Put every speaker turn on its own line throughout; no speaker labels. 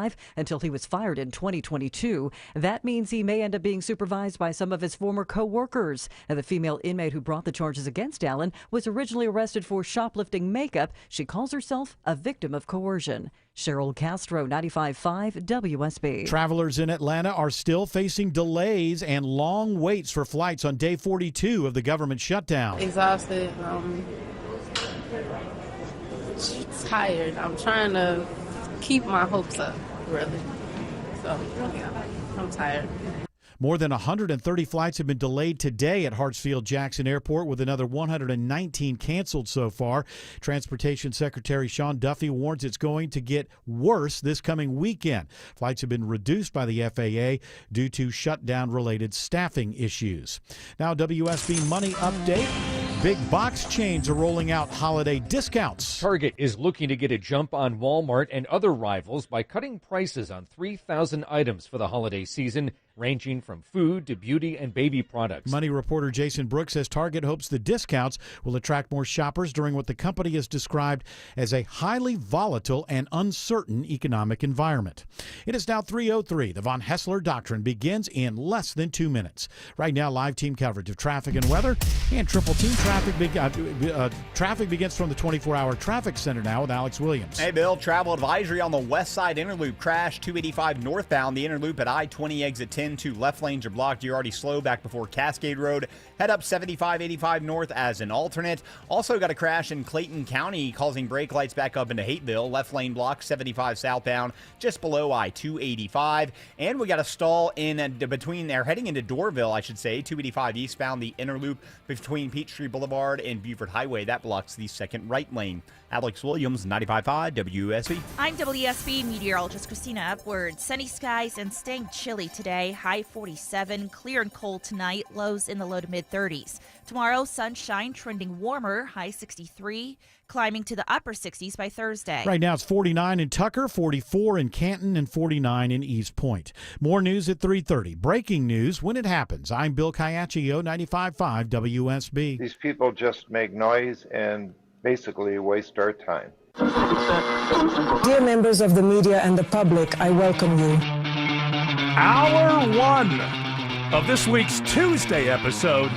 1995 until he was fired in 2022. That means he may end up being supervised by some of his former co-workers. And the female inmate who brought the charges against Allen was originally arrested for shoplifting makeup. She calls herself a victim of coercion. Cheryl Castro, 95.5 WSB.
Travelers in Atlanta are still facing delays and long waits for flights on day 42 of the government shutdown.
Exhausted, tired. I'm trying to keep my hopes up, really. So, yeah, I'm tired.
More than 130 flights have been delayed today at Hartsfield-Jackson Airport, with another 119 canceled so far. Transportation Secretary Sean Duffy warns it's going to get worse this coming weekend. Flights have been reduced by the FAA due to shutdown-related staffing issues. Now, WSB Money Update. Big box chains are rolling out holiday discounts.
Target is looking to get a jump on Walmart and other rivals by cutting prices on 3,000 items for the holiday season, ranging from food to beauty and baby products.
Money reporter Jason Brooks says Target hopes the discounts will attract more shoppers during what the company has described as a highly volatile and uncertain economic environment. It is now 3:03. The Von Haessler Doctrine begins in less than 2 minutes. Right now, live team coverage of traffic and weather, and triple team traffic begins from the 24-hour traffic center now with Alex Williams.
Hey, Bill, travel advisory on the west side Interloop. Crash 285 northbound. The Interloop at I-20 exit 10. 2 left lanes are blocked. You're already slow back before Cascade Road. Head up 75-85 north as an alternate. Also got a crash in Clayton County causing brake lights back up into Hateville. Left lane blocked 75 southbound just below I-285. And we got a stall in between there heading into Doorville, I should say. 285 eastbound, the Interloop between Peachtree Boulevard and Buford Highway. That blocks the second right lane. Alex Williams, 95.5 WSB.
I'm WSB meteorologist Christina Upward. Sunny skies and staying chilly today. High 47, clear and cold tonight. Lows in the low to mid 30s. Tomorrow, sunshine trending warmer. High 63, climbing to the upper 60s by Thursday.
Right now it's 49 in Tucker, 44 in Canton, and 49 in East Point. More news at 3:30. Breaking news when it happens. I'm Bill Caiaccio, 95.5 WSB.
These people just make noise and basically waste our time.
Dear members of the media and the public, I welcome you.
Hour 1 of this week's Tuesday episode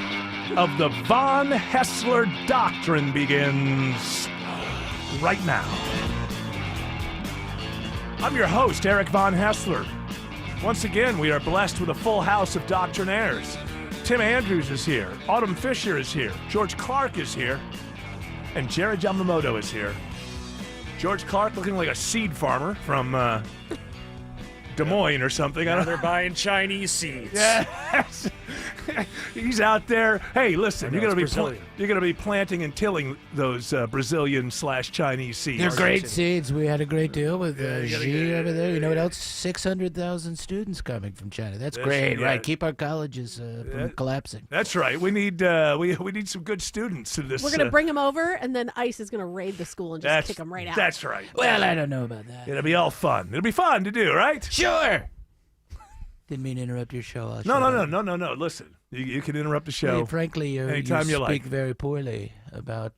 of the Von Haessler Doctrine begins right now. I'm your host, Eric Von Haessler. Once again, we are blessed with a full house of doctrinaires. Tim Andrews is here. Autumn Fisher is here. George Clark is here. And Jared Yamamoto is here. George Clark looking like a seed farmer from Des Moines or something.
Now they're buying Chinese seeds.
Yes. He's out there. Hey, listen, you're going to be planting and tilling those Brazilian/Chinese seeds.
They're great seeds. We had a great deal with Xi over there. You know what else? 600,000 students coming from China. That's great, right? Keep our colleges from collapsing.
That's right. We need we need some good students in this.
We're going to bring them over, and then ICE is going to raid the school and just kick them right out.
That's right.
Well, I don't know about that.
It'll be all fun. It'll be fun to do, right?
Sure. Didn't mean to interrupt your show.
No. Listen, you can interrupt the show.
Hey, frankly,
anytime you
speak very poorly about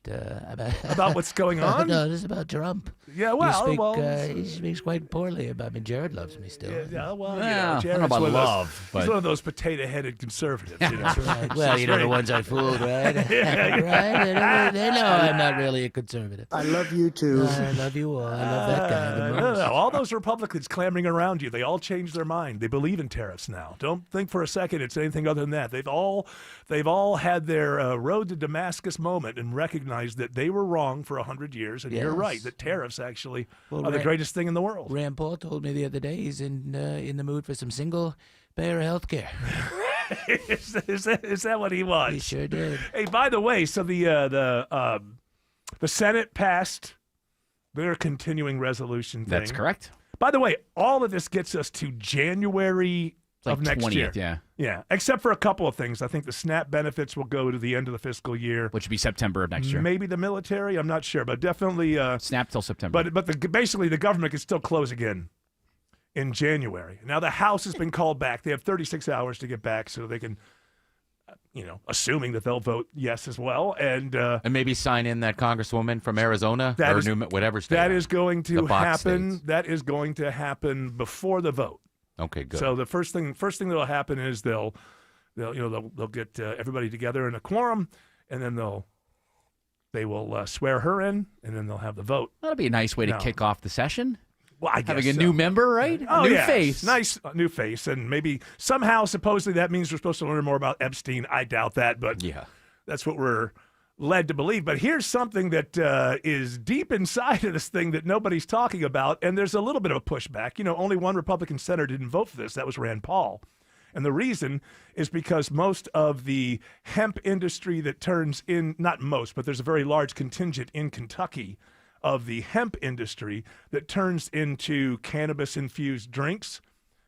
what's going on.
No, this is about Trump.
Yeah, well,
he speaks quite poorly about. I mean, Jared loves me still.
Yeah, well,
I don't know about love,
he's one of those potato-headed conservatives. You know?
Right. Well, you know the ones I fooled, right? Right? They know I'm not really a conservative.
I love you too.
I love you all. I love that guy the most.
No. All those Republicans clamoring around you, they all changed their mind. They believe in tariffs now. Don't think for a second it's anything other than that. They've all had their road to Damascus moment and recognized that they were wrong for 100 years. And you're right, that tariffs actually are the greatest thing in the world.
Rand Paul told me the other day he's in the mood for some single-payer health care.
Is that what he was?
He sure did.
Hey, by the way, so the Senate passed their continuing resolution thing.
That's correct.
By the way, all of this gets us to January of next
20th,
year. Yeah, except for a couple of things. I think the SNAP benefits will go to the end of the fiscal year.
Which would be September of next year.
Maybe the military, I'm not sure, but definitely
SNAP till September.
But basically the government can still close again in January. Now the House has been called back. They have 36 hours to get back so they can assuming that they'll vote yes as well, and
maybe sign in that congresswoman from Arizona whatever state.
That is going to happen.
States.
That is going to happen before the vote.
Okay, good.
So the first thing that'll happen is they'll get everybody together in a quorum, and then they will swear her in, and then they'll have the vote.
That'll be a nice way to kick off the session.
Well, I guess
having a new member, right?
Oh,
new
yes.
face.
Nice new face. And maybe somehow, supposedly, that means we're supposed to learn more about Epstein. I doubt that, but that's what we're led to believe. But here's something that is deep inside of this thing that nobody's talking about, and there's a little bit of a pushback. Only one Republican senator didn't vote for this. That was Rand Paul. And the reason is because most of the hemp industry that turns in, not most, but there's a very large contingent in Kentucky of the hemp industry that turns into cannabis-infused drinks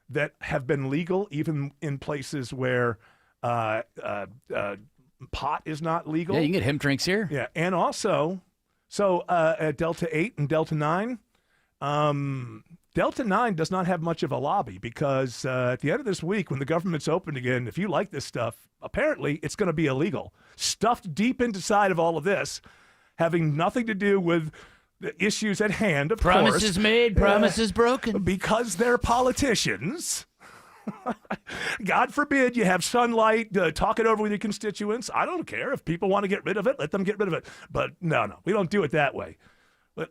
that have been legal even in places where pot is not legal.
Yeah, you can get hemp drinks here.
Yeah, and also, at Delta 8 and Delta 9, Delta 9 does not have much of a lobby because at the end of this week, when the government's open again, if you like this stuff, apparently it's going to be illegal. Stuffed deep inside of all of this, having nothing to do with the issues at hand, of course.
Promises made, promises broken.
Because they're politicians. God forbid you have sunlight, talk it over with your constituents. I don't care. If people want to get rid of it, let them get rid of it. But no, we don't do it that way.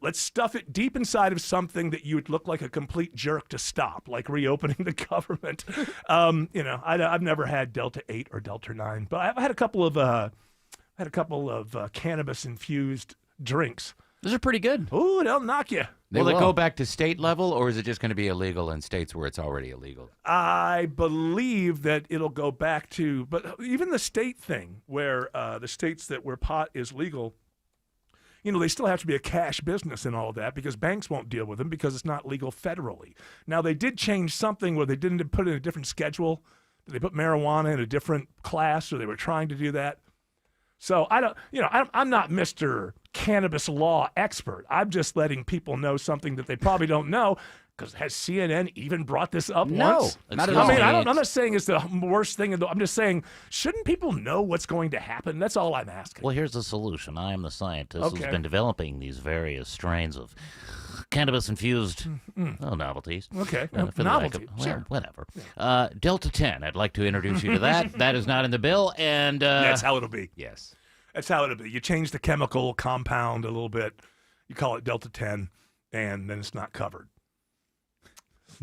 Let's stuff it deep inside of something that you would look like a complete jerk to stop, like reopening the government. I've never had Delta 8 or Delta 9, but I've had a couple of cannabis-infused drinks.
Those are pretty good.
Ooh, they'll knock you.
Will it go back to state level, or is it just going to be illegal in states where it's already illegal?
I believe that it'll go back to, but even the state thing, where the states where pot is legal, they still have to be a cash business and all of that because banks won't deal with them because it's not legal federally. Now, they did change something where they didn't put it in a different schedule. They put marijuana in a different class, or they were trying to do that. So I'm not Mr. Cannabis law expert. I'm just letting people know something that they probably don't know. Because has CNN even brought this up once?
Not at all.
I'm not saying it's the worst thing. I'm just saying, shouldn't people know what's going to happen? That's all I'm asking.
Well, here's the solution. I am the scientist who's been developing these various strains of cannabis-infused novelties.
Okay,
novelty.
Sure.
Whatever. Delta 10, I'd like to introduce you to that. That is not in the bill, and...
that's how it'll be.
Yes.
That's how it'll be. You change the chemical compound a little bit. You call it Delta 10, and then it's not covered.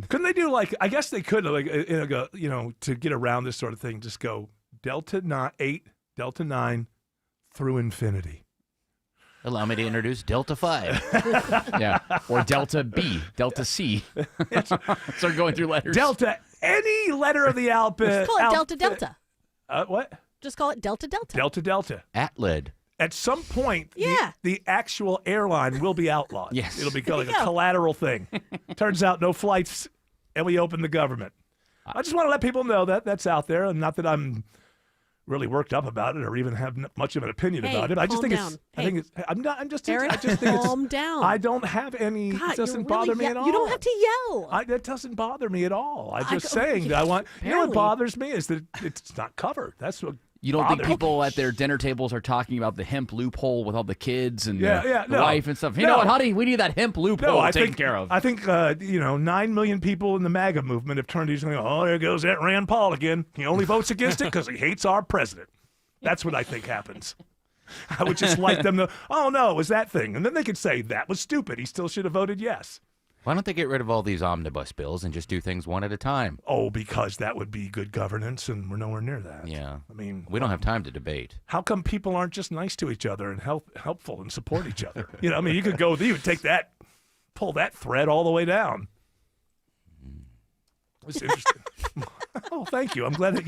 Couldn't they do I guess they could, to get around this sort of thing, just go Delta 8, Delta 9 through infinity.
Allow me to introduce Delta 5.
Yeah, or Delta B, Delta C. Start going through letters.
Delta, any letter of the alphabet.
Just call it Delta Delta.
What?
Just call it Delta Delta.
Delta Delta.
Atled.
At some point, the actual airline will be outlawed.
Yes.
It'll be like a collateral thing. Turns out no flights, and we open the government. I just want to let people know that that's out there, and not that I'm really worked up about it or even have much of an opinion about it. I just think
down.
I'm just
Eric,
I just think
calm down.
I don't have any.
God,
it doesn't
you're
bother
really
me at all.
You don't have to yell.
That doesn't bother me at all. I'm just saying that I want. You know what bothers me is that it's not covered. That's what.
You don't think people at their dinner tables are talking about the hemp loophole with all the kids and the wife and stuff? You know what, honey? We need that hemp loophole taken care of.
I think 9 million people in the MAGA movement have turned to you and oh, there goes that Rand Paul again. He only votes against it because he hates our president. That's what I think happens. I would just like them to, oh no, it was that thing. And then they could say, that was stupid. He still should have voted yes.
Why don't they get rid of all these omnibus bills and just do things one at a time?
Oh, because that would be good governance, and we're nowhere near that.
Yeah.
I mean,
we don't have time to debate.
How come people aren't just nice to each other and helpful and support each other? You could go, you would take that, pull that thread all the way down. It's interesting. Oh, thank you. I'm glad that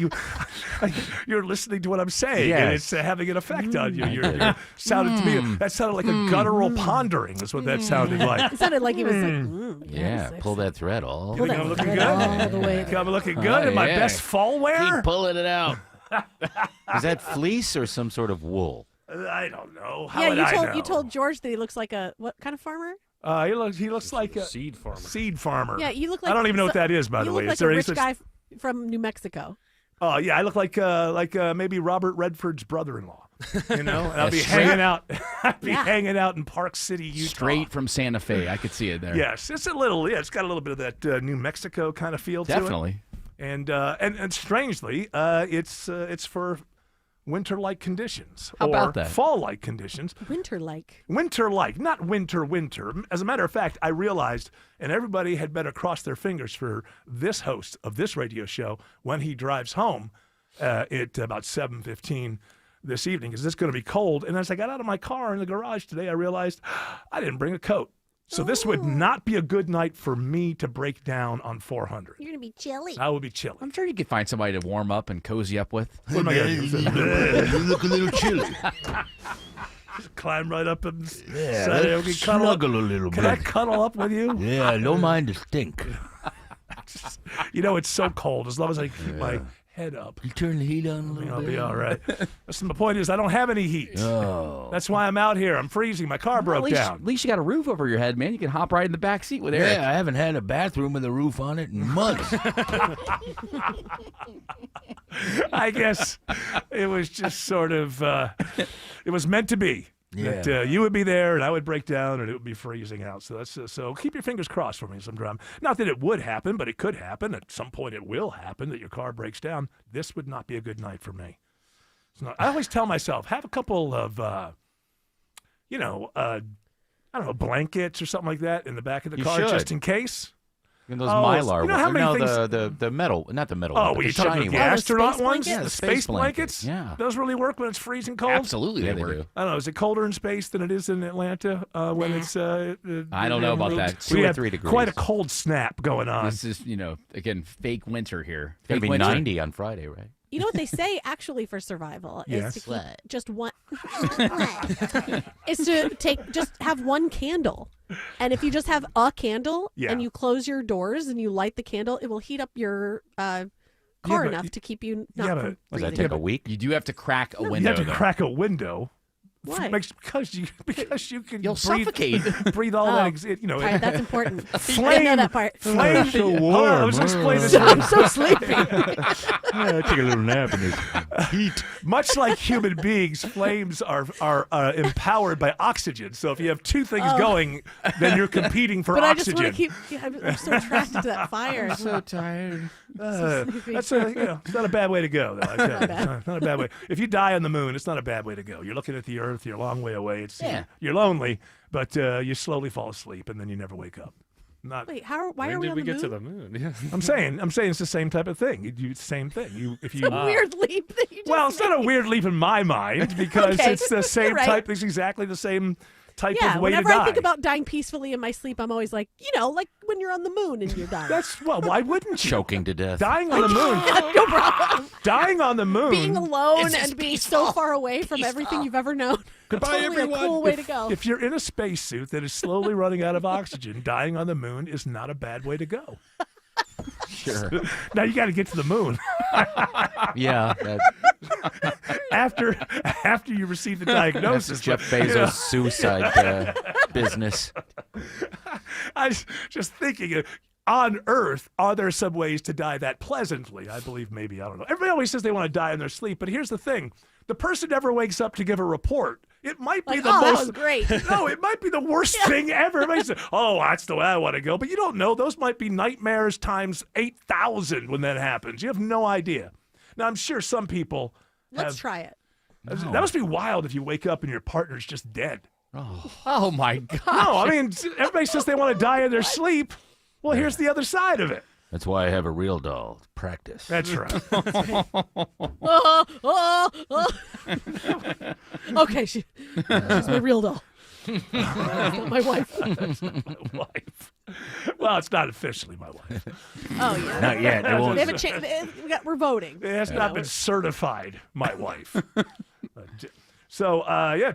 you're listening to what I'm saying, and it's having an effect on you. You're sounded to me that sounded like a guttural pondering. Is what that sounded like.
It sounded like he was like,
pull that thread all.
You think I'm looking good? I'm looking good in my best fall wear.
Keep pulling it out. Is that fleece or some sort of wool?
I don't know. How would I know?
You told George that he looks like a what kind of farmer?
He looks like a
seed farmer.
Seed farmer.
Yeah, you look like.
I don't even know what that is, by the way.
You look like a rich guy from New Mexico.
Oh yeah, I look like maybe Robert Redford's brother-in-law. And I'll be hanging out. I'd be hanging out in Park City, Utah.
Straight from Santa Fe. I could see it there.
Yes, it's a little. Yeah, it's got a little bit of that New Mexico kind of feel to it.
Definitely.
And strangely, it's for winter-like conditions.
How about that?
Fall-like conditions.
Winter-like.
Winter-like, not winter. As a matter of fact, I realized, and everybody had better cross their fingers for this host of this radio show when he drives home at about 7:15 this evening, because it's going to be cold. And as I got out of my car in the garage today, I realized I didn't bring a coat. So this would not be a good night for me to break down on 400.
You're going to be chilly.
I would be chilly.
I'm sure you could find somebody to warm up and cozy up with.
What am I going to do?
You look a little chilly.
Just climb right up and
snuggle a little bit.
Can I cuddle up with you?
Yeah, I don't mind the stink.
It's so cold. As long as I keep my head up.
You turn the heat on a little
I'll
bit.
be all right. Listen, the point is I don't have any heat.
Oh.
That's why I'm out here. I'm freezing. My car broke down.
At least you got a roof over your head, man. You can hop right in the back seat with Eric.
Yeah, I haven't had a bathroom with a roof on it in months.
I guess it was just sort of, it was meant to be.
Yeah.
That you would be there and I would break down and it would be freezing out. So so keep your fingers crossed for me sometime. Not that it would happen, but it could happen. At some point it will happen that your car breaks down. This would not be a good night for me. It's not, I always tell myself, have a couple of, I don't know, blankets or something like that in the back of the car just in case.
And those Mylar
ones.
the metal, not the metal.
Oh,
ones,
were you
the
talking
shiny
about the
ones.
astronaut ones?
Yeah,
the space blankets?
Yeah.
Those really work when it's freezing cold?
Absolutely,
Yeah,
they
they
do.
I don't know. Is it colder in space than it is in Atlanta when it's?
I don't know about that.
2 or 3 degrees.
Quite a cold snap going on.
This is, again, fake winter here.
It's going to be
winter.
90 on Friday, right?
You know what they say actually for survival is to keep just one is to have one candle. And if you just have a candle and you close your doors and you light the candle, it will heat up your car enough to keep you not from
Does
freezing.
that take a week?
You do have to crack a window.
You have to
though.
crack a window.
Why?
Because you can
You'll
breathe,
suffocate.
breathe all that.
All right, that's important.
Flame.
I know that part.
Flame.
so warm.
Hold on, let's explain this.
I'm so sleepy.
Yeah, take a little nap in this heat.
Much like human beings, flames are empowered by oxygen. So if you have two things going, then you're competing for
But
oxygen.
I just want to keep. I'm so attracted to that fire.
I'm so tired.
It's not a bad way to go, though. I tell you. It's not a bad way. If you die on the moon, it's not a bad way to go. You're looking at the Earth. You're a long way away. You're lonely, but you slowly fall asleep, and then you never wake up.
Wait, why are we on the moon?
to the moon? Yeah.
I'm saying it's the same type of thing. You do the same thing. If you
It's a weird leap that you just
well, it's not a weird leap in my mind because
Okay,
it's the same
you're right.
type. It's exactly the same type
Yeah,
of way to
whenever
die.
I think about dying peacefully in my sleep, I'm always like, like when you're on the moon and you're dying.
why wouldn't you?
Choking to death.
Dying on the moon.
No problem.
Dying on the moon.
Being alone
It's just
and being
peaceful.
so far away from everything you've ever known.
Goodbye,
totally
everyone.
a cool way to go.
If you're in a spacesuit that is slowly running out of oxygen, dying on the moon is not a bad way to go.
Sure.
Now you got to get to the moon.
Yeah.
after you receive the diagnosis.
That's Jeff Bezos' suicide business.
I was just thinking, on Earth, are there some ways to die that pleasantly? I believe maybe. I don't know. Everybody always says they want to die in their sleep, but here's the thing. The person never wakes up to give a report. It might be
Like,
the
that
most
was great.
No, it might be the worst thing ever. Everybody says, "Oh, that's the way I want to go," but you don't know. Those might be nightmares times 8,000 when that happens. You have no idea. Now, I'm sure some people.
Let's try it.
That must be wild if you wake up and your partner's just dead.
Oh my God.
No, I mean everybody says they want to die in their sleep. Well, here's the other side of it.
That's why I have a real doll. Practice.
That's right.
Okay, she's my real doll. Not my wife.
That's not my wife. Well, it's not officially my wife.
Oh yeah.
Not yet. It won't.
They haven't changed. We're voting.
It has not been certified my wife. So,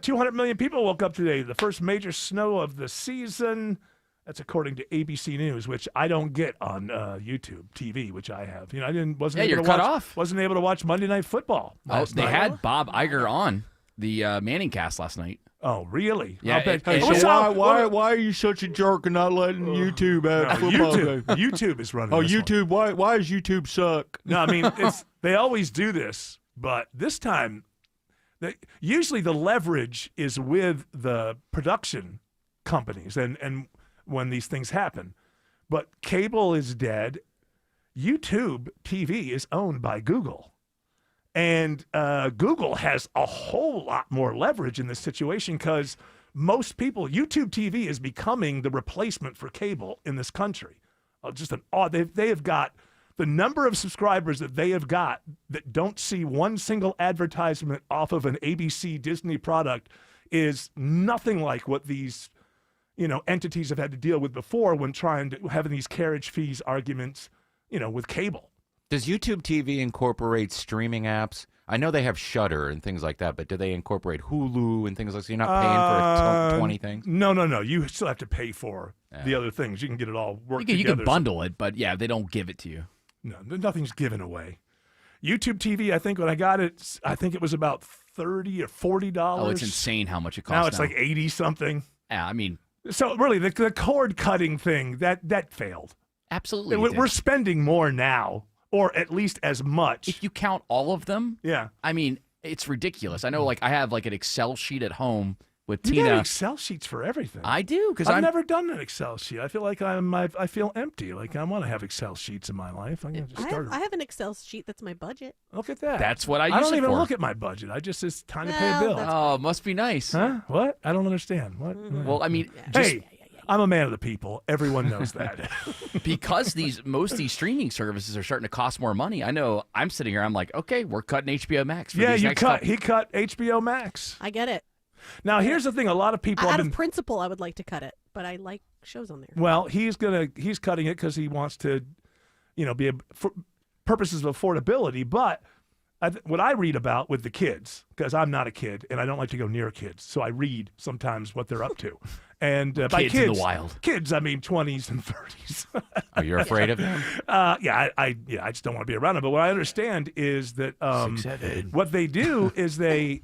200 million people woke up today. The first major snow of the season. That's according to ABC News, which I don't get on YouTube TV, which I have. Wasn't able
you're
to
cut
watch,
off.
Wasn't able to watch Monday Night Football.
Oh, they had Bob Iger on. the Manning cast last night.
Oh, really?
Yeah.
Why are you such a jerk and not letting YouTube have football game?
YouTube is running.
Oh,
this
YouTube!
one.
Why does YouTube suck?
No, I mean they always do this, but this time, usually the leverage is with the production companies, and when these things happen, but cable is dead. YouTube TV is owned by Google. And Google has a whole lot more leverage in this situation because most people, YouTube TV is becoming the replacement for cable in this country. They have got the number of subscribers that they have got that don't see one single advertisement off of an ABC Disney product is nothing like what these entities have had to deal with before when having these carriage fees arguments, with cable.
Does YouTube TV incorporate streaming apps? I know they have Shudder and things like that, but do they incorporate Hulu and things like that? So you're not paying for 20 things?
No. You still have to pay for the other things. You can get it all worked together.
You can bundle it, but yeah, they don't give it to you.
No, nothing's given away. YouTube TV, I think when I got it, I think it was about $30 or $40.
Oh, it's insane how much it costs
now. It's like 80 something.
Yeah, I mean.
So really, the cord cutting thing, that failed.
Absolutely.
We're spending more now. Or at least as much.
If you count all of them,
yeah.
I mean, it's ridiculous. I know, like, I have like an Excel sheet at home with Tina.
You got Excel sheets for everything.
I do because
I've never done an Excel sheet. I feel like I feel empty. Like I want to have Excel sheets in my life. I'm gonna just start.
I have an Excel sheet that's my budget.
Look at that.
That's what I use
I don't
it
even
for.
look at my budget. It's time to pay a bill.
Oh, must be nice.
Huh? What? I don't understand. What?
Well, I mean,
hey. I'm a man of the people. Everyone knows that.
Because most of these streaming services are starting to cost more money. I know I'm sitting here. I'm like, okay, we're cutting HBO Max. For these next
he cut HBO Max.
I get it.
Now, here's the thing. A lot of people
out of principle, I would like to cut it, but I like shows on there.
Well, he's cutting it because he wants to, be for purposes of affordability. But what I read about with the kids, because I'm not a kid and I don't like to go near kids, so I read sometimes what they're up to. And by kids
in the wild.
Kids, I mean 20s and 30s.
Are you afraid of them?
I just don't want to be around them. But what I understand is that what they do is they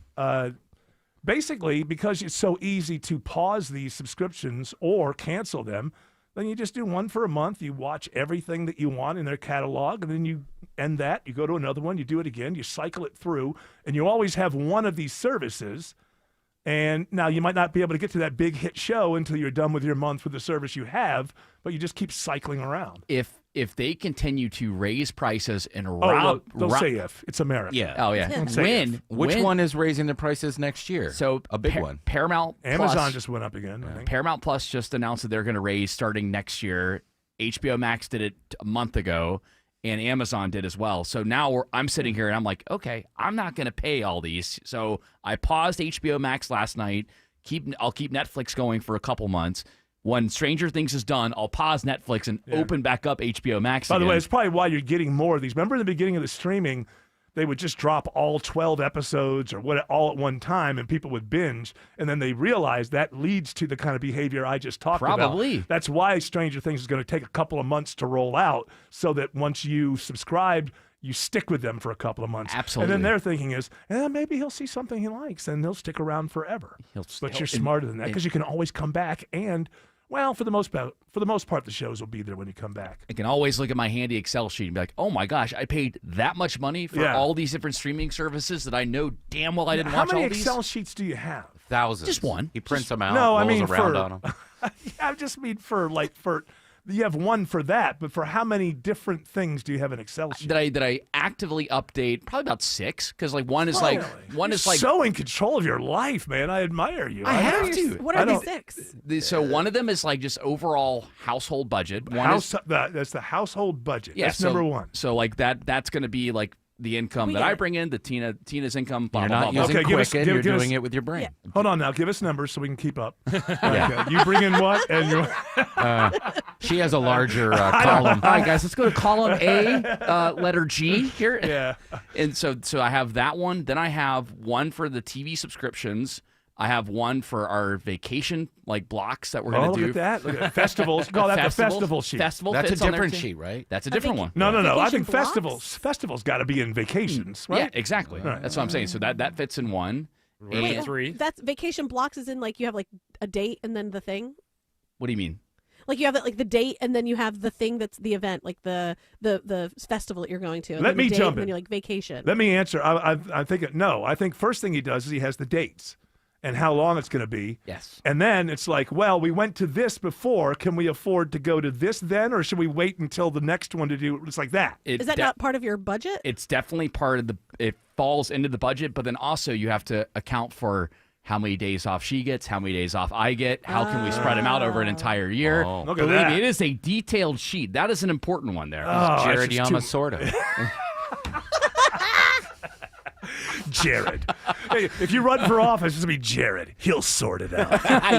basically, because it's so easy to pause these subscriptions or cancel them, then you just do one for a month. You watch everything that you want in their catalog, and then you end that. You go to another one. You do it again. You cycle it through, and you always have one of these services. And now you might not be able to get to that big hit show until you're done with your month with the service you have, but you just keep cycling around.
If they continue to raise prices and
don't say if. It's America.
Yeah.
Oh yeah.
Which one is raising the prices next year?
So
a big one.
Paramount
Amazon
Plus,
just went up again. I think.
Paramount Plus just announced that they're going to raise starting next year. HBO Max did it a month ago, and Amazon did as well. So now I'm sitting here and I'm like, okay, I'm not going to pay all these. So I paused HBO Max last night. I'll keep Netflix going for a couple months. When Stranger Things is done, I'll pause Netflix and open back up HBO Max
By
again.
the way, it's probably why you're getting more of these. Remember in the beginning of the streaming, they would just drop all 12 episodes or all at one time, and people would binge, and then they realized that leads to the kind of behavior I just talked about.
Probably.
That's why Stranger Things is going to take a couple of months to roll out, so that once you subscribe, you stick with them for a couple of months.
Absolutely.
And then their thinking is, maybe he'll see something he likes, and he'll stick around forever. But you're smarter than that, because you can always come back and... Well, for the most part, the shows will be there when you come back.
I can always look at my handy Excel sheet and be like, oh my gosh, I paid that much money for all these different streaming services that I know damn well I didn't watch all these.
How many Excel sheets do you have?
Thousands.
Just one.
He prints them out,
rolls
around on them.
I just mean for you have one for that, but for how many different things do you have an Excel sheet?
That I actively update? Probably about 6, because like one is like
so in control of your life, man. I admire you.
I have to.
What are the 6?
So one of them is like just overall household budget.
That's the household budget.
Yeah,
that's number one.
So like that's going to be like the income that I bring in, the Tina's income. Blah,
you're
blah,
not
blah,
using
blah.
Quicken. You're doing it with your brain.
Yeah.
Hold on now. Give us numbers so we can keep up. Okay. You bring in what? And
she has a larger column.
All right, guys, let's go to column A, letter G here.
Yeah.
And so I have that one. Then I have one for the TV subscriptions. I have one for our vacation blocks that we're going to do.
Look at that. Look at festivals. Call that the festival sheet.
That's
a different sheet, right?
That's a different one.
No. I think festivals got to be in vacations, right?
Yeah, exactly.
Right.
That's what I'm saying. So that fits in one. And-
Three.
That's vacation blocks is in like you have like a date and then the thing.
What do you mean?
Like you have like the date and then you have the thing that's the event, like the festival that you're going to. And
Let
then the
me
date,
jump
and then
in.
you're like vacation.
Let me answer. I think no. I think first thing he does is he has the dates and how long it's going to be.
Yes.
And then it's like, well, we went to this before. Can we afford to go to this then, or should we wait until the next one to do? It's like that.
Is that not part of your budget?
It's definitely part of it falls into the budget, but then also you have to account for how many days off she gets, how many days off I get, how can we spread them out over an entire year.
Oh.
Look at
Believe
that.
me, it is a detailed sheet. That is an important one there.
Oh,
Jared
that's just too-
Yamasorda.
Jared. Hey, if you run for office, it's going to be Jared. He'll sort it out.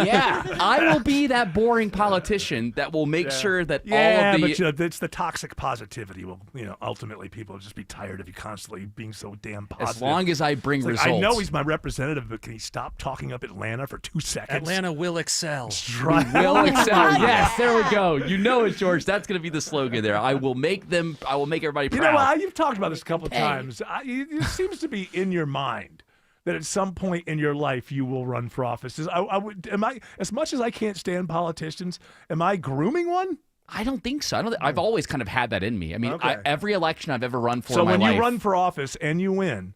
Yeah, I will be that boring politician that will make sure that all of the.
but you know, it's the toxic positivity. Will ultimately people will just be tired of you constantly being so damn positive.
As long as I bring
It's like,
results.
I know he's my representative, but can he stop talking up Atlanta for 2 seconds?
Atlanta will excel.
Right.
Will excel. Yes, there we go. You know it, George. That's going to be the slogan there. I will make everybody proud.
You know what? You've talked about this a couple of times. It seems to be in your mind that at some point in your life you will run for office. As much as I can't stand politicians, am I grooming one?
I don't think so. I've always kind of had that in me. I mean,
Okay.
every election I've ever run for
So
in my
when
life.
you run for office and you win,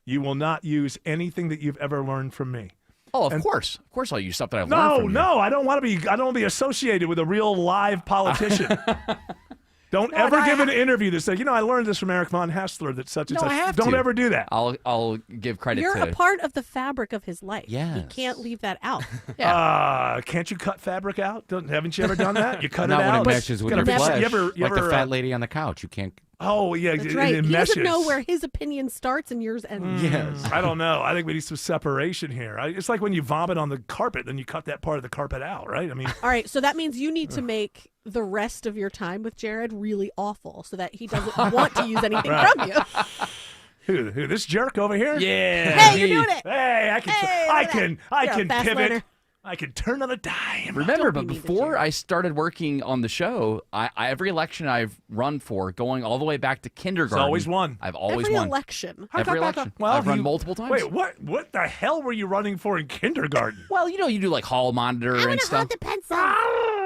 you will not use anything that you've ever learned from me.
Oh, of course. Of course I'll use stuff that I've learned
No,
from you.
no, I don't want to be associated with a real live politician. Don't ever give an interview that says, I learned this from Eric Von Hassler that such and
No,
such.
I have
Don't
to.
ever do that.
I'll give credit
You're
to.
a part of the fabric of his life.
Yes.
He can't leave that out.
Can't you cut fabric out? Haven't you ever done that? You cut
Not
it
when
out.
it meshes with
Gotta
your
fix it.
flesh.
You ever,
like the
ever,
fat lady on the couch. You can't.
Oh, yeah.
That's
it
right. He
meshes.
doesn't know where his opinion starts and yours ends.
Yes. I don't know. I think we need some separation here. It's like when you vomit on the carpet, then you cut that part of the carpet out, right? I mean,
All right, so that means you need to make the rest of your time with Jared really awful so that he doesn't want to use anything
Right.
from you.
who? This jerk over here?
Yeah.
Hey, you're doing it.
Hey, I can,
Hey,
I
look at
can,
that.
I
You're a
can
fast
pivot.
learner.
I can turn on a dime.
Remember,
Don't
but
be mean to
before
Jared.
I started working on the show, every election I've run for, going all the way back to kindergarten,
always won.
I've always
Every
won.
election.
Every election. I've run multiple times.
Wait, what the hell were you running for in kindergarten?
Well, you do like hall monitor and stuff.
the pencil.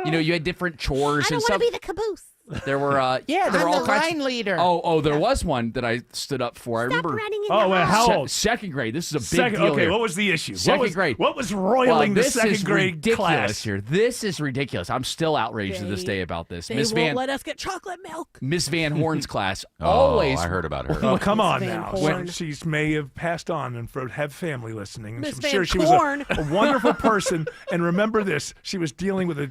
You had different chores and stuff.
the caboose.
There were, there were all kinds.
leader.
Oh, there was one that I stood up for. I remember.
running in
Oh, wait, how old?
Second grade. This is a big
Second,
deal
okay,
here.
what was the issue?
Second grade.
What was
Well,
roiling the
this
second
is
grade
ridiculous
class?
here. This is ridiculous. I'm still outraged to this day about this.
They
Miss
won't let us get chocolate milk.
Miss Van Horn's class
Oh,
always.
I heard about her.
Oh, come on
Van
now.
Horn.
She may have passed on and have family listening.
Miss
I'm
Van
sure she was
Corn.
a wonderful person. And remember this, she was dealing with a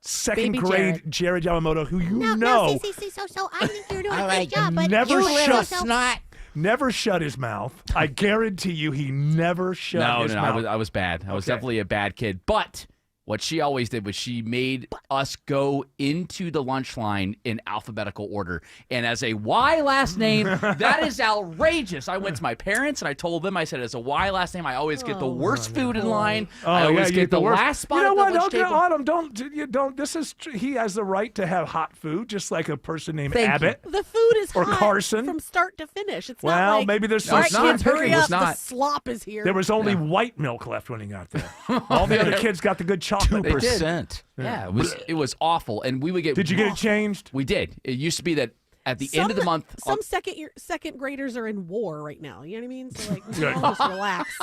second
Baby
grade Jared Yamamoto, who
so I think you're doing
All right,
never
you
shut
little snot.
never shut his mouth. I guarantee you he never shut
No,
his
no,
mouth.
I was bad. I was
Okay.
definitely a bad kid. But what she always did was she made us go into the lunch line in alphabetical order. And as a Y last name, that is outrageous. I went to my parents and I told them, I said, as a Y last name, I always get the worst food in line. I always
you
get the
worst.
last spot
You know
at
what?
the lunch
Don't
table.
Autumn. Don't. This is. He has the right to have hot food, just like a person named
Thank you.
Abbott.
The food is
Or
hot
Carson.
from start to finish. It's
Well,
not like,
maybe there's
all
some
right,
not.
kids, hurry
It's
up. The
not.
slop is here.
There was only white milk left when he got there. All the other kids got the good chocolate.
They did.
2%.
Yeah, it was awful. And we would get.
Did you get it changed?
We did. It used to be that at the end of the month.
Some second graders are in war right now. You know what I mean? So like,
Yeah.
just relax.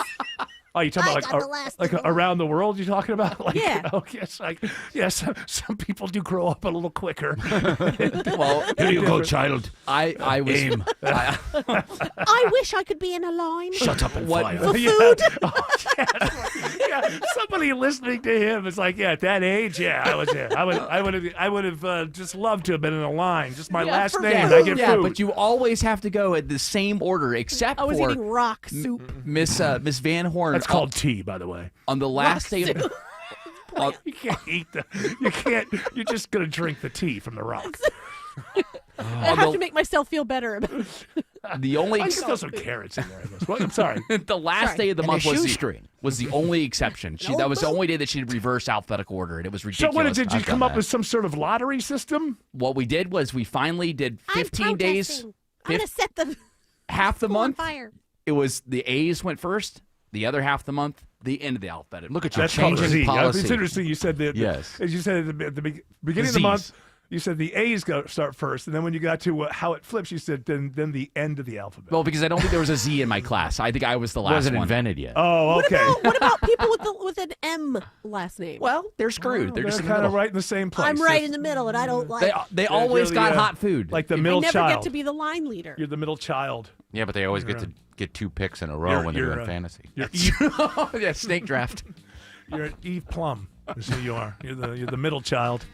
Oh, you talking about like around the world? You talking about? Like,
Yeah.
Okay, it's like yes. Some people do grow up a little quicker.
Well,
Here you go, child.
I was.
Aim.
I wish I could be in a line.
Shut up and
What-
fire.
For
Yeah.
food.
Oh, yeah. Somebody listening to him is like, yeah, at that age, yeah, I was. Yeah, I would have just loved to have been in a line. Just my last name. I get
yeah,
food.
but you always have to go at the same order, except
I was
for
eating rock soup.
Miss Van Horn.
That's called tea, by the way.
on the last day of
You can't eat the. You can't. You're just gonna drink the tea from the rock.
I have to make myself feel better about it.
the only
I can throw some carrots in there. I guess. Well, I'm sorry.
the last
Sorry.
day of the
And a
month was
shoestring.
the only exception. That was the only day that she did reverse alphabetical order, and it was
So
ridiculous.
what did you
I've
come
done
up
that.
with some sort of lottery system?
What we did was we finally did 15 days.
I'm gonna set the
Half the
school on
month,
fire.
it was the A's went first, The other half of the month, the end of the alphabet.
Look at you
That's called
changing
Z.
policy.
It's interesting. You said that.
Yes.
As you said at the beginning of the
Z's.
month, you said the A's start first, and then when you got to how it flips, you said then the end of the alphabet.
Well, because I don't think there was a Z in my class. I think I was the last
Wasn't
one.
invented yet.
Oh, okay.
What about people with an M last name?
Well, they're screwed. They're just in the
kind of
middle.
right in the same place.
I'm right in the middle, and I don't like.
They always
really,
got hot food.
Like the
I
middle
never
child.
get to be the line leader.
You're the middle child.
Yeah, but they always get to get 2 picks in a row when they're doing fantasy.
You're
Yeah, snake draft.
You're an Eve Plum. Is who you are. You're the middle child.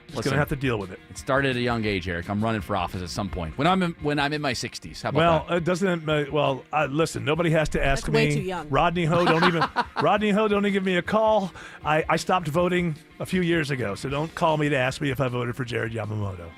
Just
Listen,
gonna have to deal with it.
It started at a young age, Eric. I'm running for office at some point when I'm in my 60s. How about that?
It doesn't. Listen. Nobody has to ask
That's
me.
way too young.
Rodney Ho don't even give me a call. I stopped voting a few years ago, so don't call me to ask me if I voted for Jared Yamamoto.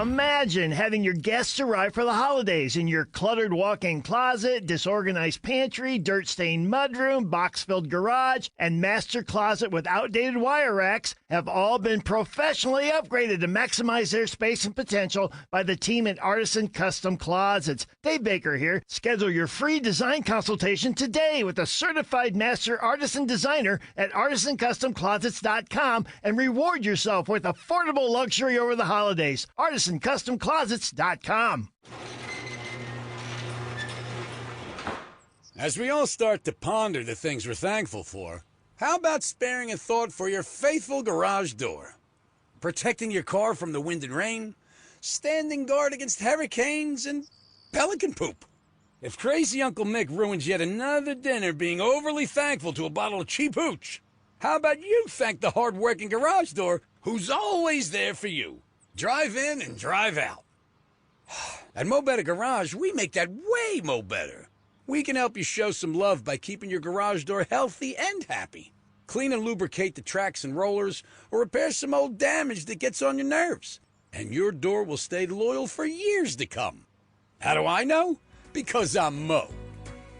Imagine having your guests arrive for the holidays in your cluttered walk-in closet, disorganized pantry, dirt-stained mudroom, box-filled garage, and master closet with outdated wire racks have all been professionally upgraded to maximize their space and potential by the team at Artisan Custom Closets. Dave Baker here. Schedule your free design consultation today with a certified master artisan designer at artisancustomclosets.com and reward yourself with affordable luxury over the holidays. ArtisanCustomClosets.com.
As we all start to ponder the things we're thankful for, how about sparing a thought for your faithful garage door? Protecting your car from the wind and rain, standing guard against hurricanes and pelican poop. If crazy Uncle Mick ruins yet another dinner being overly thankful to a bottle of cheap hooch, how about you thank the hard-working garage door who's always there for you? Drive in and drive out. At Mo Better Garage, we make that way mo better. We can help you show some love by keeping your garage door healthy and happy. Clean and lubricate the tracks and rollers, or repair some old damage that gets on your nerves. And your door will stay loyal for years to come. How do I know? Because I'm Mo.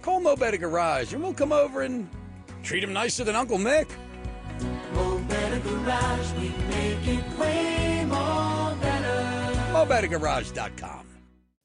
Call Mo Better Garage and we'll come over and treat him nicer than Uncle Mick.
Mo Better Garage, we make it way more better.
MoBetterGarage.com.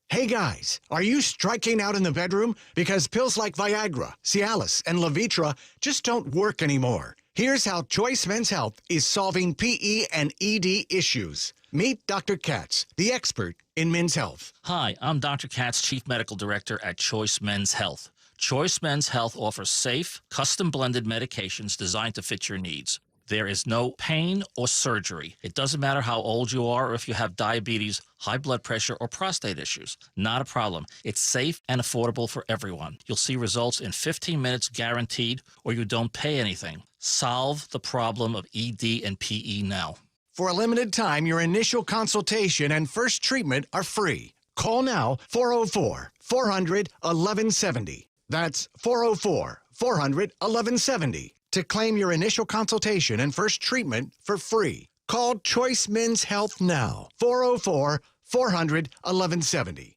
Hey guys, are you striking out in the bedroom? Because pills like Viagra, Cialis, and Levitra just don't work anymore. Here's how Choice Men's Health is solving PE and ED issues. Meet Dr. Katz, the expert in men's health.
Hi, I'm Dr. Katz, Chief Medical Director at Choice Men's Health. Choice Men's Health offers safe, custom-blended medications designed to fit your needs. There is no pain or surgery. It doesn't matter how old you are or if you have diabetes, high blood pressure, or prostate issues. Not a problem. It's safe and affordable for everyone. You'll see results in 15 minutes guaranteed, or you don't pay anything. Solve the problem of ED and PE now.
For a limited time, your initial consultation and first treatment are free. Call now 404-400-1170. That's 404-400-1170 to claim your initial consultation and first treatment for free. Call Choice Men's Health now. 404-400-1170.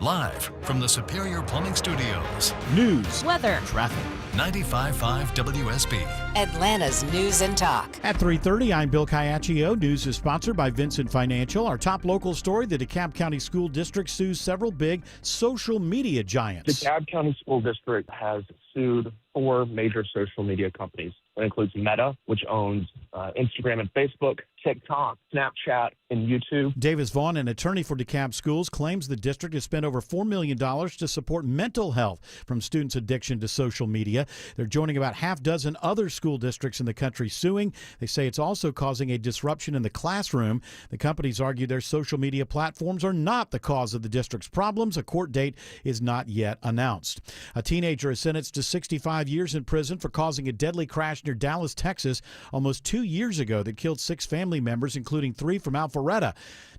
Live from the Superior Plumbing Studios.
News,
weather,
traffic. 95.5 WSB.
Atlanta's News and Talk.
At 3:30, I'm Bill Caiaccio. News is sponsored by Vincent Financial. Our top local story, the DeKalb County School District sues several big social media giants.
DeKalb County School District has sued 4 major social media companies. That includes Meta, which owns Instagram and Facebook, TikTok, Snapchat, and YouTube.
Davis Vaughn, an attorney for DeKalb Schools, claims the district has spent over $4 million to support mental health from students' addiction to social media. They're joining about half dozen other school districts in the country suing. They say it's also causing a disruption in the classroom. The companies argue their social media platforms are not the cause of the district's problems. A court date is not yet announced. A teenager is sentenced to 65 years in prison for causing a deadly crash near Dallas, Texas, almost 2 years ago that killed 6 family members, including 3 from Alpharetta.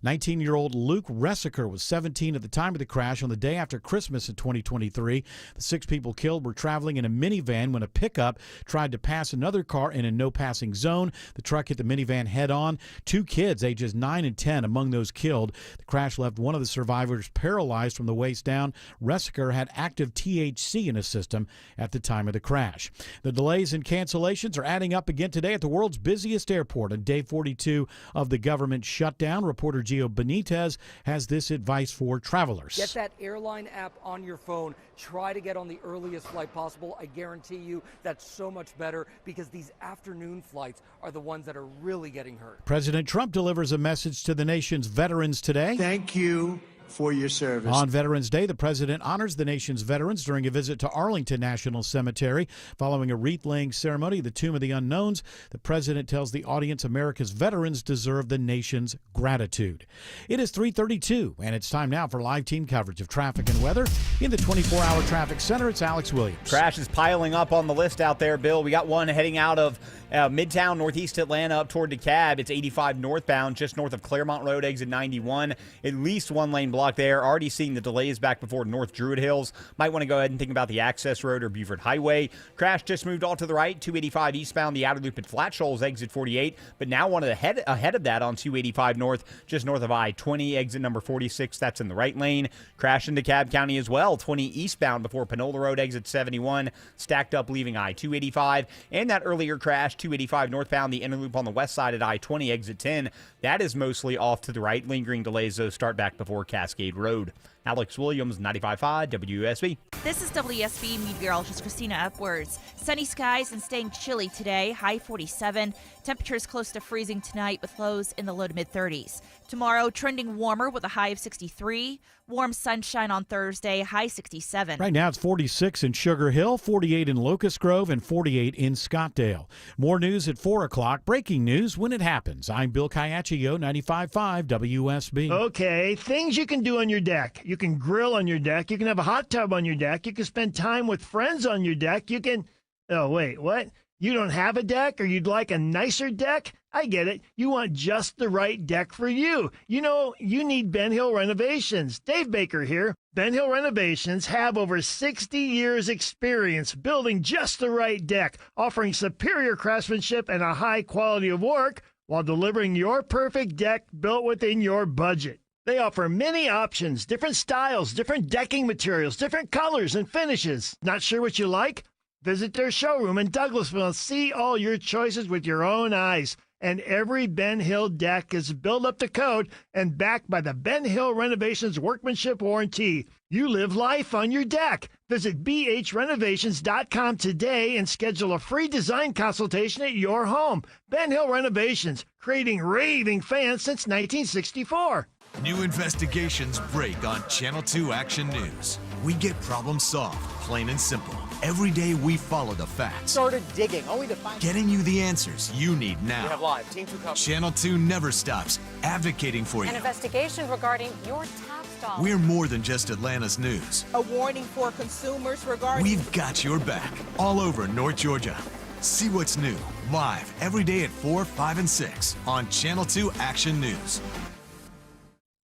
19-year-old Luke Ressiker was 17 at the time of the crash on the day after Christmas in 2023. The 6 people killed were traveling in a minivan when a pickup tried to pass another car in a no-passing zone. The truck hit the minivan head-on. 2 kids, ages 9 and 10, among those killed. The crash left one of the survivors paralyzed from the waist down. Ressiker had active THC in his system at the time of the crash. The delays and cancellations are adding up again today at the world's busiest airport on day 42. 2 of the government shutdown. Reporter Gio Benitez has this advice for travelers.
Get that airline app on your phone. Try to get on the earliest flight possible. I guarantee you that's so much better because these afternoon flights are the ones that are really getting hurt.
President Trump delivers a message to the nation's veterans today.
Thank you for your service.
On Veterans Day, the president honors the nation's veterans during a visit to Arlington National Cemetery. Following a wreath-laying ceremony at the Tomb of the Unknowns, the president tells the audience America's veterans deserve the nation's gratitude. It is 3:32, and it's time now for live team coverage of traffic and weather. In the 24-hour traffic center, it's Alex Williams.
Crash is piling up on the list out there, Bill. We got one heading out of Midtown, Northeast Atlanta, up toward DeKalb. It's 85 northbound, just north of Claremont Road, exit 91. At least one lane block there. Already seeing the delays back before North Druid Hills. Might want to go ahead and think about the access road or Beaufort Highway. Crash just moved off to the right, 285 eastbound, the outer loop at Flat Shoals, exit 48. But now one ahead of that on 285 north, just north of I-20, exit number 46. That's in the right lane. Crash in DeKalb County as well, 20 eastbound before Panola Road, exit 71. Stacked up leaving I-285. And that earlier crash, 285 northbound, the inner loop on the west side at I-20, exit 10. That is mostly off to the right. Lingering delays, though, start back before Cascade Road. Alex Williams, 95.5 WSB.
This is WSB meteorologist Christina Upwards. Sunny skies and staying chilly today, high 47. Temperatures close to freezing tonight with lows in the low to mid-30s. Tomorrow, trending warmer with a high of 63. Warm sunshine on Thursday, high 67.
Right now it's 46 in Sugar Hill, 48 in Locust Grove, and 48 in Scottdale. More news at 4 o'clock. Breaking news when it happens. I'm Bill Caiaccio, 95.5 WSB.
Okay, things you can do on your deck. You can grill on your deck. You can have a hot tub on your deck. You can spend time with friends on your deck. You can... Oh, wait, what? You don't have a deck or you'd like a nicer deck? I get it. You want just the right deck for you. You know, you need Ben Hill Renovations. Dave Baker here. Ben Hill Renovations have over 60 years experience building just the right deck, offering superior craftsmanship and a high quality of work while delivering your perfect deck built within your budget. They offer many options, different styles, different decking materials, different colors and finishes. Not sure what you like? Visit their showroom in Douglasville and see all your choices with your own eyes. And every Ben Hill deck is built up to code and backed by the Ben Hill Renovations Workmanship Warranty. You live life on your deck. Visit bhrenovations.com today and schedule a free design consultation at your home. Ben Hill Renovations, creating raving fans since 1964.
New investigations break on Channel 2 Action News. We get problems solved, plain and simple. Every day we follow the facts.
Started digging, only to find...
Getting you the answers you need now.
We have live Team 2 coverage.
Channel 2 never stops advocating for you.
An investigation regarding your tax dollars.
We're more than just Atlanta's news.
A warning for consumers regarding...
We've got your back all over North Georgia. See what's new, live, every day at 4, 5, and 6 on Channel 2 Action News.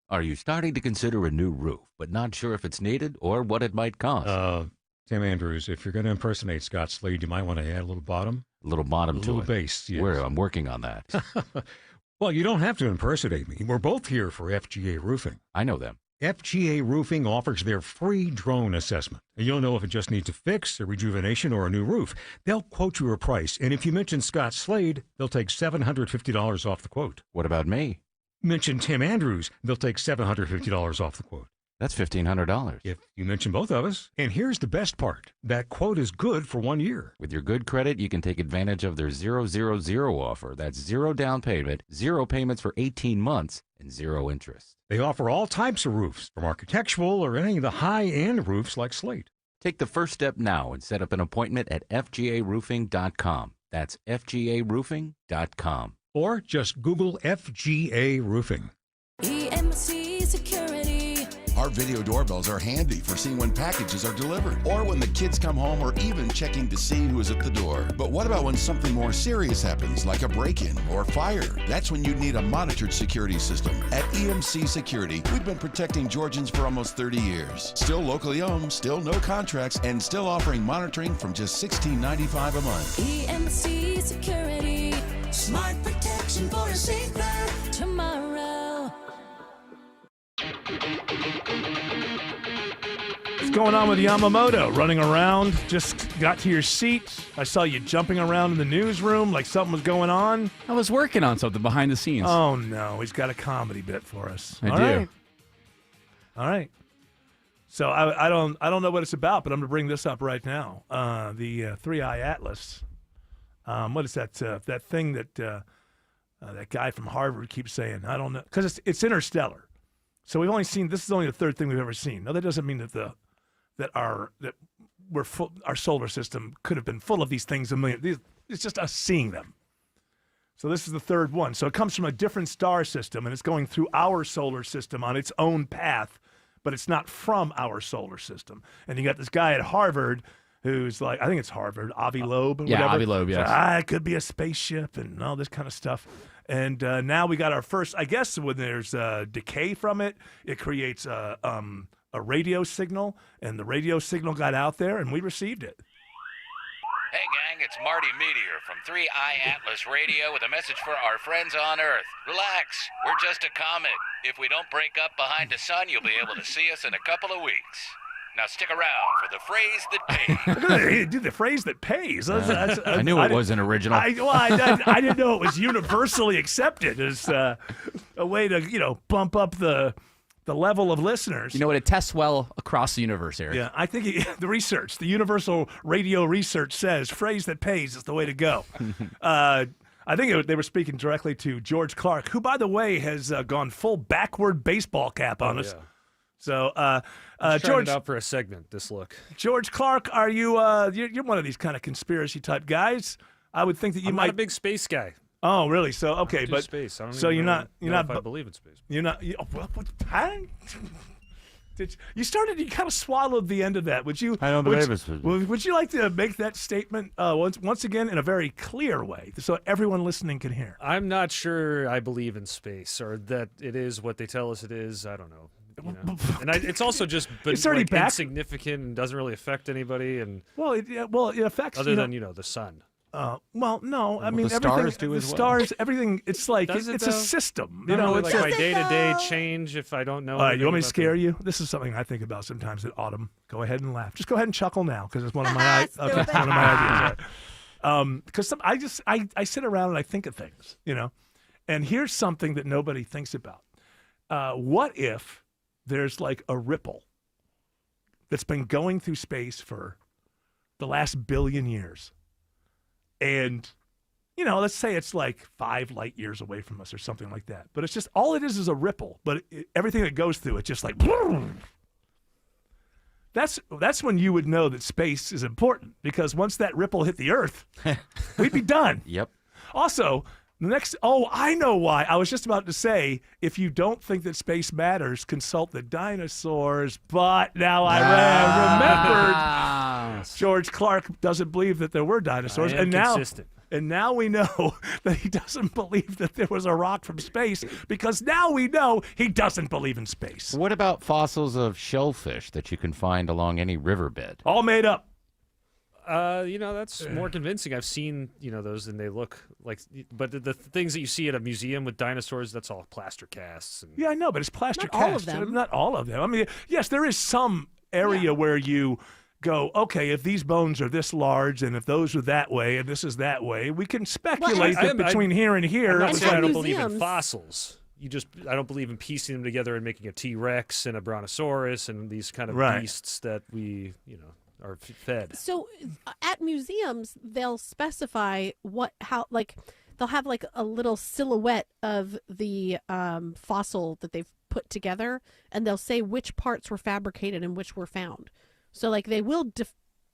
Are you starting to consider a new roof, but not sure if it's needed or what it might cost?
Tim Andrews, if you're going to impersonate Scott Slade, you might want to add a little bottom.
A little bottom to it.
A little bass, yes.
I'm working on that.
Well, you don't have to impersonate me. We're both here for FGA Roofing.
I know them.
FGA Roofing offers their free drone assessment. You'll know if it just needs a fix, a rejuvenation, or a new roof. They'll quote you a price, and if you mention Scott Slade, they'll take $750 off the quote.
What about me?
Mention Tim Andrews, they'll take $750 off the quote.
That's $1,500.
If you mention both of us. And here's the best part. That quote is good for 1 year.
With your good credit, you can take advantage of their 000 offer. That's 0 down payment, 0 payments for 18 months, and 0 interest.
They offer all types of roofs, from architectural or any of the high-end roofs like Slate.
Take the first step now and set up an appointment at FGAroofing.com. That's FGAroofing.com.
Or just Google FGA Roofing.
EMC Security.
Our video doorbells are handy for seeing when packages are delivered, or when the kids come home, or even checking to see who is at the door. But what about when something more serious happens, like a break-in or fire? That's when you need a monitored security system. At EMC Security, we've been protecting Georgians for almost 30 years. Still locally owned, still no contracts, and still offering monitoring from just $16.95 a month.
EMC Security. Smart protection for a safer tomorrow.
going on with Yamamoto? Running around? Just got to your seat? I saw you jumping around in the newsroom like something was going on.
I was working on something behind the scenes.
Oh, no. He's got a comedy bit for us.
I
All
do.
right. All right. So I don't know what it's about, but I'm going to bring this up right now. The 3i Atlas. What is that? That thing that that guy from Harvard keeps saying. I don't know, because it's interstellar. So we've only seen. This is only the third thing we've ever seen. Now that doesn't mean that our solar system could have been full of these things a million. It's just us seeing them. So this is the third one. So it comes from a different star system, and it's going through our solar system on its own path, but it's not from our solar system. And you got this guy at Harvard who's like, I think it's Harvard, Avi Loeb.
Yeah,
whatever.
Avi Loeb, yes.
So, it could be a spaceship and all this kind of stuff. And now we got our first, I guess when there's decay from it, it creates a radio signal, and the radio signal got out there, and we received it.
Hey gang, it's Marty Meteor from 3i Atlas Radio with a message for our friends on Earth. Relax, we're just a comet. If we don't break up behind the sun, you'll be able to see us in a couple of weeks. Now stick around for the phrase that pays.
Dude, the phrase that pays.
I knew it wasn't original.
I didn't know it was universally accepted as a way to, bump up the level of listeners.
You know what? It tests well across the universe, Eric.
Yeah, I think the universal radio research says phrase that pays is the way to go. I think they were speaking directly to George Clark, who, by the way, has gone full backward baseball cap on us.
Yeah.
So,
George, it out for a segment. This look,
George Clark, are you? You're one of these kind of conspiracy type guys. I would think that you
I'm
might.
not a big space guy.
Oh, really? So okay,
I don't do
but
space. I don't
so
even
you're
know
not. You're not.
if I believe in space.
You're not. You started. You kind of swallowed the end of that. Would you?
I don't believe it's.
Would you like to make that statement once again in a very clear way, so everyone listening can hear?
I'm not sure I believe in space, or that it is what they tell us it is. I don't know. And it's also just
It's already back.
insignificant and doesn't really affect anybody. And
it affects
other than the sun.
Well, no, I mean
the
everything.
stars do
the
as well.
stars, everything. It's like
Does it,
it's
though?
a system.
Not really
it's
like my day-to-day change if I don't know.
All right, you want me to
anything
scare
about
you? This is something I think about sometimes at Autumn. Go ahead and laugh. Just go ahead and chuckle now because it's one of my it's one of my ideas. Because I sit around and I think of things, and here's something that nobody thinks about. What if there's like a ripple that's been going through space for the last billion years, and let's say it's like 5 light years away from us or something like that. But it's just all it is a ripple. But everything that goes through it just like. That's when you would know that space is important, because once that ripple hit the Earth, we'd be done.
Yep.
Also, I know why. I was just about to say, if you don't think that space matters, consult the dinosaurs. But now I remembered George Clark doesn't believe that there were dinosaurs.
I am consistent.
And now we know that he doesn't believe that there was a rock from space, because now we know he doesn't believe in space.
What about fossils of shellfish that you can find along any riverbed?
All made up.
That's more convincing. I've seen, those, and they look like, but the things that you see at a museum with dinosaurs, that's all plaster casts. And
Yeah, I know, but it's plaster
Not all of
casts.
them.
Not all of them. I mean, yes, there is some area where you go, okay, if these bones are this large and if those are that way and this is that way, we can speculate that between here and here.
I'm not
it was
saying I
like-
don't believe in
museums-
fossils. I don't believe in piecing them together and making a T-Rex and a Brontosaurus and these kind of
Right.
beasts that we, are fed.
So at museums, they'll specify they'll have like a little silhouette of the fossil that they've put together, and they'll say which parts were fabricated and which were found. So like they will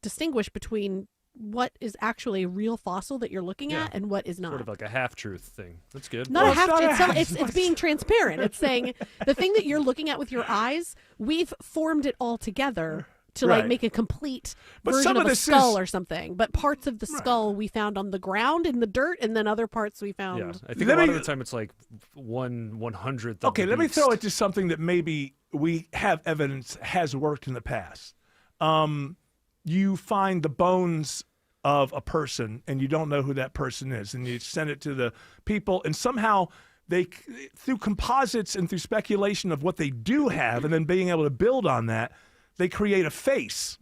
distinguish between what is actually a real fossil that you're looking at and what is not.
Sort of like a half-truth thing. That's good.
Not a half. It's being transparent. It's saying the thing that you're looking at with your eyes, we've formed it all together to
Right.
like make a complete
But
version
some
of
of
a
this
skull
is-
or something. But parts of the skull we found on the ground in the dirt, and then other parts we found.
Yeah, I think a lot of the time it's like 1/100th.
Okay, let me throw it to something that maybe we have evidence has worked in the past. You find the bones of a person and you don't know who that person is, and you send it to the people, and somehow they, through composites and through speculation of what they do have and then being able to build on that, they create a face.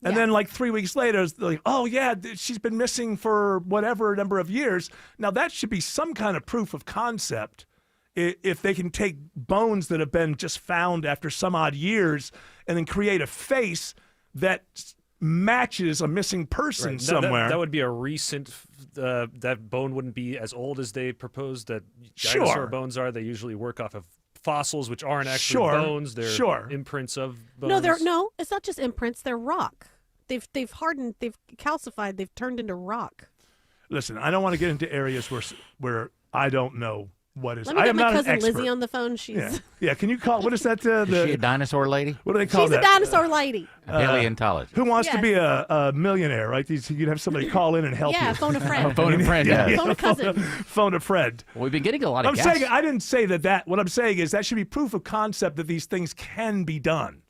And then like 3 weeks later, it's like, oh, yeah, she's been missing for whatever number of years. Now, that should be some kind of proof of concept if they can take bones that have been just found after some odd years and then create a face that matches a missing person somewhere.
That would be a recent. That bone wouldn't be as old as they proposed that dinosaur bones are. They usually work off of fossils, which aren't actually bones. They're imprints of bones.
No, it's not just imprints. They're rock. They've hardened. They've calcified. They've turned into rock.
Listen, I don't want to get into areas where I don't know what is.
Let me
I
get
am
my
not
cousin
an expert.
Lizzie on the phone. She's
Yeah. Can you call? What is that?
Is she a dinosaur lady?
What do they call
she's
that?
a dinosaur lady.
Paleontologist.
Who wants to
Yes.
be a millionaire, right? You'd have somebody call in and help you.
Yeah, phone a friend.
Phone a friend, yeah.
Phone a cousin.
Phone a friend.
Well, we've been getting a lot of
I'm
guests.
saying I didn't say that. What I'm saying is that should be proof of concept that these things can be done.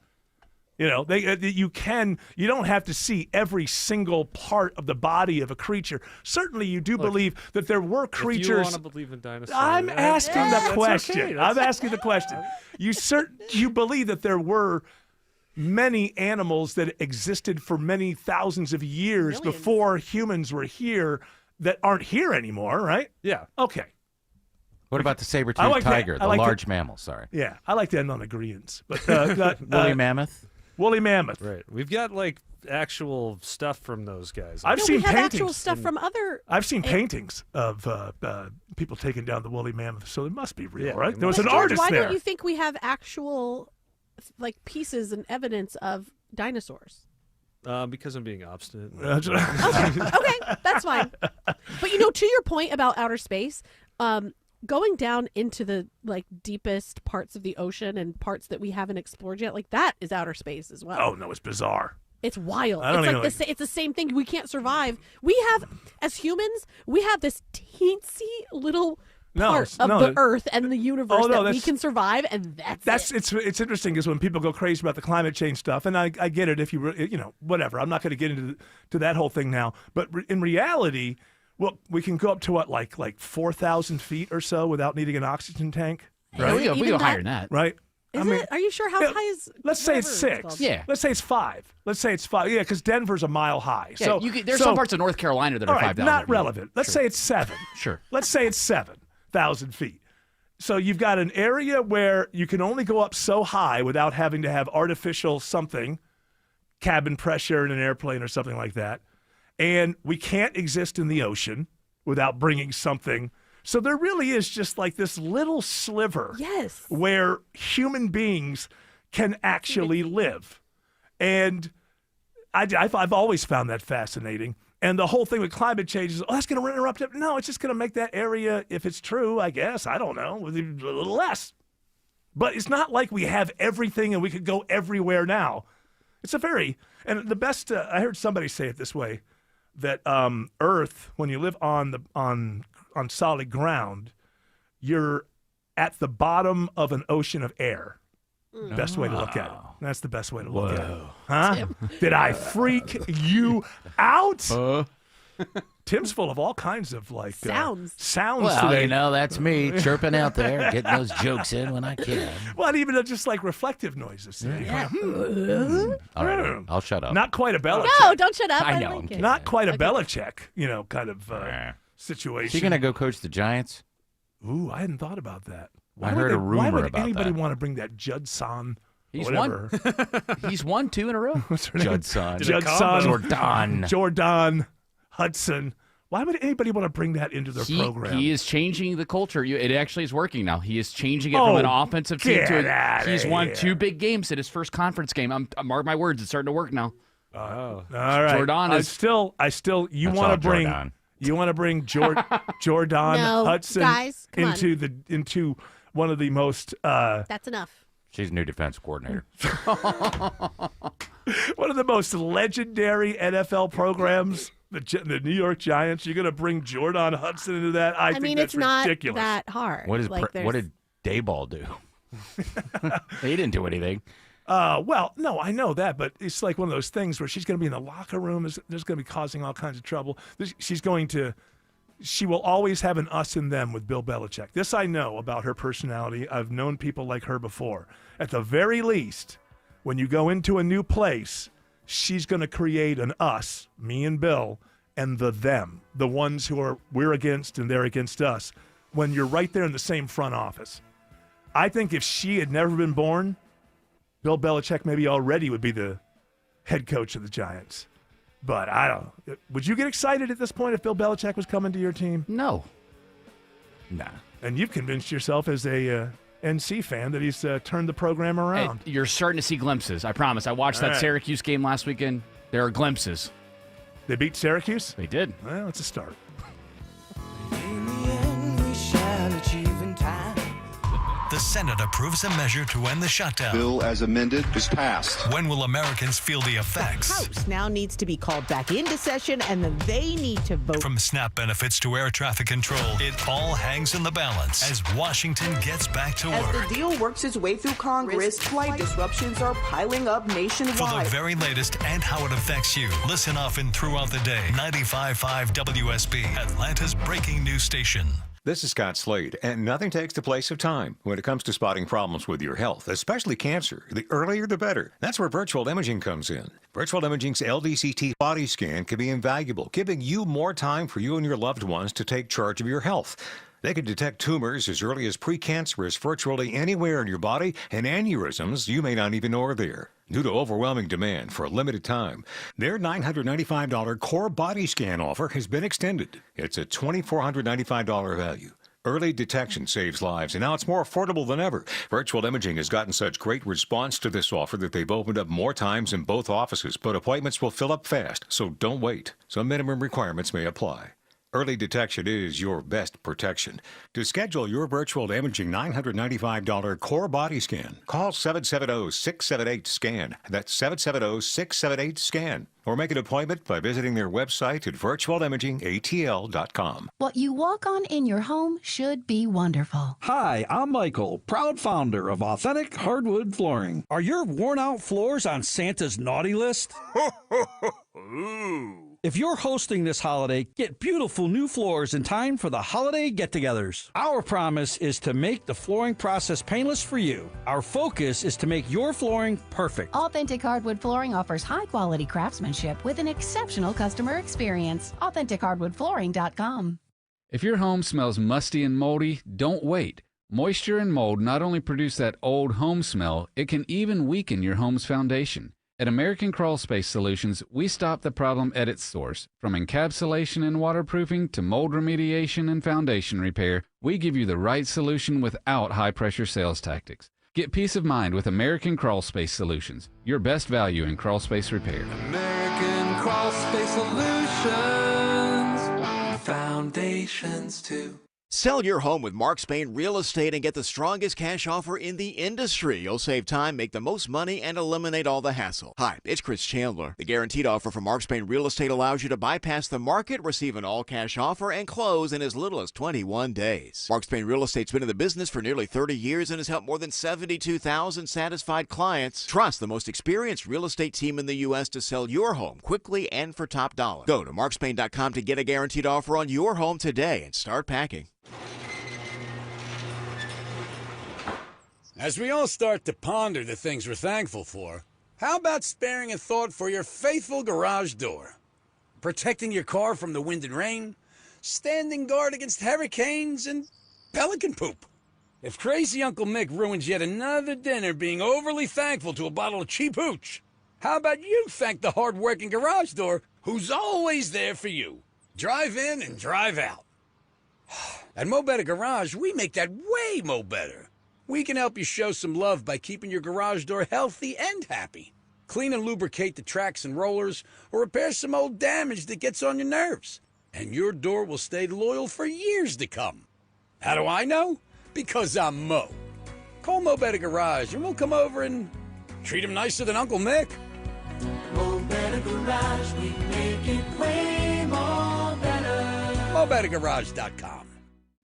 You know, you don't have to see every single part of the body of a creature. Certainly, you do believe that there were creatures.
If you want to believe in dinosaurs,
I'm asking the question.
Okay.
I'm asking the question. You believe that there were many animals that existed for many thousands of years before humans were here that aren't here anymore, right?
Yeah.
Okay.
What about the saber-toothed tiger, the large mammal? Sorry.
Yeah, I like to end on agreeance. But
woolly mammoth.
Woolly mammoth.
Right. We've got like actual stuff from those guys.
I've seen
we have
paintings.
actual stuff from other.
I've seen paintings of people taking down the woolly mammoth, so it must be real,
Yeah,
right? There was
But
an
George,
artist
why
there.
don't you think we have actual like pieces and evidence of dinosaurs?
Because I'm being obstinate.
Okay, that's fine. But to your point about outer space, going down into the deepest parts of the ocean and parts that we haven't explored yet, that is outer space as well.
Oh no, it's bizarre.
It's wild.
I don't
It's
even
it's the same thing. We can't survive. We have, as humans, we have this teensy little part of the Earth and the universe that we can survive, and that's it.
It's interesting because when people go crazy about the climate change stuff, and I get it if you whatever. I'm not going to get into that whole thing now, but in reality, well, we can go up to what like 4,000 feet or so without needing an oxygen tank. Right?
We go higher than that.
Right.
Is it? Are you sure? How high is?
Let's say it's
whatever
6.
called?
Yeah.
Let's say it's 5. Let's say it's 5. Yeah, because Denver's a mile high.
Yeah,
so
there's some parts of North Carolina that are
all right,
5,000.
not relevant. Let's say it's 7.
Sure.
Let's say it's 7,000 feet. So you've got an area where you can only go up so high without having to have artificial something, cabin pressure in an airplane or something like that. And we can't exist in the ocean without bringing something. So there really is just like this little sliver where human beings can actually live. And I've always found that fascinating. And the whole thing with climate change is, that's going to interrupt it. No, it's just going to make that area, if it's true, I guess, I don't know, a little less. But it's not like we have everything and we could go everywhere now. It's and the best, I heard somebody say it this way, that Earth, when you live on solid ground, you're at the bottom of an ocean of air. Best way to look at it. That's the best way to look at it. Huh? Did I freak you out? Tim's full of all kinds of sounds
Well,
today.
that's me chirping out there, getting those jokes in when I can.
Well, even just like reflective noises.
Yeah.
All right, I'll shut up.
Not quite a Belichick.
No, don't shut up.
I know.
like it.
Not quite a Belichick, kind of situation.
Is he going to go coach the Giants?
Ooh, I hadn't thought about that.
I heard a rumor
why would
about
anybody
that.
want to bring that Judson?
He's
whatever.
He's won 2 in a row.
What's her name?
Judson.
Jordan Hudson. Why would anybody want to bring that into their program?
He is changing the culture. It actually is working now. He is changing it from an offensive team to he's won 2 big games at his first conference game. Mark my words, it's starting to work now.
All right.
Jordan
I
is
still you
That's
want
all
to bring
Jordan.
you want to bring Jordan
No,
Hudson
guys, come on.
into one of the most
That's enough.
She's new defense coordinator.
one of the most legendary NFL programs, the New York Giants. You're going to bring Jordan Hudson into that? I think
mean,
that's
it's not
ridiculous.
that hard.
What
There's-
did Dayball do? He didn't do anything.
Well, no, I know that, but it's like one of those things where she's going to be in the locker room. There's going to be causing all kinds of trouble. She will always have an us and them with Bill Belichick. This I know about her personality. I've known people like her before. At the very least, when you go into a new place, she's going to create an us, me and Bill, and the them, the ones who are we're against and they're against us, when you're right there in the same front office. I think if she had never been born, Bill Belichick maybe already would be the head coach of the Giants. But I don't. Would you get excited at this point if Bill Belichick was coming to your team?
No.
Nah.
And you've convinced yourself as a NC fan that he's turned the program around.
Hey, you're starting to see glimpses. I promise. I watched that Syracuse game last weekend. There are glimpses.
They beat Syracuse?
They did.
Well, it's a start.
The Senate approves a measure to end the shutdown.
Bill as amended is passed.
When will Americans feel the effects?
House now needs to be called back into session, and then they need to vote.
From SNAP benefits to air traffic control, it all hangs in the balance as Washington gets back to work.
As the deal works its way through Congress, flight disruptions are piling up nationwide.
For the very latest and how it affects you, listen often throughout the day. 95.5 WSB, Atlanta's breaking news station.
This is Scott Slade, and nothing takes the place of time when it comes to spotting problems with your health, especially cancer. The earlier, the better. That's where virtual imaging comes in. Virtual imaging's LDCT body scan can be invaluable, giving you more time for you and your loved ones to take charge of your health. They can detect tumors as early as precancerous virtually anywhere in your body, and aneurysms you may not even know are there. Due to overwhelming demand for a limited time, their $995 core body scan offer has been extended. It's a $2,495 value. Early detection saves lives, and now it's more affordable than ever. Virtual imaging has gotten such great response to this offer that they've opened up more times in both offices, but appointments will fill up fast, so don't wait. Some minimum requirements may apply. Early detection is your best protection. To schedule your virtual imaging $995 core body scan, call 770-678-SCAN. That's 770-678-SCAN. Or make an appointment by visiting their website at virtualimagingatl.com.
What you walk on in your home should be wonderful.
Hi, I'm Michael, proud founder of Authentic Hardwood Flooring. Are your worn-out floors on Santa's naughty list? If you're hosting this holiday, get beautiful new floors in time for the holiday get-togethers. Our promise is to make the flooring process painless for you. Our focus is to make your flooring perfect.
Authentic Hardwood Flooring offers high-quality craftsmanship with an exceptional customer experience. AuthenticHardwoodFlooring.com.
If your home smells musty and moldy, don't wait. Moisture and mold not only produce that old home smell, it can even weaken your home's foundation. At American Crawl Space Solutions, we stop the problem at its source. From encapsulation and waterproofing to mold remediation and foundation repair, we give you the right solution without high-pressure sales tactics. Get peace of mind with American Crawl Space Solutions, your best value in crawl space repair.
American Crawl Space Solutions. Foundations too.
Sell your home with Mark Spain Real Estate and get the strongest cash offer in the industry. You'll save time, make the most money, and eliminate all the hassle. Hi, it's Chris Chandler. The guaranteed offer from Mark Spain Real Estate allows you to bypass the market, receive an all-cash offer, and close in as little as 21 days. Mark Spain Real Estate's been in the business for nearly 30 years and has helped more than 72,000 satisfied clients. Trust the most experienced real estate team in the U.S. to sell your home quickly and for top dollar. Go to markspain.com to get a guaranteed offer on your home today and start packing.
As we all start to ponder the things we're thankful for, how about sparing a thought for your faithful garage door? Protecting your car from the wind and rain, standing guard against hurricanes, and pelican poop. If crazy Uncle Mick ruins yet another dinner being overly thankful to a bottle of cheap hooch, how about you thank the hard-working garage door who's always there for you? Drive in and drive out. At Mo Better Garage, we make that way mo better. We can help you show some love by keeping your garage door healthy and happy. Clean and lubricate the tracks and rollers, or repair some old damage that gets on your nerves. And your door will stay loyal for years to come. How do I know? Because I'm Mo. Call Mo Better Garage and we'll come over and treat him nicer than Uncle Mick.
Mo Better Garage, we make it way more better.
MoBetterGarage.com.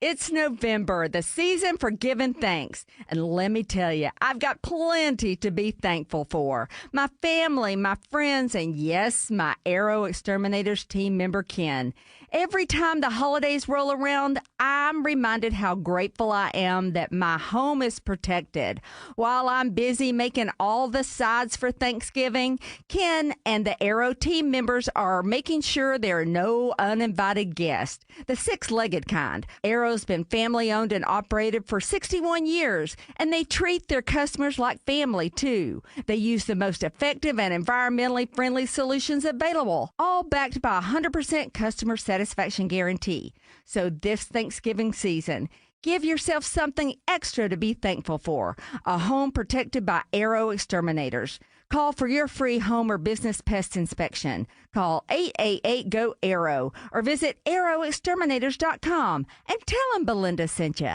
It's November, the season for giving thanks. And let me tell you, I've got plenty to be thankful for. My family, my friends, and yes, my Aero Exterminators team member Ken. Every time the holidays roll around, I'm reminded how grateful I am that my home is protected. While I'm busy making all the sides for Thanksgiving, Ken and the Arrow team members are making sure there are no uninvited guests. The six-legged kind. Arrow's been family-owned and operated for 61 years, and they treat their customers like family, too. They use the most effective and environmentally friendly solutions available, all backed by a 100% customer satisfaction guarantee. So this Thanksgiving season, give yourself something extra to be thankful for. A home protected by Arrow Exterminators. Call for your free home or business pest inspection. Call 888-GO-ARROW or visit arrowexterminators.com and tell them Belinda sent you.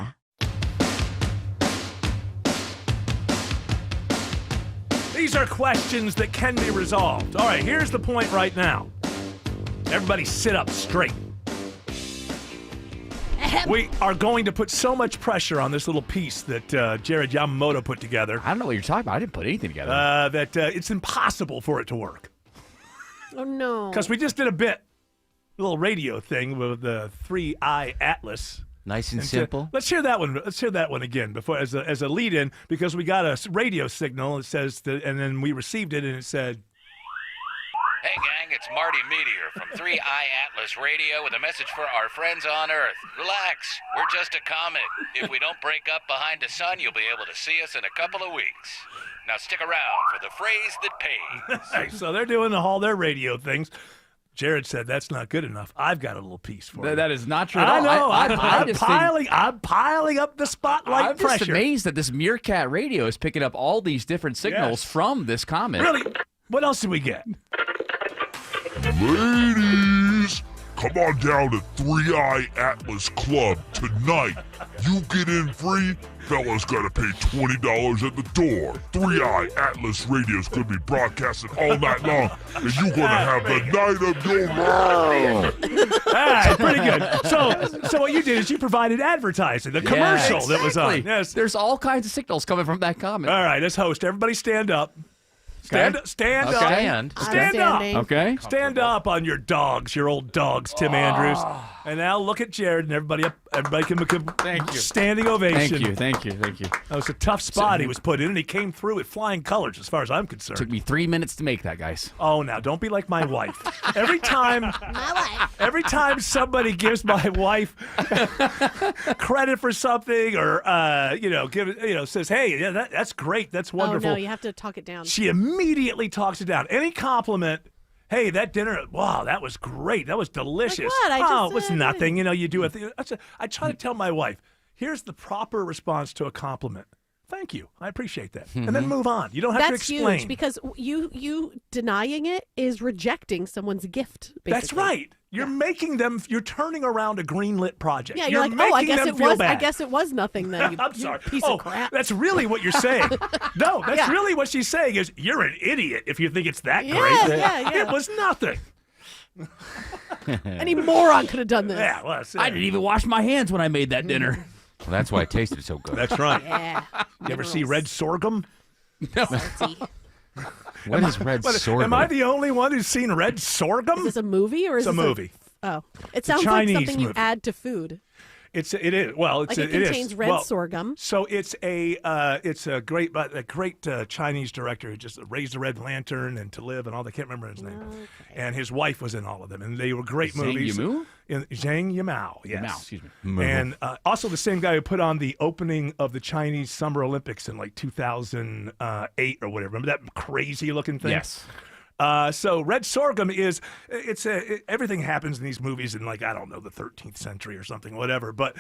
These are questions that can be resolved. All right, here's the point right now. Everybody sit up straight. We are going to put so much pressure on this little piece that Jared Yamamoto put together.
I don't know what you're talking about. I didn't put anything together.
That it's impossible for it to work.
Oh, no.
Because we just did a little radio thing with the 3i Atlas.
Nice and simple.
Let's hear that one. Let's hear that one again before as a lead-in, because we got a radio signal. It says, and then we received it, and it said,
Hey, gang, it's Marty Meteor from 3i Atlas Radio with a message for our friends on Earth. Relax, we're just a comet. If we don't break up behind the sun, you'll be able to see us in a couple of weeks. Now stick around for the phrase that pays.
Hey, so they're doing all their radio things. Jared said that's not good enough. I've got a little piece for you.
That is not true at
I
all.
know. I'm piling up the spotlight pressure.
I'm just amazed that this Meerkat radio is picking up all these different signals from this comet.
Really? What else did we get?
Ladies, come on down to 3i Atlas Club tonight. You get in free. Fellas gotta pay $20 at the door. 3i Atlas Radio's gonna be broadcasting all night long, and you're gonna have the night of your life.
All right, pretty good. So what you did is you provided advertising, the commercial that was on. Yes,
there's all kinds of signals coming from that comet.
All right, as host, everybody stand up. Stand up. Stand up.
Okay.
Stand up on your dogs, your old dogs, Tim Andrews. And now look at Jared and everybody can make a
Thank you.
standing ovation.
Thank you.
That was a tough spot he was put in, and he came through with flying colors as far as I'm concerned.
Took me 3 minutes to make that, guys.
Oh, now don't be like my wife. Every time somebody gives my wife credit for something, or says, "Hey, yeah, that's great, that's wonderful."
Oh no, you have to talk it down.
She immediately talks it down. Any compliment. Hey, that dinner, wow, that was great. That was delicious.
Like what?
It was nothing. You do a thing. I try to tell my wife, here's the proper response to a compliment. Thank you. I appreciate that. And then move on. You don't have to explain.
That's huge, because you denying it is rejecting someone's gift, basically.
That's right. You're making them, you're turning around a green-lit project.
Yeah, you're like, I guess it was nothing then, you,
I'm sorry.
you piece of crap.
That's really what you're saying. No, that's really what she's saying is, you're an idiot if you think it's that great.
Yeah.
It was nothing.
Any moron could have done this.
Yeah, well,
I didn't even wash my hands when I made that dinner.
Well, that's why it tasted so good.
That's right.
Yeah.
You ever see red sorghum?
No.
What is red sorghum?
Am I the only one who's seen red sorghum?
Is this a movie or is
it's
this
a movie?
It sounds like
Chinese
something you
movie.
add to food.
It is. Well,
Like it contains red sorghum.
So it's a great Chinese director who just raised the Red Lantern and To Live and all that. I can't remember his name.
Okay.
And his wife was in all of them, and they were great movies.
Yimou?
Zhang Yimou, yes.
Yimou, excuse me.
And also the same guy who put on the opening of the Chinese Summer Olympics in like 2008 or whatever. Remember that crazy looking thing?
Yes.
So red sorghum is everything happens in these movies in, like, I don't know, the 13th century or something, whatever. But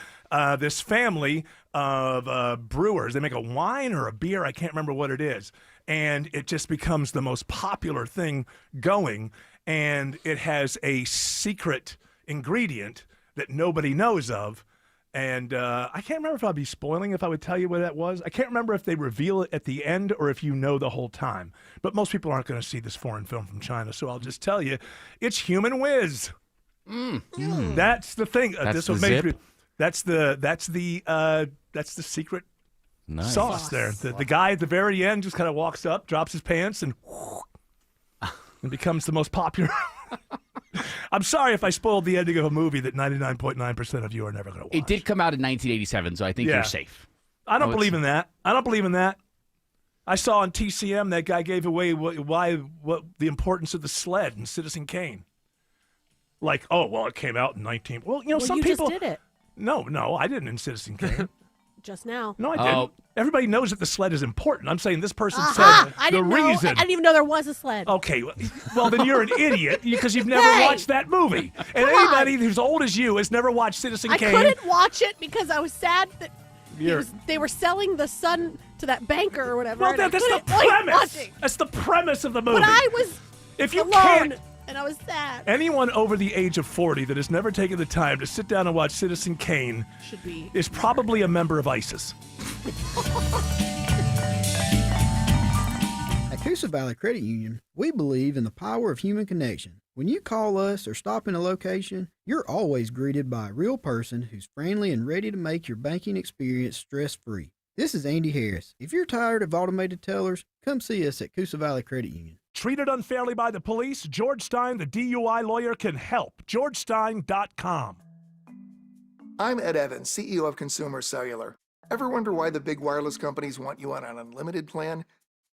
this family of brewers, they make a wine or a beer, I can't remember what it is, and it just becomes the most popular thing going, and it has a secret ingredient that nobody knows of. And I can't remember if I'd be spoiling if I would tell you what that was. I can't remember if they reveal it at the end or if you know the whole time. But most people aren't going to see this foreign film from China, so I'll just tell you, it's human whiz. That's the thing.
That's the zip?
That's the secret sauce there. The guy at the very end just kind of walks up, drops his pants, and becomes the most popular. I'm sorry if I spoiled the ending of a movie that 99.9% of you are never going to watch.
It did come out in 1987, so I think you're safe.
I don't believe in that. I don't believe in that. I saw on TCM that guy gave away what the importance of the sled in Citizen Kane. Like, it came out in 19. Well, some people
just did it.
No, I didn't in Citizen Kane.
Just now.
No, I didn't. Everybody knows that the sled is important. I'm saying this person said
I didn't
reason.
I didn't even know there was a sled.
Okay, well then you're an idiot because you've never watched that movie. And anybody who's old as you has never watched Citizen Kane.
I couldn't watch it because I was sad that they were selling the son to that banker or whatever.
Well, that's the premise. That's the premise of the movie.
But I was alone, and I was sad.
Anyone over the age of 40 that has never taken the time to sit down and watch Citizen Kane is probably a member of ISIS.
At Coosa Valley Credit Union, we believe in the power of human connection. When you call us or stop in a location, you're always greeted by a real person who's friendly and ready to make your banking experience stress-free. This is Andy Harris. If you're tired of automated tellers, come see us at Coosa Valley Credit Union.
Treated unfairly by the police? George Stein, the DUI lawyer, can help. GeorgeStein.com.
I'm Ed Evans, CEO of Consumer Cellular. Ever wonder why the big wireless companies want you on an unlimited plan?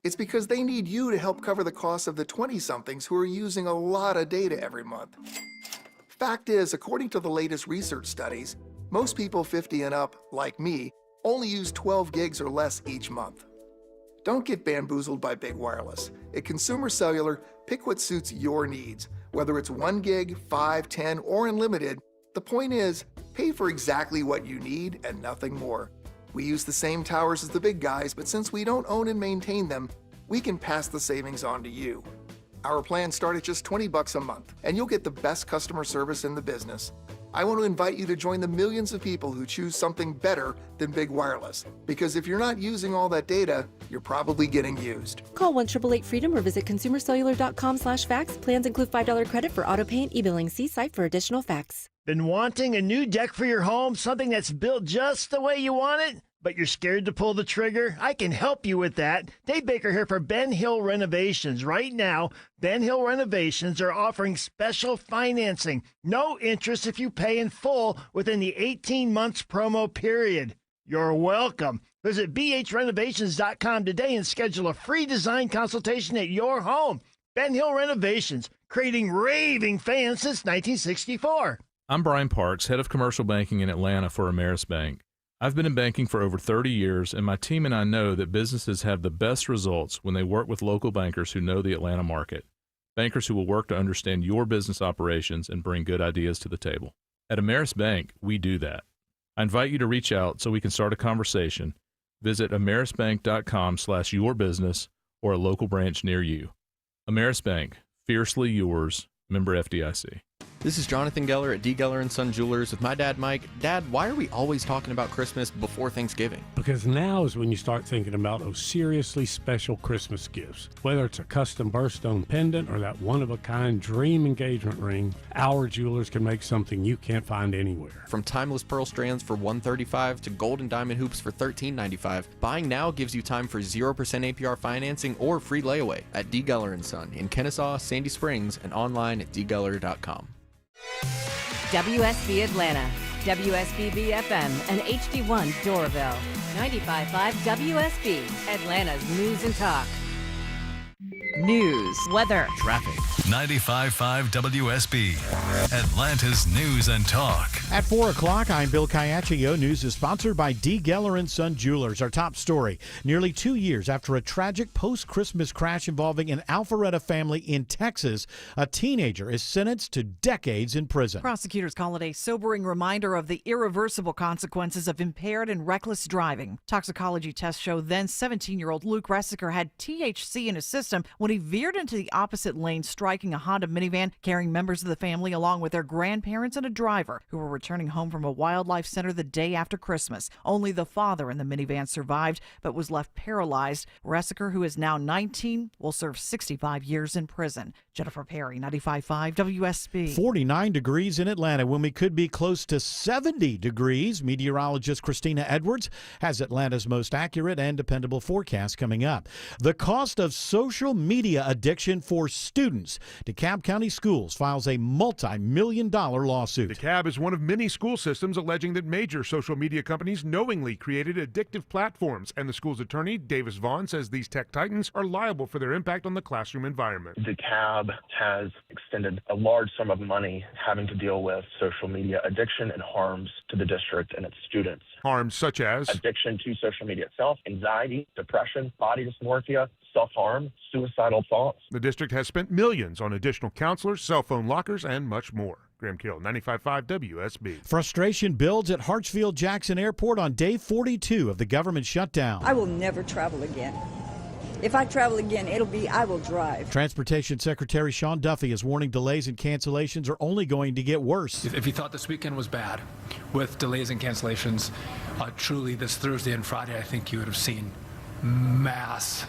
It's because they need you to help cover the cost of the 20-somethings who are using a lot of data every month. Fact is, according to the latest research studies, most people 50 and up, like me, only use 12 gigs or less each month. Don't get bamboozled by big wireless. At Consumer Cellular, pick what suits your needs. Whether it's 1 gig, 5, 10, or unlimited, the point is, pay for exactly what you need and nothing more. We use the same towers as the big guys, but since we don't own and maintain them, we can pass the savings on to you. Our plans start at just $20 a month, and you'll get the best customer service in the business. I want to invite you to join the millions of people who choose something better than big wireless. Because if you're not using all that data, you're probably getting used.
Call 1-888-FREEDOM or visit consumercellular.com/facts. Plans include $5 credit for auto pay and e-billing. See site for additional facts.
Been wanting a new deck for your home? Something that's built just the way you want it? But you're scared to pull the trigger? I can help you with that. Dave Baker here for Ben Hill Renovations. Right now, Ben Hill Renovations are offering special financing. No interest if you pay in full within the 18 months promo period. You're welcome. Visit bhrenovations.com today and schedule a free design consultation at your home. Ben Hill Renovations, creating raving fans since 1964.
I'm Brian Parks, head of commercial banking in Atlanta for Ameris Bank. I've been in banking for over 30 years, and my team and I know that businesses have the best results when they work with local bankers who know the Atlanta market. Bankers who will work to understand your business operations and bring good ideas to the table. At Ameris Bank, we do that. I invite you to reach out so we can start a conversation. Visit amerisbank.com/yourbusiness or a local branch near you. Ameris Bank, fiercely yours, member FDIC.
This is Jonathan Geller at D. Geller & Son Jewelers with my dad, Mike. Dad, why are we always talking about Christmas before Thanksgiving?
Because now is when you start thinking about those seriously special Christmas gifts. Whether it's a custom birthstone pendant or that one-of-a-kind dream engagement ring, our jewelers can make something you can't find anywhere.
From timeless pearl strands for $135 to gold and diamond hoops for $13.95, buying now gives you time for 0% APR financing or free layaway at D. Geller & Son in Kennesaw, Sandy Springs, and online at dgeller.com.
WSB Atlanta, WSBB FM, and HD1 Doraville. 95.5 WSB, Atlanta's news and talk.
News,
weather,
traffic. 95.5 WSB, Atlanta's news and talk.
At 4 o'clock, I'm Bill Caiaccio. News is sponsored by D. Geller & Son Jewelers. Our top story, nearly 2 years after a tragic post-Christmas crash involving an Alpharetta family in Texas, a teenager is sentenced to decades in prison.
Prosecutors call it a sobering reminder of the irreversible consequences of impaired and reckless driving. Toxicology tests show then 17-year-old Luke Ressiker had THC in his system when he veered into the opposite lane, striking a Honda minivan carrying members of the family along along with their grandparents and a driver who were returning home from a wildlife center the day after Christmas. Only the father in the minivan survived, but was left paralyzed. Ressiker, who is now 19, will serve 65 years in prison. Jennifer Perry, 95.5 WSB.
49 degrees in Atlanta when we could be close to 70 degrees. Meteorologist Christina Edwards has Atlanta's most accurate and dependable forecast coming up. The cost of social media addiction for students. DeKalb County Schools files a multi-million-dollar lawsuit.
DeKalb is one of many school systems alleging that major social media companies knowingly created addictive platforms, and the school's attorney, Davis Vaughn, says these tech titans are liable for their impact on the classroom environment.
DeKalb has extended a large sum of money having to deal with social media addiction and harms to the district and its students.
Harms such as
addiction to social media itself, anxiety, depression, body dysmorphia, self-harm, suicidal thoughts.
The district has spent millions on additional counselors, cell phone lockers, and much more. Graham Kill, 95.5 WSB.
Frustration builds at Hartsfield-Jackson Airport on day 42 of the government shutdown.
I will never travel again. If I travel again, I will drive.
Transportation Secretary Sean Duffy is warning delays and cancellations are only going to get worse.
If you thought this weekend was bad with delays and cancellations, truly this Thursday and Friday, I think you would have seen mass,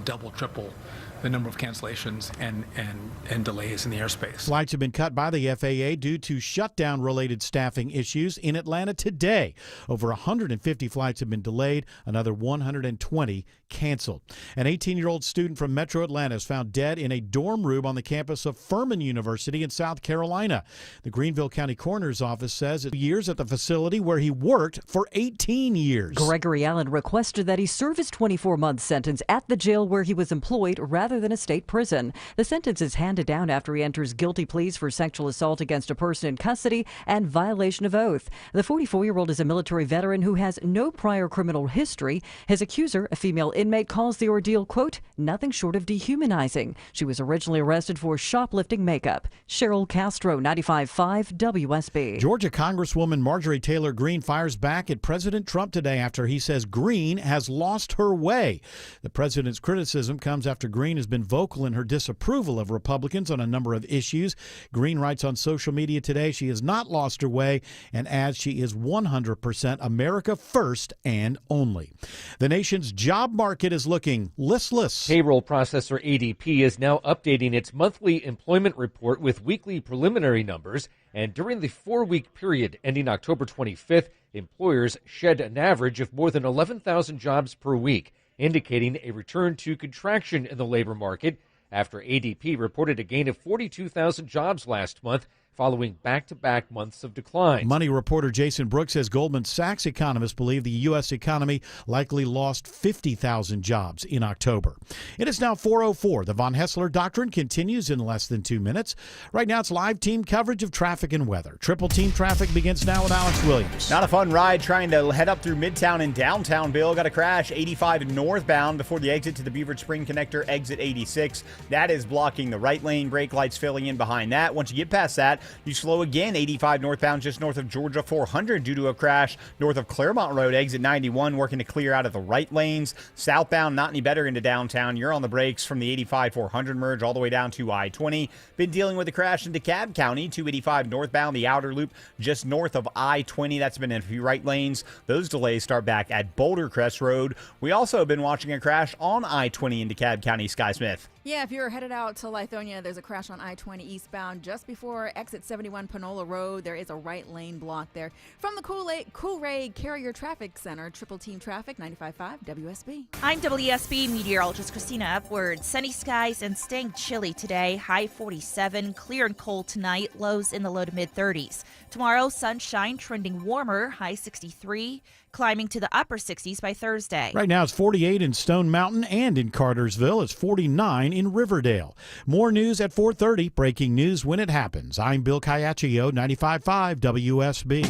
double, triple the number of cancellations and delays in the airspace.
Flights have been cut by the FAA due to shutdown-related staffing issues in Atlanta today. Over 150 flights have been delayed, another 120 canceled. An 18-year-old student from Metro Atlanta is found dead in a dorm room on the campus of Furman University in South Carolina. The Greenville County Coroner's Office says it's years at the facility where he worked for 18 years.
Gregory Allen requested that he serve his 24-month sentence at the jail where he was employed rather than a state prison. The sentence is handed down after he enters guilty pleas for sexual assault against a person in custody and violation of oath. The 44-year-old is a military veteran who has no prior criminal history. His accuser, a female inmate, calls the ordeal, quote, nothing short of dehumanizing. She was originally arrested for shoplifting makeup. Cheryl Castro, 95.5 WSB.
Georgia Congresswoman Marjorie Taylor Greene fires back at President Trump today after he says Greene has lost her way. The president's criticism comes after Greene has been vocal in her disapproval of Republicans on a number of issues. Greene writes on social media today she has not lost her way and adds she is 100% America first and only. The nation's job market is looking listless.
Payroll processor ADP is now updating its monthly employment report with weekly preliminary numbers, and during the 4-week period ending October 25th, employers shed an average of more than 11,000 jobs per week, indicating a return to contraction in the labor market after ADP reported a gain of 42,000 jobs last month following back-to-back months of decline.
Money reporter Jason Brooks says Goldman Sachs economists believe the U.S. economy likely lost 50,000 jobs in October. It is now 4:04. The Von Hessler Doctrine continues in less than 2 minutes. Right now it's live team coverage of traffic and weather. Triple team traffic begins now with Alex Williams.
Not a fun ride trying to head up through Midtown and downtown, Bill. Got a crash 85 northbound before the exit to the Beaver Spring Connector, exit 86. That is blocking the right lane. Brake lights filling in behind that. Once you get past that, you slow again, 85 northbound just north of Georgia 400 due to a crash north of Claremont Road, exit 91, working to clear out of the right lanes. Southbound, not any better into downtown. You're on the brakes from the 85 400 merge all the way down to I-20. Been dealing with a crash in DeKalb County, 285 northbound, the outer loop just north of I-20. That's been in a few right lanes. Those delays start back at Boulder Crest Road. We also have been watching a crash on I-20 in DeKalb County. Sky Smith.
Yeah, if you're headed out to Lithonia, there's a crash on I-20 eastbound just before exit 71 Panola Road. There is a right lane block there. From the Cool-Ray Carrier Traffic Center, Triple Team Traffic, 95.5 WSB.
I'm WSB meteorologist Christina Upward. Sunny skies and staying chilly today. High 47, clear and cold tonight. Lows in the low to mid 30s. Tomorrow, sunshine trending warmer. High 63, climbing to the upper 60s by Thursday.
Right now it's 48 in Stone Mountain and in Cartersville. It's 49 in Riverdale. More news at 4:30. Breaking news when it happens. I'm Bill Caiaccio, 95.5 WSB.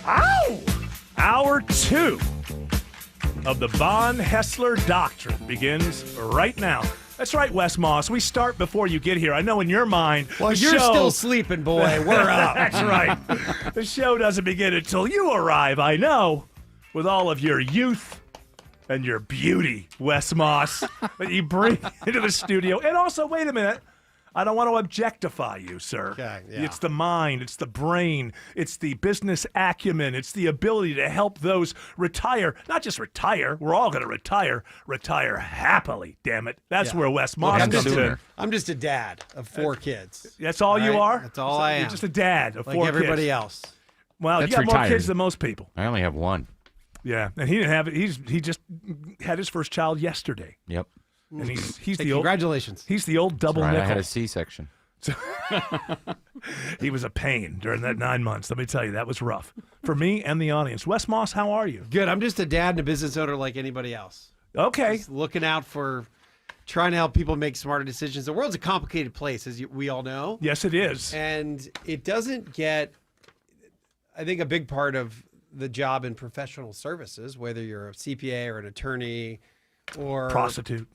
Ow! Hour 2 of the Von Hessler Doctrine begins right now. That's right, Wes Moss. We start before you get here. I know in your mind.
Well, you're still sleeping, boy. We're up.
That's right. The show doesn't begin until you arrive, I know, with all of your youth and your beauty, Wes Moss, that you bring into the studio. And also, wait a minute. I don't want to objectify you, sir.
Okay, yeah.
It's the mind, it's the brain, it's the business acumen, it's the ability to help those retire. Not just retire. We're all going to retire. Retire happily, damn it. That's where Wes Moss comes in.
I'm just a dad of 4 kids.
That's all you are?
That's all I am.
You're just a dad of
like
4 kids.
everybody else.
Well,
That's
you got more
retired.
kids than most people.
I only have one.
Yeah, and he didn't have it. He just had his first child yesterday.
Yep.
And he's
Hey,
the old,
congratulations.
He's the old double
That's right,
nickel.
I had a C-section.
He was a pain during that 9 months. Let me tell you, that was rough for me and the audience. Wes Moss, how are you?
Good. I'm just a dad and a business owner like anybody else.
Okay.
Just looking out for trying to help people make smarter decisions. The world's a complicated place, as we all know.
Yes, it is.
And it doesn't get, I think, a big part of the job in professional services, whether you're a CPA or an attorney or
prostitute.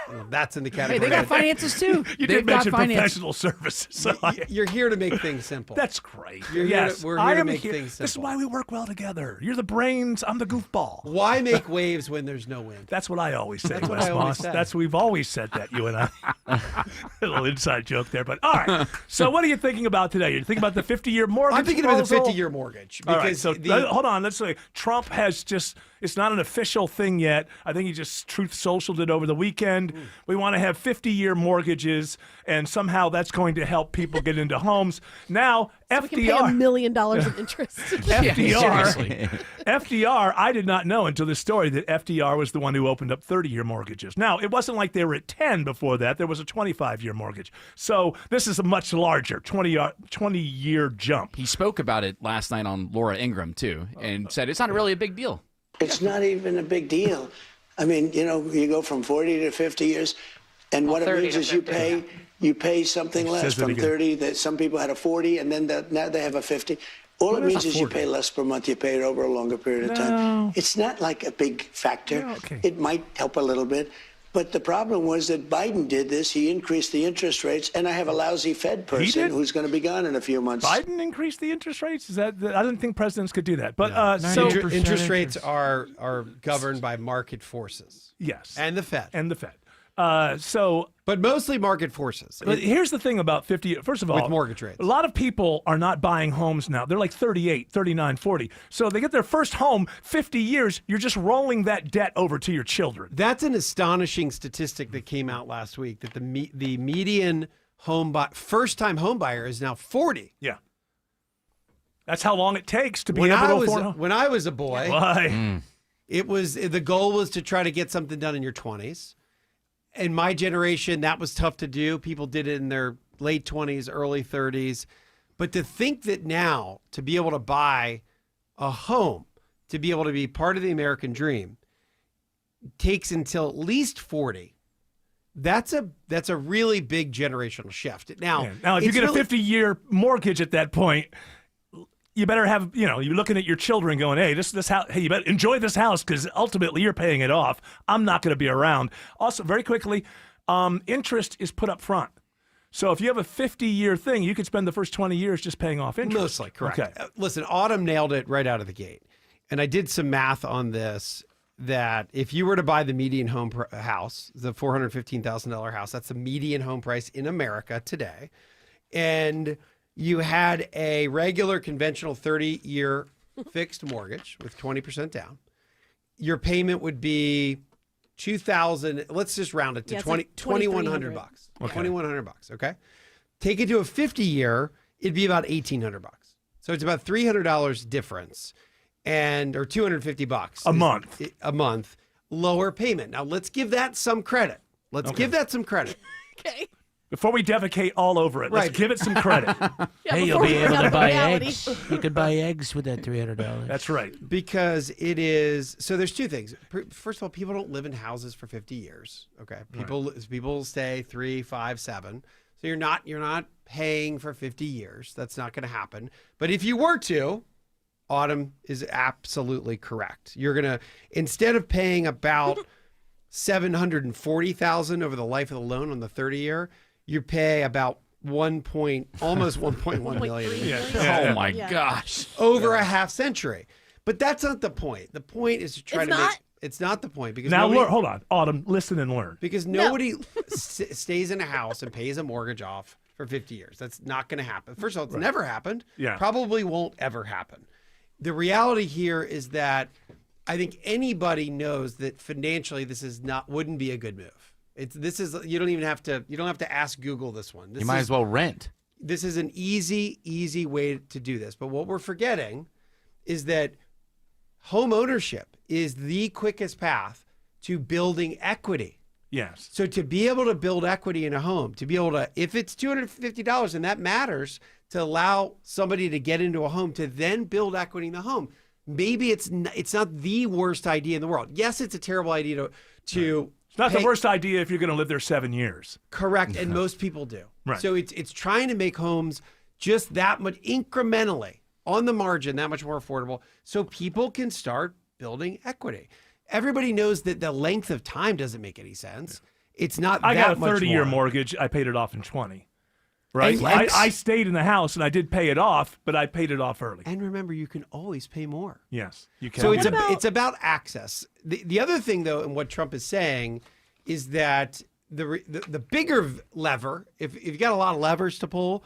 Well, that's in the category.
Hey, they got finances too.
You
They've
did
got
mention
finance.
professional services. So
You're here to make things simple.
That's great.
You're here
yes,
to, we're here
I
to
am
make
here.
things simple.
This is why we work well together. You're the brains. I'm the goofball.
Why make waves when there's no wind?
That's what I always say,
That's what
Wes
I always
Moss.
say.
That's we've always said that, you and I. A little inside joke there, but all right. So what are you thinking about today? You're thinking about the 50-year mortgage
I'm thinking about the
proposal?
50-year mortgage.
All right,
Because
so
the,
hold on. Let's say Trump has just, it's not an official thing yet. I think he just Truth Socialed it over the weekend. We want to have 50-year mortgages, and somehow that's going to help people get into homes. Now,
So we can pay $1
FDR.
million in interest.
FDR, I did not know until this story that FDR was the one who opened up 30-year mortgages. Now, it wasn't like they were at 10 before that. There was a 25-year mortgage. So this is a much larger 20-year jump.
He spoke about it last night on Laura Ingraham, too, and said it's not really a big deal.
It's not even a big deal. I mean, you know, you go from 40 to 50 years, and what it
30
means
to
is you
50,
pay something less
Says it
from
again.
30. That some people had a 40, and then now they have a 50. All it
What is
means
a
is you
40?
pay less per month. You pay it over a longer period of
No.
time. It's not like a big factor.
No, okay.
It might help a little bit. But the problem was that Biden did this. He increased the interest rates, and I have a lousy Fed person
did?
who's going to be gone in a few months.
Biden increased the interest rates? Is that I didn't think presidents could do that. But
interest rates are governed by market forces.
Yes.
And the Fed.
And the Fed.
But mostly market forces.
But here's the thing about 50. First of all,
With mortgage rates.
a lot of people are not buying homes now. They're like 38, 39, 40. So they get their first home, 50 years. You're just rolling that debt over to your children.
That's an astonishing statistic that came out last week, that the median first-time home buyer is now 40.
Yeah. That's how long it takes to be
When
able
I
to
was
afford a home.
when I was a boy,
Why?
the goal was to try to get something done in your 20s. In my generation, that was tough to do. People did it in their late 20s, early 30s. But to think that now, to be able to buy a home, to be able to be part of the American dream, takes until at least 40. That's a really big generational shift. Now,
Now, if you
it's
get a
really-
50-year mortgage at that point, you better have, you're looking at your children going, hey, this house, hey, you better enjoy this house because ultimately you're paying it off. I'm not going to be around. Also, very quickly, interest is put up front. So if you have a 50-year thing, you could spend the first 20 years just paying off interest.
Mostly, correct.
Okay.
Listen, Autumn nailed it right out of the gate. And I did some math on this, that if you were to buy the median home house, the $415,000 house, that's the median home price in America today, and you had a regular conventional 30-year fixed mortgage with 20% down, your payment would be $2,000. Let's just round it to
Yeah, it's like
$2,100.
Okay.
$2,100. Okay. Take it to a 50-year, it'd be about $1,800. So it's about $300 difference, or $250 a month lower payment. Now let's give that some credit. Give that some credit.
Okay.
Before we defecate all over it, let's
Right.
give it some credit.
Hey, you'll be able to buy
eggs.
You could buy eggs with that $300.
That's right.
Because it is, so there's two things. First of all, people don't live in houses for 50 years. Okay. People stay 3, 5, 7. So you're not paying for 50 years. That's not going to happen. But if you were to, Autumn is absolutely correct. You're going to, instead of paying about $740,000 over the life of the loan on the 30-year, you pay about almost 1.1 million.
Oh my gosh.
Over a half century. But that's not the point. The point is to try
It's
to
not?
make It's not the point because
now hold on, Autumn, listen and learn.
Because nobody stays in a house and pays a mortgage off for 50 years. That's not going to happen. First of all, it's never happened.
Yeah.
Probably won't ever happen. The reality here is that I think anybody knows that financially this wouldn't be a good move. You don't have to ask Google this one.
You might as well rent.
This is an easy way to do this. But what we're forgetting is that home ownership is the quickest path to building equity.
Yes.
So to be able to build equity in a home, to be able to, if it's $250 and that matters, to allow somebody to get into a home, to then build equity in the home, maybe it's not the worst idea in the world. Yes, it's a terrible idea to
It's not the worst idea if you're going to live there 7 years.
Correct, and most people do.
Right.
So it's trying to make homes just that much incrementally on the margin, that much more affordable, so people can start building equity. Everybody knows that the length of time doesn't make any sense. It's not.
I got a
much
30-year
more.
mortgage. I paid it off in 20. Right.
And
I stayed in the house and I did pay it off, but I paid it off early.
And remember, you can always pay more.
Yes, you can.
So it's about access. The other thing, though, and what Trump is saying is that the bigger lever, if you've got a lot of levers to pull,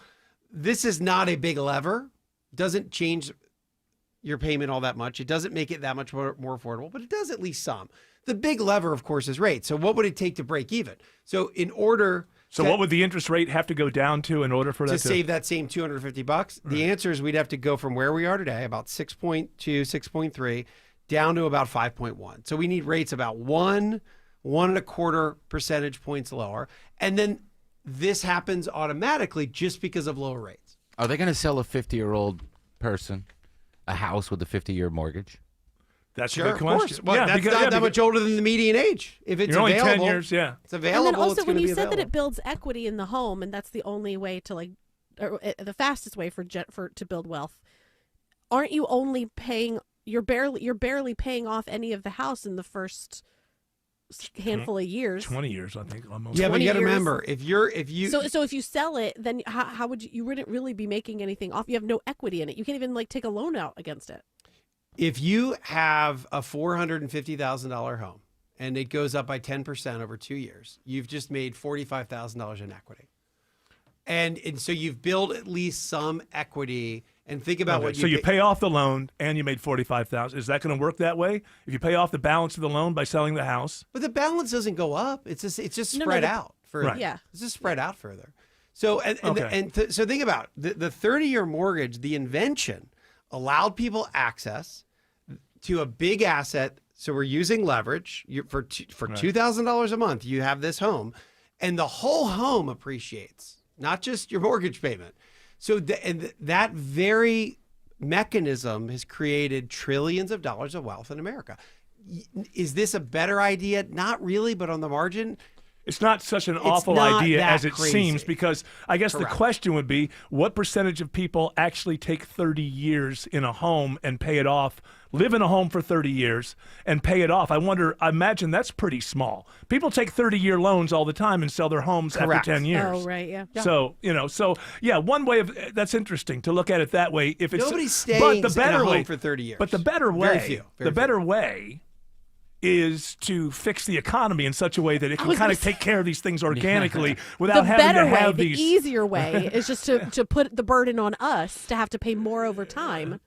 this is not a big lever. Doesn't change your payment all that much. It doesn't make it that much more affordable, but it does at least some. The big lever, of course, is rate. So what would it take to break even? So
what would the interest rate have to go down to in order for that
to save that same $250?
Right.
The answer is we'd have to go from where we are today, about 6.2, 6.3, down to about 5.1. So we need rates about 1.25 percentage points lower. And then this happens automatically just because of lower rates.
Are they going to sell a 50-year-old person a house with a 50-year mortgage?
That's
sure,
a good question.
Of course. Well, that's
because,
not that much older than the median age. If it's
you're only
available,
10 years, yeah.
It's available.
And then also,
it's
when
gonna
you
be
said that
available.
it builds equity in the home, and that's the only way to the fastest way to build wealth, aren't you only paying? You're barely paying off any of the house in the first handful of years.
20 years, I think, almost.
Yeah, but you got to
years.
remember, if you
so if you sell it, then how would you wouldn't really be making anything off? You have no equity in it. You can't even take a loan out against it.
If you have a $450,000 home and it goes up by 10% over 2 years, you've just made $45,000 in equity. And so you've built at least some equity. And think about what you
So you pay off the loan and you made $45,000. Is that going to work that way? If you pay off the balance of the loan by selling the house?
But the balance doesn't go up. It's just spread out further.
Right.
Yeah.
It's just spread out further. So so think about it. The 30-year mortgage, the invention allowed people access to a big asset. So we're using leverage for $2,000 a month. You have this home, and the whole home appreciates, not just your mortgage payment. So that very mechanism has created trillions of dollars of wealth in America. Is this a better idea? Not really, but on the margin.
It's not such an
It's
awful
not
idea
that
as it
crazy.
seems, because I guess
Correct.
the question would be, what percentage of people actually take 30 years in a home and pay it off, live in a home for 30 years and pay it off? I imagine that's pretty small. People take 30-year loans all the time and sell their homes
Correct.
after 10 years.
Oh, right, yeah.
So, one way that's interesting to look at it that way. If it's
Nobody's staying
but the better
in a
way,
home for 30 years.
But the better way,
Very few.
better way is to fix the economy in such a way that it can kind of take care of these things organically without
The
having
better
to
way,
have
the
these.
easier way, is just to put the burden on us to have to pay more over time.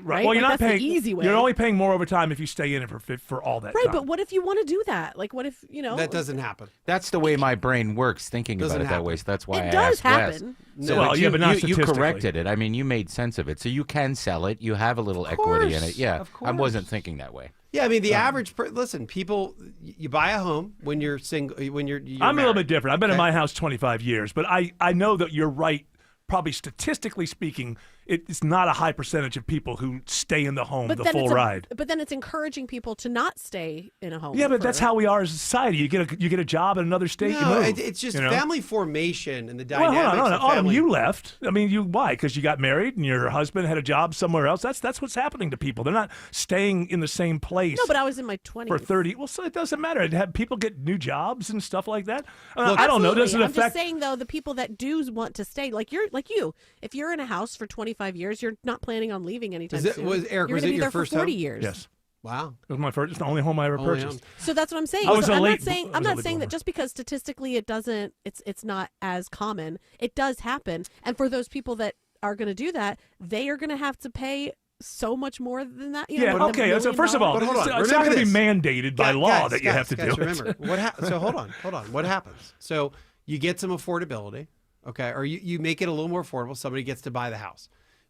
Right?
Well, you're
Like,
not
that's
paying.
the easy way.
You're only paying more over time if you stay in it for all that
Right,
time.
but what if you want to do that? Like, what if,
That doesn't happen.
That's the way my brain works, thinking
Doesn't
about it that way.
happen.
So that's why
It
I
does
asked Wes.
happen.
So
Well,
but
yeah, but not
you
statistically.
corrected it. I mean, you made sense of it. So you can sell it. You have a little equity in it. Yeah,
of
I wasn't
course.
thinking that way.
Yeah, I mean, the average listen, people, you buy a home when you're single, when you're
I'm a little
married.
bit different. I've been in
Okay?
my house 25 years, but I know that you're right. Probably statistically speaking, it's not a high percentage of people who stay in the home the full ride.
But then it's encouraging people to not stay in a home.
Yeah, but that's how we are as a society. You get a job in another state, you
No,
move.
it's just
you know?
family formation and the
Well,
dynamics
hold on.
of
Autumn,
family.
you left. I mean, why? Because you got married and your husband had a job somewhere else. That's what's happening to people. They're not staying in the same place.
No, but I was in my 20s.
For 30. Well, so it doesn't matter. Have people get new jobs and stuff like that?
Look,
I don't know. Does it
Absolutely. I'm
affect?
just saying, though, the people that do want to stay, like you, if you're in a house for 25 years, you're not planning on leaving anytime soon.
Eric,
you're
was
gonna
it
be
your
there
first
for 40
home?
years.
Yes.
Wow.
It was my first. It's the only home I ever
Only
purchased.
So that's what I'm saying.
I was
So
a
I'm
late-
not saying
I
I'm
was a
not
late
saying that
bloomer.
just because statistically it's not as common. It does happen. And for those people that are going to do that, they are going to have to pay so much more than that. You know,
Yeah,
more than
okay.
$1
So first of all,
million.
it's not going to be mandated by law that you have to
guys,
do it.
remember, so hold on. What happens? So you get some affordability, okay, or you make it a little more affordable. Somebody gets to buy the house.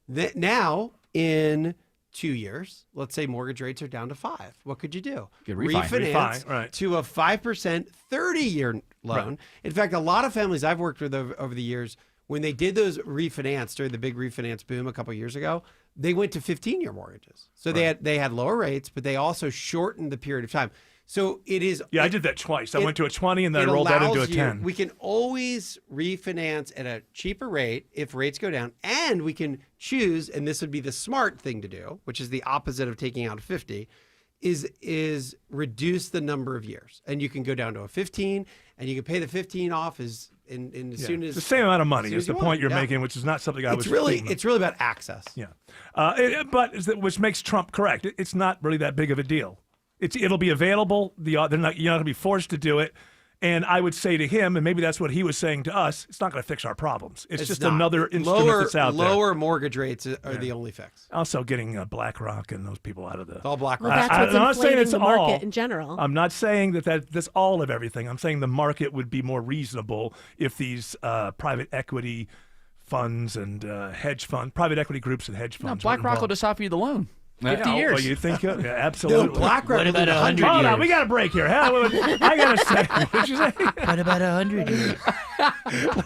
Now, in 2 years, let's say mortgage rates are down to 5. What could you do?
Good refi.
Refinance
Refi, right.
to a 5% 30-year loan.
Right.
In fact, a lot of families I've worked with over the years, when they did those refinance during the big refinance boom a couple of years ago, they went to 15-year mortgages. So they had lower rates, but they also shortened the period of time. So it is.
Yeah, I did that twice. I went to a 20 and then I
it
rolled that into a
allows you-
10.
We can always refinance at a cheaper rate if rates go down, and we can choose, and this would be the smart thing to do, which is the opposite of taking out a 50, is reduce the number of years. And you can go down to a 15, and you can pay the 15 off as soon as
it's the same amount of money
as soon
is
as
the
you
point
want.
you're
Yeah.
making, which is not something I was.
It's really about access.
Yeah, which makes Trump correct. It's not really that big of a deal. It'll be available. You're not going to be forced to do it. And I would say to him, and maybe that's what he was saying to us, it's not going to fix our problems. It's just
not.
another instrument that's out there.
Lower mortgage rates are the only fix.
Also, getting BlackRock and those people out of the.
It's all BlackRock.
Well, that's what's
I'm not saying
inflating
it's
the market
all.
in general.
I'm not saying that's all of everything. I'm saying the market would be more reasonable if these private equity funds and private equity groups and hedge
No,
funds.
BlackRock will just offer you the loan. 50 years.
Well, you think? Yeah, absolutely.
No, BlackRock
What about 100
Hold on,
years?
we got a break here. I got to say, what'd you say?
What about 100 years?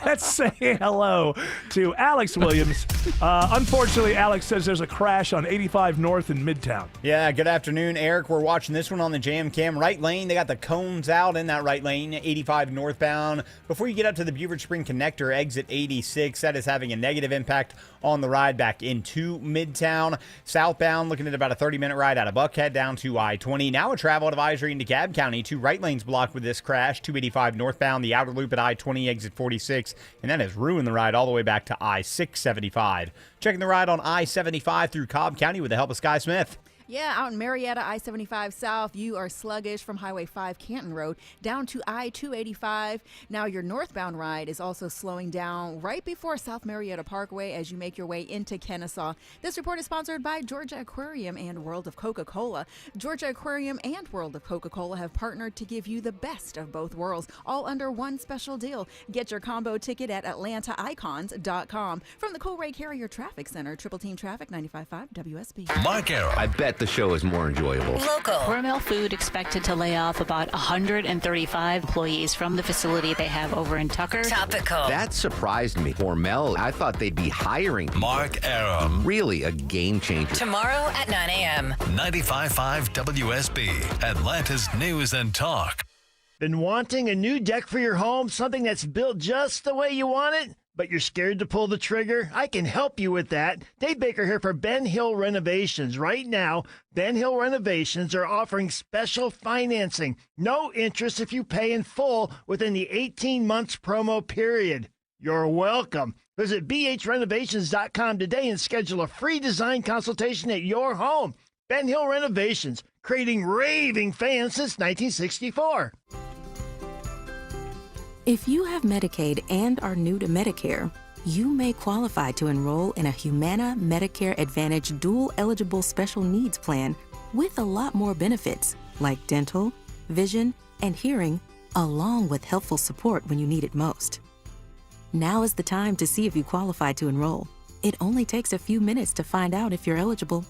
Let's say hello to Alex Williams. Unfortunately, Alex says there's a crash on 85 North in Midtown.
Yeah, good afternoon, Eric. We're watching this one on the Jam Cam. Right lane, they got the cones out in that right lane, 85 northbound. Before you get up to the Beaver Spring Connector, exit 86, that is having a negative impact on the ride back into Midtown. Southbound, looking at about a 30-minute ride out of Buckhead down to I-20. Now a travel advisory into DeKalb County. 2 right lanes blocked with this crash. 285 northbound, the outer loop at I-20, exit 46. And that has ruined the ride all the way back to I-675. Checking the ride on I-75 through Cobb County with the help of Sky Smith.
Yeah, out in Marietta, I-75 South, you are sluggish from Highway 5 Canton Road down to I-285. Now your northbound ride is also slowing down right before South Marietta Parkway as you make your way into Kennesaw. This report is sponsored by Georgia Aquarium and World of Coca-Cola. Georgia Aquarium and World of Coca-Cola have partnered to give you the best of both worlds, all under one special deal. Get your combo ticket at AtlantaIcons.com. From the Coolray Carrier Traffic Center, Triple Team Traffic 95.5 WSB.
Mark Arrow.
I bet the show is more enjoyable.
Hormel Food expected to lay off about 135 employees from the facility they have over in Tucker.
Topical. That surprised me. Hormel, I thought they'd be hiring.
Mark Arum.
Really a game changer.
Tomorrow at 9 a.m.
95.5 WSB, Atlanta's News and Talk.
Been wanting a new deck for your home, something that's built just the way you want it? But you're scared to pull the trigger? I can help you with that. Dave Baker here for Ben Hill Renovations. Right now, Ben Hill Renovations are offering special financing. No interest if you pay in full within the 18 months promo period. You're welcome. Visit bhrenovations.com today and schedule a free design consultation at your home. Ben Hill Renovations, creating raving fans since 1964.
If you have Medicaid and are new to Medicare, you may qualify to enroll in a Humana Medicare Advantage dual-eligible special needs plan with a lot more benefits, like dental, vision, and hearing, along with helpful support when you need it most. Now is the time to see if you qualify to enroll. It only takes a few minutes to find out if you're eligible.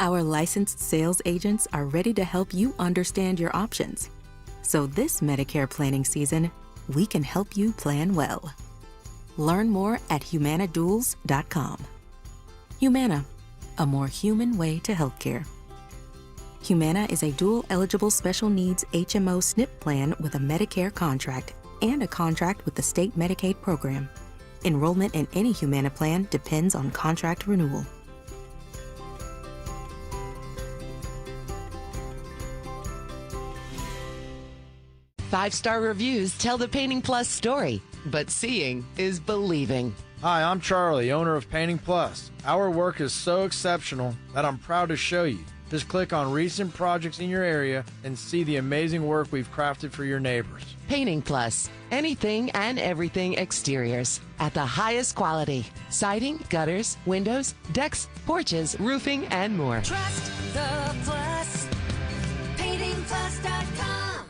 Our licensed sales agents are ready to help you understand your options. So this Medicare planning season, we can help you plan well. Learn more at humanaduals.com. Humana, a more human way to healthcare. Humana is a dual-eligible special needs HMO SNP plan with a Medicare contract and a contract with the state Medicaid program. Enrollment in any Humana plan depends on contract renewal.
Five-star reviews tell the Painting Plus story, but seeing is believing.
Hi, I'm Charlie, owner of Painting Plus. Our work is so exceptional that I'm proud to show you.
Just click on recent projects in your area and see the amazing work we've crafted for your neighbors.
Painting Plus. Anything and everything exteriors at the highest quality. Siding, gutters, windows, decks, porches, roofing, and more.
Trust the Plus. PaintingPlus.com.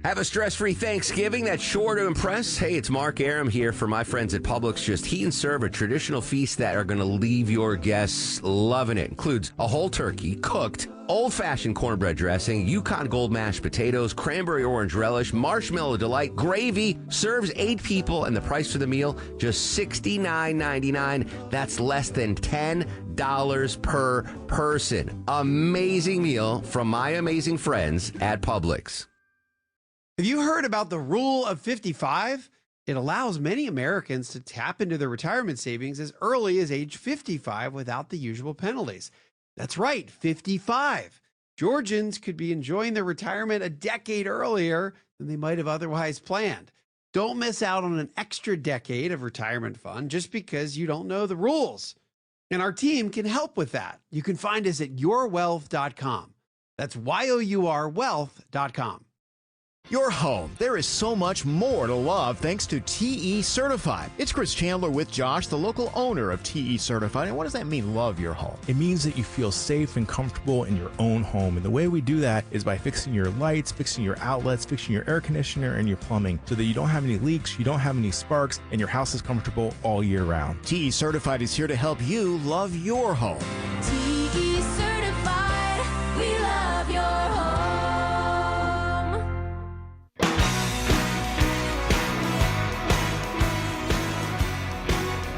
Have a stress-free Thanksgiving that's sure to impress? Hey, it's Mark Aram here for my friends at Publix. Just heat and serve a traditional feast that are going to leave your guests loving it. Includes a whole turkey, cooked, old-fashioned cornbread dressing, Yukon Gold mashed potatoes, cranberry orange relish, marshmallow delight, gravy. Serves 8 people, and the price for the meal, just $69.99. That's less than $10 per person. Amazing meal from my amazing friends at Publix.
Have you heard about the Rule of 55? It allows many Americans to tap into their retirement savings as early as age 55 without the usual penalties. That's right, 55. Georgians could be enjoying their retirement a decade earlier than they might have otherwise planned. Don't miss out on an extra decade of retirement fun just because you don't know the rules. And our team can help with that. You can find us at yourwealth.com. That's yourwealth.com.
Your home. There is so much more to love thanks to TE Certified. It's Chris Chandler with Josh, the local owner of TE Certified. And what does that mean, love your home?
It means that you feel safe and comfortable in your own home. And the way we do that is by fixing your lights, fixing your outlets, fixing your air conditioner and your plumbing so that you don't have any leaks, you don't have any sparks, and your house is comfortable all year round.
TE Certified is here to help you love your home.
TE Certified. We love your home.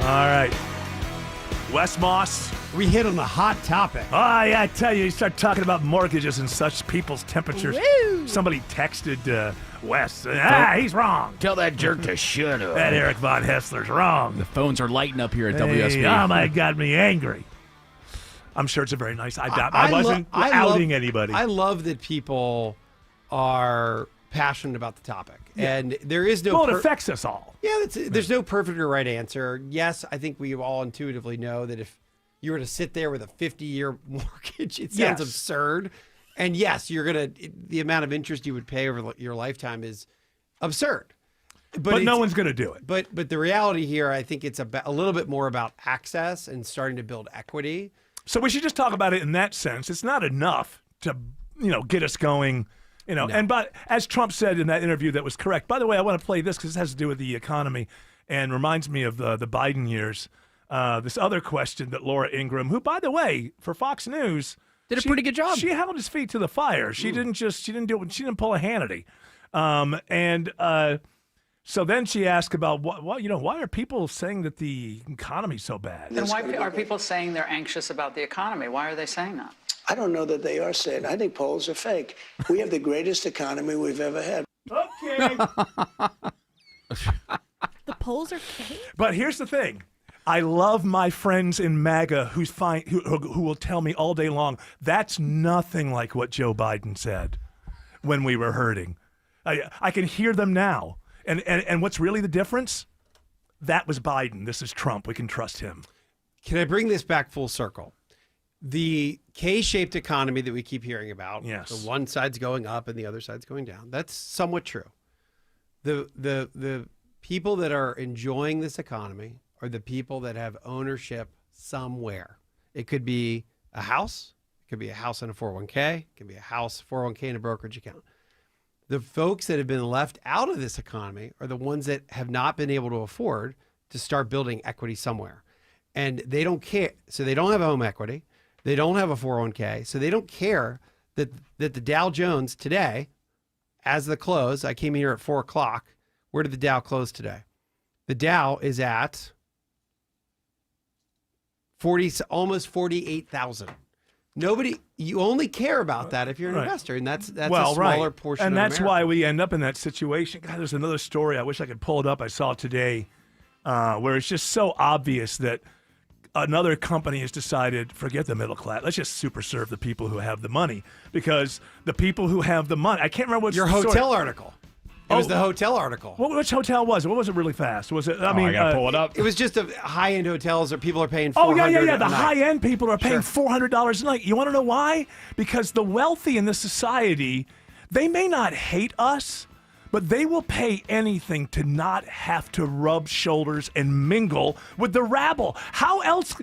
All right. Wes Moss.
We hit on a hot topic.
Oh, yeah, I tell you start talking about mortgages and such, people's temperatures.
Woo!
Somebody texted Wes. He's wrong.
Tell that jerk to shut up.
That Eric Von Hessler's wrong.
The phones are lighting up here at
Hey,
WSB.
oh, my, got me angry. I'm sure it's a very nice. I wasn't outing anybody.
I love that people are passionate about the topic. Yeah. And there is no...
Well, it affects us all.
Yeah, there's no perfect or right answer. Yes, I think we all intuitively know that if you were to sit there with a 50-year mortgage, it sounds absurd. And yes, the amount of interest you would pay over your lifetime is absurd.
But no one's going to do it.
But the reality here, I think it's a little bit more about access and starting to build equity.
So we should just talk about it in that sense. It's not enough to, get us going, No. But as Trump said in that interview, that was correct. By the way, I want to play this because this has to do with the economy and reminds me of the Biden years. This other question that Laura Ingraham, who, by the way, for Fox News,
did a pretty good job.
She held his feet to the fire. She didn't pull a Hannity. So then she asked about why are people saying that the economy's so bad?
And why are people saying they're anxious about the economy? Why are they saying that?
I don't know that they are saying. I think polls are fake. We have the greatest economy we've ever had.
Okay.
The polls are fake.
But here's the thing. I love my friends in MAGA who will tell me all day long, that's nothing like what Joe Biden said when we were hurting. I can hear them now. And what's really the difference? That was Biden. This is Trump. We can trust him.
Can I bring this back full circle? The K-shaped economy that we keep hearing about,
yes.
The one side's going up and the other side's going down. That's somewhat true. The people that are enjoying this economy are the people that have ownership somewhere. It could be a house. It could be a house and a 401k. It could be a house, 401k, and a brokerage account. The folks that have been left out of this economy are the ones that have not been able to afford to start building equity somewhere. And they don't care. So they don't have home equity. They don't have a 401k. So they don't care that the Dow Jones today, as the close, I came here at 4 o'clock. Where did the Dow close today? The Dow is at almost 48,000. You only care about that if you're an investor, and that's a smaller portion
and
of
that's
America.
why we end up in that situation. God, there's another story. I wish I could pull it up. I saw it today where it's just so obvious that another company has decided, forget the middle class. Let's just super serve the people who have the money, because the people who have the money, I can't remember what
Your hotel article. It was the hotel article.
Which hotel was it? What was it really fast? Was it? I
gotta
pull it up.
It was just a high-end hotels where people are paying $400
Oh, yeah.
a
The
night.
high-end people are paying $400 a night. You want to know why? Because the wealthy in this society, they may not hate us, but they will pay anything to not have to rub shoulders and mingle with the rabble. How else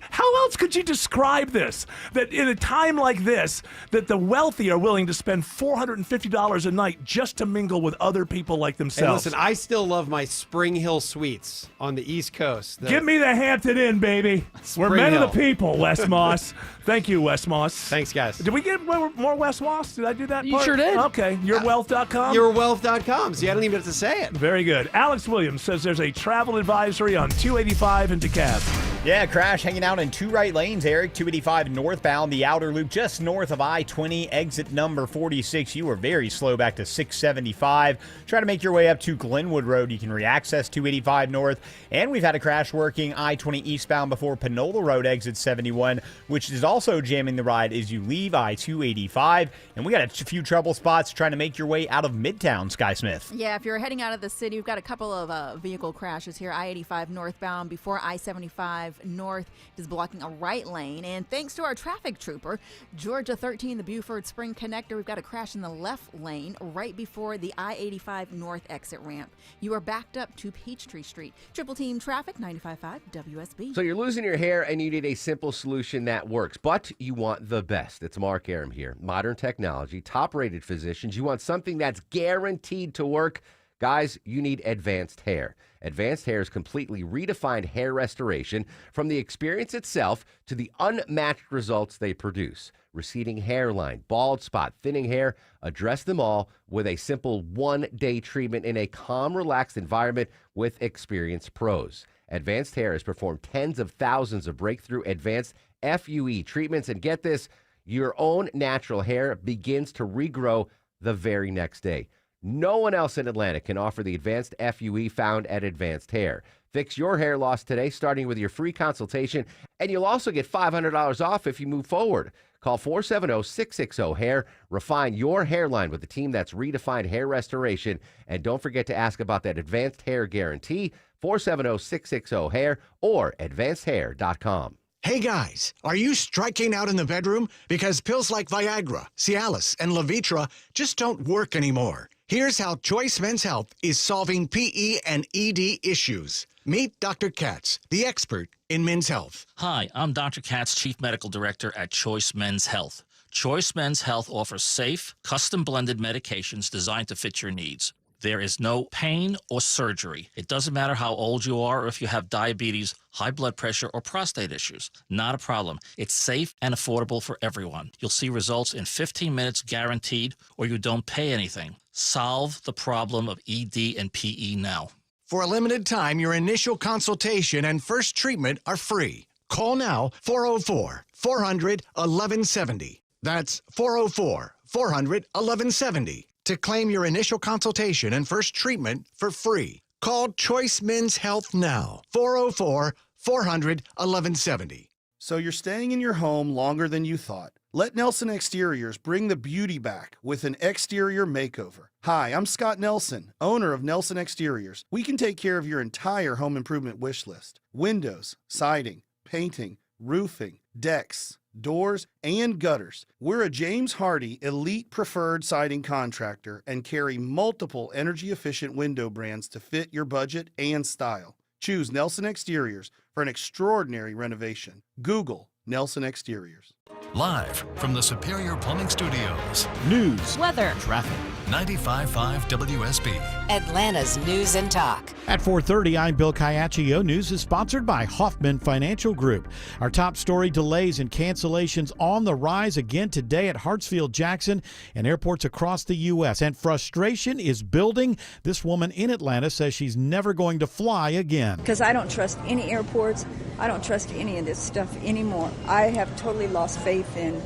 could you describe this? That in a time like this, that the wealthy are willing to spend $450 a night just to mingle with other people like
Hey,
themselves.
listen, I still love my Spring Hill Suites on the East Coast.
Give me the Hampton Inn, baby. We're men of the people, Wes Moss. Thank you, Wes Moss.
Thanks, guys.
Did we get more Wes Moss? Did I do that
You
part?
sure did.
Okay. Yourwealth.com?
Yourwealth.com. See, I don't even have to say it.
Very good. Alex Williams says there's a travel advisory on 285 in DeKalb.
Yeah, crash hanging out in two right lanes, Eric. 285 northbound, the outer loop just north of I-20, exit number 46. You were very slow back to 675. Try to make your way up to Glenwood Road. You can reaccess 285 north. And we've had a crash working I-20 eastbound before Panola Road, exit 71, which is also jamming the ride as you leave I-285. And we got a few trouble spots trying to make your way out of Midtown, Sky Smith.
Yeah, if you're heading out of the city, we've got a couple of vehicle crashes here. I-85 northbound before I-75 north is blocking a right lane. And thanks to our traffic trooper, Georgia 13, the Buford Spring Connector, we've got a crash in the left lane right before the I-85 north exit ramp. You are backed up to Peachtree Street. Triple Team Traffic, 95.5 WSB.
So you're losing your hair and you need a simple solution that works, but you want the best. It's Mark Aram here. Modern technology, top-rated physicians. You want something that's guaranteed to work. Guys, you need Advanced Hair. Advanced Hair's completely redefined hair restoration, from the experience itself to the unmatched results they produce. Receding hairline, bald spot, thinning hair, address them all with a simple one-day treatment in a calm, relaxed environment with experienced pros. Advanced Hair has performed tens of thousands of breakthrough advanced FUE treatments, and get this, your own natural hair begins to regrow the very next day. No one else in Atlanta can offer the advanced FUE found at Advanced Hair. Fix your hair loss today, starting with your free consultation, and you'll also get $500 off if you move forward. Call 470-660-HAIR. Refine your hairline with the team that's redefined hair restoration. And don't forget to ask about that Advanced Hair Guarantee, 470-660-HAIR or advancedhair.com.
Hey guys, are you striking out in the bedroom? Because pills like Viagra, Cialis, and Levitra just don't work anymore. Here's how Choice Men's Health is solving PE and ED issues. Meet Dr. Katz, the expert in men's health.
Hi, I'm Dr. Katz, Chief Medical Director at Choice Men's Health. Choice Men's Health offers safe, custom-blended medications designed to fit your needs. There is no pain or surgery. It doesn't matter how old you are or if you have diabetes, high blood pressure, or prostate issues. Not a problem. It's safe and affordable for everyone. You'll see results in 15 minutes guaranteed, or you don't pay anything. Solve the problem of ED and PE now.
For a limited time, your initial consultation and first treatment are free. Call now, 404-400-1170. That's 404-400-1170 to claim your initial consultation and first treatment for free. Call Choice Men's Health now, 404-400-1170.
So you're staying in your home longer than you thought. Let Nelson Exteriors bring the beauty back with an exterior makeover. Hi, I'm Scott Nelson, owner of Nelson Exteriors. We can take care of your entire home improvement wish list. Windows, siding, painting, roofing, decks, doors, and gutters. We're a James Hardie Elite Preferred Siding contractor and carry multiple energy-efficient window brands to fit your budget and style. Choose Nelson Exteriors for an extraordinary renovation. Google Nelson Exteriors.
Live from the Superior Plumbing Studios.
News, weather,
Traffic. 95.5 WSB.
Atlanta's News and Talk.
At 4:30, I'm Bill Caiaccio. News is sponsored by Hoffman Financial Group. Our top story: delays and cancellations on the rise again today at Hartsfield-Jackson and airports across the U.S. And frustration is building. This woman in Atlanta says she's never going to fly again.
Because I don't trust any airports. I don't trust any of this stuff anymore. I have totally lost faith in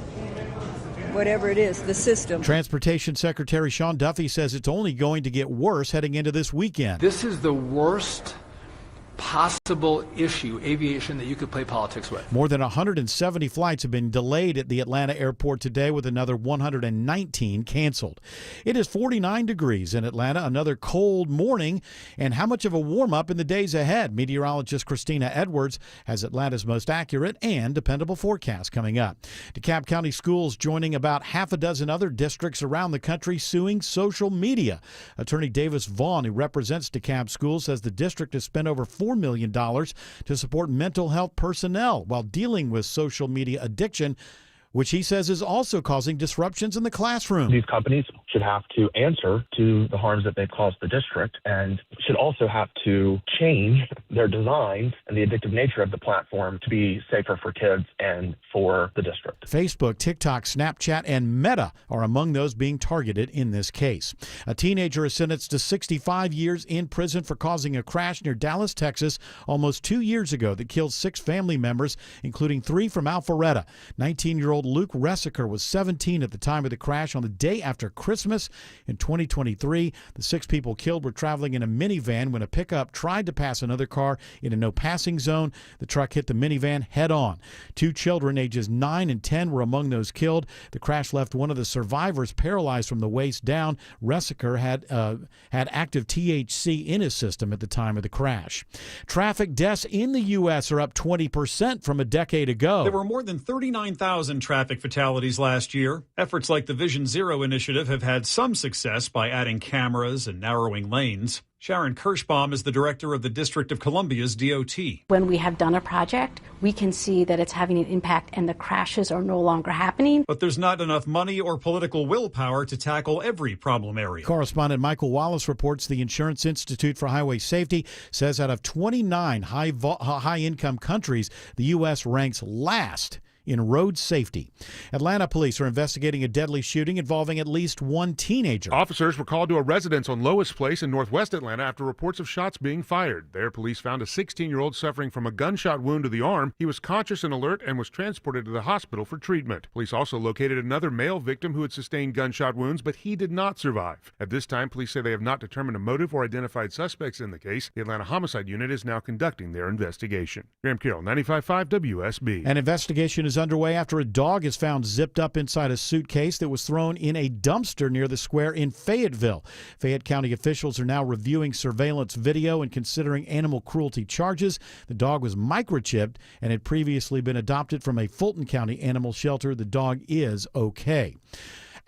whatever it is, the system.
Transportation Secretary Sean Duffy says it's only going to get worse heading into this weekend.
This is the worst
possible issue, aviation, that you could play politics with.
More than 170 flights have been delayed at the Atlanta airport today, with another 119 canceled. It is 49 degrees in Atlanta, another cold morning, and how much of a warm-up in the days ahead? Meteorologist Christina Edwards has Atlanta's most accurate and dependable forecast coming up. DeKalb County Schools joining about half a dozen other districts around the country suing social media. Attorney Davis Vaughn, who represents DeKalb Schools, says the district has spent over $4 million to support mental health personnel while dealing with social media addiction, which he says is also causing disruptions in the classroom.
These companies should have to answer to the harms that they've caused the district, and should also have to change their designs and the addictive nature of the platform to be safer for kids and for the district.
Facebook, TikTok, Snapchat, and Meta are among those being targeted in this case. A teenager is sentenced to 65 years in prison for causing a crash near Dallas, Texas, almost 2 years ago that killed 6 family members, including 3 from Alpharetta. 19-year-old Luke Ressiker was 17 at the time of the crash on the day after Christmas in 2023. The 6 people killed were traveling in a minivan when a pickup tried to pass another car in a no-passing zone. The truck hit the minivan head-on. 2 children, ages 9 and 10, were among those killed. The crash left one of the survivors paralyzed from the waist down. Ressiker had active THC in his system at the time of the crash. Traffic deaths in the U.S. are up 20% from a decade ago.
There were more than 39,000 traffic fatalities last year. Efforts like the Vision Zero initiative have had some success by adding cameras and narrowing lanes. Sharon Kirschbaum is the director of the District of Columbia's DOT.
When we have done a project, we can see that it's having an impact and the crashes are no longer happening.
But there's not enough money or political willpower to tackle every problem area.
Correspondent Michael Wallace reports the Insurance Institute for Highway Safety says out of 29 high-income countries, the U.S. ranks last in road safety. Atlanta police are investigating a deadly shooting involving at least one teenager.
Officers were called to a residence on Lois Place in northwest Atlanta after reports of shots being fired. There, police found a 16-year-old suffering from a gunshot wound to the arm. He was conscious and alert and was transported to the hospital for treatment. Police also located another male victim who had sustained gunshot wounds, but he did not survive. At this time, police say they have not determined a motive or identified suspects in the case. The Atlanta Homicide Unit is now conducting their investigation. Graham Carroll, 95.5 WSB.
An investigation is underway after a dog is found zipped up inside a suitcase that was thrown in a dumpster near the square in Fayetteville. Fayette County officials are now reviewing surveillance video and considering animal cruelty charges. The dog was microchipped and had previously been adopted from a Fulton County animal shelter. The dog is okay.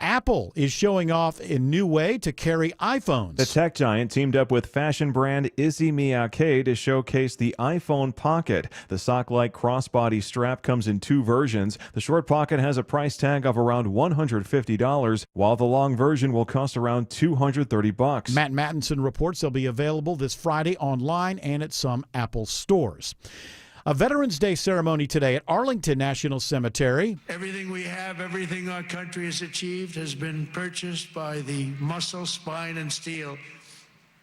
Apple is showing off a new way to carry iPhones.
The tech giant teamed up with fashion brand Issey Miyake to showcase the iPhone Pocket. The sock-like crossbody strap comes in 2 versions. The short pocket has a price tag of around $150, while the long version will cost around $230.
Matt Mattinson reports they'll be available this Friday online and at some Apple stores. A Veterans Day ceremony today at Arlington National Cemetery.
Everything we have, everything our country has achieved has been purchased by the muscle, spine, and steel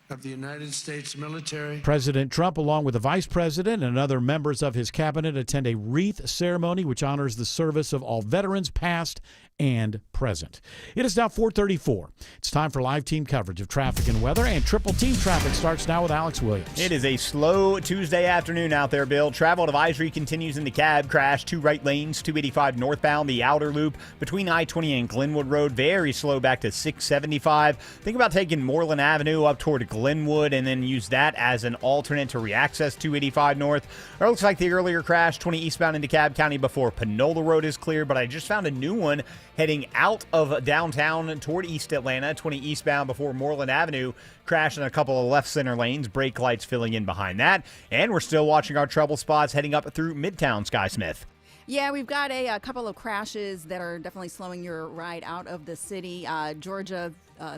of the United States military.
President Trump, along with the Vice President and other members of his cabinet, attend a wreath ceremony which honors the service of all veterans past and present. It is now 4:34. It's time for live team coverage of traffic and weather, and Triple Team Traffic starts now with Alex Williams.
It is a slow Tuesday afternoon out there, Bill. Travel advisory continues in the cab crash. 2 right lanes, 285 northbound, the outer loop between I-20 and Glenwood Road. Very slow back to 675. Think about taking Moreland Avenue up toward Glenwood and then use that as an alternate to reaccess 285 north. Or it looks like the earlier crash, 20 eastbound into DeKalb County before Panola Road is clear, but I just found a new one heading out of downtown toward East Atlanta, 20 eastbound before Moreland Avenue, crashed in a couple of left center lanes, brake lights filling in behind that. And we're still watching our trouble spots heading up through Midtown, Sky Smith.
Yeah, we've got a couple of crashes that are definitely slowing your ride out of the city. Georgia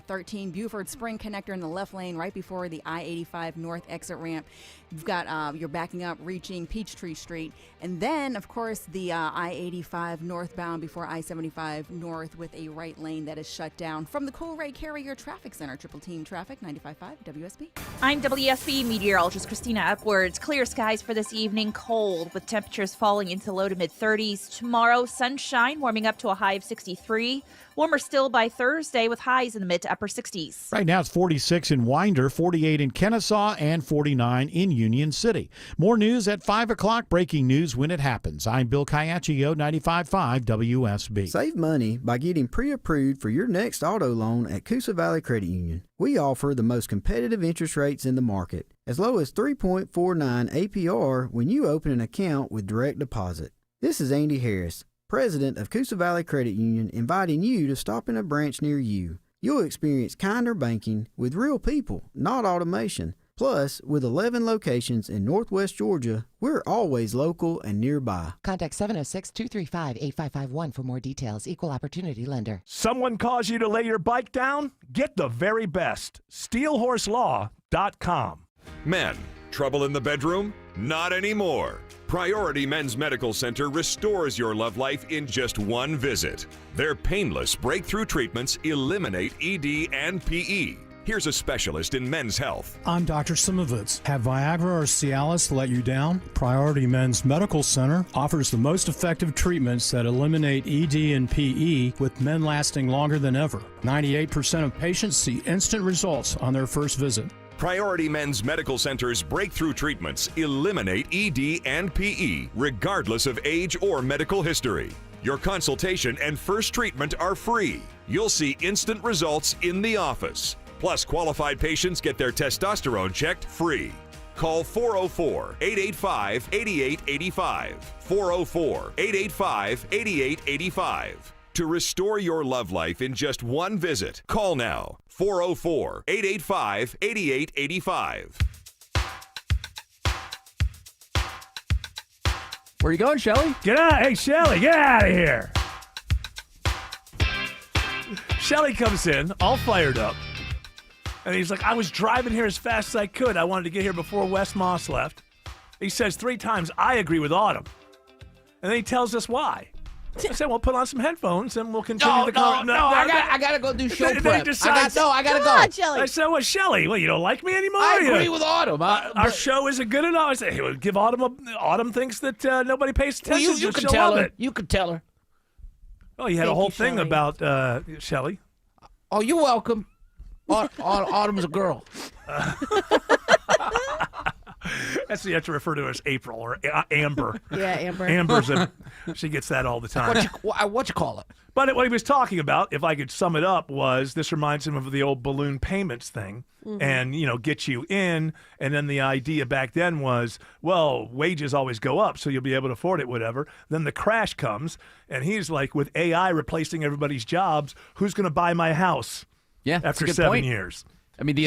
13, Buford Spring Connector in the left lane right before the I-85 North exit ramp. You've got you're backing up, reaching Peachtree Street. And then, of course, the I-85 northbound before I-75 north with a right lane that is shut down. From the Coolray Carrier Traffic Center, Triple Team Traffic, 95.5 WSB.
I'm WSB meteorologist Christina Edwards. Clear skies for this evening, cold with temperatures falling into low to mid-30s. Tomorrow, sunshine warming up to a high of 63. Warmer still by Thursday with highs in the mid to upper 60s.
Right now it's 46 in Winder, 48 in Kennesaw, and 49 in Union City. More news at 5 o'clock. Breaking news when it happens. I'm Bill Caiaccio, 95.5 WSB.
Save money by getting pre-approved for your next auto loan at Coosa Valley Credit Union. We offer the most competitive interest rates in the market, as low as 3.49 APR when you open an account with direct deposit. This is Andy Harris, President of Coosa Valley Credit Union, inviting you to stop in a branch near you. You'll experience kinder banking with real people, not automation. Plus, with 11 locations in Northwest Georgia, we're always local and nearby.
Contact 706-235-8551 for more details. Equal Opportunity Lender.
Someone calls you to lay your bike down? Get the very best. SteelHorseLaw.com.
Men, trouble in the bedroom? Not anymore. Priority Men's Medical Center restores your love life in just one visit. Their painless breakthrough treatments eliminate ED and PE. Here's a specialist in men's health.
I'm Dr. Simovitz. Have Viagra or Cialis let you down? Priority Men's Medical Center offers the most effective treatments that eliminate ED and PE, with men lasting longer than ever. 98% of patients see instant results on their first visit.
Priority Men's Medical Center's breakthrough treatments eliminate ED and PE, regardless of age or medical history. Your consultation and first treatment are free. You'll see instant results in the office. Plus, qualified patients get their testosterone checked free. Call 404-885-8885. 404-885-8885. To restore your love life in just one visit, call now. 404-885-8885.
Where you going, Shelly?
Get out. Hey, Shelly, get out of here. Shelly comes in, all fired up. And he's like, I was driving here as fast as I could. I wanted to get here before Wes Moss left. He says 3 times, I agree with Autumn. And then he tells us why. I said, well, put on some headphones and we'll continue the conversation.
No, I gotta go do show prep. I gotta go.
I said, well, Shelly, you don't like me anymore?
I agree with Autumn.
Our show isn't good enough. I said, hey, well, give Autumn Autumn thinks that nobody pays attention.
Well, you can tell her. You can tell her.
Oh, you had a whole thing about Shelly.
Oh, you're welcome. Autumn's a girl.
That's what you have to refer to as April or Amber.
Yeah, Amber.
Amber's she gets that all the time.
What you call it?
But what he was talking about, if I could sum it up, was this reminds him of the old balloon payments thing. Mm-hmm. And, get you in. And then the idea back then was, well, wages always go up, so you'll be able to afford it, whatever. Then the crash comes, and he's like, with AI replacing everybody's jobs, who's going to buy my house?
Yeah,
after
that's a good
7
point.
years.
I mean,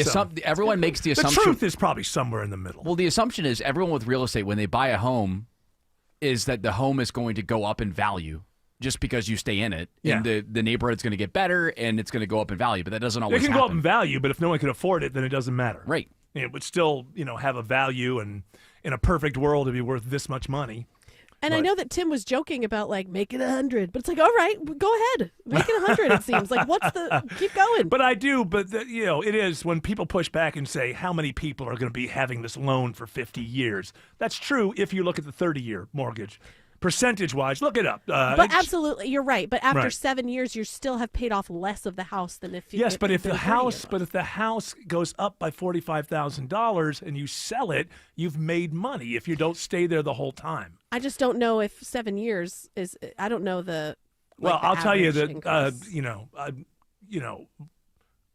everyone makes the assumption.
The truth is probably somewhere in the middle.
Well, the assumption is everyone with real estate, when they buy a home, is that the home is going to go up in value just because you stay in it.
Yeah.
And the neighborhood's going to get better and it's going to go up in value, but that doesn't always happen.
It can go up in value, but if no one can afford it, then it doesn't matter.
Right.
It would still, have a value, and in a perfect world, it'd be worth this much money.
And I know that Tim was joking about, make it 100. But it's like, all right, go ahead. Make it 100, it seems. Keep going.
But I do. But, it is when people push back and say, how many people are going to be having this loan for 50 years? That's true if you look at the 30-year mortgage. Percentage-wise, look it up.
But absolutely, you're right. But after
Right.
7 years, you still have paid off less of the house than if you.
Yes, but if the house goes up by $45,000 and you sell it, you've made money if you don't stay there the whole time.
I just don't know if 7 years is. I don't know the.
Well, I'll tell you that
increase.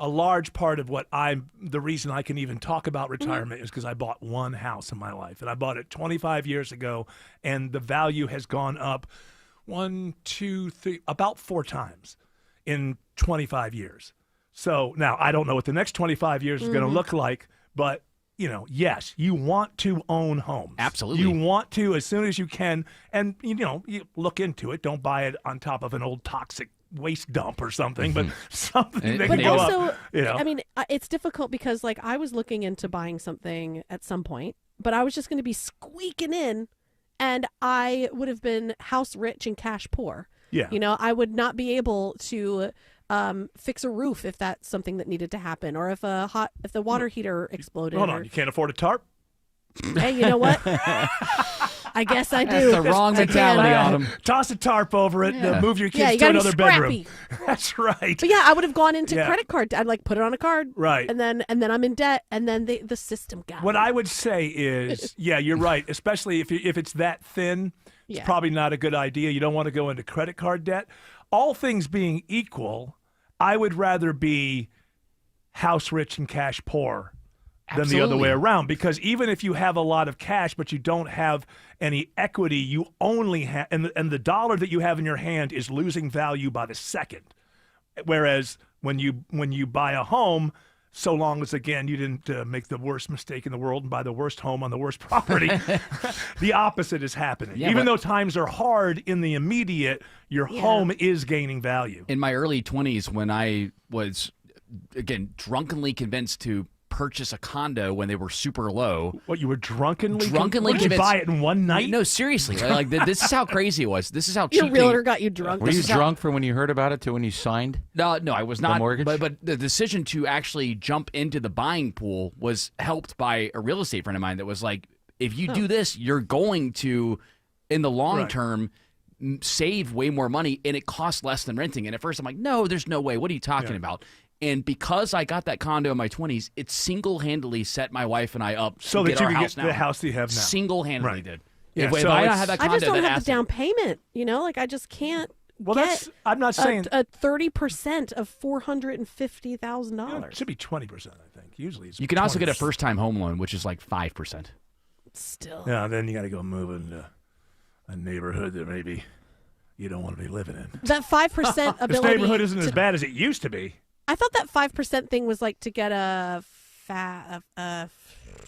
a large part of the reason I can even talk about retirement is because I bought one house in my life, and I bought it 25 years ago, and the value has gone up 1, 2, 3, about 4 times in 25 years. So now I don't know what the next 25 years is going to look like, but yes, you want to own homes.
Absolutely.
You want to as soon as you can, and you look into it. Don't buy it on top of an old toxic waste dump or something, but something that can go up.
I mean, it's difficult because I was looking into buying something at some point, but I was just going to be squeaking in, and I would have been house rich and cash poor.
Yeah.
I would not be able to fix a roof if that's something that needed to happen, or if the water heater exploded.
Hold on, you can't afford a tarp?
Hey, you know what? I guess I do.
That's the wrong mentality, Autumn.
Toss a tarp over it.
Yeah.
Move your
Yeah,
kids
you
to
gotta be
another bedroom.
scrappy.
That's right.
But yeah, I would have gone into
Yeah.
credit card. I'd like put it on a card,
Right.
And then I'm in debt, and then the system got
What
me.
I would say is, yeah, you're right. Especially if it's that thin, it's
Yeah.
probably not a good idea. You don't want to go into credit card debt. All things being equal, I would rather be house rich and cash poor than the other way
Absolutely.
around. Because even if you have a lot of cash, but you don't have any equity, you only have, and the dollar that you have in your hand is losing value by the second. Whereas when you buy a home, so long as, again, you didn't make the worst mistake in the world and buy the worst home on the worst property, the opposite is happening.
Yeah,
Even
but-
though times are hard in the immediate, your home is gaining value.
In my early 20s, when I was, again, drunkenly convinced to purchase a condo when they were super low.
What, you were drunkenly
What, did
you buy it in one night?
No, seriously. Like this is how crazy it was. This is how
Your
cheap
realtor got you drunk.
Were you
This is how-
drunk from when you heard about it to when you signed?
No, I was
the
not.
mortgage?
But the decision to actually jump into the buying pool was helped by a real estate friend of mine that was like, if you do this, you're going to, in the long
Right.
term, save way more money, and it costs less than renting. And at first I'm like, no, there's no way. What are you talking about? And because I got that condo in my 20s, it single-handedly set my wife and I up
So
to
that
get
you
our
could
house
get
now.
the house that you have now.
Single-handedly
Right.
did.
Yeah,
if
so
I don't
it's-
have that
I
condo,
just don't
then
have
ask
the
me.
down payment. Like I just can't.
Well,
get
that's. I'm not saying.
a 30% of $450,000.
It should be 20%, I think. Usually it's
You can also
20.
get a first-time home loan, which is like 5%.
Still.
Yeah, then you got to go move into a neighborhood that maybe you don't want to be living in.
That 5%
This
ability.
neighborhood isn't
to-
as bad as it used to be.
I thought that 5% thing was like to get a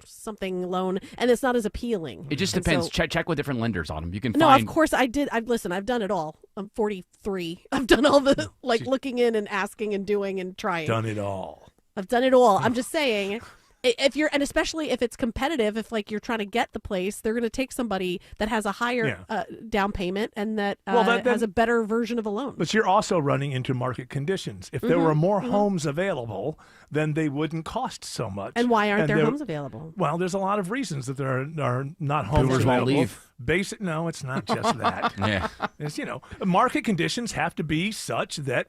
something loan, and it's not as appealing.
It just
And
depends.
so-
Check with different lenders on them. You can
No,
find.
of course I did. Listen, I've done it all. I'm 43. I've done all the looking in and asking and doing and trying.
Done it all.
I've done it all. I'm just saying, if you're, and especially if it's competitive, if like you're trying to get the place, they're going to take somebody that has a higher down payment and that, has a better version of a loan.
But you're also running into market conditions. If there were more homes available, then they wouldn't cost so much.
And why aren't there
there-
homes available?
Well, there's a lot of reasons that there are not homes
Boomers won't
available.
leave.
No, it's not just that.
Yeah.
It's, market conditions have to be such that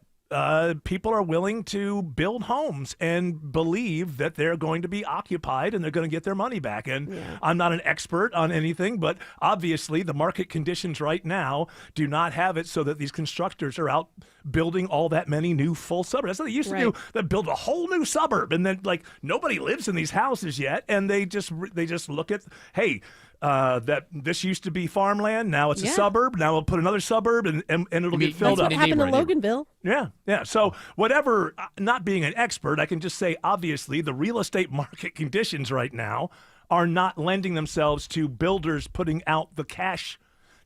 people are willing to build homes and believe that they're going to be occupied and they're going to get their money back. And I'm not an expert on anything, but obviously the market conditions right now do not have it so that these constructors are out building all that many new full suburbs. That's what they used to do. They build a whole new suburb, and then like nobody lives in these houses yet, and they just look at, hey, that this used to be farmland, now it's a suburb. Now we'll put another suburb, and it'll get filled
That's
up.
what happened to Loganville.
Yeah. So whatever, not being an expert, I can just say, obviously, the real estate market conditions right now are not lending themselves to builders putting out the cash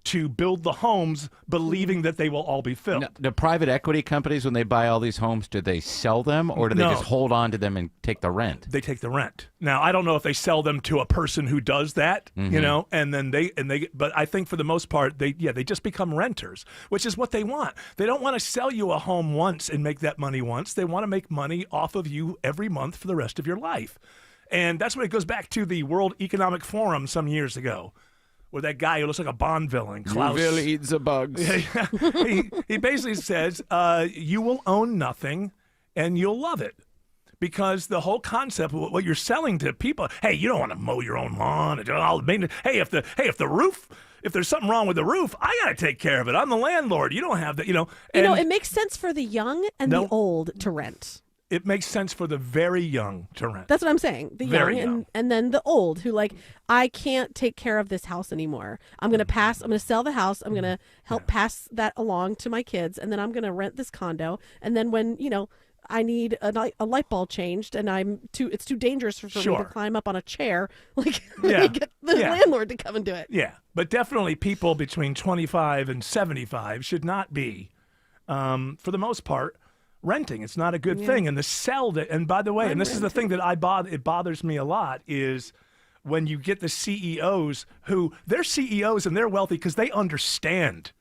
to build the homes, believing that they will all be filled.
The private equity companies, when they buy all these homes, do they sell them or do they
No.
just hold on to them and take the rent?
They take the rent. Now, I don't know if they sell them to a person who does that, and then they but I think for the most part, they just become renters, which is what they want. They don't want to sell you a home once and make that money once. They want to make money off of you every month for the rest of your life. And that's when it goes back to the World Economic Forum some years ago, where that guy who looks like a Bond villain, Klaus.
You will eat the bugs.
he basically says, you will own nothing and you'll love it. Because the whole concept of what you're selling to people, hey, you don't want to mow your own lawn and do all the maintenance. Hey, if the roof, if there's something wrong with the roof, I got to take care of it. I'm the landlord. You don't have that, And
It makes sense for the young and the old to rent.
it makes sense for the very young to rent.
That's what I'm saying. The
Very
young, and then the old who like, I can't take care of this house anymore. I'm going to sell the house. I'm going to help pass that along to my kids. And then I'm going to rent this condo. And then when, I need a light bulb changed and it's too dangerous for me to climb up on a chair. Like, let me get the landlord to come and do it.
Yeah. But definitely people between 25 and 75 should not be, for the most part, renting. It's not a good thing. And the sell that, and by the way, and this is the thing that it bothers me a lot is when you get the CEOs who they're CEOs and they're wealthy because they understand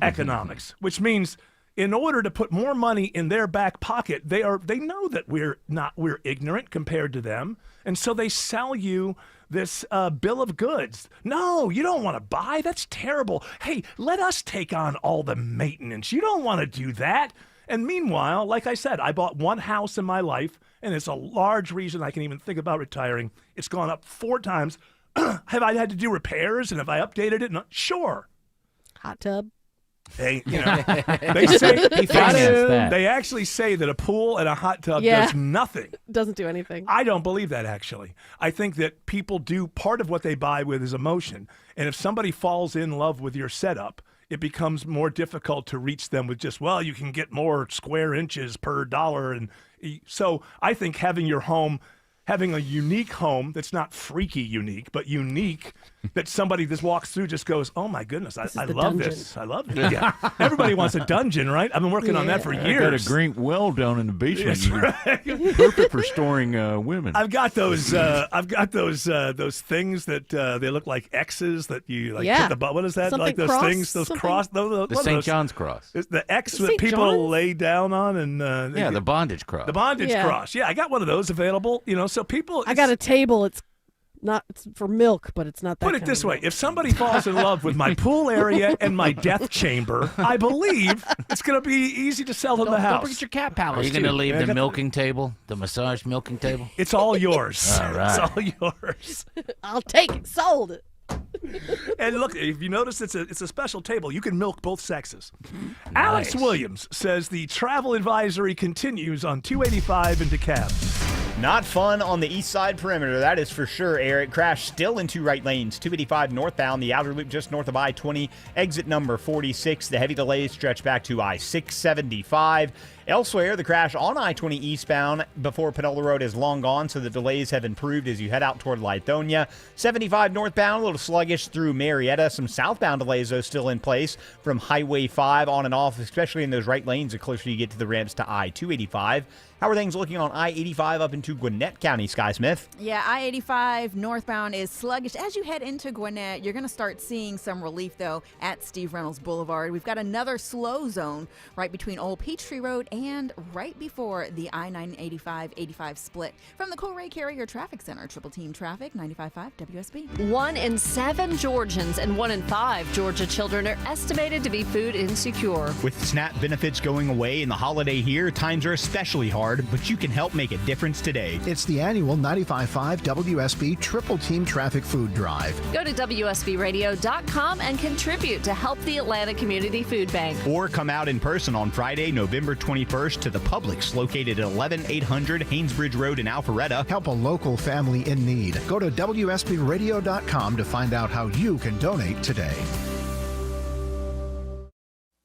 economics, which means in order to put more money in their back pocket, they know that we're ignorant compared to them. And so they sell you this bill of goods. No, you don't want to buy. That's terrible. Hey, let us take on all the maintenance. You don't want to do that. And meanwhile, like I said, I bought one house in my life, and it's a large reason I can even think about retiring. It's gone up 4 times. Have I had to do repairs, and have I updated it? No, sure.
Hot tub.
They say
that.
They actually say that a pool and a hot tub does nothing.
Doesn't do anything.
I don't believe that, actually. I think that people do part of what they buy with is emotion. And if somebody falls in love with your setup, it becomes more difficult to reach them with just, well, you can get more square inches per dollar. And so I think having a unique home that's not freaky unique, but unique, that somebody just walks through just goes, oh my goodness, I love this. I love it. Yeah. Everybody wants a dungeon, right? I've been working on that for years.
I got a great well down in the basement.
Right.
Perfect for storing women.
I've got those things that they look like X's that you like hit the what is that?
Something
like those
cross,
things, those
something?
cross,
The St. John's cross.
It's the X that
St.
people
John's?
lay down on, and
The bondage cross.
the bondage cross. Yeah, I got one of those available. So people.
I got a table. It's for milk, but it's not that.
Put it this way: if somebody falls in love with my pool area and my death chamber, I believe it's going to be easy to sell them the house.
Don't forget your cat palace.
Are you going to
too.
leave the milking table, the massage milking table?
It's all yours.
All right.
It's all yours.
I'll take it. Sold it.
And look, if you notice, it's a special table. You can milk both sexes. Alex Williams says the travel advisory continues on 285 in DeKalb.
Not fun on the east side perimeter, that is for sure, Eric. Crash still in 2 right lanes, 285 northbound, the outer loop just north of I-20, exit number 46. The heavy delays stretch back to I-675. Elsewhere, the crash on I-20 eastbound before Panola Road is long gone, so the delays have improved as you head out toward Lithonia. 75 northbound, a little sluggish through Marietta. Some southbound delays, though, still in place from Highway 5 on and off, especially in those right lanes the closer you get to the ramps to I-285. How are things looking on I-85 up into Gwinnett County, Sky Smith?
Yeah, I-85 northbound is sluggish. As you head into Gwinnett, you're going to start seeing some relief, though, at Steve Reynolds Boulevard. We've got another slow zone right between Old Peachtree Road and right before the I-985-85 split. From the Coolray Carrier Traffic Center, Triple Team Traffic, 95.5 WSB.
1 in 7 Georgians and 1 in 5 Georgia children are estimated to be food insecure.
With SNAP benefits going away and the holiday here, times are especially hard, but you can help make a difference today.
It's the annual 95.5 WSB Triple Team Traffic Food Drive.
Go to WSBradio.com and contribute to help the Atlanta Community Food Bank.
Or come out in person on Friday, November 21st to the Publix located at 11800 Haynesbridge Road in Alpharetta.
Help a local family in need. Go to WSBradio.com to find out how you can donate today.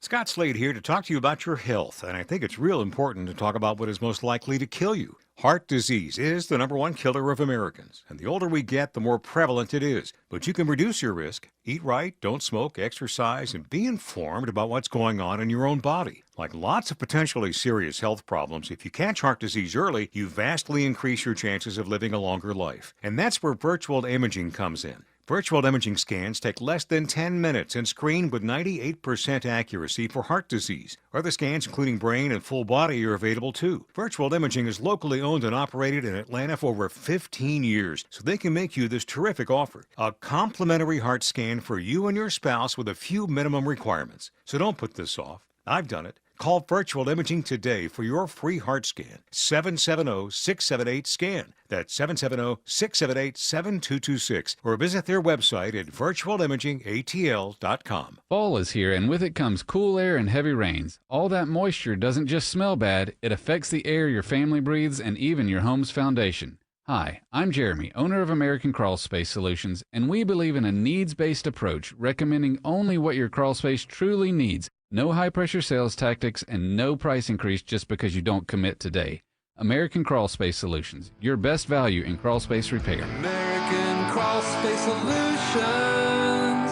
Scott Slade here to talk to you about your health, and I think it's real important to talk about what is most likely to kill you. Heart disease is the #1 killer of Americans, and the older we get, the more prevalent it is. But you can reduce your risk. Eat right, don't smoke, exercise, and be informed about what's going on in your own body. Like lots of potentially serious health problems, if you catch heart disease early, you vastly increase your chances of living a longer life. And that's where virtual imaging comes in. Virtual imaging scans take less than 10 minutes and screen with 98% accuracy for heart disease. Other scans, including brain and full body, are available too. Virtual imaging is locally owned and operated in Atlanta for over 15 years, so they can make you this terrific offer. A complimentary heart scan for you and your spouse with a few minimum requirements. So don't put this off. I've done it. Call Virtual Imaging today for your free heart scan. 770-678-SCAN. That's 770-678-7226. Or visit their website at virtualimagingatl.com.
Fall is here, and with it comes cool air and heavy rains. All that moisture doesn't just smell bad, it affects the air your family breathes and even your home's foundation. Hi, I'm Jeremy, owner of American Crawl Space Solutions, and we believe in a needs-based approach, recommending only what your crawl space truly needs. No high-pressure sales tactics and no price increase just because you don't commit today. American Crawl Space Solutions, your best value in crawl space repair.
American Crawl Space Solutions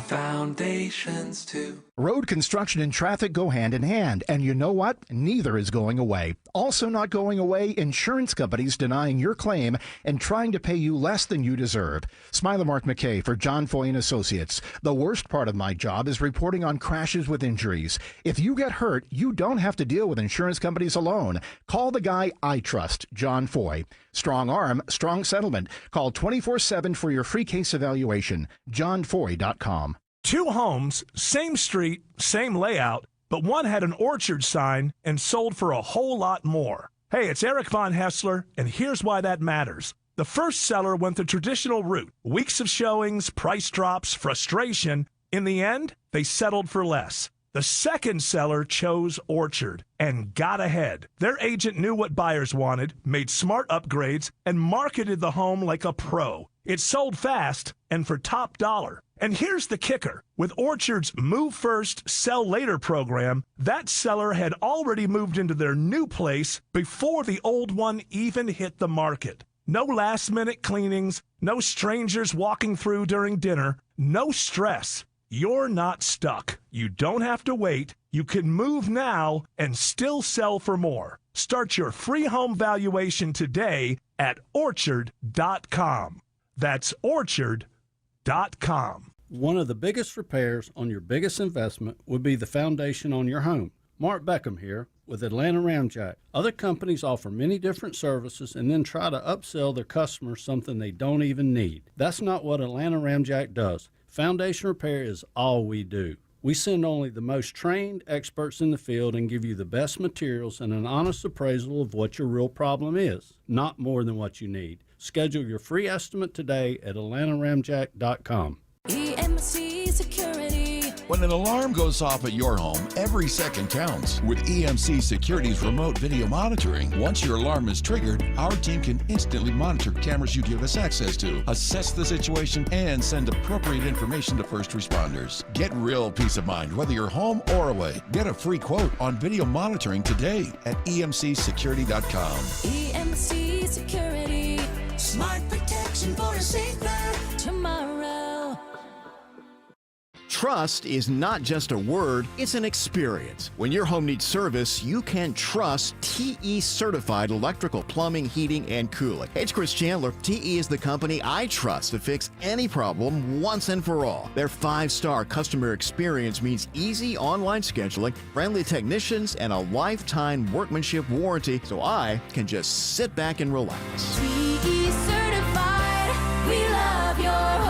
Foundation.
vacations too.
Road construction and traffic go hand in hand, and you know what? Neither is going away. Also not going away, insurance companies denying your claim and trying to pay you less than you deserve. Smiler Mark McKay for John Foy and Associates. The worst part of my job is reporting on crashes with injuries. If you get hurt, you don't have to deal with insurance companies alone. Call the guy I trust, John Foy. Strong arm, strong settlement. Call 24/7 for your free case evaluation. JohnFoy.com.
2 homes, same street, same layout, but one had an orchard sign and sold for a whole lot more. Hey, it's Eric Von Hessler, and here's why that matters. The first seller went the traditional route. Weeks of showings, price drops, frustration. In the end, they settled for less. The second seller chose Orchard and got ahead. Their agent knew what buyers wanted, made smart upgrades, and marketed the home like a pro. It sold fast and for top dollar. And here's the kicker. With Orchard's Move First, Sell Later program, that seller had already moved into their new place before the old one even hit the market. No last-minute cleanings, no strangers walking through during dinner, no stress. You're not stuck. You don't have to wait. You can move now and still sell for more. Start your free home valuation today at Orchard.com. That's Orchard.com.
One of the biggest repairs on your biggest investment would be the foundation on your home. Mark Beckham here with Atlanta Ramjack. Other companies offer many different services and then try to upsell their customers something they don't even need. That's not what Atlanta Ramjack does. Foundation repair is all we do. We send only the most trained experts in the field and give you the best materials and an honest appraisal of what your real problem is, not more than what you need. Schedule your free estimate today at AtlantaRamjack.com.
EMC Security.
When an alarm goes off at your home, every second counts. With EMC Security's remote video monitoring, once your alarm is triggered, our team can instantly monitor cameras you give us access to, assess the situation, and send appropriate information to first responders. Get real peace of mind whether you're home or away. Get a free quote on video monitoring today at EMCSecurity.com.
EMC Security. Smart protection for a safer tomorrow.
Trust is not just a word, it's an experience. When your home needs service, you can trust TE certified electrical, plumbing, heating, and cooling. Hey, it's Chris Chandler. TE is the company I trust to fix any problem once and for all. Their 5-star customer experience means easy online scheduling, friendly technicians, and a lifetime workmanship warranty, so I can just sit back and relax.
TE certified. We love your home.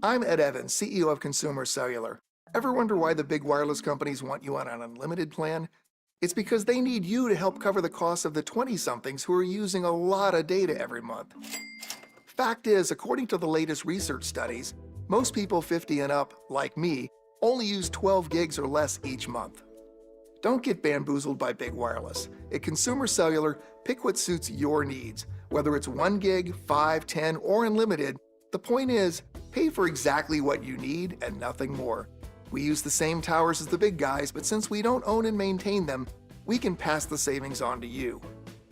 I'm Ed Evans, CEO of Consumer Cellular. Ever wonder why the big wireless companies want you on an unlimited plan? It's because they need you to help cover the costs of the 20-somethings who are using a lot of data every month. Fact is, according to the latest research studies, most people 50 and up, like me, only use 12 gigs or less each month. Don't get bamboozled by big wireless. At Consumer Cellular, pick what suits your needs. Whether it's 1 gig, 5, 10, or unlimited, the point is, pay for exactly what you need and nothing more. We use the same towers as the big guys, but since we don't own and maintain them, we can pass the savings on to you.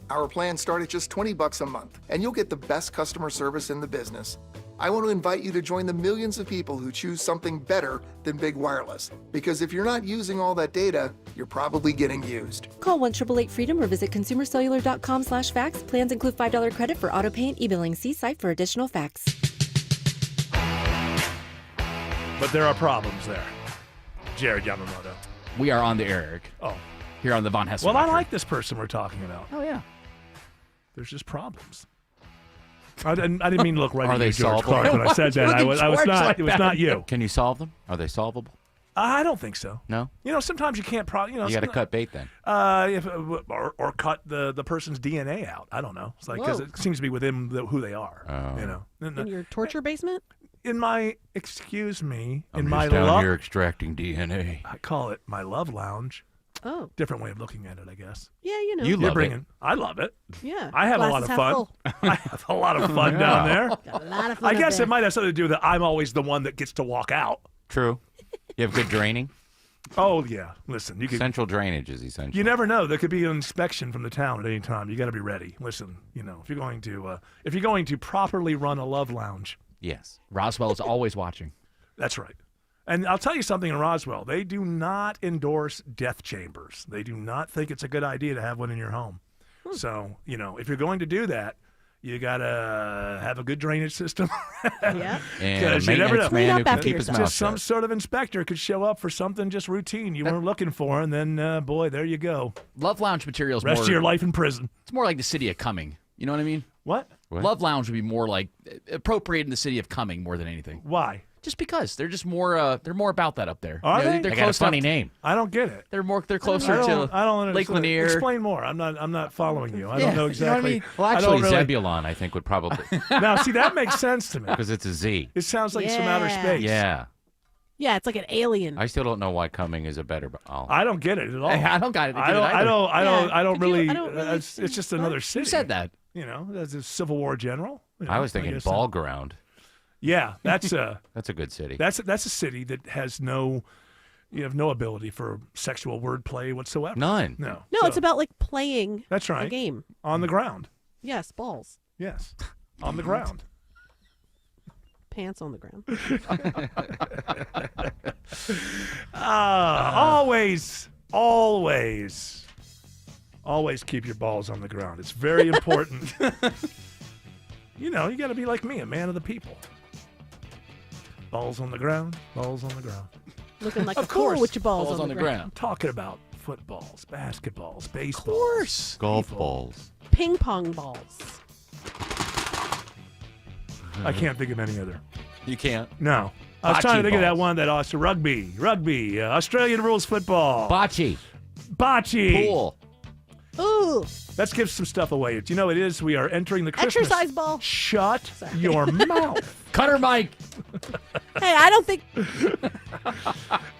Our plans start at just $20 a month, and you'll get the best customer service in the business. I want to invite you to join the millions of people who choose something better than big wireless. Because if you're not using all that data, you're probably getting used.
Call 1-888-FREEDOM or visit consumercellular.com/facts. Plans include $5 credit for auto pay and e-billing. See site for additional facts.
But there are problems there. Jared Yamamoto.
We are on the air, Eric.
Oh.
Here on the Von Hessler.
Well, I like this person we're talking about.
Oh, yeah.
There's just problems. I didn't mean to look right
Are
at
they
you, George
solvable?
Clark, when I said that. I was not. It was not you.
Can you solve them? Are they solvable?
I don't think so.
No?
Sometimes you can't. You
got to cut bait then.
Or cut the person's DNA out. I don't know. It's like because it seems to be within who they are.
In your torture basement?
In my, excuse me,
I'm
in
just
my
down here extracting DNA.
I call it my love lounge.
Oh.
Different way of looking at it, I guess.
Yeah,
You love it. I love it.
Yeah.
I have a lot of fun. I have a lot of fun down there.
Got a lot of fun
I guess
up there.
it might have something to do with that I'm always the one that gets to walk out.
True. You have good draining?
Oh, yeah. Listen, you can.
Central drainage is essential.
You never know. There could be an inspection from the town at any time. You got to be ready. Listen, if you're going to properly run a love lounge,
Yes.
Roswell is always watching.
That's right. And I'll tell you something in Roswell. They do not endorse death chambers. They do not think it's a good idea to have one in your home. So, if you're going to do that, you got to have a good drainage system.
Yeah.
Because you never know.
Man who can keep his mouth
Just
shut.
some sort of inspector could show up for something just routine you weren't looking for, and then, boy, there you go.
Love Lounge materials.
Rest of your life in prison.
It's more like the city of Cumming. You know what I mean?
What?
Love Lounge would be more like appropriate in the city of Cumming more than anything.
Why?
Just because they're just more. They're more about that up there.
Are they?
They're
They got a
close
funny
up-
name.
I don't get it.
They're closer to
I don't
Lake
understand.
Lanier.
Explain more. I'm not following you. I don't know
You know what I
exactly.
mean? Well,
I
actually,
don't really-
Zebulon, I think, would probably.
Now, see, that makes sense to me.
Because it's a Z.
It sounds like some outer space.
Yeah.
Yeah, it's like an alien.
I still don't know why Cumming is a better.
I don't get it at all.
I don't got it.
I don't really.
I don't really-
It's just another city.
Who said that?
As a Civil War general.
I was thinking
guess
Ball Ground.
Yeah, that's a
That's a good city.
that's a city that has no ability for sexual wordplay whatsoever.
None.
No.
No,
So,
it's about like playing
that's right.
a game.
On the ground.
Yes, balls.
Yes. On the ground.
Pants on the ground.
Always keep your balls on the ground. It's very important. You got to be like me, a man of the people. Balls on the ground, balls on the ground.
Looking like
Of
a fool
course.
with your balls on the ground.
I'm talking about footballs, basketballs, baseballs.
Of course.
Golf balls.
Ping pong balls.
I can't think of any other.
You can't.
No. I was
Bocce
trying to think of that
balls.
one that also rugby, Australian rules football.
Bocce.
Bocce.
Pool.
Ooh.
Let's give some stuff away. Do you know it is? We are entering the Christmas.
Exercise ball.
Shut your mouth.
Cutter Mike.
Hey, I don't think.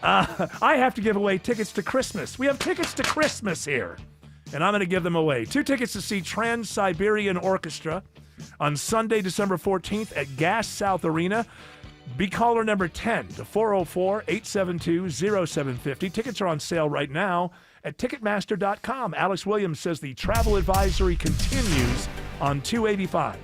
I have to give away tickets to Christmas. We have tickets to Christmas here, and I'm going to give them away. 2 tickets to see Trans-Siberian Orchestra on Sunday, December 14th at Gas South Arena. Be caller number 10 to 404-872-0750. Tickets are on sale right now at Ticketmaster.com. Alex Williams says the travel advisory continues on 285.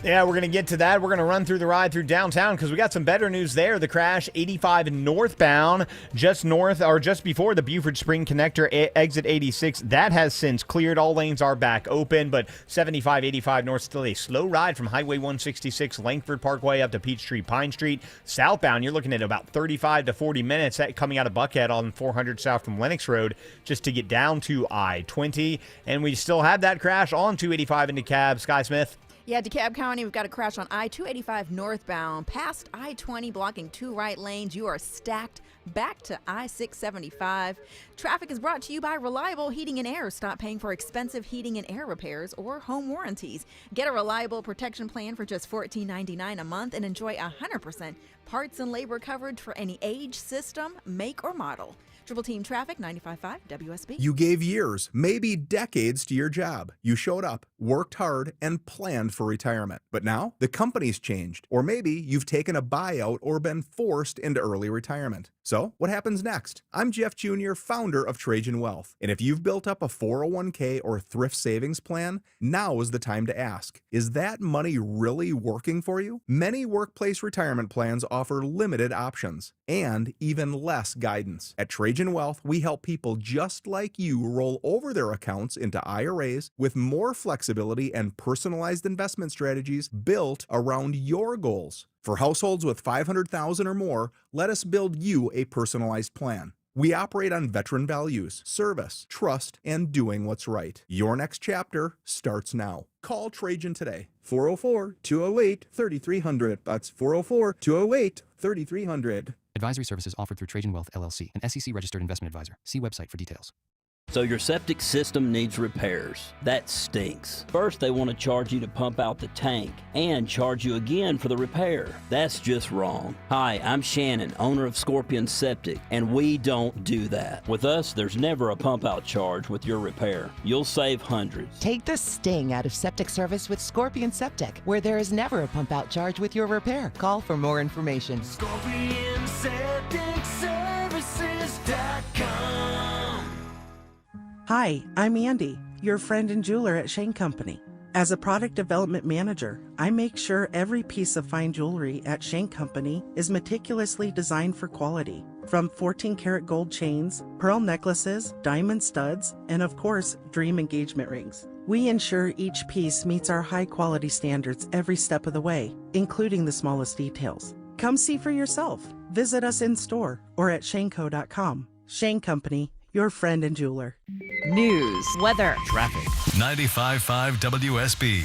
Yeah, we're going to get to that. We're going to run through the ride through downtown because we got some better news there. The crash 85 northbound, just north or just before the Buford Spring Connector, exit 86. That has since cleared. All lanes are back open, but 75, 85 north still a slow ride from Highway 166 Langford Parkway up to Peachtree Pine Street. Southbound, you're looking at about 35 to 40 minutes coming out of Buckhead on 400 south from Lennox Road just to get down to I-20. And we still have that crash on 285 into Cab. Sky Smith.
Yeah, DeKalb County, we've got a crash on I-285 northbound, past I-20, blocking 2 right lanes. You are stacked back to I-675. Traffic is brought to you by Reliable Heating and Air. Stop paying for expensive heating and air repairs or home warranties. Get a reliable protection plan for just $14.99 a month and enjoy 100% parts and labor coverage for any age, system, make, or model. Triple Team Traffic, 95.5 WSB.
You gave years, maybe decades to your job. You showed up, worked hard, and planned for retirement. But now, the company's changed. Or maybe you've taken a buyout or been forced into early retirement. So, what happens next? I'm Jeff Jr., founder of Trajan Wealth. And if you've built up a 401k or thrift savings plan, now is the time to ask, is that money really working for you? Many workplace retirement plans offer limited options and even less guidance. At Trajan Wealth, we help people just like you roll over their accounts into IRAs with more flexibility and personalized investment strategies built around your goals. For households with $500,000 or more, let us build you a personalized plan. We operate on veteran values, service, trust, and doing what's right. Your next chapter starts now. Call Trajan today. 404-208-3300. That's 404-208-3300.
Advisory services offered through Trajan Wealth, LLC, an SEC-registered investment advisor. See website for details.
So your septic system needs repairs. That stinks. First, they want to charge you to pump out the tank and charge you again for the repair. That's just wrong. Hi, I'm Shannon, owner of Scorpion Septic, and we don't do that. With us, there's never a pump out charge with your repair. You'll save hundreds.
Take the sting out of septic service with Scorpion Septic, where there is never a pump out charge with your repair. Call for more information.
Hi, I'm Andy, your friend and jeweler at Shane Company.
As a product development manager, I make sure every piece of fine jewelry at Shank Company is meticulously designed for quality. From 14-karat gold chains, pearl necklaces, diamond studs, and of course, dream engagement rings. We ensure each piece meets our high-quality standards every step of the way, including the smallest details. Come see for yourself. Visit us in store or at shaneco.com. Shane Company, your friend and jeweler.
News, weather,
traffic.
95.5 WSB,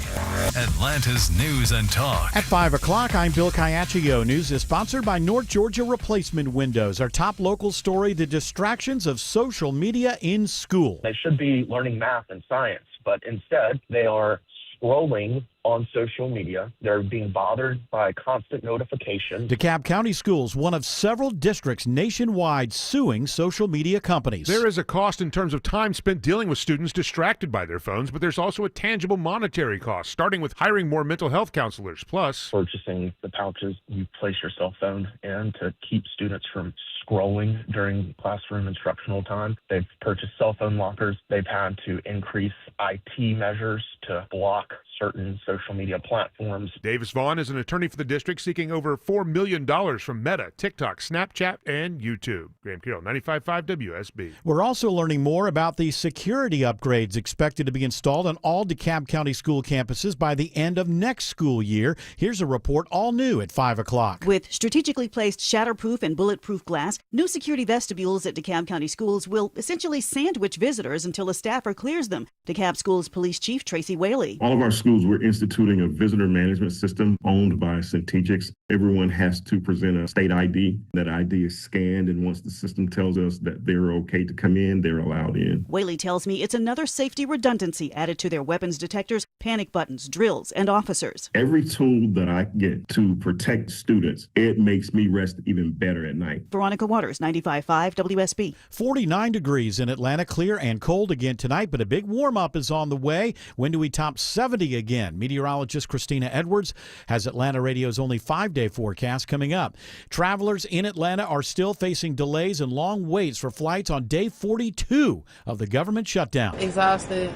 Atlanta's News and Talk.
At 5 o'clock, I'm Bill Caiaccio. News is sponsored by North Georgia Replacement Windows. Our top local story, the distractions of social media in school.
They should be learning math and science, but instead they are scrolling on social media. They're being bothered by constant notifications.
DeKalb County Schools, one of several districts nationwide suing social media companies.
There is a cost in terms of time spent dealing with students distracted by their phones, but there's also a tangible monetary cost, starting with hiring more mental health counselors. Plus,
purchasing the pouches you place your cell phone in to keep students from scrolling during classroom instructional time. They've purchased cell phone lockers. They've had to increase IT measures to block certain social media platforms.
Davis Vaughn is an attorney for the district seeking over $4 million from Meta, TikTok, Snapchat, and YouTube. Graham Carroll, 95.5 WSB.
We're also learning more about the security upgrades expected to be installed on all DeKalb County school campuses by the end of next school year. Here's a report all new at 5 o'clock.
With strategically placed shatterproof and bulletproof glass, new security vestibules at DeKalb County schools will essentially sandwich visitors until a staffer clears them. DeKalb Schools Police Chief Tracy Whaley.
All of our schools, we're instituting a visitor management system owned by Centegix. Everyone has to present a state ID. That ID is scanned, and once the system tells us that they're okay to come in, they're allowed in.
Whaley tells me it's another safety redundancy added to their weapons detectors, panic buttons, drills, and officers.
Every tool that I get to protect students, it makes me rest even better at night.
Veronica Waters, 95.5 WSB.
49 degrees in Atlanta, clear and cold again tonight, but a big warm-up is on the way. When do we top 70 again? Meteorologist Christina Edwards has Atlanta Radio's only 5-day forecast coming up. Travelers in Atlanta are still facing delays and long waits for flights on day 42 of the government shutdown.
Exhausted,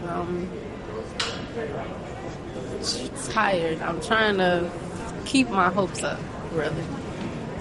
tired. I'm trying to keep my hopes up, really.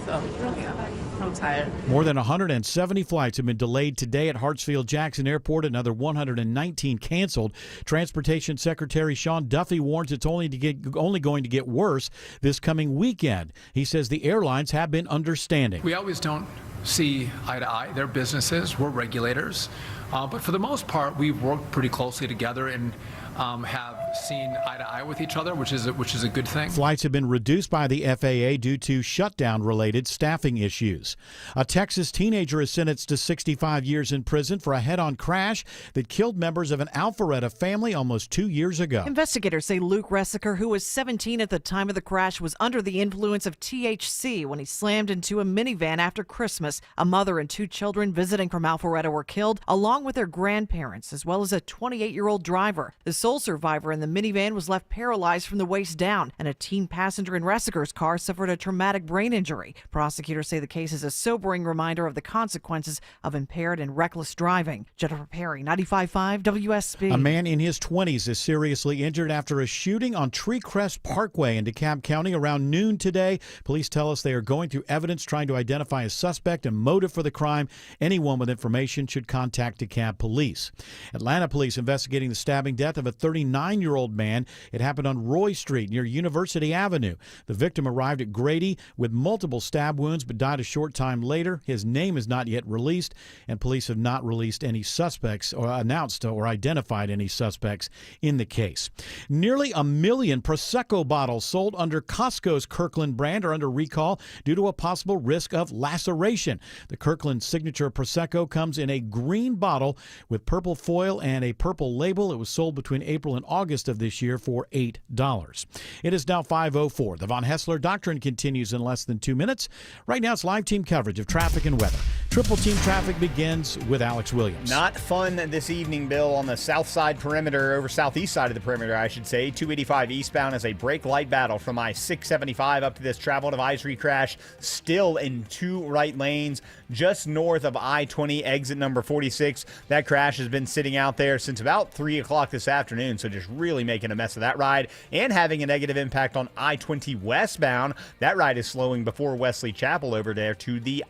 So, yeah. I'm tired.
More than 170 flights have been delayed today at Hartsfield-Jackson Airport. Another 119 canceled. Transportation Secretary Sean Duffy warns it's only going to get worse this coming weekend. He says the airlines have been understanding.
We always don't see eye to eye. They're businesses. We're regulators. But for the most part, we've worked pretty closely together and have seen eye to eye with each other, which is a good thing.
Flights have been reduced by the FAA due to shutdown-related staffing issues. A Texas teenager is sentenced to 65 years in prison for a head-on crash that killed members of an Alpharetta family almost 2 years ago.
Investigators say Luke Ressiker, who was 17 at the time of the crash, was under the influence of THC when he slammed into a minivan after Christmas. A mother and 2 children visiting from Alpharetta were killed, along with their grandparents, as well as a 28-year-old driver. The sole survivor in the minivan was left paralyzed from the waist down, and a teen passenger in Ressiker's car suffered a traumatic brain injury. Prosecutors say the case is a sobering reminder of the consequences of impaired and reckless driving. Jennifer Perry, 95.5 WSB.
A man in his 20s is seriously injured after a shooting on Treecrest Parkway in DeKalb County around noon today. Police tell us they are going through evidence trying to identify a suspect and motive for the crime. Anyone with information should contact DeKalb police. Atlanta police investigating the stabbing death of a 39-year-old man. It happened on Roy Street near University Avenue. The victim arrived at Grady with multiple stab wounds but died a short time later. His name is not yet released, and police have not released any suspects or announced or identified any suspects in the case. Nearly 1 million Prosecco bottles sold under Costco's Kirkland brand are under recall due to a possible risk of laceration. The Kirkland Signature Prosecco comes in a green bottle with purple foil and a purple label. It was sold between April and August of this year for $8. It is now 5:04. The Von Hessler Doctrine continues in less than 2 minutes. Right now it's live team coverage of traffic and weather. Triple team traffic begins with Alex Williams.
Not fun this evening, Bill, on the south side perimeter, over southeast side of the perimeter, I should say. 285 eastbound is a brake light battle from I-675 up to this travel advisory crash. Still in 2 right lanes. Chains, just north of I-20, exit number 46. That crash has been sitting out there since about 3 o'clock this afternoon, so just really making a mess of that ride and having a negative impact on I-20 westbound. That ride is slowing before Wesley Chapel over there to the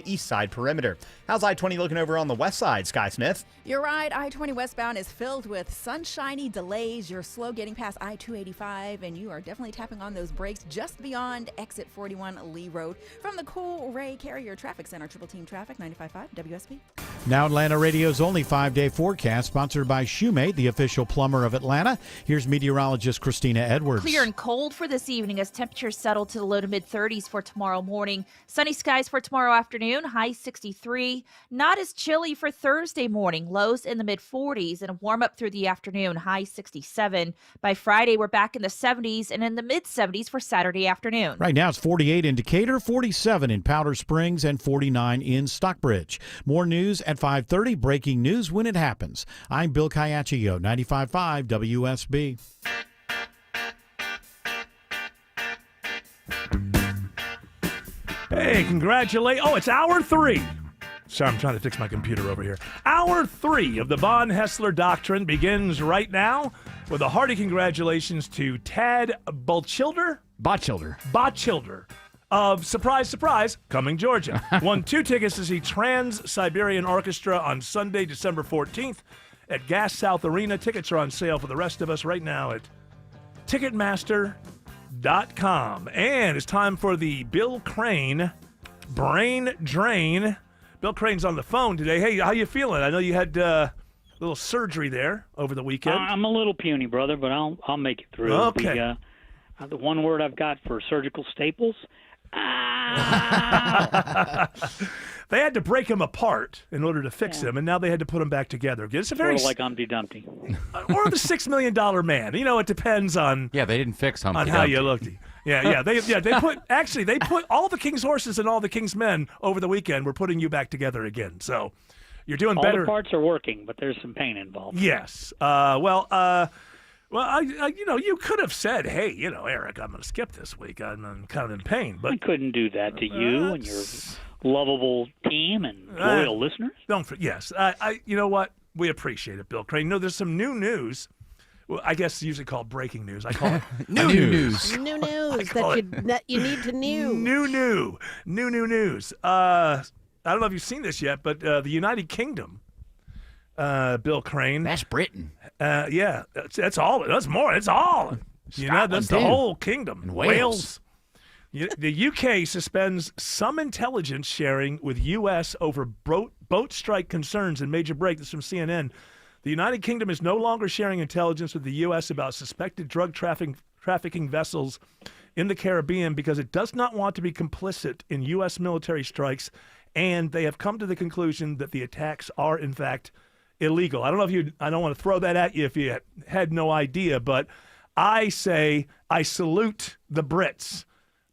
east side perimeter. How's I-20 looking over on the west side, Sky Smith?
You're right. I-20 westbound is filled with sunshiny delays. You're slow getting past I-285, and you are definitely tapping on those brakes just beyond exit 41 Lee Road. From the Cool Ray Carrier Traffic Center, Triple Team Traffic, 95.5 WSB.
Now Atlanta Radio's only 5-day forecast, sponsored by Shoemate, the official plumber of Atlanta. Here's meteorologist Christina Edwards.
Clear and cold for this evening as temperatures settle to the low to mid-30s for tomorrow morning. Sunny skies for tomorrow afternoon, high 63. Not as chilly for Thursday morning, lows in the mid-40s, and a warm up through the afternoon, high 67. By Friday, we're back in the 70s and in the mid-70s for Saturday afternoon.
Right now it's 48 in Decatur, 47 in Powder Springs, and 49 in Stockbridge. More news at 5:30. Breaking news when it happens. I'm Bill Caiaccio, 95.5 WSB.
Hey, congratulations. Oh, it's hour 3. Sorry, I'm trying to fix my computer over here. Hour 3 of the Von Haessler Doctrine begins right now with a hearty congratulations to Tad Botchilder of, surprise, surprise, Cumming, Georgia. Won 2 tickets to see Trans-Siberian Orchestra on Sunday, December 14th at Gas South Arena. Tickets are on sale for the rest of us right now at Ticketmaster.com. And it's time for the Bill Crane Brain Drain. Bill Crane's on the phone today. Hey, how you feeling? I know you had a little surgery there over the weekend.
I'm a little puny, brother, but I'll make it through.
Okay.
The one word I've got for surgical staples.
They had to break him apart in order to fix him, and now they had to put him back together. It's a very
sort of like Humpty Dumpty.
Or the $6 Million Man. You know, it depends on.
Yeah, they didn't fix Humpty
on how you looked. Yeah. They put all the king's horses and all the king's men over the weekend. We're putting you back together again. So you're doing better.
All the parts are working, but there's some pain involved.
Yes. Well, you could have said, hey, Eric, I'm going to skip this week. I'm kind of in pain. But
I couldn't do that to you and your lovable team and loyal listeners.
Yes. You know what? We appreciate it, Bill Crane. There's some new news. Well, I guess it's usually called breaking news. I call it
new news that you need to know.
New news. I don't know if you've seen this yet, but the United Kingdom, Bill Crane.
That's Britain.
Yeah, that's all. That's more. It's all. That's the whole kingdom.
And Wales.
The UK suspends some intelligence sharing with U.S. over boat strike concerns in major break. This is from CNN. The United Kingdom is no longer sharing intelligence with the U.S. about suspected drug trafficking vessels in the Caribbean because it does not want to be complicit in U.S. military strikes, and they have come to the conclusion that the attacks are, in fact, illegal. I don't know I don't want to throw that at you if you had no idea, but I say I salute the Brits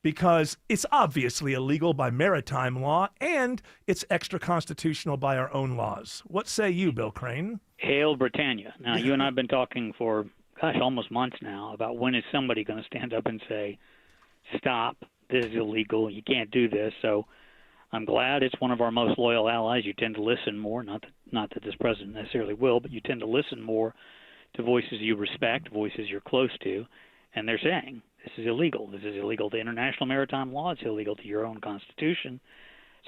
because it's obviously illegal by maritime law and it's extra-constitutional by our own laws. What say you, Bill Crane?
Hail Britannia. Now, you and I have been talking for, almost months now about when is somebody going to stand up and say, stop, this is illegal, you can't do this. So I'm glad it's one of our most loyal allies. You tend to listen more, not that this president necessarily will, but you tend to listen more to voices you respect, voices you're close to, and they're saying, this is illegal. This is illegal to international maritime law. It's illegal to your own constitution.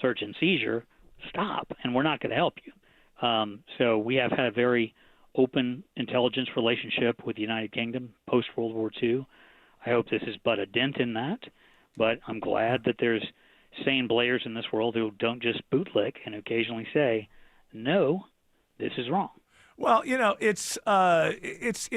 Search and seizure, stop, and we're not going to help you. So we have had a very open intelligence relationship with the United Kingdom post-World War II. I hope this is but a dent in that, but I'm glad that there's sane players in this world who don't just bootlick and occasionally say, no, this is wrong.
Well, it's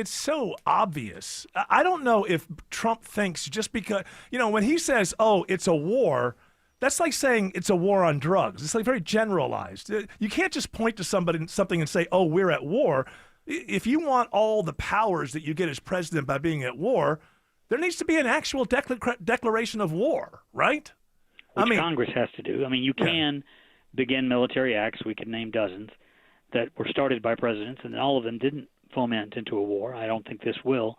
so obvious. I don't know if Trump thinks just because, when he says, oh, it's a war, that's like saying it's a war on drugs. It's like very generalized. You can't just point to something and say, oh, we're at war. If you want all the powers that you get as president by being at war, there needs to be an actual declaration of war, right?
Which Congress has to do. You can begin military acts. We could name dozens that were started by presidents, and all of them didn't foment into a war. I don't think this will.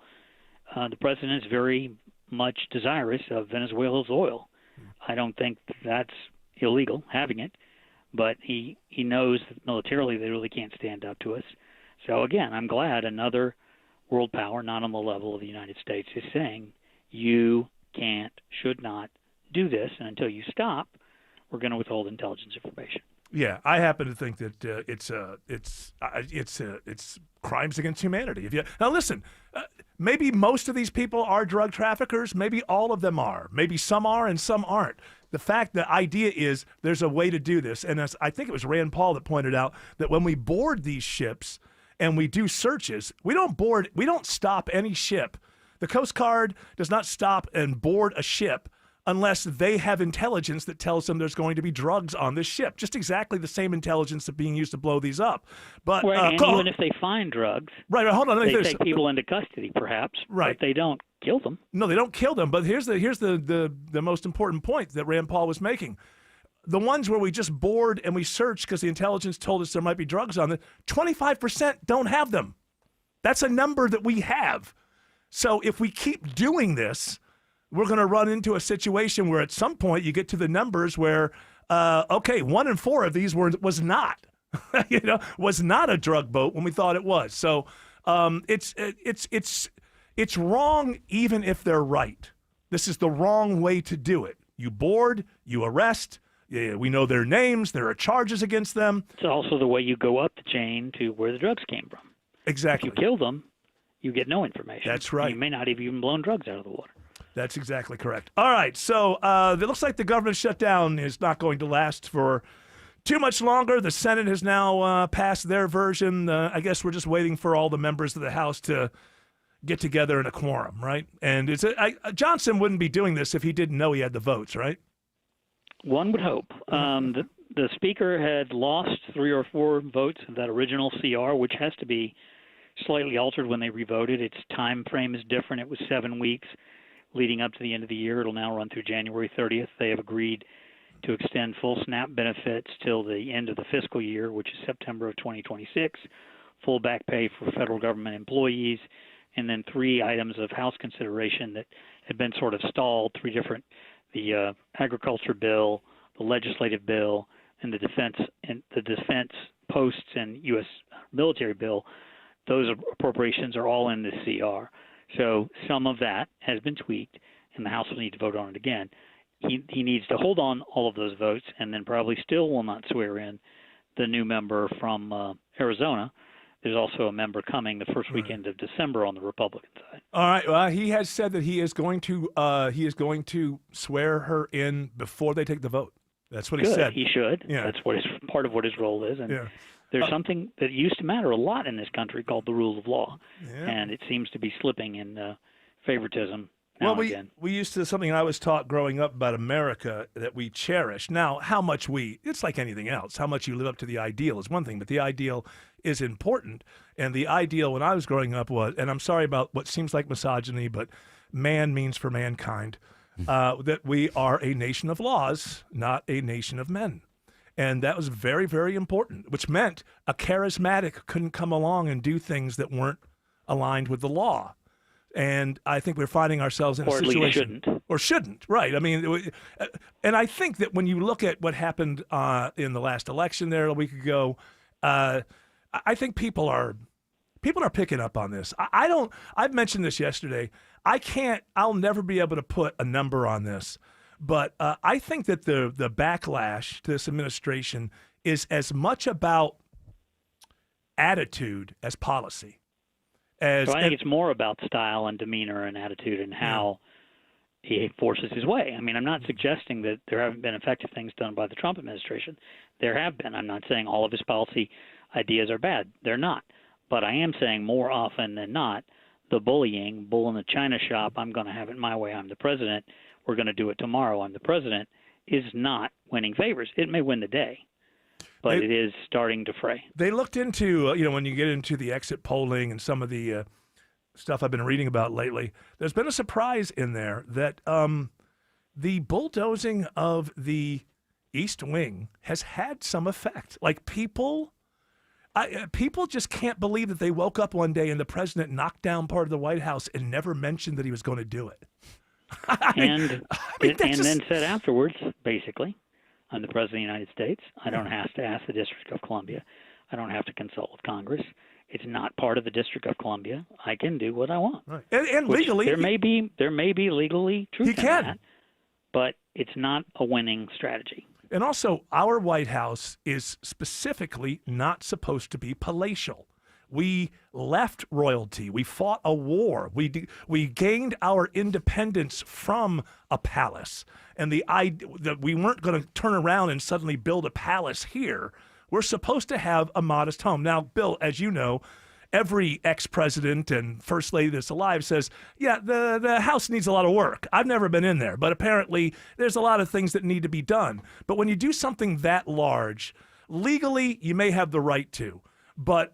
The president is very much desirous of Venezuela's oil. I don't think that's illegal having it, but he knows that militarily they really can't stand up to us. So again, I'm glad another world power, not on the level of the United States, is saying you can't, should not do this, and until you stop, we're going to withhold intelligence information.
Yeah, I happen to think that it's crimes against humanity. Now listen, maybe most of these people are drug traffickers. Maybe all of them are. Maybe some are and some aren't. The idea is there's a way to do this, and as I think it was Rand Paul that pointed out that when we board these ships and we do searches, we don't stop any ship. The Coast Guard does not stop and board a ship unless they have intelligence that tells them there's going to be drugs on this ship. Just exactly the same intelligence that's being used to blow these up. But
right, and even if they find drugs,
hold on,
they take people into custody, perhaps.
Right,
but they don't kill them.
No, they don't kill them. But here's the most important point that Rand Paul was making. The ones where we just board and we search because the intelligence told us there might be drugs on them, 25% don't have them. That's a number that we have. So if we keep doing this, we're going to run into a situation where at some point you get to the numbers where, 1 in 4 of these was not, was not a drug boat when we thought it was. So it's wrong even if they're right. This is the wrong way to do it. You board, you arrest. Yeah, we know their names. There are charges against them.
It's also the way you go up the chain to where the drugs came from.
Exactly.
If you kill them, you get no information.
That's right.
You may not have even blown drugs out of the water.
That's exactly correct. All right, so it looks like the government shutdown is not going to last for too much longer. The Senate has now passed their version. I guess we're just waiting for all the members of the House to get together in a quorum, right? And Johnson wouldn't be doing this if he didn't know he had the votes, right?
One would hope. The Speaker had lost 3 or 4 votes of that original CR, which has to be slightly altered when they revoted. Its time frame is different. It was 7 weeks leading up to the end of the year. It'll now run through January 30th. They have agreed to extend full SNAP benefits till the end of the fiscal year, which is September of 2026, full back pay for federal government employees, and then 3 items of House consideration that had been sort of stalled, 3 different, the agriculture bill, the legislative bill, and the defense posts and U.S. military bill. Those appropriations are all in the CR. So some of that has been tweaked, and the House will need to vote on it again. He needs to hold on all of those votes, and then probably still will not swear in the new member from Arizona. There's also a member coming the first weekend of December on the Republican side.
All right. Well, he has said that he is going to swear her in before they take the vote. That's what he said.
He should.
Yeah.
That's what part of what his role is. And there's something that used to matter a lot in this country called the rule of law, and it seems to be slipping in favoritism now and again.
We used to, something I was taught growing up about America that we cherish. Now, how much it's like anything else. How much you live up to the ideal is one thing, but the ideal is important. And the ideal when I was growing up was, and I'm sorry about what seems like misogyny, but man means for mankind, that we are a nation of laws, not a nation of men. And that was very, very important, which meant a charismatic couldn't come along and do things that weren't aligned with the law. And I think we're finding ourselves in a situation, or shouldn't, right? I mean, and I think that when you look at what happened in the last election there a week ago, I think people are picking up on this. I've mentioned this yesterday. I'll never be able to put a number on this, but I think that the backlash to this administration is as much about attitude as policy.
So I think it's more about style and demeanor and attitude and how he forces his way. I mean, I'm not suggesting that there haven't been effective things done by the Trump administration. There have been. I'm not saying all of his policy ideas are bad. They're not. But I am saying more often than not, the bullying, bull in the china shop, I'm going to have it my way, I'm the president, we're going to do it tomorrow, I'm the president, is not winning favors. It may win the day, but it is starting to fray.
They looked into, when you get into the exit polling and some of the stuff I've been reading about lately, there's been a surprise in there that the bulldozing of the East Wing has had some effect. Like people just can't believe that they woke up one day and the president knocked down part of the White House and never mentioned that he was going to do it.
Then said afterwards, basically, I'm the President of the United States. I don't have to ask the District of Columbia. I don't have to consult with Congress. It's not part of the District of Columbia. I can do what I want.
Right. And legally,
there may be legally truth in that, but it's not a winning strategy.
And also, our White House is specifically not supposed to be palatial. We left royalty. We fought a war. We gained our independence from a palace. And the idea that we weren't going to turn around and suddenly build a palace here. We're supposed to have a modest home. Now, Bill, as you know, every ex-president and first lady that's alive says, yeah, the house needs a lot of work. I've never been in there, but apparently there's a lot of things that need to be done. But when you do something that large, legally, you may have the right to. But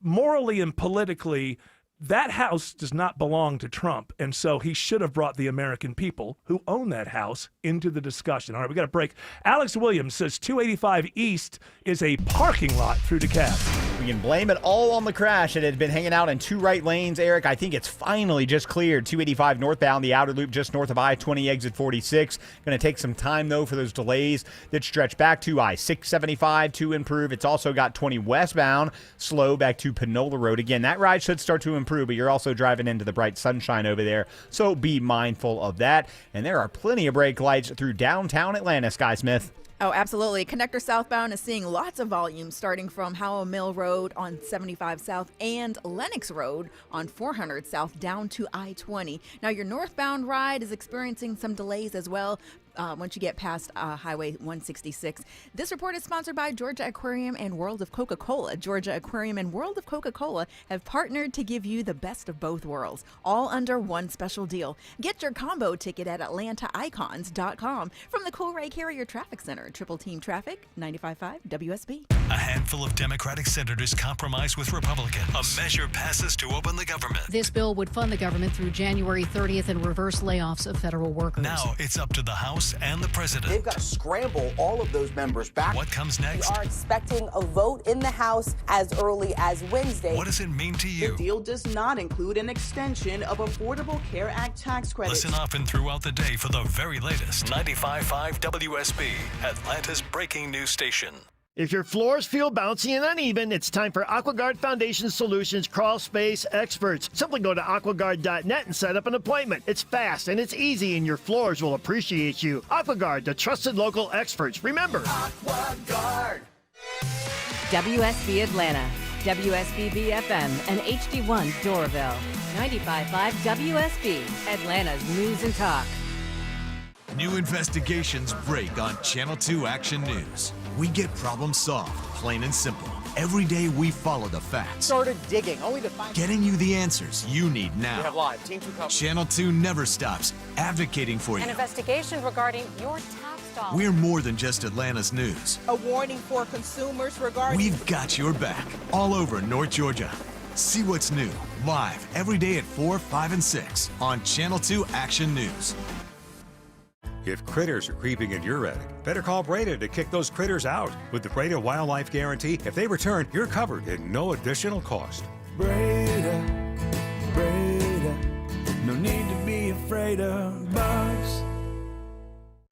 morally and politically, that house does not belong to Trump. And so he should have brought the American people who own that house into the discussion. All right, we got a break. Alex Williams says 285 East is a parking lot through DeKalb.
We can blame it all on the crash. It had been hanging out in two right lanes, Eric. I think it's finally just cleared. 285 northbound, the outer loop just north of I-20 exit 46. Going to take some time, though, for those delays that stretch back to I-675 to improve. It's also got 20 westbound, slow back to Panola Road. Again, that ride should start to improve, but you're also driving into the bright sunshine over there, so be mindful of that. And there are plenty of brake lights through downtown Atlanta, Sky Smith.
Oh, absolutely. Connector southbound is seeing lots of volume starting from Howell Mill Road on 75 South and Lenox Road on 400 South down to I-20. Now, your northbound ride is experiencing some delays as well. Once you get past Highway 166. This report is sponsored by Georgia Aquarium and World of Coca-Cola. Georgia Aquarium and World of Coca-Cola have partnered to give you the best of both worlds, all under one special deal. Get your combo ticket at AtlantaIcons.com from the Coolray Carrier Traffic Center. Triple Team Traffic, 95.5 WSB.
A handful of Democratic senators compromise with Republicans. A measure passes to open the government.
This bill would fund the government through January 30th and reverse layoffs of federal workers.
Now it's up to the House and the president.
They've got to scramble all of those members back.
What comes next?
We are expecting a vote in the House as early as Wednesday.
What does it mean to you?
The deal does not include an extension of Affordable Care Act tax credits.
Listen often throughout the day for the very latest. 95.5 WSB, Atlanta's breaking news station.
If your floors feel bouncy and uneven, it's time for AquaGuard Foundation Solutions Crawl Space Experts. Simply go to aquaguard.net and set up an appointment. It's fast and it's easy, and your floors will appreciate you. AquaGuard, the trusted local experts. Remember,
AquaGuard.
WSB Atlanta, WSB BFM, and HD1 Doraville. 95.5 WSB, Atlanta's news and talk.
New investigations break on Channel 2 Action News. We get problems solved, plain and simple. Every day we follow the facts.
Started digging, only to find...
Getting you the answers you need now.
We have live. Team 2 coverage.
Channel 2 never stops advocating for you.
An investigation regarding your tax dollars.
We're more than just Atlanta's news.
A warning for consumers regarding...
We've got your back all over North Georgia. See what's new, live, every day at 4, 5, and 6 on Channel 2 Action News.
If critters are creeping in your attic, better call Breda to kick those critters out. With the Breda Wildlife Guarantee, if they return, you're covered at no additional cost.
Breda, Breda, no need to be afraid of bugs.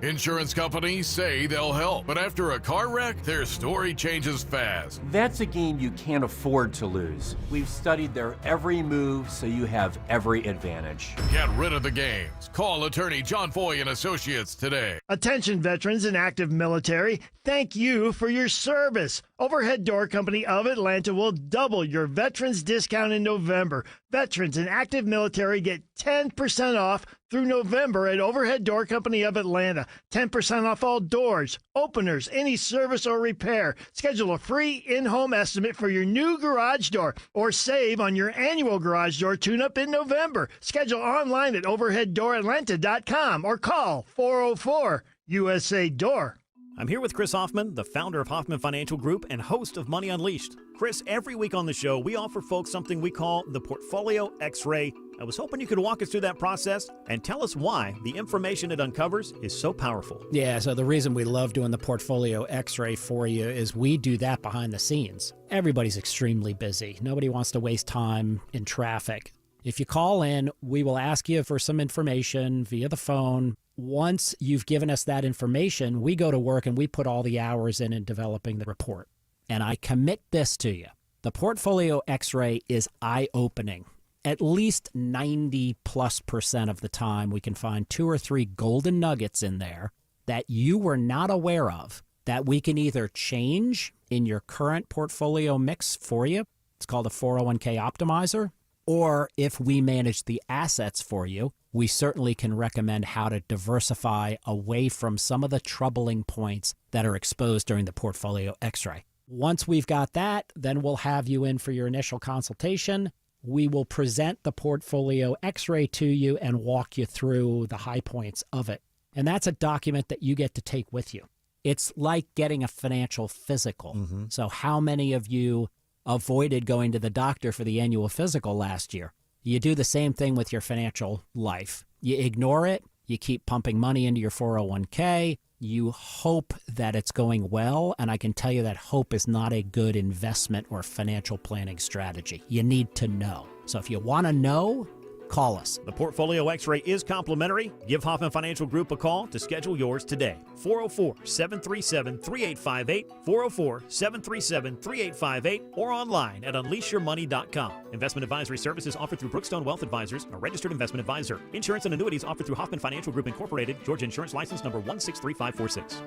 Insurance companies say they'll help, but after a car wreck, their story changes fast.
That's a game you can't afford to lose. We've studied their every move, so you have every advantage.
Get rid of the games. Call attorney John Foy and Associates today.
Attention veterans and active military, thank you for your service. Overhead Door Company of Atlanta will double your veterans discount in November. Veterans and active military get 10% off through November at Overhead Door Company of Atlanta. 10% off all doors, openers, any service or repair. Schedule a free in-home estimate for your new garage door or save on your annual garage door tune-up in November. Schedule online at overheaddooratlanta.com or call 404-USA-DOOR.
I'm here with Chris Hoffman, the founder of Hoffman Financial Group and host of Money Unleashed. Chris, every week on the show, we offer folks something we call the Portfolio X-Ray. I was hoping you could walk us through that process and tell us why the information it uncovers is so powerful.
Yeah, so the reason we love doing the Portfolio X-Ray for you is we do that behind the scenes. Everybody's extremely busy. Nobody wants to waste time in traffic. If you call in, we will ask you for some information via the phone. Once you've given us that information, we go to work and we put all the hours in developing the report. And I commit this to you. The Portfolio X-ray is eye-opening. At least 90+% of the time, we can find 2 or 3 golden nuggets in there that you were not aware of that we can either change in your current portfolio mix for you. It's called a 401k optimizer. Or if we manage the assets for you, we certainly can recommend how to diversify away from some of the troubling points that are exposed during the Portfolio X-ray. Once we've got that, then we'll have you in for your initial consultation. We will present the Portfolio X-ray to you and walk you through the high points of it. And that's a document that you get to take with you. It's like getting a financial physical. So how many of you avoided going to the doctor for the annual physical last year? You do the same thing with your financial life. You ignore it. You keep pumping money into your 401k. You hope that it's going well, and I can tell you that hope is not a good investment or financial planning strategy. You need to know. So if you want to know, call us.
The Portfolio X-ray is complimentary. Give Hoffman Financial Group a call to schedule yours today. 404-737-3858, 404-737-3858, or online at unleashyourmoney.com. Investment advisory services offered through Brookstone Wealth Advisors, a registered investment advisor. Insurance and annuities offered through Hoffman Financial Group Incorporated, Georgia Insurance License number 163546.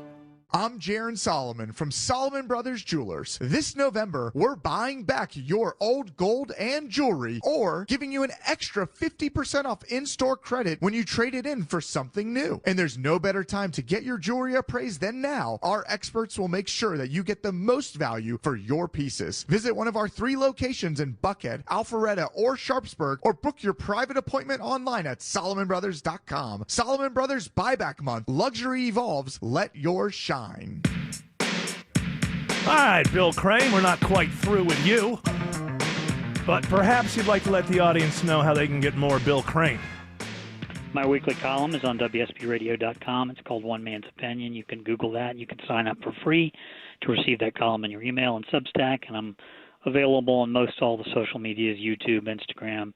I'm Jaron Solomon from Solomon Brothers Jewelers. This November, we're buying back your old gold and jewelry or giving you an extra 50% off in-store credit when you trade it in for something new. And there's no better time to get your jewelry appraised than now. Our experts will make sure that you get the most value for your pieces. Visit one of our 3 locations in Buckhead, Alpharetta, or Sharpsburg, or book your private appointment online at SolomonBrothers.com. Solomon Brothers Buyback Month. Luxury evolves. Let yours shine.
All right, Bill Crane, we're not quite through with you, but perhaps you'd like to let the audience know how they can get more Bill Crane.
My weekly column is on WSBRadio.com. It's called One Man's Opinion. You can Google that. You can sign up for free to receive that column in your email and Substack, and I'm available on most all the social medias, YouTube, Instagram,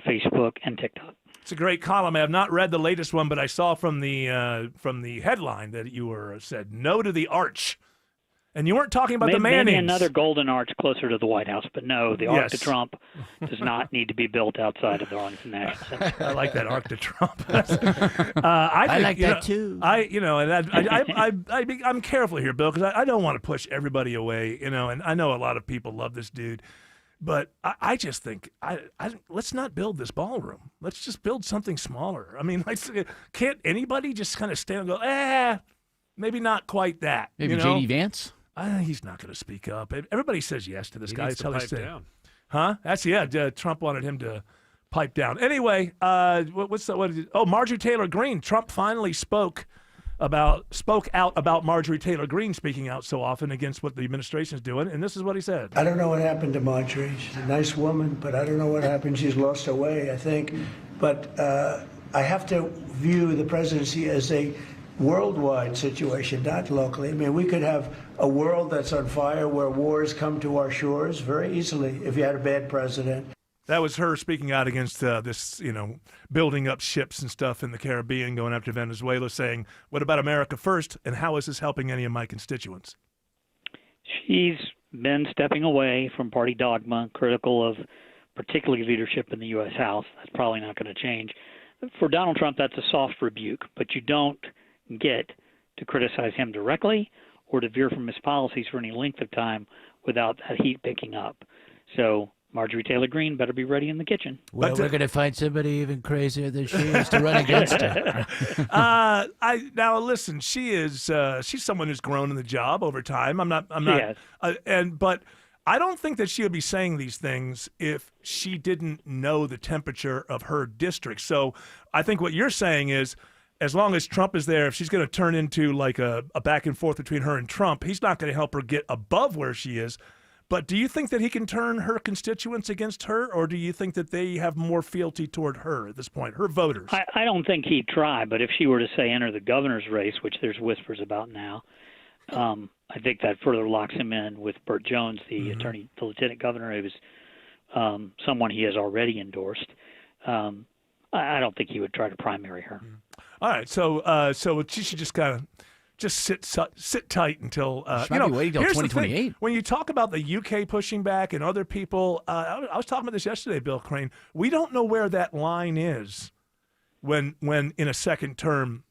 Facebook, and TikTok.
It's a great column. I have not read the latest one, but I saw from the headline that you were said no to the arch, and you weren't talking about the Mannings.
Maybe another golden arch closer to the White House, but no, the Arc de Trump does not need to be built outside of the Arlington National Center.
I like that Arc de Trump. I
like that too.
I'm careful here, Bill, because I don't want to push everybody away. And I know a lot of people love this dude. But I just think, let's not build this ballroom. Let's just build something smaller. I mean, can't anybody just kind of stand and go, maybe not quite that.
Maybe J.D. Vance?
He's not going to speak up. Everybody says yes to this guy.
Needs to pipe down.
Huh? Trump wanted him to pipe down. Anyway, Marjorie Taylor Greene. Trump finally spoke out about Marjorie Taylor Greene speaking out so often against what the administration is doing, and this is what he said.
I don't know what happened to Marjorie. She's a nice woman, but I don't know what happened. She's lost her way, I think. But I have to view the presidency as a worldwide situation, not locally. I mean, we could have a world that's on fire where wars come to our shores very easily if you had a bad president.
That was her speaking out against this, building up ships and stuff in the Caribbean, going after Venezuela, saying, what about America first, and how is this helping any of my constituents?
She's been stepping away from party dogma, critical of particularly leadership in the U.S. House. That's probably not going to change. For Donald Trump, that's a soft rebuke, but you don't get to criticize him directly or to veer from his policies for any length of time without that heat picking up. So Marjorie Taylor Greene better be ready in the kitchen.
Well, we're going to find somebody even crazier than she is to run against her.
Now listen, she's someone who's grown in the job over time. But I don't think that she would be saying these things if she didn't know the temperature of her district. So I think what you're saying is, as long as Trump is there, if she's going to turn into like a back and forth between her and Trump, he's not going to help her get above where she is. But do you think that he can turn her constituents against her, or do you think that they have more fealty toward her at this point, her voters?
I don't think he'd try, but if she were to, say, enter the governor's race, which there's whispers about now, I think that further locks him in with Burt Jones, the lieutenant governor, who was someone he has already endorsed. I don't think he would try to primary her.
All right, so she should just kind of sit tight until
She might be waiting till
here's the
2028.
thing. When you talk about the UK pushing back and other people, I was talking about this yesterday, Bill Crane. We don't know where that line is when in a second term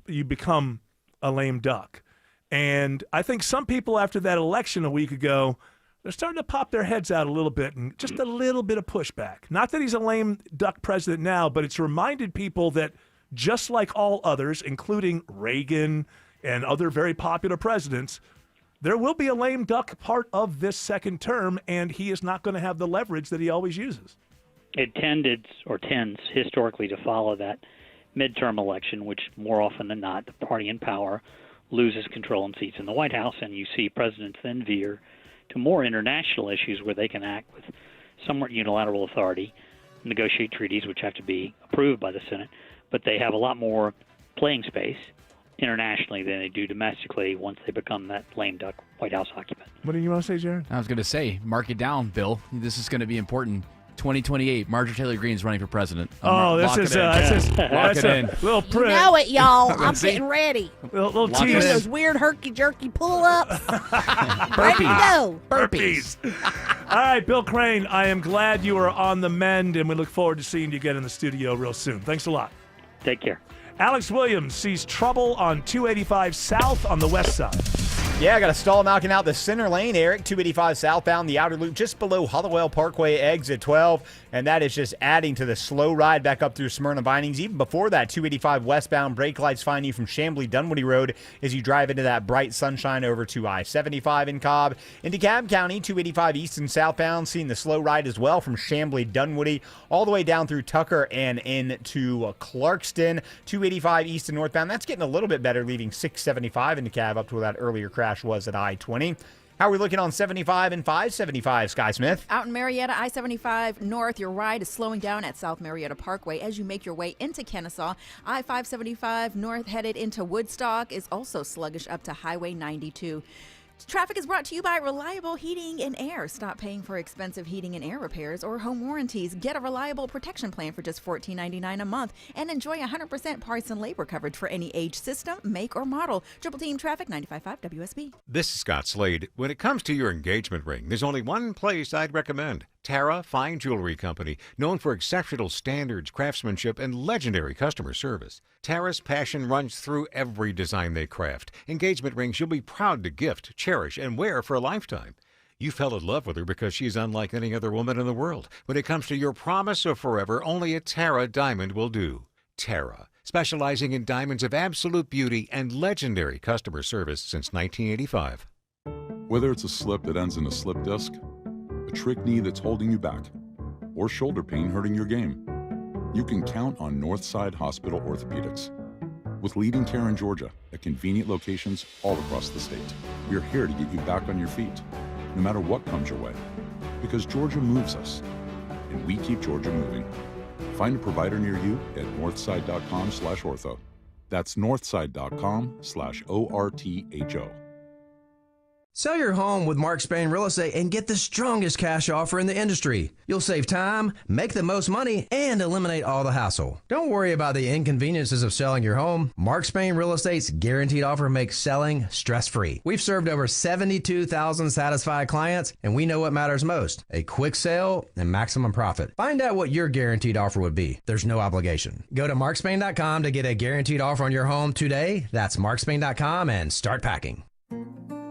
you become a lame duck. And I think some people after that election a week ago, they're starting to pop their heads out a little bit and just a little bit of pushback. Not that he's a lame duck president now, but it's reminded people that just like all others, including Reagan and other very popular presidents, there will be a lame duck part of this second term, and he is not going to have the leverage that he always uses.
It tends historically to follow that midterm election, which more often than not, the party in power loses control and seats in the White House, and you see presidents then veer to more international issues where they can act with somewhat unilateral authority, negotiate treaties which have to be approved by the Senate, but they have a lot more playing space internationally than they do domestically once they become that lame duck White House occupant.
What do you want to say, Jared?
I was going to say, mark it down, Bill. This is going to be important. 2028, Marjorie Taylor Greene's running for president.
Lock it in. Little
You know it, y'all. I'm getting ready.
Little
Doing
tease.
those weird herky-jerky pull-ups. Ready to go.
Burpees. All right, Bill Crane, I am glad you are on the mend, and we look forward to seeing you again in the studio real soon. Thanks a lot.
Take care.
Alex Williams sees trouble on 285 South on the west side.
Yeah, got a stall knocking out the center lane, Eric. 285 southbound, the outer loop just below Hollowell Parkway, exit 12. And that is just adding to the slow ride back up through Smyrna Vinings. Even before that, 285 westbound, brake lights find you from Chamblee Dunwoody Road as you drive into that bright sunshine over to I-75 in Cobb. In DeKalb County, 285 east and southbound, seeing the slow ride as well from Chamblee Dunwoody all the way down through Tucker and into Clarkston. 285 east and northbound, that's getting a little bit better, leaving 675 in DeKalb up to where that earlier crash was at I-20. How are we looking on 75 and 575, Sky Smith?
Out in Marietta, I-75 north, your ride is slowing down at South Marietta Parkway as you make your way into Kennesaw. I-575 north headed into Woodstock is also sluggish up to Highway 92. Traffic is brought to you by Reliable Heating and Air. Stop paying for expensive heating and air repairs or home warranties. Get a reliable protection plan for just $14.99 a month and enjoy 100% parts and labor coverage for any age, system, make, or model. Triple Team Traffic, 95.5 WSB.
This is Scott Slade. When it comes to your engagement ring, there's only one place I'd recommend. Tara Fine Jewelry Company, known for exceptional standards, craftsmanship, and legendary customer service. Tara's passion runs through every design they craft. Engagement rings you'll be proud to gift, cherish, and wear for a lifetime. You fell in love with her because she's unlike any other woman in the world. When it comes to your promise of forever, only a Tara diamond will do. Tara, specializing in diamonds of absolute beauty and legendary customer service since 1985.
Whether it's a slip that ends in a slip disc, a trick knee that's holding you back, or shoulder pain hurting your game, you can count on Northside Hospital Orthopedics. With leading care in Georgia at convenient locations all across the state, we're here to get you back on your feet, no matter what comes your way. Because Georgia moves us, and we keep Georgia moving. Find a provider near you at northside.com/ortho. That's northside.com/ORTHO.
Sell your home with Mark Spain Real Estate and get the strongest cash offer in the industry. You'll save time, make the most money, and eliminate all the hassle. Don't worry about the inconveniences of selling your home. Mark Spain Real Estate's guaranteed offer makes selling stress-free. We've served over 72,000 satisfied clients, and we know what matters most: a quick sale and maximum profit. Find out what your guaranteed offer would be. There's no obligation. Go to markspain.com to get a guaranteed offer on your home today. That's markspain.com and start packing.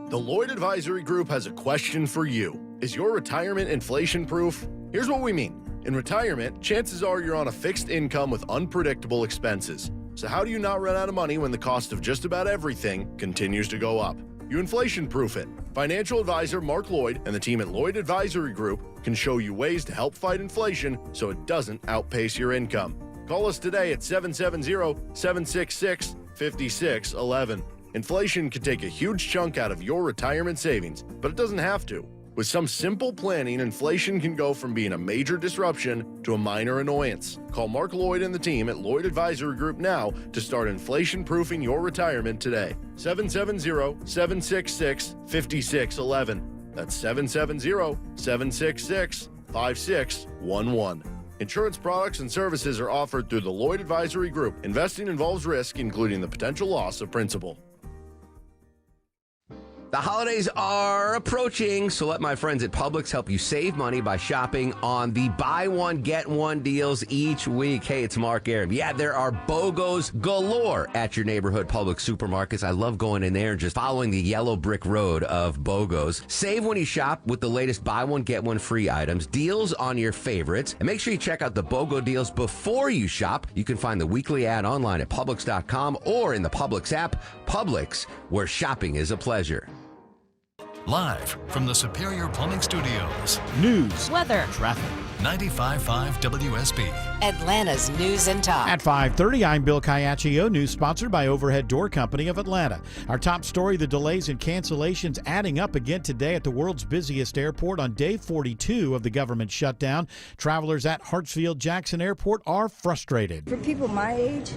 The Lloyd Advisory Group has a question for you. Is your retirement inflation-proof? Here's what we mean. In retirement, chances are you're on a fixed income with unpredictable expenses. So how do you not run out of money when the cost of just about everything continues to go up? You inflation-proof it. Financial advisor Mark Lloyd and the team at Lloyd Advisory Group can show you ways to help fight inflation so it doesn't outpace your income. Call us today at 770-766-5611. Inflation can take a huge chunk out of your retirement savings, but it doesn't have to. With some simple planning, inflation can go from being a major disruption to a minor annoyance. Call Mark Lloyd and the team at Lloyd Advisory Group now to start inflation-proofing your retirement today. 770-766-5611. That's 770-766-5611. Insurance products and services are offered through the Lloyd Advisory Group. Investing involves risk, including the potential loss of principal.
The holidays are approaching, so let my friends at Publix help you save money by shopping on the buy one, get one deals each week. Hey, it's Mark Arum. Yeah, there are BOGOs galore at your neighborhood Publix supermarkets. I love going in there and just following the yellow brick road of BOGOs. Save when you shop with the latest buy one, get one free items, deals on your favorites, and make sure you check out the BOGO deals before you shop. You can find the weekly ad online at Publix.com or in the Publix app. Publix, where shopping is a pleasure.
Live from the Superior Plumbing Studios.
News,
weather,
traffic.
95.5 WSB.
Atlanta's News and Talk.
At 5:30, I'm Bill Caiaccio. News sponsored by Overhead Door Company of Atlanta. Our top story, the delays and cancellations adding up again today at the world's busiest airport on day 42 of the government shutdown. Travelers at Hartsfield-Jackson Airport are frustrated.
For people my age,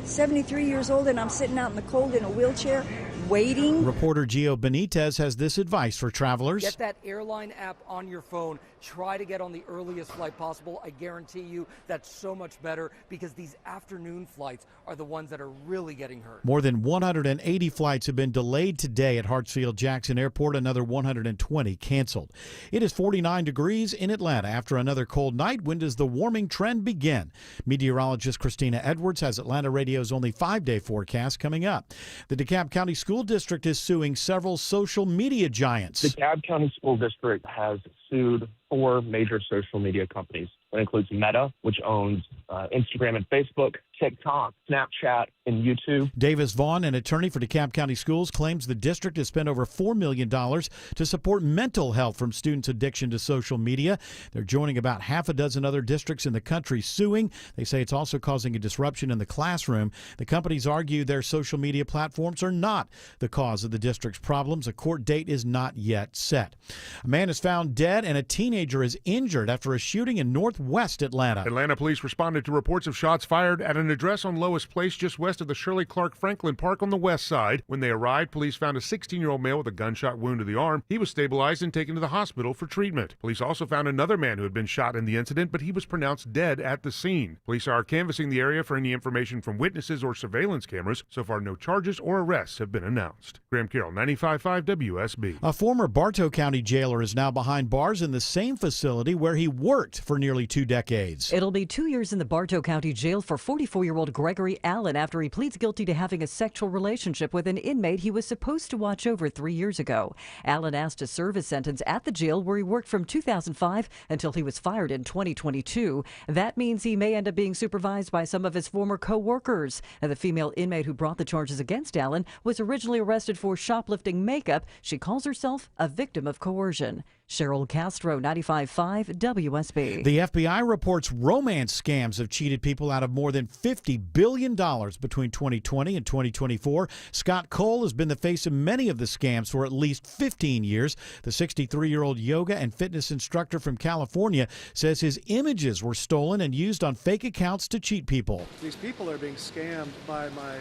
73 years old, and I'm sitting out in the cold in a wheelchair, waiting.
Reporter Gio Benitez has this advice for travelers.
Get that airline app on your phone. Try to get on the earliest flight possible. I guarantee you that's so much better because these afternoon flights are the ones that are really getting hurt.
More than 180 flights have been delayed today at Hartsfield-Jackson Airport. Another 120 canceled. It is 49 degrees in Atlanta. After another cold night, when does the warming trend begin? Meteorologist Christina Edwards has Atlanta Radio's only 5-day forecast coming up. The DeKalb County School District is suing several social media giants.
The DeKalb County School District has sued 4 major social media companies. That includes Meta, which owns Instagram and Facebook, TikTok, Snapchat, and YouTube.
Davis Vaughn, an attorney for DeKalb County Schools, claims the district has spent over $4 million to support mental health from students' addiction to social media. They're joining about half a dozen other districts in the country suing. They say it's also causing a disruption in the classroom. The companies argue their social media platforms are not the cause of the district's problems. A court date is not yet set. A man is found dead and a teenager is injured after a shooting in northwest Atlanta.
Atlanta police responded to reports of shots fired at an address on Lois Place just west of the Shirley Clark Franklin Park on the west side. When they arrived, police found a 16-year-old male with a gunshot wound to the arm. He was stabilized and taken to the hospital for treatment. Police also found another man who had been shot in the incident, but he was pronounced dead at the scene. Police are canvassing the area for any information from witnesses or surveillance cameras. So far, no charges or arrests have been announced. Graham Carroll, 95.5 WSB.
A former Bartow County jailer is now behind bars in the same facility where he worked for nearly 2 decades.
It'll be 2 years in the Bartow County Jail for 44-year-old Gregory Allen after he pleads guilty to having a sexual relationship with an inmate he was supposed to watch over 3 years ago. Allen asked to serve his sentence at the jail where he worked from 2005 until he was fired in 2022. That means he may end up being supervised by some of his former co-workers. And the female inmate who brought the charges against Allen was originally arrested for shoplifting makeup. She calls herself a victim of coercion. Cheryl Castro, 95.5 WSB.
The FBI reports romance scams have cheated people out of more than $50 billion between 2020 and 2024. Scott Cole has been the face of many of the scams for at least 15 years. The 63-year-old yoga and fitness instructor from California says his images were stolen and used on fake accounts to cheat people.
These people are being scammed by my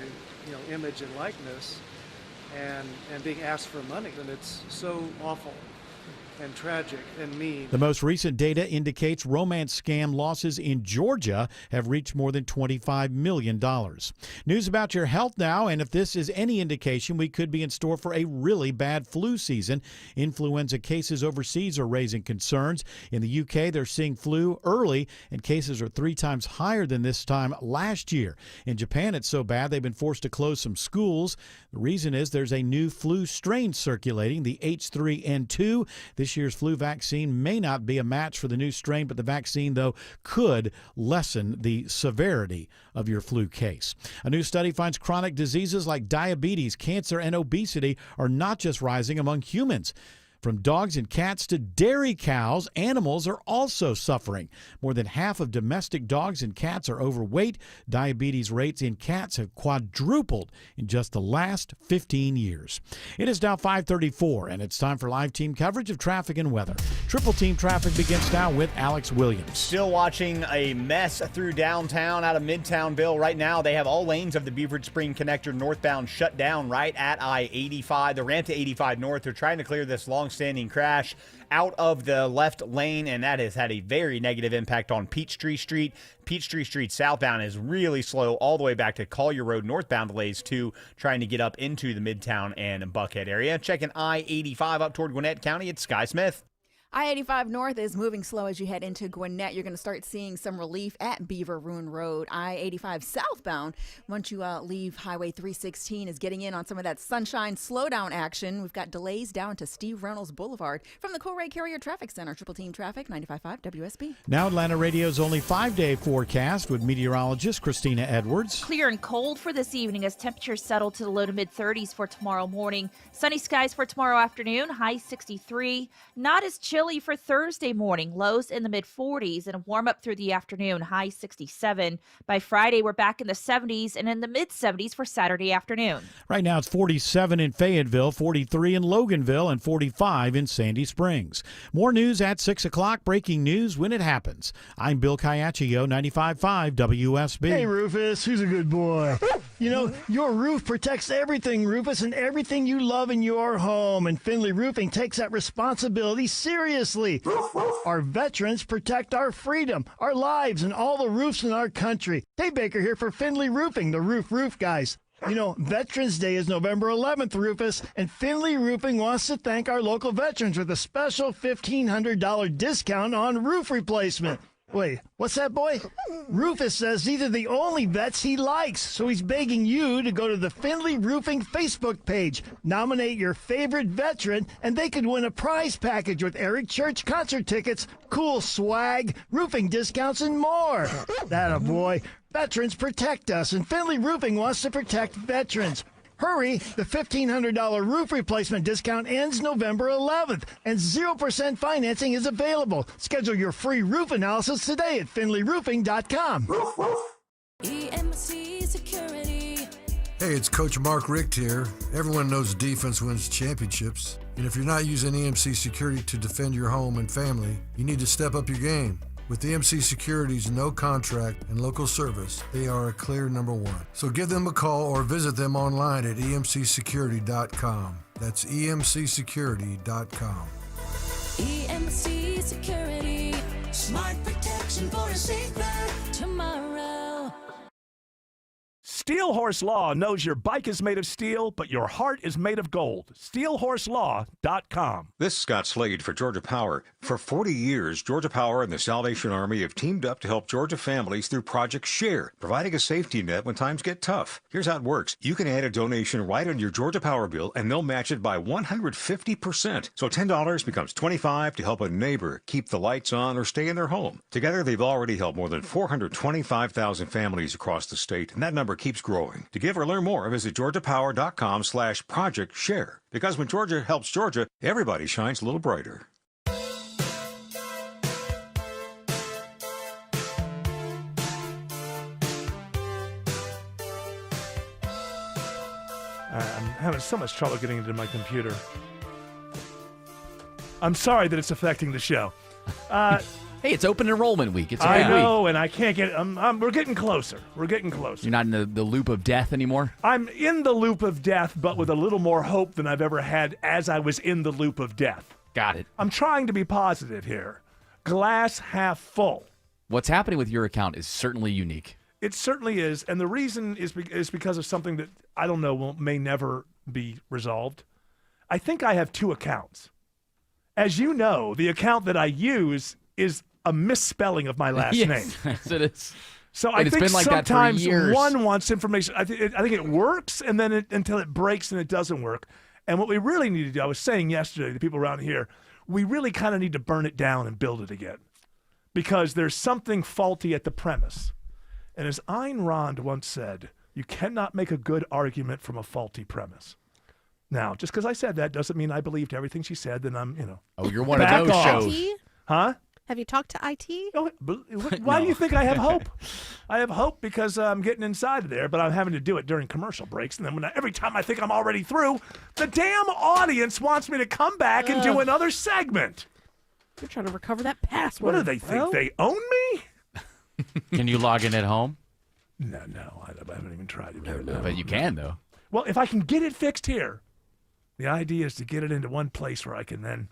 image and likeness and being asked for money, and it's so awful and tragic and mean.
The most recent data indicates romance scam losses in Georgia have reached more than $25 million. News about your health now, and if this is any indication, we could be in store for a really bad flu season. Influenza cases overseas are raising concerns. In the UK, they're seeing flu early, and cases are 3 times higher than this time last year. In Japan, it's so bad they've been forced to close some schools. The reason is there's a new flu strain circulating, the H3N2. This year's flu vaccine may not be a match for the new strain, but the vaccine, though, could lessen the severity of your flu case. A new study finds chronic diseases like diabetes, cancer, and obesity are not just rising among humans. From dogs and cats to dairy cows, animals are also suffering. More than half of domestic dogs and cats are overweight. Diabetes rates in cats have quadrupled in just the last 15 years. It is now 5:34, and it's time for live team coverage of traffic and weather. Triple Team Traffic begins now with Alex Williams.
Still watching a mess through downtown out of Midtownville. Right now, they have all lanes of the Beaufort Spring Connector northbound shut down right at I-85. The ramp to 85 north. They're trying to clear this long long-standing crash out of the left lane, and that has had a very negative impact on Peachtree Street. Peachtree Street southbound is really slow all the way back to Collier Road northbound delays, too, trying to get up into the Midtown and Buckhead area. Checking I-85 up toward Gwinnett County, it's Sky Smith.
I-85 North is moving slow as you head into Gwinnett. You're going to start seeing some relief at Beaver Ruin Road. I-85 southbound, once you leave Highway 316, is getting in on some of that sunshine slowdown action. We've got delays down to Steve Reynolds Boulevard. From the Coray Carrier Traffic Center, Triple Team Traffic, 95.5 WSB.
Now Atlanta Radio's only 5-day forecast with meteorologist Christina Edwards.
Clear and cold for this evening as temperatures settle to the low to mid-30s for tomorrow morning. Sunny skies for tomorrow afternoon, high 63. Not as chilly for Thursday morning, lows in the mid-40s, and a warm up through the afternoon, high 67. By Friday, we're back in the 70s and in the mid-70s for Saturday afternoon.
Right now it's 47 in Fayetteville, 43 in Loganville, and 45 in Sandy Springs. More news at 6 o'clock. Breaking news when it happens. I'm Bill Caiaccio, 95.5 WSB.
Hey, Rufus, who's a good boy? You know, your roof protects everything, Rufus, and everything you love in your home. And Finley Roofing takes that responsibility seriously. Our veterans protect our freedom, our lives, and all the roofs in our country. Dave Baker here for Finley Roofing, the roof guys. You know, Veterans Day is November 11th, Rufus, and Finley Roofing wants to thank our local veterans with a special $1,500 discount on roof replacement. Wait, what's that, boy? Rufus says these are the only vets he likes, so he's begging you to go to the Finley Roofing Facebook page, nominate your favorite veteran, and they could win a prize package with Eric Church concert tickets, cool swag, roofing discounts, and more. That a boy. Veterans protect us, and Finley Roofing wants to protect veterans. Hurry, the $1,500 roof replacement discount ends November 11th, and 0% financing is available. Schedule your free roof analysis today at finleyroofing.com.
EMC Security. Hey, it's Coach Mark Richt here. Everyone knows defense wins championships. And if you're not using EMC Security to defend your home and family, you need to step up your game. With EMC Security's no contract and local service, they are a clear number one. So give them a call or visit them online at emcsecurity.com. That's emcsecurity.com. EMC Security. Smart protection for a safer tomorrow.
Steel Horse Law knows your bike is made of steel, but your heart is made of gold. SteelHorseLaw.com.
This is Scott Slade for Georgia Power. For 40 years, Georgia Power and the Salvation Army have teamed up to help Georgia families through Project Share, providing a safety net when times get tough. Here's how it works. You can add a donation right on your Georgia Power bill, and they'll match it by 150%. So $10 becomes $25 to help a neighbor keep the lights on or stay in their home. Together, they've already helped more than 425,000 families across the state, and that number keeps growing. To give or learn more, visit georgiapower.com/Project Share. Because when Georgia helps Georgia, everybody shines a little brighter.
I'm having so much trouble getting into my computer. I'm sorry that it's affecting the show.
Hey, it's open enrollment week. It's a
I
big
know,
week.
and I can't get. We're getting closer. We're getting closer.
You're not in the loop of death anymore?
I'm in the loop of death, but with a little more hope than I've ever had as I was in the loop of death.
Got it.
I'm trying to be positive here. Glass half full.
What's happening with your account is certainly unique.
It certainly is, and the reason is because of something that I don't know may never be resolved. I think I have two accounts. As you know, the account that I use is a misspelling of my last name.
Yes, it is.
So
and
I
it's
think
been like
sometimes
that for years.
one wants information. I think it works, and then until it breaks and it doesn't work. And what we really need to do, I was saying yesterday to people around here, we really kind of need to burn it down and build it again, because there's something faulty at the premise. And as Ayn Rand once said, you cannot make a good argument from a faulty premise. Now, just because I said that doesn't mean I believed everything she said. Then I'm,
Oh, you're one of those shows.
Huh?
Have you talked to IT?
Oh, why do you think I have hope? I have hope because I'm getting inside of there, but I'm having to do it during commercial breaks. And then every time I think I'm already through, the damn audience wants me to come back and do another segment.
You're trying to recover that password.
What do they think? They own me?
Can you log in at home?
No, I haven't even tried to do it.
But you can, though.
Well, if I can get it fixed here, The idea is to get it into one place where I can then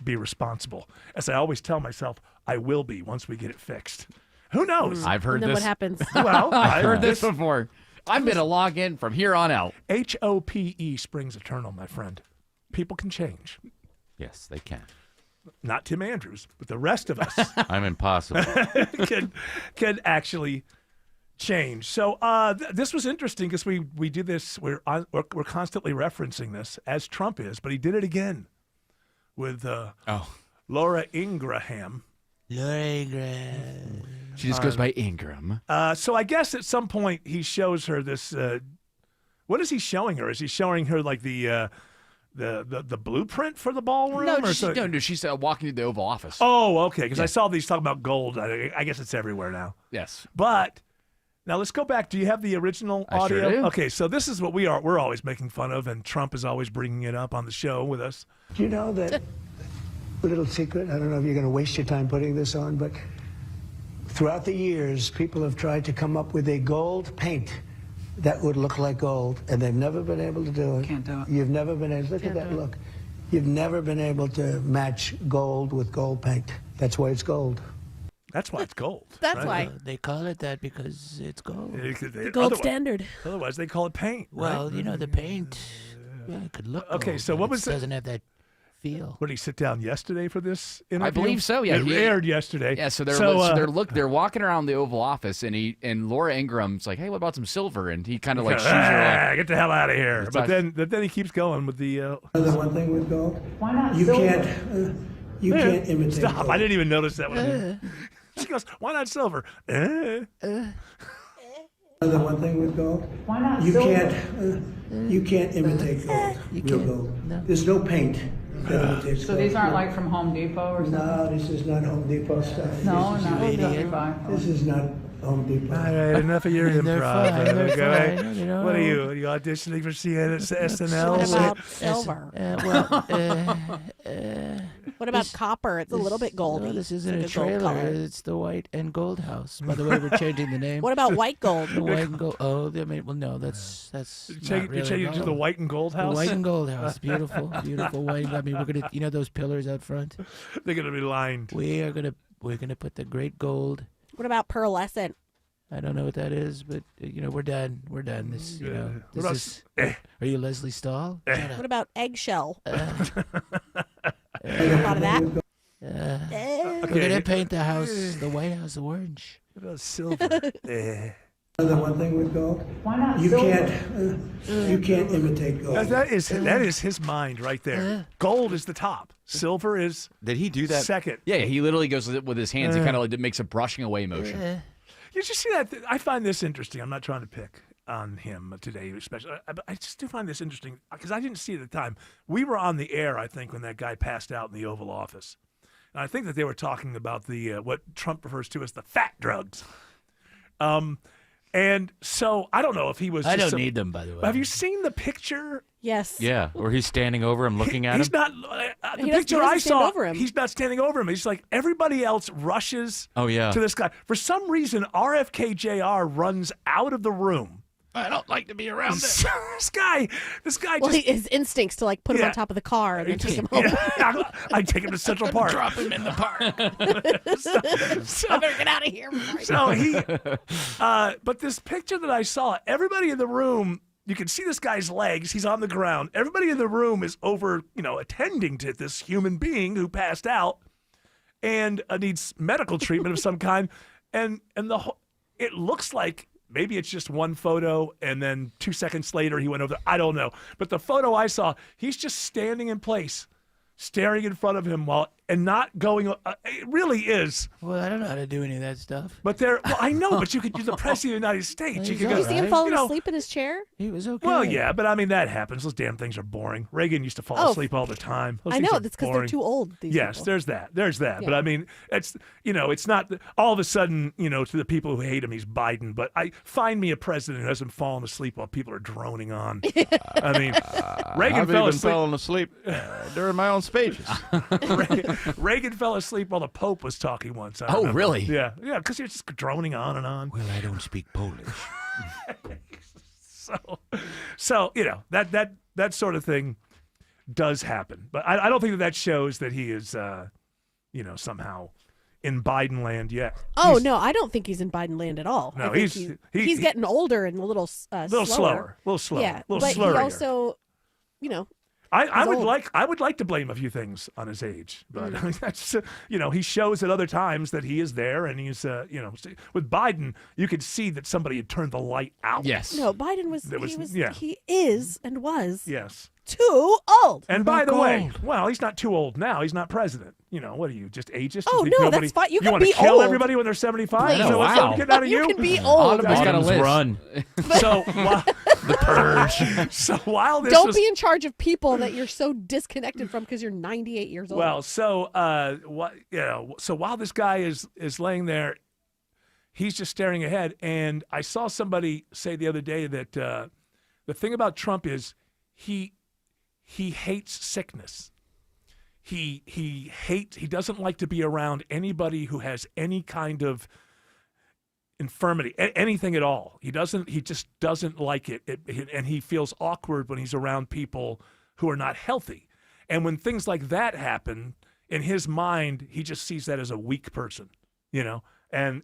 be responsible. As I always tell myself, I will be once we get it fixed. Who knows?
I've heard
And then
this.
what happens?
Well,
I've heard this before. I'm going to log in from here on out.
HOPE springs eternal, my friend. People can change.
Yes, they can.
Not Tim Andrews, but the rest of us
I'm impossible.
can actually change. So this was interesting because we do this. We're constantly referencing this as Trump is, but he did it again with Laura Ingraham.
She just goes by Ingram.
So I guess at some point he shows her this. What is he showing her? Is he showing her like the blueprint for the ballroom?
No, she's walking to the Oval Office.
Oh, okay. Because
Yeah.
I saw these talking about gold. I guess it's everywhere now.
Yes.
But now let's go back. Do you have the original
I sure
audio?
do.
Okay, so this is what we're always making fun of, and Trump is always bringing it up on the show with us.
Do you know that a little secret? I don't know if you're going to waste your time putting this on, but throughout the years, people have tried to come up with a gold paint that would look like gold, and they've never been able to do it. Can't do it. You've never been able. Look at that look. You've never been able to match gold with gold paint. That's why it's gold.
That's why it's gold.
That's
right?
why.
They call it that because it's gold.
The gold standard.
Otherwise, they call it paint.
Well,
right?
you know, the paint it could look
Okay,
gold,
so
but
what
it
was it?
doesn't have that feel.
What did he sit down yesterday for this interview?
I believe so. Yeah,
it aired yesterday.
Yeah, so they're walking around the Oval Office, and Laura Ingram's like, "Hey, what about some silver?" And he kind of like shoos her like,
get the hell out of here.
It's
But
like-
then he keeps going with the.
Another one thing with gold.
Why not
You
silver?
can't. You can't imitate.
Stop!
gold.
I didn't even notice that one. She goes, "Why not silver?"
Another one thing with gold.
Why not
You
silver?
can't. You can't imitate gold. Real gold. There's no paint that imitates
So
gold.
these aren't like from Home Depot or something?
No, this is not Home Depot stuff.
No,
This is-
not Home Depot.
This is not Home Depot.
All right, enough of your
They're
improv.
fine, they're
okay?
fine, you know.
What are you? Are you auditioning for SNL?
What about silver? What about
this-
copper? It's a little bit goldy.
No, this
It's
isn't
like
a
gold
trailer.
color.
It's the White and Gold House. By the way, we're changing the name.
What about white gold?
The White and Gold. Oh, I mean, well, no, that's
Change
not really
it to the
gold.
White and Gold House.
The White and Gold House, beautiful, beautiful white. I mean, we're gonna, you know, those pillars out front.
They're gonna be lined.
We're gonna put the great gold.
What about pearlescent?
I don't know what that is, but you know, we're done. We're done. This, you know,
What
this
about
is. Are you Leslie Stahl?
What about eggshell?
Uh,
A lot of that.
We're gonna paint the house, the White House, orange.
What about silver?
Another one thing with gold.
Why not
You
silver?
can't. You can't imitate gold.
That is his mind right there. Gold is the top. Silver is.
Did he do that?
Second.
Yeah, he literally goes with his hands. He kind of like makes a brushing away motion.
You just see that? I find this interesting. I'm not trying to pick on him today, especially. But I just do find this interesting because I didn't see it at the time. We were on the air, I think, when that guy passed out in the Oval Office, and I think that they were talking about the what Trump refers to as the fat drugs. And so I don't know if he was.
I
just
don't need them, by the way.
Have you seen the picture?
Yes.
Yeah, or he's standing over him, looking at
He's
him.
not. The
He
picture
doesn't
I
stand
saw,
over him.
he's not standing over him. He's like everybody else rushes.
Oh, yeah.
To this guy for some reason. RFK Jr. runs out of the room.
I don't like to be around
this guy.
Well,
just.
his instincts to like put him
Yeah.
on top of the car and then take him home.
Yeah, I take him to Central Park.
Drop him in the park.
I better get out of here.
So he, but this picture that I saw, everybody in the room, you can see this guy's legs. He's on the ground. Everybody in the room is over, attending to this human being who passed out and needs medical treatment of some kind. And it looks like maybe it's just one photo, and then 2 seconds later he went over there. I don't know. But the photo I saw, he's just standing in place, staring in front of him and not going. It really is.
Well, I don't know how to do any of that stuff.
But I know, but you could do the president of the United States. You could
Did
go.
you see him falling asleep in his chair?
He was okay.
Well, yeah, but I mean that happens. Those damn things are boring. Reagan used to fall asleep all the time. Those
I
things
know.
are
That's because they're
boring.
too old. These
Yes,
people.
there's that. There's that.
Yeah.
But I mean, it's not all of a sudden, to the people who hate him, he's Biden. But find me a president who hasn't fallen asleep while people are droning on. I mean, Reagan
I've
fell
even
asleep.
fallen asleep during my own speeches.
Reagan fell asleep while the Pope was talking once. I
Oh,
remember.
really?
Yeah, because he was just droning on and on.
Well, I don't speak Polish.
So that sort of thing does happen. But I don't think that shows that he is, somehow in Biden land yet.
Oh, no, I don't think he's in Biden land at all.
No,
I think he's getting older and a little slower.
A little slower.
Yeah,
a little
but
slurrier.
he also,
I would
old.
I would like to blame a few things on his age, but I mean, that's he shows at other times that he is there, and he's with Biden you could see that somebody had turned the light out.
Yes.
No, Biden he is and was
yes
too old.
And by the way, well, he's not too old now. He's not president. What are you, just ageist?
Oh, no, that's fine. You can
want
be
to kill
old.
everybody when they're 75?
Please.
So what's
Wow.
getting out of you?
You can be old.
Autumn's got a list.
Run.
So
The Purge.
So while this
Don't
was,
be in charge of people that you're so disconnected from because you're 98 years old.
well, so so while this guy is laying there, he's just staring ahead. And I saw somebody say the other day that the thing about Trump is he hates sickness. He doesn't like to be around anybody who has any kind of infirmity, anything at all. He just doesn't like it. And he feels awkward when he's around people who are not healthy. And when things like that happen, in his mind, he just sees that as a weak person, and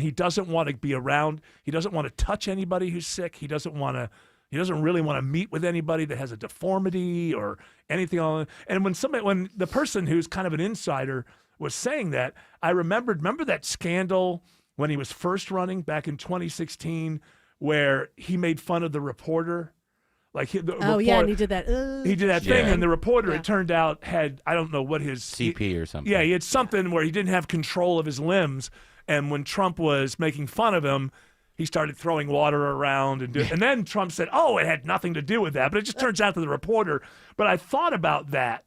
he doesn't want to be around. He doesn't want to touch anybody who's sick. He doesn't really want to meet with anybody that has a deformity or anything on. And when the person who's kind of an insider was saying that, I remember that scandal when he was first running back in 2016, where he made fun of the reporter. Like and
he did that.
He did that thing, and the reporter, it turned out, had, I don't know what his
CP or something.
Yeah, he had something where he didn't have control of his limbs, and when Trump was making fun of him, he started throwing water around, and then Trump said, "Oh, it had nothing to do with that," but it just turns out to the reporter. But I thought about that,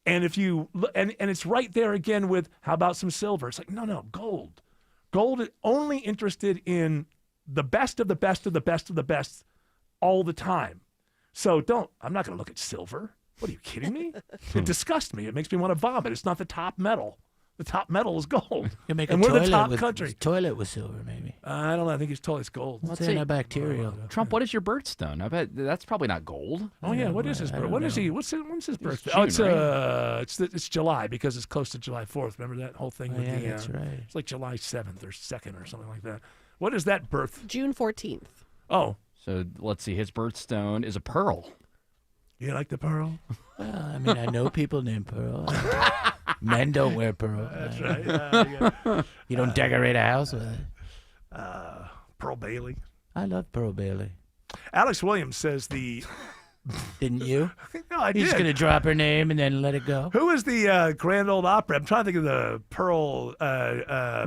and if you and it's right there again with how about some silver? It's like no, gold. Gold is only interested in the best of the best of the best of the best all the time. So I'm not going to look at silver. What are you kidding me? It disgusts me. It makes me want to vomit. It's not the top metal. The top metal is gold.
You make
and
a
we're
toilet
the top
with,
country.
Toilet with silver, maybe.
I don't know. I think his toilet's gold.
It's antibacterial.
Trump, what is your birthstone? I bet that's probably not gold.
Oh yeah, what is his birthday? When's his birthday?
June,
It's July because it's close to July 4th. Remember that whole thing?
That's right.
It's like July 7th or 2nd or something like that. What is that birth?
June 14th.
Oh,
so let's see. His birthstone is a pearl.
You like the pearl?
Well, I mean, I know people named Pearl. Men don't wear pearl.
That's right.
You don't decorate a house with it.
Pearl Bailey.
I love Pearl Bailey.
Alex Williams says the.
Didn't you?
No, I did.
You're just going to drop her name and then let it go?
Who is the Grand Ole Opry? I'm trying to think of the Pearl,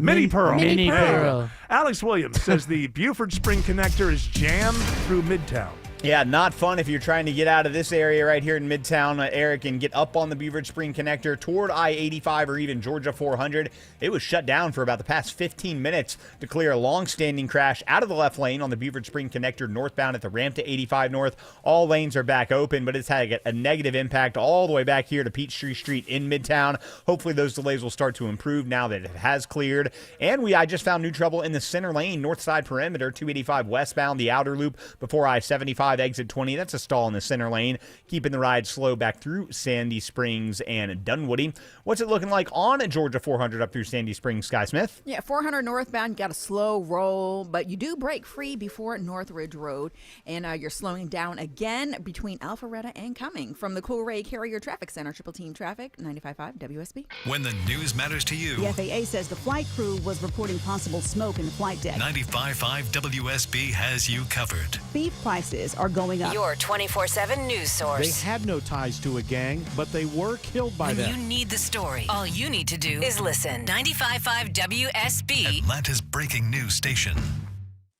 Mini Pearl.
Mini Pearl.
Alex Williams says the Buford Spring Connector is jammed through Midtown.
Yeah, not fun if you're trying to get out of this area right here in Midtown, Eric, and get up on the Buford Spring Connector toward I-85 or even Georgia 400. It was shut down for about the past 15 minutes to clear a long-standing crash out of the left lane on the Buford Spring Connector northbound at the ramp to 85 North. All lanes are back open, but it's had a negative impact all the way back here to Peachtree Street in Midtown. Hopefully those delays will start to improve now that it has cleared. And I just found new trouble in the center lane, north side perimeter, 285 westbound, the outer loop before I-75. Exit 20. That's a stall in the center lane, keeping the ride slow back through Sandy Springs and Dunwoody. What's it looking like on Georgia 400 up through Sandy Springs, Sky Smith?
Yeah, 400 northbound, you got a slow roll, but you do break free before Northridge Road, and you're slowing down again between Alpharetta and Cumming. From the Coolray Carrier Traffic Center, Triple Team Traffic, 95.5 WSB.
When the news matters to you.
The FAA says the flight crew was reporting possible smoke in the flight deck.
95.5 WSB has you covered.
Beef prices are going up.
Your 24/7 news source.
They had no ties to a gang, but they were killed by
when
them.
you need the story, all you need to do is listen. 95.5 WSB.
Atlanta's breaking news station.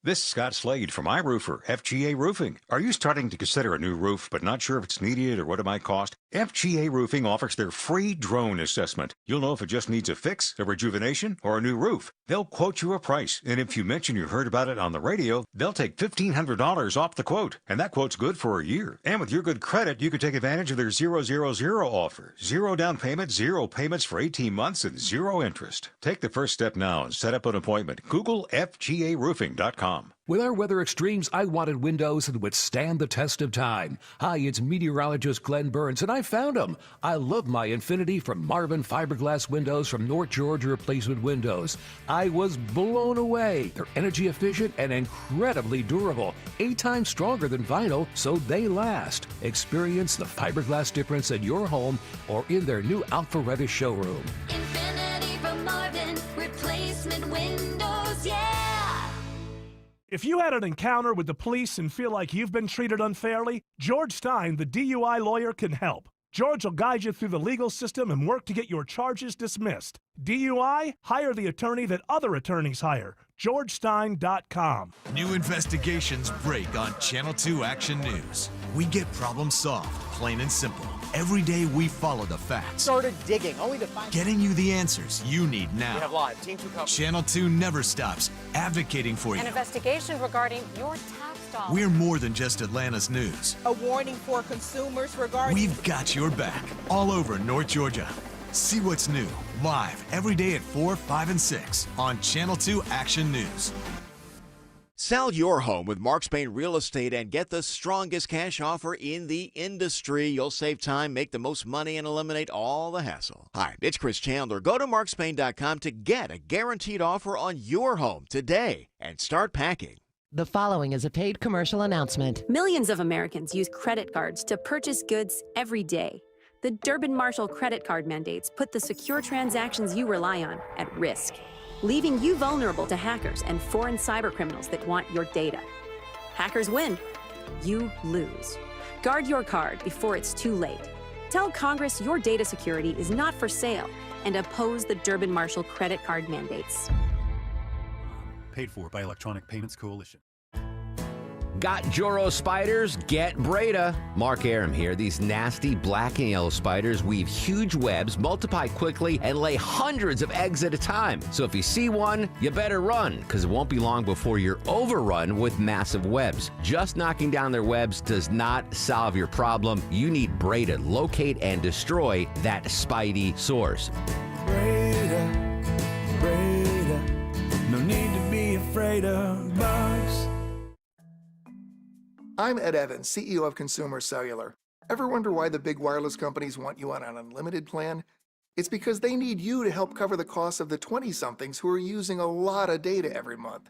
This is Scott Slade from iRoofer, FGA Roofing. Are you starting to consider a new roof but not sure if it's needed or what it might cost? FGA Roofing offers their free drone assessment. You'll know if it just needs a fix, a rejuvenation, or a new roof. They'll quote you a price, and if you mention you heard about it on the radio, they'll take $1,500 off the quote, and that quote's good for a year. And with your good credit, you can take advantage of their 000 offer. 0 down payment, 0 payments for 18 months, and 0 interest. Take the first step now and set up an appointment. Google FGARoofing.com.
With our weather extremes, I wanted windows that would stand the test of time. Hi, it's meteorologist Glenn Burns, and I found them. I love my Infinity from Marvin fiberglass windows from North Georgia Replacement Windows. I was blown away. They're energy efficient and incredibly durable, 8 times stronger than vinyl, so they last. Experience the fiberglass difference in your home or in their new Alpharetta showroom.
Infinity from Marvin, replacement windows, yeah!
If you had an encounter with the police and feel like you've been treated unfairly, George Stein, the DUI lawyer, can help. George will guide you through the legal system and work to get your charges dismissed. DUI? Hire the attorney that other attorneys hire. GeorgeStein.com.
New investigations break on Channel 2 Action News. We get problems solved, plain and simple. Every day we follow the facts.
Started digging, only to find...
Getting you the answers you need now.
We have live. Team 2 coverage.
Channel 2 never stops, advocating for you.
An investigation regarding your tax dollars.
We're more than just Atlanta's news.
A warning for consumers regarding...
We've got your back, all over North Georgia. See what's new, live, every day at 4, 5, and 6 on Channel 2 Action News.
Sell your home with Mark Spain Real Estate and get the strongest cash offer in the industry. You'll save time, make the most money, and eliminate all the hassle. Hi, it's Chris Chandler. Go to markspain.com to get a guaranteed offer on your home today and start packing.
The following is a paid commercial announcement.
Millions of Americans use credit cards to purchase goods every day. The Durbin-Marshall credit card mandates put the secure transactions you rely on at risk, leaving you vulnerable to hackers and foreign cybercriminals that want your data. Hackers win, you lose. Guard your card before it's too late. Tell Congress your data security is not for sale and oppose the Durbin-Marshall credit card mandates.
Paid for by Electronic Payments Coalition.
Got Joro spiders? Get Breda. Mark Aram here. These nasty black and yellow spiders weave huge webs, multiply quickly, and lay hundreds of eggs at a time. So if you see one, you better run, because it won't be long before you're overrun with massive webs. Just knocking down their webs does not solve your problem. You need Breda. Locate and destroy that spidey source.
Breda, Breda, no need to be afraid of bugs.
I'm Ed Evans, CEO of Consumer Cellular. Ever wonder why the big wireless companies want you on an unlimited plan? It's because they need you to help cover the costs of the 20-somethings who are using a lot of data every month.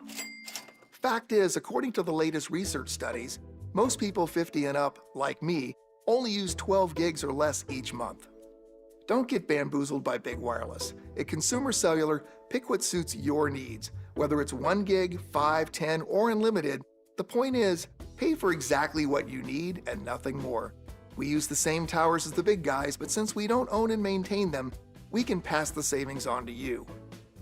Fact is, according to the latest research studies, most people 50 and up, like me, only use 12 gigs or less each month. Don't get bamboozled by big wireless. At Consumer Cellular, pick what suits your needs. Whether it's 1 gig, 5, 10, or unlimited, the point is, pay for exactly what you need and nothing more. We use the same towers as the big guys, but since we don't own and maintain them, we can pass the savings on to you.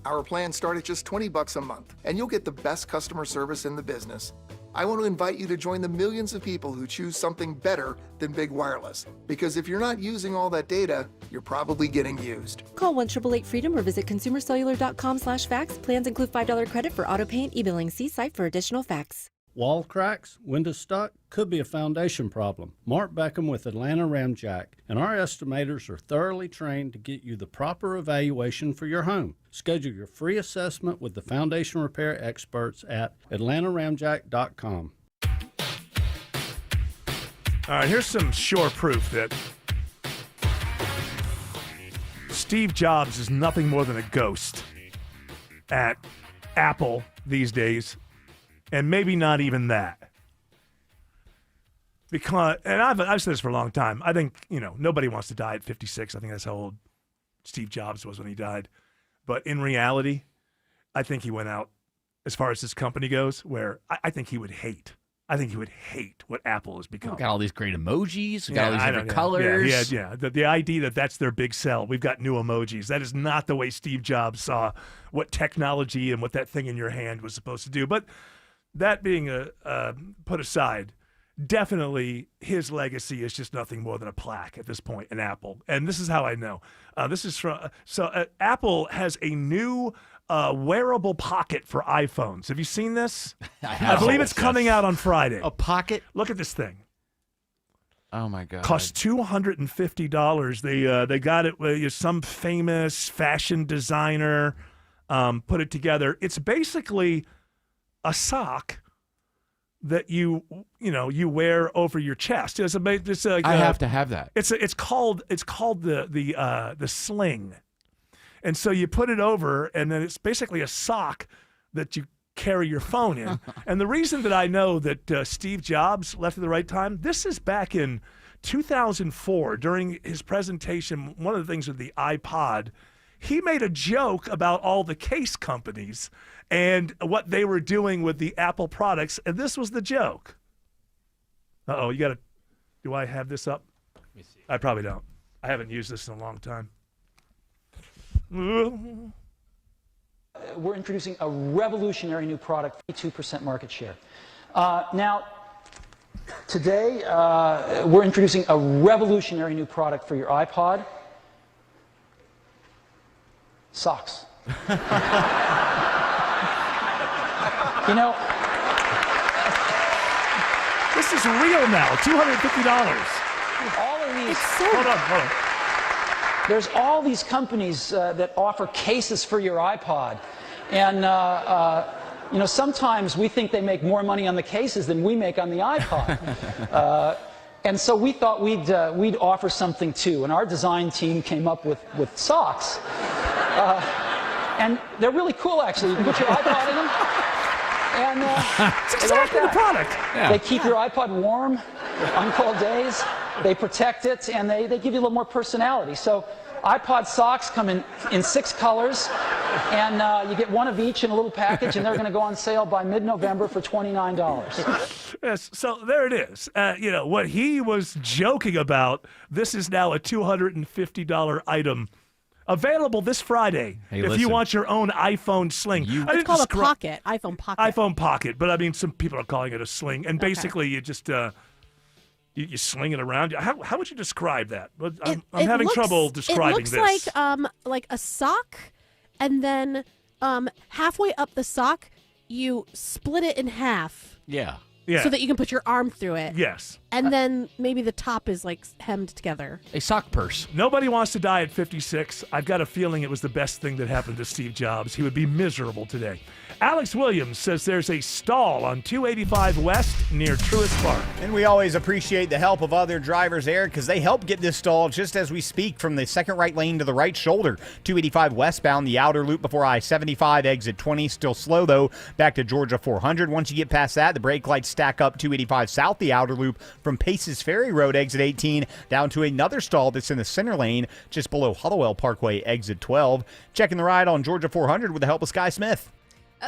Our plans start at just $20 a month, and you'll get the best customer service in the business. I want to invite you to join the millions of people who choose something better than big wireless. Because if you're not using all that data, you're probably getting used.
Call 1-888-FREEDOM or visit consumercellular.com/facts. Plans include $5 credit for auto pay and e-billing. See site for additional facts.
Wall cracks, window stuck, could be a foundation problem. Mark Beckham with Atlanta Ramjack, and our estimators are thoroughly trained to get you the proper evaluation for your home. Schedule your free assessment with the foundation repair experts at atlantaramjack.com.
All right, here's some sure proof that Steve Jobs is nothing more than a ghost at Apple these days. And maybe not even that. Because, and I've said this for a long time. I think, nobody wants to die at 56. I think that's how old Steve Jobs was when he died. But in reality, I think he went out, as far as this company goes, where I think he would hate. I think he would hate what Apple has become.
We've got all these great emojis. We've got all these different colors.
Yeah. The idea that's their big sell. We've got new emojis. That is not the way Steve Jobs saw what technology and what that thing in your hand was supposed to do. But that being put aside, definitely his legacy is just nothing more than a plaque at this point in Apple. And this is how I know. This is from Apple has a new wearable pocket for iPhones. Have you seen this? I believe it's coming out on Friday.
A pocket?
Look at this thing.
Oh my God!
Costs $250. They got it with some famous fashion designer put it together. It's basically a sock that you wear over your chest. I
have to have that.
It's called the sling, and so you put it over, and then it's basically a sock that you carry your phone in. And the reason that I know that Steve Jobs left at the right time, this is back in 2004 during his presentation. One of the things with the iPod, he made a joke about all the case companies and what they were doing with the Apple products, and this was the joke. Uh-oh, do I have this up? Let me see. I probably don't. I haven't used this in a long time.
We're introducing a revolutionary new product, 2% market share. Now, today, we're introducing a revolutionary new product for your iPod. Socks.
This is real now, $250.
All of these.
Hold on.
There's all these companies that offer cases for your iPod. And, sometimes we think they make more money on the cases than we make on the iPod. And so we thought we'd offer something too. And our design team came up with socks. And they're really cool, actually. You can put your iPod in them. And
it's exactly the product.
Yeah. They keep your iPod warm on cold days. They protect it, and they give you a little more personality. So iPod socks come in 6 colors, and you get one of each in a little package, and they're going to go on sale by mid-November for $29.
Yes, so there it is. What he was joking about, this is now a $250 item. Available this Friday if you want your own iPhone sling.
It's called a pocket, iPhone Pocket.
iPhone Pocket, but I mean, some people are calling it a sling. And basically, you just you sling it around. How would you describe that? I'm having trouble describing this.
It looks like a sock, and then halfway up the sock, you split it in half.
Yeah.
So that you can put your arm through it.
Yes.
And then maybe the top is hemmed together.
A sock purse.
Nobody wants to die at 56. I've got a feeling it was the best thing that happened to Steve Jobs. He would be miserable today. Alex Williams says there's a stall on 285 West near Truist Park.
And we always appreciate the help of other drivers, Eric, because they help get this stall just as we speak from the second right lane to the right shoulder. 285 westbound, the outer loop before I-75, exit 20. Still slow, though, back to Georgia 400. Once you get past that, the brake lights stack up 285 south, the outer loop from Paces Ferry Road, exit 18, down to another stall that's in the center lane just below Hollowell Parkway, exit 12. Checking the ride on Georgia 400 with the help of Sky Smith.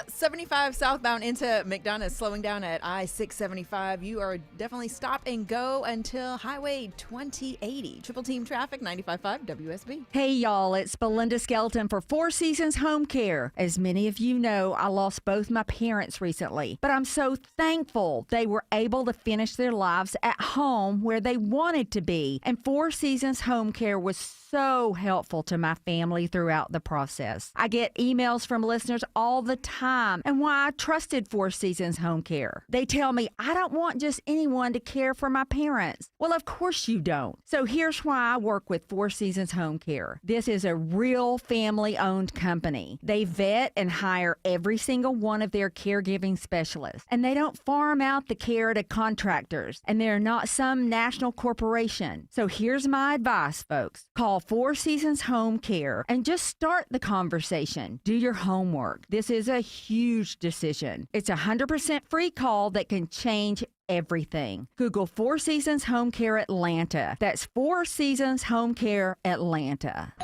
75 southbound into McDonough, slowing down at I-675. You are definitely stop and go until Highway 2080. Triple team traffic, 95.5 WSB.
Hey, y'all, it's Belinda Skelton for Four Seasons Home Care. As many of you know, I lost both my parents recently, but I'm so thankful they were able to finish their lives at home where they wanted to be. And Four Seasons Home Care was so helpful to my family throughout the process. I get emails from listeners all the time and why I trusted Four Seasons Home Care. They tell me I don't want just anyone to care for my parents. Well, of course you don't. So here's why I work with Four Seasons Home Care. This is a real family-owned company. They vet and hire every single one of their caregiving specialists, and they don't farm out the care to contractors, and they're not some national corporation. So here's my advice, folks. Call Four Seasons Home Care and just start the conversation. Do your homework. This is a huge decision. It's a 100% free call that can change everything. Google Four Seasons Home Care Atlanta. That's Four Seasons Home Care Atlanta.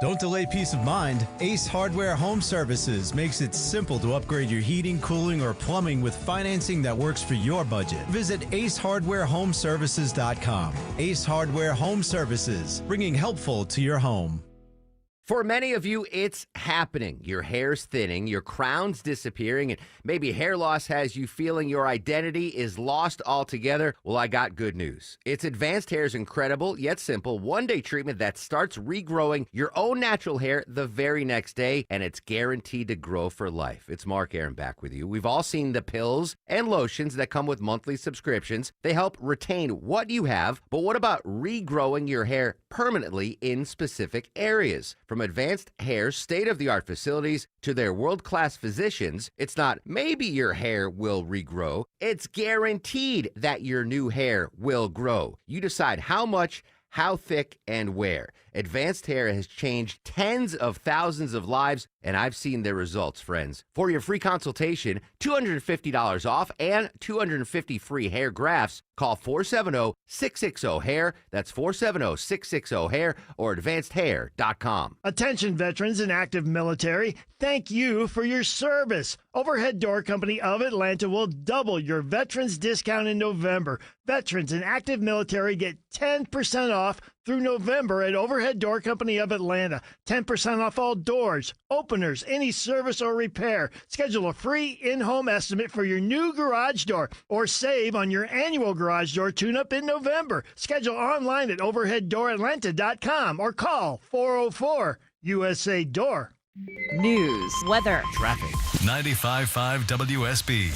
Don't delay peace of mind. Ace Hardware Home Services makes it simple to upgrade your heating, cooling, or plumbing with financing that works for your budget. Visit acehardwarehomeservices.com. Ace Hardware Home Services, bringing helpful to your home.
For many of you, it's happening. Your hair's thinning, your crown's disappearing, and maybe hair loss has you feeling your identity is lost altogether. Well, I got good news. It's Advanced Hair's incredible yet simple one-day treatment that starts regrowing your own natural hair the very next day, and it's guaranteed to grow for life. It's Mark Aaron back with you. We've all seen the pills and lotions that come with monthly subscriptions. They help retain what you have, but what about regrowing your hair permanently in specific areas? From Advanced Hair's state-of-the-art facilities to their world-class physicians, it's not maybe your hair will regrow. It's guaranteed that your new hair will grow. You decide how much, how thick, and where. Advanced Hair has changed tens of thousands of lives, and I've seen their results, friends. For your free consultation, $250 off, and 250 free hair grafts, call 470-660-HAIR. That's 470-660-HAIR or advancedhair.com.
Attention veterans and active military, thank you for your service. Overhead Door Company of Atlanta will double your veterans discount in November. Veterans and active military get 10% off through November at Overhead Door Company of Atlanta. 10% off all doors, openers, any service or repair. Schedule a free in-home estimate for your new garage door or save on your annual garage door tune-up in November. Schedule online at overheaddooratlanta.com or call 404-USA-DOOR.
News, weather,
traffic.
95.5 WSB,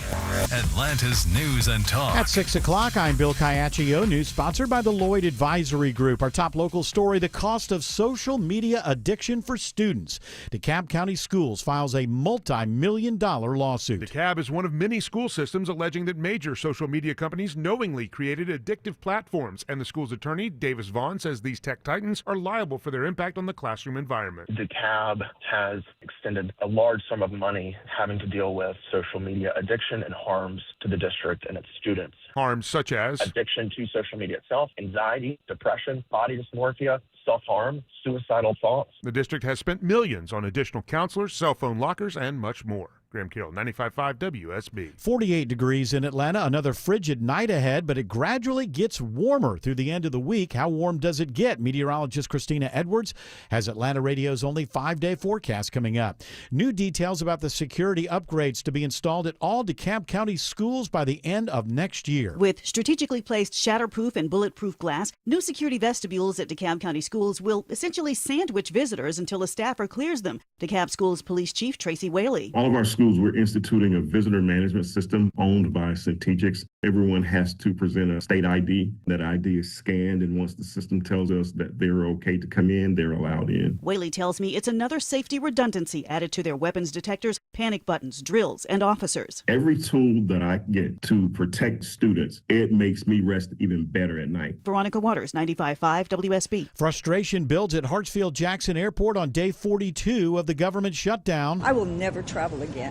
Atlanta's news and talk.
At 6 o'clock, I'm Bill Caiaccio. News sponsored by the Lloyd Advisory Group. Our top local story, the cost of social media addiction for students. DeKalb County Schools files a multi-million-dollar lawsuit.
DeKalb is one of many school systems alleging that major social media companies knowingly created addictive platforms. And the school's attorney, Davis Vaughn, says these tech titans are liable for their impact on the classroom environment.
DeKalb has extended a large sum of money having to deal with social media addiction and harms to the district and its students.
Harms such as
addiction to social media itself, anxiety, depression, body dysmorphia, self-harm, suicidal thoughts.
The district has spent millions on additional counselors, cell phone lockers, and much more. Graham Kill, 95.5 WSB.
48 degrees in Atlanta. Another frigid night ahead, but it gradually gets warmer through the end of the week. How warm does it get? Meteorologist Christina Edwards has Atlanta Radio's only 5-day forecast coming up. New details about the security upgrades to be installed at all DeKalb County schools by the end of next year.
With strategically placed shatterproof and bulletproof glass, new security vestibules at DeKalb County schools will essentially sandwich visitors until a staffer clears them. DeKalb Schools Police Chief Tracy Whaley.
All of our schools, we're instituting a visitor management system owned by Centegix. Everyone has to present a state ID. That ID is scanned, and once the system tells us that they're okay to come in, they're allowed in.
Whaley tells me it's another safety redundancy added to their weapons detectors, panic buttons, drills, and officers.
Every tool that I get to protect students, it makes me rest even better at night.
Veronica Waters, 95.5 WSB.
Frustration builds at Hartsfield-Jackson Airport on day 42 of the government shutdown.
I will never travel again.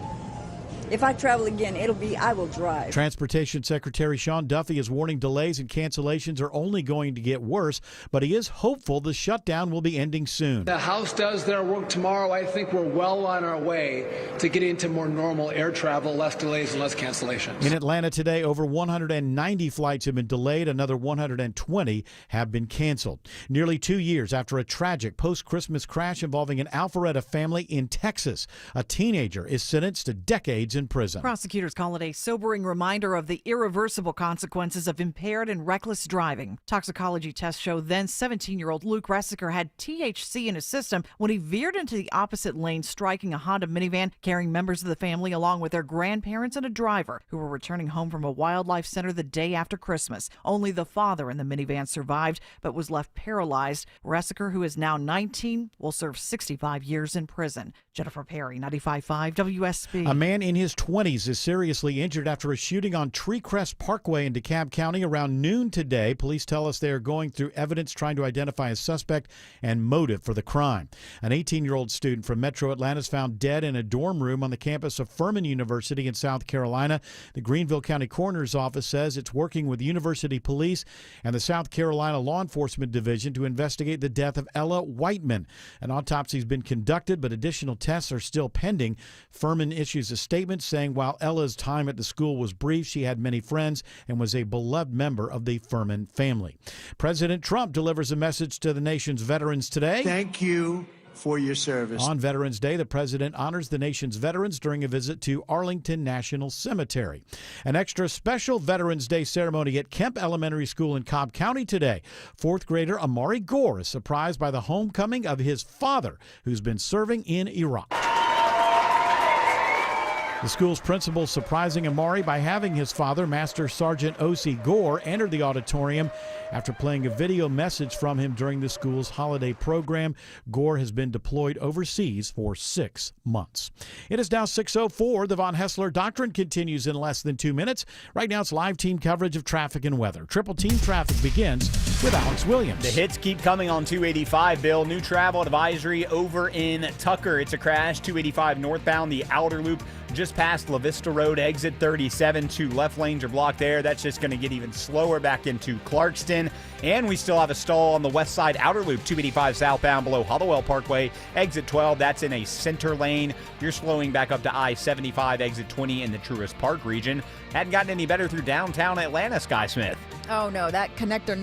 If I travel again, I will drive.
Transportation Secretary Sean Duffy is warning delays and cancellations are only going to get worse, but he is hopeful the shutdown will be ending soon.
The House does their work tomorrow. I think we're well on our way to getting into more normal air travel, less delays and less cancellations.
In Atlanta today, over 190 flights have been delayed. Another 120 have been canceled. Nearly 2 years after a tragic post-Christmas crash involving an Alpharetta family in Texas, a teenager is sentenced to decades in prison.
Prosecutors call it a sobering reminder of the irreversible consequences of impaired and reckless driving. Toxicology tests show then 17-year-old Luke Ressiker had THC in his system when he veered into the opposite lane, striking a Honda minivan carrying members of the family along with their grandparents and a driver who were returning home from a wildlife center the day after Christmas. Only the father in the minivan survived but was left paralyzed. Ressiker, who is now 19, will serve 65 years in prison. Jennifer Perry, 95.5 WSB.
A man in his 20s is seriously injured after a shooting on Treecrest Parkway in DeKalb County around noon today. Police tell us they are going through evidence trying to identify a suspect and motive for the crime. An 18-year-old student from Metro Atlanta is found dead in a dorm room on the campus of Furman University in South Carolina. The Greenville County Coroner's Office says it's working with University Police and the South Carolina Law Enforcement Division to investigate the death of Ella Whiteman. An autopsy has been conducted, but additional tests are still pending. Furman issues a statement saying while Ella's time at the school was brief, she had many friends and was a beloved member of the Furman family. President Trump delivers a message to the nation's veterans today.
Thank you for your service.
On Veterans Day, the president honors the nation's veterans during a visit to Arlington National Cemetery. An extra special Veterans Day ceremony at Kemp Elementary School in Cobb County today. Fourth grader Amari Gore is surprised by the homecoming of his father, who's been serving in Iraq. The school's principal surprising Amari by having his father, Master Sergeant O.C. Gore, enter the auditorium after playing a video message from him during the school's holiday program. Gore has been deployed overseas for 6 months. It is now 6:04. The Von Hessler Doctrine continues in less than 2 minutes. Right now it's live team coverage of traffic and weather. Triple Team Traffic begins with Alex Williams.
The hits keep coming on 285, Bill. New travel advisory over in Tucker. It's a crash, 285 northbound, the outer loop just past La Vista Road, exit 37. 2 left lanes are blocked there. That's just going to get even slower back into Clarkston. And we still have a stall on the west side outer loop, 285 southbound below Hollowell Parkway, exit 12. That's in a center lane. You're slowing back up to I-75, exit 20 in the Truist Park region. Hadn't gotten any better through downtown Atlanta, Sky Smith.
Oh no, that connector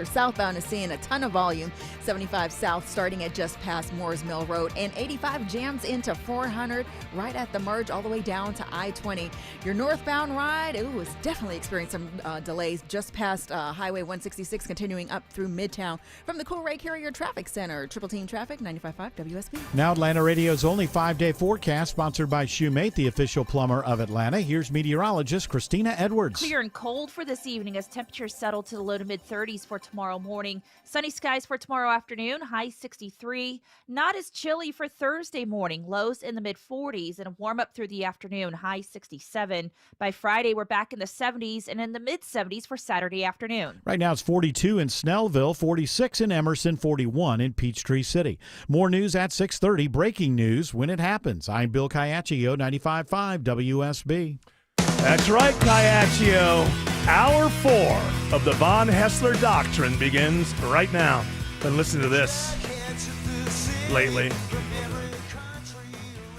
southbound is seeing a ton of volume. 75 south starting at just past Moores Mill Road, and 85 jams into 400 right at the merge all the way down to I-20. Your northbound ride, is definitely experiencing some delays just past Highway 166, continuing up through Midtown from the Cool Ray Carrier Traffic Center. Triple Team Traffic, 95.5 WSB.
Now Atlanta Radio's only 5-day forecast, sponsored by Shoemate, the official plumber of Atlanta. Here's meteorologist Christina Edwards.
Clear and cold for this evening as temperatures settle to the low to mid 30s for tomorrow morning. Sunny skies for tomorrow afternoon, high 63. Not as chilly for Thursday morning, lows in the mid 40s, and a warm up through the afternoon, high 67. By Friday, we're back in the 70s and in the mid 70s for Saturday afternoon.
Right now it's 42 in Snellville, 46 in Emerson, 41 in Peachtree City. More news at 6:30. Breaking news when it happens. I'm Bill Caiaccio, 95.5 WSB.
That's right, Caiaccio. Hour 4 of the Von Hessler Doctrine begins right now. Been listening to this lately.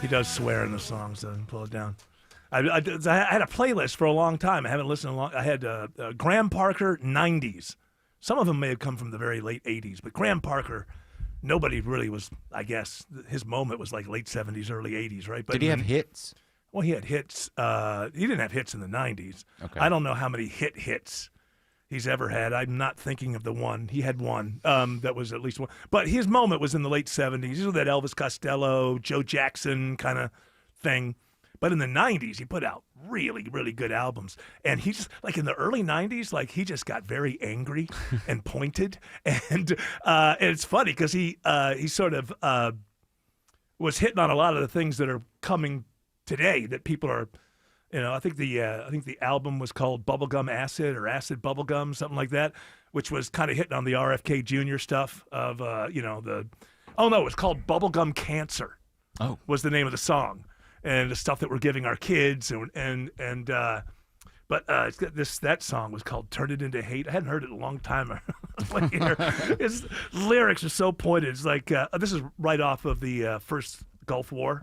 He does swear in the songs, doesn't pull it down. I had a playlist for a long time. I haven't listened in a long. I had Graham Parker 90s. Some of them may have come from the very late 80s, but Graham Parker, nobody really was. I guess his moment was like late 70s, early 80s, right? But
did he have hits?
Well, he had hits. He didn't have hits in the 90s.
Okay.
I don't know how many hits he's ever had. I'm not thinking of the one. He had one that was at least one. But his moment was in the late 70s. These were that Elvis Costello, Joe Jackson kind of thing. But in the 90s, he put out really, really good albums. And he just, like in the early 90s, like he just got very angry and pointed. And it's funny because he sort of was hitting on a lot of the things that are coming today that people are, I think the album was called Bubblegum Acid or Acid Bubblegum, something like that, which was kind of hitting on the RFK Jr. stuff of, it was called Bubblegum Cancer.
Oh,
was the name of the song, and the stuff that we're giving our kids, but that song was called Turn It Into Hate. I hadn't heard it in a long time. His lyrics are so pointed. It's like, this is right off of the first Gulf War.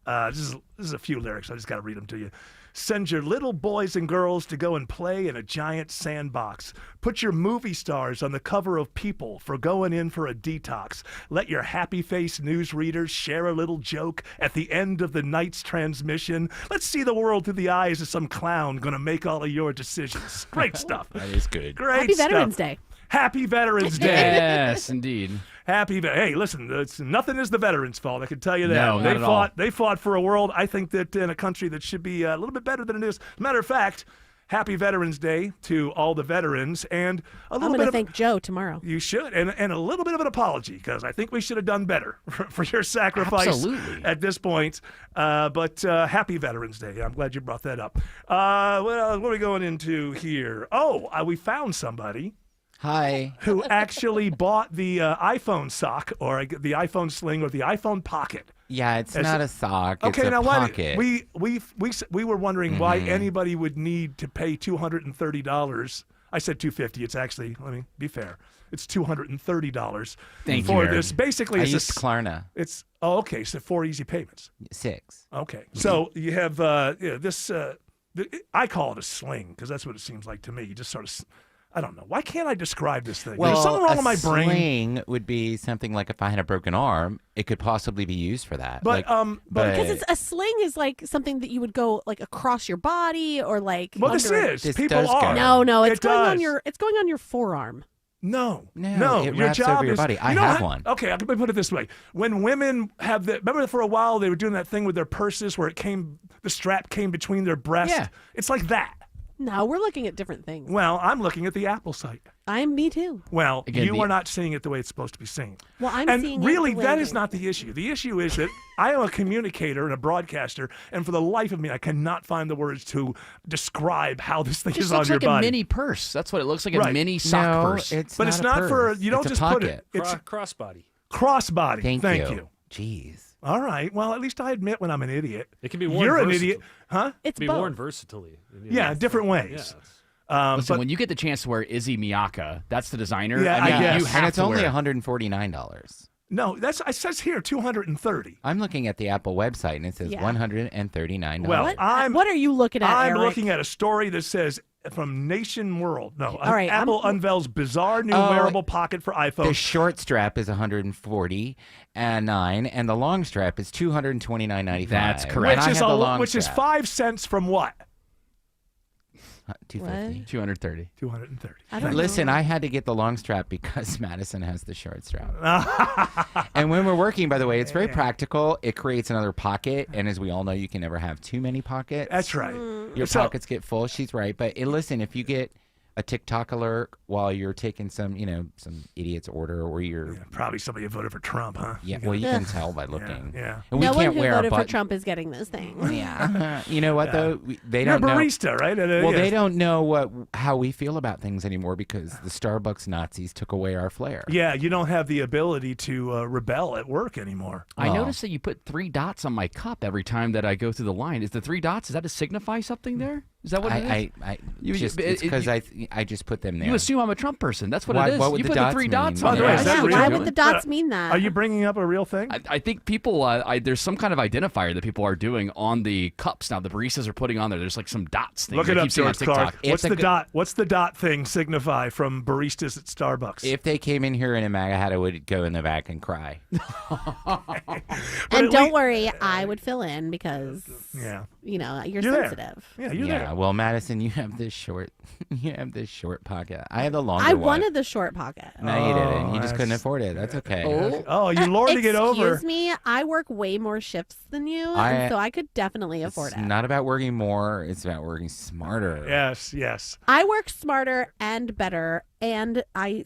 This is a few lyrics. I just got to read them to you. Send your little boys and girls to go and play in a giant sandbox. Put your movie stars on the cover of People for going in for a detox. Let your happy face news readers share a little joke at the end of the night's transmission. Let's see the world through the eyes of some clown going to make all of your decisions. Great stuff.
That is good.
Great
Happy
stuff.
Veterans Day.
Happy Veterans Day.
Yes, indeed.
Hey, listen, nothing is the veterans' fault. I can tell you that.
No, not at all.
They fought for a world, I think, that in a country that should be a little bit better than it is. As a matter of fact, happy Veterans Day to all the veterans, and
I'm going to thank Joe tomorrow.
You should, and a little bit of an apology, because I think we should have done better for your sacrifice at this point. But happy Veterans Day. I'm glad you brought that up. What are we going into here? Oh, we found somebody.
Hi.
Who actually bought the iPhone sock or the iPhone sling or the iPhone pocket.
Yeah, it's not a sock.
Okay,
it's a
now
pocket.
we were wondering why anybody would need to pay $230. I said $250. It's actually, let me be fair, it's $230 for this. Basically,
I
it's
used Klarna.
It's okay. So 4 easy payments.
6.
Okay, so you have this. I call it a sling because that's what it seems like to me. You just sort of. I don't know. Why can't I describe this thing?
Well,
there's something wrong with my brain.
A sling would be something like if I had a broken arm, it could possibly be used for that.
But
because it's a sling is like something that you would go like across your body or like.
Well, this
under
is. People are.
No, it's
It
going
does.
on your. It's going on your forearm.
No,
it
your
wraps
job
over your
is.
body. I
you know
have
what?
one.
Okay, let me put it this way: when women have remember for a while they were doing that thing with their purses where the strap came between their breasts.
Yeah.
It's like that.
No, we're looking at different things.
Well, I'm looking at the Apple site.
Me too.
Well,
Again,
you are not seeing it the way it's supposed to be seen.
Well, I'm
and
seeing it
really,
the way
that
it
is
is.
not the issue. The issue is that I am a communicator and a broadcaster, and for the life of me, I cannot find the words to describe how this thing
It just
is on
looks
your
like
body.
a mini purse. That's what it looks like,
Right.
a mini sock purse.
But it's not for you don't
It's a
just put
pocket.
it. It's
Crossbody.
crossbody.
Thank
you.
Jeez.
All right. Well, at least I admit when I'm an idiot.
It can be worn
You're an
versatile.
idiot, huh?
It can be worn versatilely.
Yeah, different ways.
Listen, when you get the chance to wear Izzy Miyake, that's the designer.
Yeah,
I mean,
I guess.
you have
And it's
to
only
wear it.
$149.
No, it says here 230.
I'm looking at the Apple website, and it says
Yeah.
$139.
Well,
What are you looking at,
I'm
Eric?
looking at a story that says from Nation World. No,
All right,
Apple unveils bizarre new
Oh,
wearable pocket for iPhone.
the short strap is $149, and the long strap is $229.95.
That's correct.
Which is 5 cents from what?
$250.
230.
230.
Listen, I had to get the long strap because Madison has the short strap. And when we're working, by the way, it's very practical. It creates another pocket, and as we all know, you can never have too many pockets.
That's right.
Your
So-
pockets get full. She's right. But listen, if you get a TikTok alert while you're taking some idiot's order, or you're
Probably somebody who voted for Trump, huh?
yeah, well, you can tell by looking.
Yeah.
And we
no
can't
one who
wear
voted
a
for
button.
Trump is getting this thing.
Yeah. You know what though? They
You're a
don't know.
barista, right?
Well,
Yeah.
they don't know how we feel about things anymore because the Starbucks Nazis took away our flair.
Yeah, you don't have the ability to rebel at work anymore.
I noticed that you put 3 dots on my cup every time that I go through the line. Is the 3 dots? Is that to signify something there? Is that what it is?
It's because I just put them there.
You assume I'm a Trump person. That's what
Why-
it is.
what would
You
the
put
dots
the 3
mean?
dots
By
on
the
there.
way,
I
is
see
that
what
real?
you're
Why
doing.
would the dots mean that?
Are you bringing up a real thing?
I think people, there's some kind of identifier that people are doing on the cups now. The baristas are putting on there. There's like some dots thing.
Look
I
it up,
keep seeing on
George Clark.
TikTok.
What's the dot? What's the dot thing signify from baristas at Starbucks?
If they came in here in a MAGA hat, I would go in the back and cry.
And don't worry, I would fill in because you're
You're there.
sensitive.
Yeah,
Yeah, well, Madison, you have this short, pocket. I have the longer
I
one.
wanted the short pocket.
No, you didn't. You just couldn't afford it. That's okay.
Oh, you lording it over.
Excuse me, I work way more shifts than you, and so I could definitely afford
It's
it.
not about working more. It's about working smarter.
Yes, yes.
I work smarter and better, and I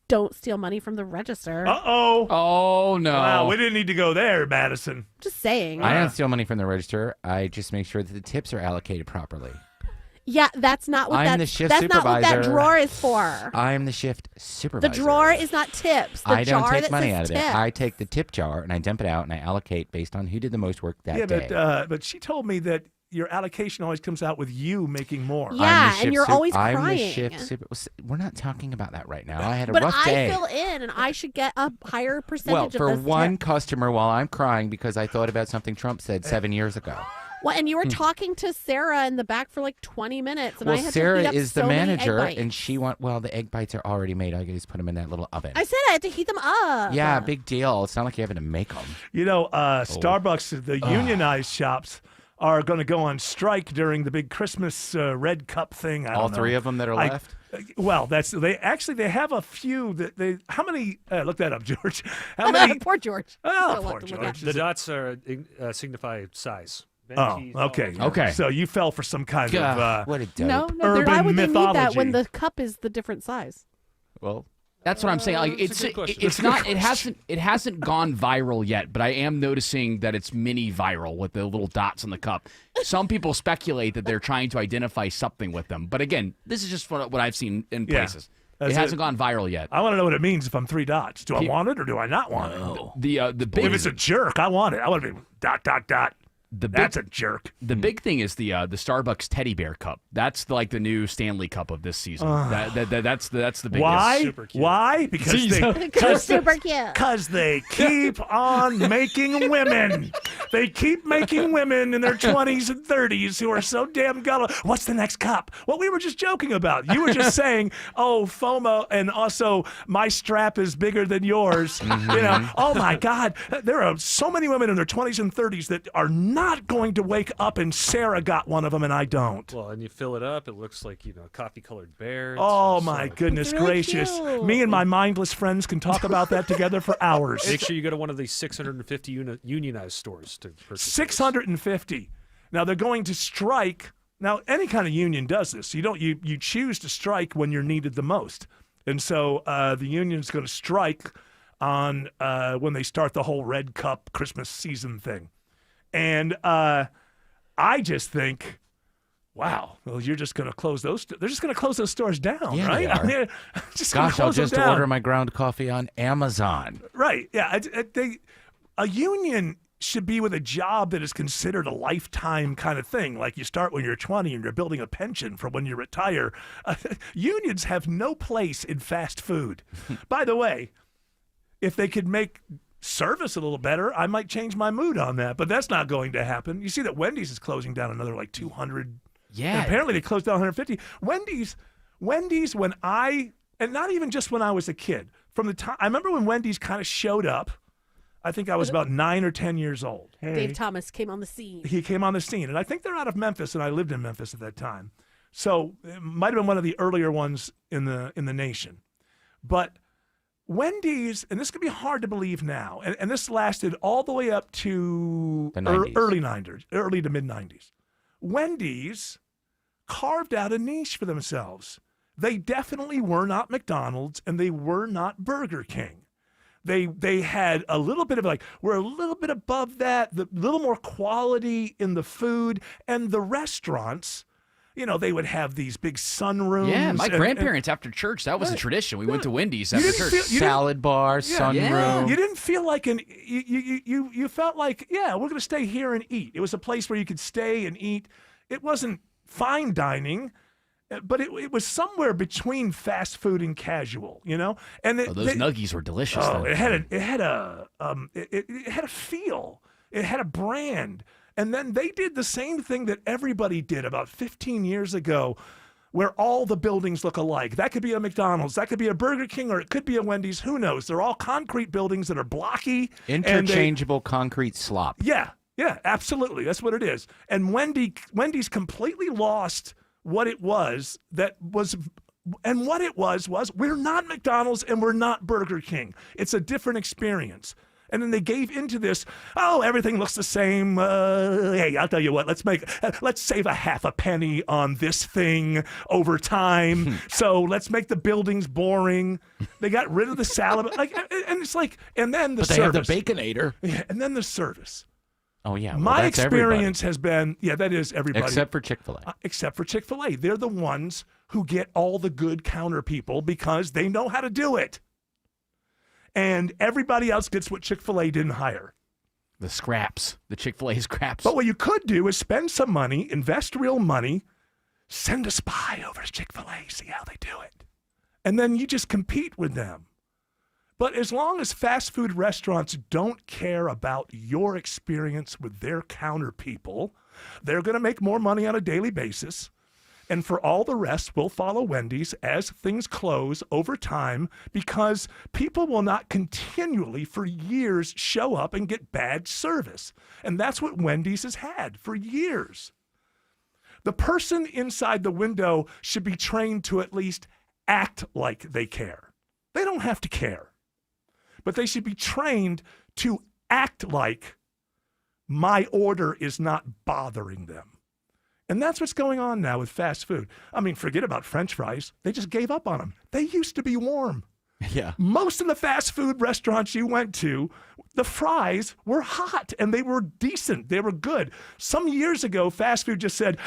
don't steal money from the register.
Uh-oh.
Oh, no.
Wow, we didn't need to go there, Madison.
Just saying.
I don't steal money from the register. I just make sure that the tips are allocated properly.
Yeah, that's not what
I'm the shift
that's not what that
supervisor.
drawer is for.
I am the shift supervisor.
The drawer is not tips. The
I don't
jar
take
that
money
says
out of it.
tip.
I take the tip jar and I dump it out and I allocate based on who did the most work that
Yeah,
day.
but she told me that your allocation always comes out with you making more.
Yeah,
I'm the
and
shift
you're always
I'm
crying.
the shift super. We're not talking about that right now. I had a
But
rough
I
day.
fill in, and I should get a higher percentage
Well,
of
for
this
one
tip.
customer, while I'm crying because I thought about something Trump said 7 years ago.
Well, and you were talking to Sarah in the back for like 20 minutes, and
Well,
I had
Sarah
to heat up
is the
so many egg
manager,
bites.
and she the egg bites are already made. I just put them in that little oven.
I said I had to heat them up.
Yeah, big deal. It's not like you're having to make them.
You know, Starbucks, the unionized shops, are going to go on strike during the big Christmas red cup thing. I
All
don't know.
3 of them that are left?
Well, they have a few that they. How many? Look that up, George. How many?
Poor George.
Oh,
Still
poor
have to look
George.
at.
The dots are signify size.
Oh,
Ventis,
okay.
Okay.
So you fell for some kind of
what a dope.
No,
urban
why would they need that
mythology.
when the cup is the different size?
Well,
That's what I'm saying. Like,
That's a good question.
it's
That's a
not.
good
It hasn't gone viral yet, but I am noticing that it's mini viral with the little dots on the cup. Some people speculate that they're trying to identify something with them, but again, this is just what I've seen in
Yeah.
places.
That's
It hasn't
it.
gone viral yet.
I want to know what it means if I'm 3 dots. Do I want it or do I not want it?
The big
If it's a jerk, I want it. I want to be ... That's a jerk.
The big thing is the Starbucks teddy bear cup. That's like the new Stanley Cup of this season. That's the biggest.
Why?
Super cute.
Why? Because
It's super cute.
Because they keep on making women. They keep making women in their 20s and 30s who are so damn gullible. What's the next cup? Well, we were just joking about. You were just saying, oh, FOMO, and also my strap is bigger than yours. You know, oh my God. There are so many women in their 20s and 30s that are not not going to wake up and Sarah got one of them and I don't.
Well, and you fill it up, it looks like, a coffee-colored bear.
Oh, my goodness gracious.
cute.
Me and my mindless friends can talk about that together for hours.
Make sure you go to one of these 650 unionized stores to purchase
650. Now, they're going to strike. Now, any kind of union does this. You choose to strike when you're needed the most. And so the union's going to strike on when they start the whole Red Cup Christmas season thing. And I just think, wow, well, you're just going to close those. They're just going to close those stores down,
Yeah,
right?
they are.
I mean, just gonna
Gosh, I'll
close them
just
down.
order my ground coffee on Amazon.
Right. Yeah. A union should be with a job that is considered a lifetime kind of thing. Like you start when you're 20 and you're building a pension for when you retire. Unions have no place in fast food. By the way, if they could make service a little better, I might change my mood on that, but that's not going to happen. You see that Wendy's is closing down another like 200.
Yeah.
And apparently they closed down 150. Wendy's when and not even just when I was a kid, from the time, I remember when Wendy's kind of showed up. I think I was about 9 or 10 years old.
Dave Thomas came on the scene.
He came on the scene, and I think they're out of Memphis, and I lived in Memphis at that time. So it might have been one of the earlier ones in the nation. But Wendy's, and this could be hard to believe now, and this lasted all the way up to
The 90s.
early to mid-90s. Wendy's carved out a niche for themselves. They definitely were not McDonald's, and they were not Burger King. They had a little bit of we're a little bit above that, the little more quality in the food, and the restaurants, they would have these big sunrooms.
Yeah, my
and-
grandparents after church, that was a tradition. We went to Wendy's
You
after
didn't
church.
feel- you didn't-
Salad bar, sunroom.
You didn't feel like you felt like, yeah, we're going to stay here and eat. It was a place where you could stay and eat. It wasn't fine dining, but it was somewhere between fast food and casual, And
Those nuggies were delicious.
Oh,
though.
it had a feel. It had a brand. And then they did the same thing that everybody did about 15 years ago, where all the buildings look alike. That could be a McDonald's, that could be a Burger King, or it could be a Wendy's. Who knows? They're all concrete buildings that are blocky. and they-
Interchangeable concrete slop.
Yeah, absolutely. That's what it is. And Wendy's completely lost what it was and what it was we're not McDonald's and we're not Burger King. It's a different experience. And then they gave into this, everything looks the same. Hey, I'll tell you what, let's save a half a penny on this thing over time. So let's make the buildings boring. They got rid of the salad. And it's like, and then the
But they
service.
have the Baconator.
Yeah, and then the service.
Oh, yeah. Well,
My
that's
experience has been, that is everybody.
Except for Chick-fil-A.
Except for Chick-fil-A. They're the ones who get all the good counter people because they know how to do it. And everybody else gets what Chick-fil-A didn't hire.
The scraps, the Chick-fil-A scraps.
But what you could do is spend some money, invest real money, send a spy over to Chick-fil-A, see how they do it. And then you just compete with them. But as long as fast food restaurants don't care about your experience with their counter people, they're going to make more money on a daily basis. And for all the rest, we'll follow Wendy's as things close over time because people will not continually for years show up and get bad service. And that's what Wendy's has had for years. The person inside the window should be trained to at least act like they care. They don't have to care. But they should be trained to act like my order is not bothering them. And that's what's going on now with fast food. I mean, forget about French fries. They just gave up on them. They used to be warm.
Yeah.
Most of the fast food restaurants you went to, the fries were hot and they were decent. They were good. Some years ago, fast food just said,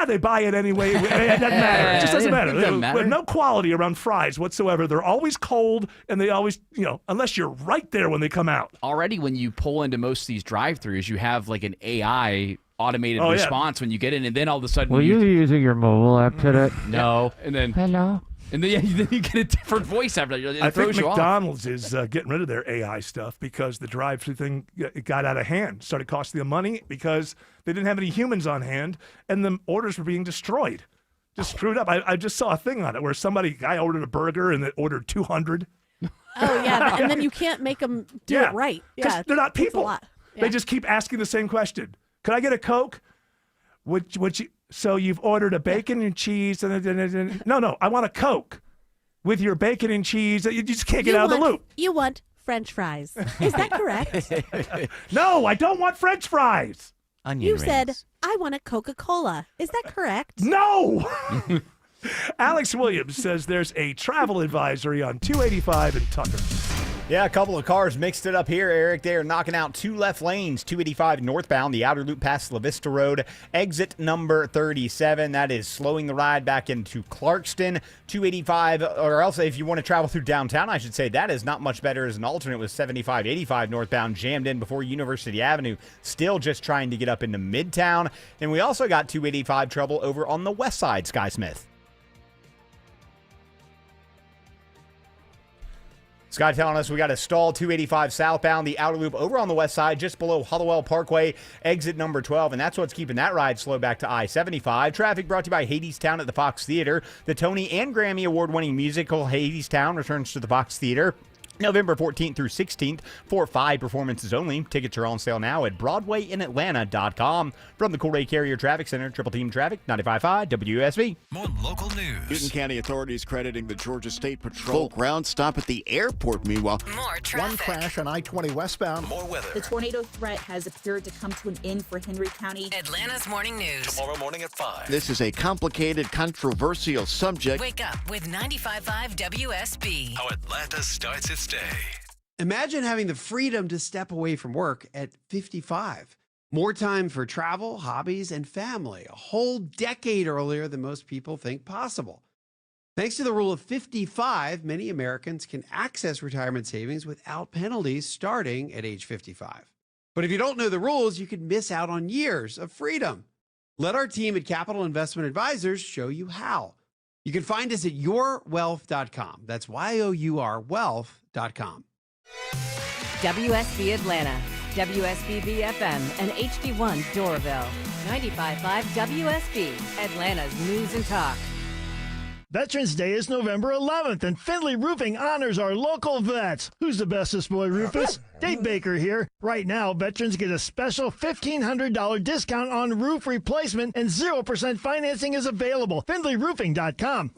they buy it anyway. It doesn't matter. It just doesn't matter.
It doesn't matter.
With no quality around fries whatsoever. They're always cold and they always, unless you're right there when they come out.
Already when you pull into most of these drive-thrus, you have like an AI automated
Oh, yeah.
response when you get in, and then all of a sudden
Were you using your mobile app today?
No. And then
Hello?
And then, then you get a different voice after that. It
I think
throws you off.
McDonald's is getting rid of their AI stuff because the drive-thru thing it got out of hand, started costing them money because they didn't have any humans on hand, and the orders were being destroyed. Just screwed up. I just saw a thing on it where guy ordered a burger and it ordered 200.
Oh, yeah. And then you can't make them do it right.
'cause
Yeah.
they're not
it takes a
people.
lot.
They just keep asking the same question. Could I get a Coke? So you've ordered a bacon and cheese. No, I want a Coke with your bacon and cheese. You just can't get out of the loop.
You want French fries. Is that correct?
No, I don't want French fries.
You said, I want a Coca-Cola. Is that correct?
No! Alex Williams says there's a travel advisory on 285 in Tucker.
Yeah, a couple of cars mixed it up here, Eric. They are knocking out 2 left lanes, 285 northbound, the outer loop past La Vista Road, exit number 37. That is slowing the ride back into Clarkston, 285, or else if you want to travel through downtown, I should say, that is not much better as an alternate with 7585 northbound jammed in before University Avenue, still just trying to get up into Midtown. And we also got 285 trouble over on the west side, Sky Smith. Scott telling us we got a stall 285 southbound, the outer loop over on the west side, just below Hollowell Parkway, exit number 12, and that's what's keeping that ride slow back to I-75. Traffic brought to you by Hadestown at the Fox Theater. The Tony and Grammy Award-winning musical Hadestown returns to the Fox Theater November 14th through 16th for 5 performances only. Tickets are on sale now at BroadwayInAtlanta.com. From the Corday Carrier Traffic Center, Triple Team Traffic, 95.5 WSB.
More local news.
Newton County authorities crediting the Georgia State Patrol ground stop at the airport. Meanwhile,
more traffic. One crash on I-20 westbound.
More weather.
The tornado threat has appeared to come to an end for Henry County.
Atlanta's morning news.
Tomorrow morning at 5.
This is a complicated, controversial subject.
Wake up with 95.5 WSB.
How Atlanta starts its day.
Imagine having the freedom to step away from work at 55. More time for travel, hobbies, and family. A whole decade earlier than most people think possible. Thanks to the rule of 55, many Americans can access retirement savings without penalties starting at age 55. But if you don't know the rules, you could miss out on years of freedom. Let our team at Capital Investment Advisors show you how. You can find us at yourwealth.com. That's YOUR wealth.com.
WSB Atlanta, WSB FM, and HD1 Doraville. 95.5 WSB, Atlanta's news and talk.
Veterans Day is November 11th, and Findlay Roofing honors our local vets. Who's the bestest boy, Rufus? Dave Baker here. Right now, veterans get a special $1,500 discount on roof replacement, and 0% financing is available. FindlayRoofing.com.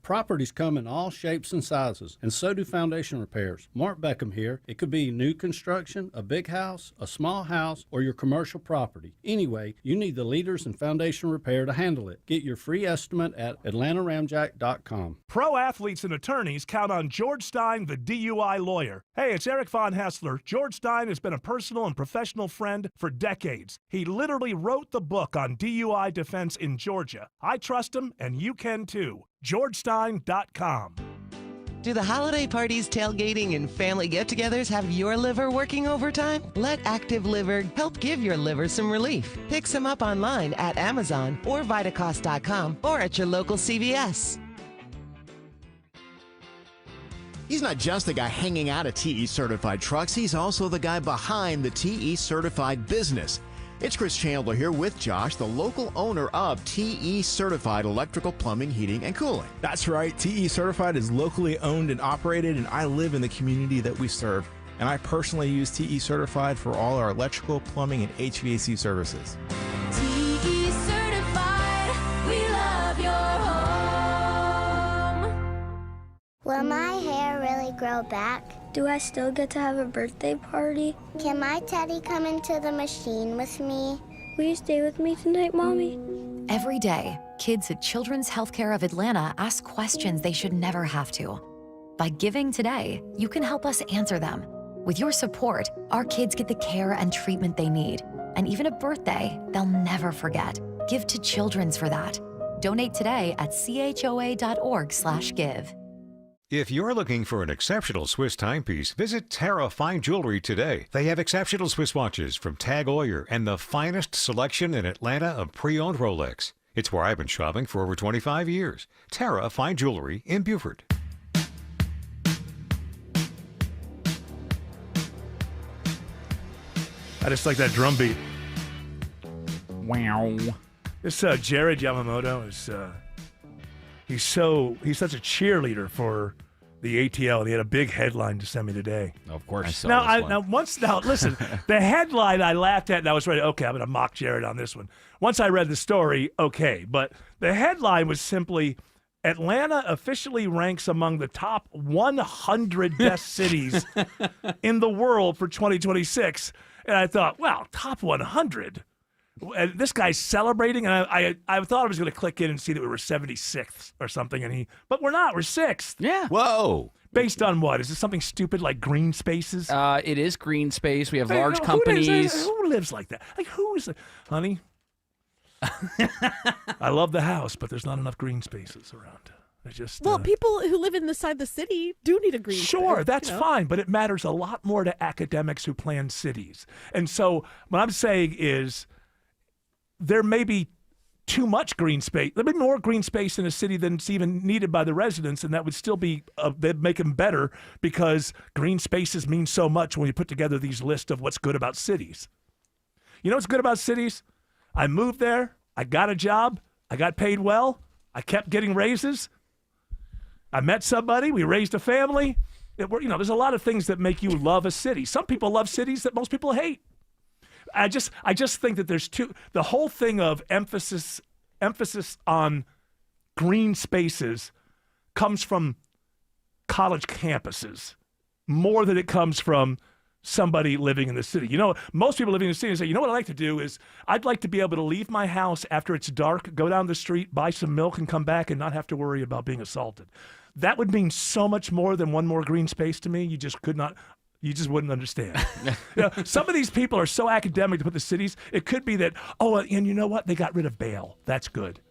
Properties come in all shapes and sizes, and so do foundation repairs. Mark Beckham here. It could be new construction, a big house, a small house, or your commercial property. Anyway, you need the leaders in foundation repair to handle it. Get your free estimate at AtlantaRamjack.com.
Pro athletes and attorneys count on George Stein, the DUI lawyer. Hey, it's Eric Von Hessler. George Stein has been a personal and professional friend for decades. He literally wrote the book on DUI defense in Georgia. I trust him, and you can too. GeorgeStein.com.
Do the holiday parties, tailgating, and family get-togethers have your liver working overtime? Let Active Liver help give your liver some relief. Pick some up online at Amazon or Vitacost.com or at your local CVS.
He's not just the guy hanging out at TE Certified Trucks, he's also the guy behind the TE Certified business. It's Chris Chandler here with Josh, the local owner of TE Certified Electrical, Plumbing, Heating, and Cooling.
That's right. TE Certified is locally owned and operated, and I live in the community that we serve. And I personally use TE Certified for all our electrical, plumbing, and HVAC services.
TE Certified, we love your home.
Will my hair really grow back? Do I still get to have a birthday party? Can my teddy come into the machine with me? Will you stay with me tonight, Mommy?
Every day, kids at Children's Healthcare of Atlanta ask questions they should never have to. By giving today, you can help us answer them. With your support, our kids get the care and treatment they need. And even a birthday they'll never forget. Give to Children's for that. Donate today at choa.org/give.
If you're looking for an exceptional Swiss timepiece, visit Terra Fine Jewelry today. They have exceptional Swiss watches from Tag Heuer and the finest selection in Atlanta of pre-owned Rolex. It's where I've been shopping for over 25 years. Terra Fine Jewelry in Beaufort.
I just like that drum beat.
Wow.
This Jared Yamamoto is he's such a cheerleader for the ATL. They had a big headline to send me today.
Of course.
Now, listen, the headline I laughed at, and I was ready. Okay, I'm going to mock Jared on this one. Once I read the story, okay, but the headline was simply, Atlanta officially ranks among the top 100 best cities in the world for 2026. And I thought, wow, top 100. And this guy's celebrating, and I thought I was going to click in and see that we were 76th or something, but we're not. We're 6th.
Yeah.
Whoa.
Based on what? Is it something stupid like green spaces?
It is green space. We have large companies.
Who lives like that? Like, who is it? Honey, I love the house, but there's not enough green spaces around.
Well, people who live inside the city do need a green space.
Sure, that's fine, but it matters a lot more to academics who plan cities. And so what I'm saying is there may be too much green space. There'd be more green space in a city than it's even needed by the residents, and that would still be they'd make them better because green spaces mean so much when you put together these lists of what's good about cities. You know what's good about cities? I moved there. I got a job. I got paid well. I kept getting raises. I met somebody. We raised a family. There's a lot of things that make you love a city. Some people love cities that most people hate. I just think that the whole thing of emphasis on green spaces comes from college campuses more than it comes from somebody living in the city. Most people living in the city say, what I'd like to do is I'd like to be able to leave my house after it's dark, go down the street, buy some milk, and come back and not have to worry about being assaulted. That would mean so much more than one more green space to me. You just wouldn't understand. Some of these people are so academic to put the cities. It could be that, and you know what? They got rid of bail. That's good.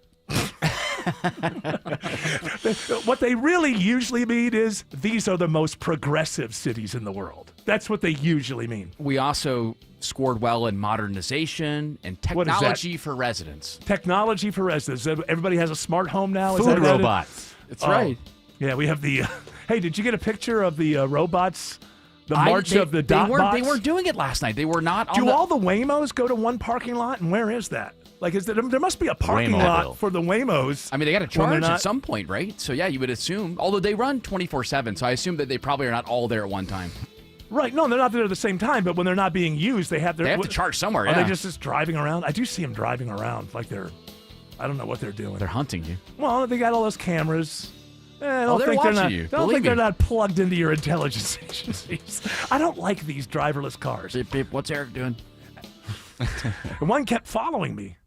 What they really usually mean is these are the most progressive cities in the world. That's what they usually mean.
We also scored well in modernization and technology for residents.
Technology for residents. Everybody has a smart home now.
Food robots.
That's right.
Yeah, we have the. Hey, did you get a picture of the robots? The march of the dot bots?
They weren't doing it last night. They were not.
Do all the Waymos go to one parking lot? And where is that? Like, there must be a parking lot for the Waymos.
I mean, they got to charge at some point, right? So, yeah, you would assume. Although they run 24/7, so I assume that they probably are not all there at one time.
Right. No, they're not there at the same time, but when they're not being used, they have
to charge somewhere,
Are they just driving around? I do see them driving around like I don't know what they're doing.
They're hunting you.
Well, they got all those cameras.
They're watching you.
I don't think they're not plugged into your intelligence agencies. I don't like these driverless cars.
Beep, beep. What's Eric doing?
One kept following me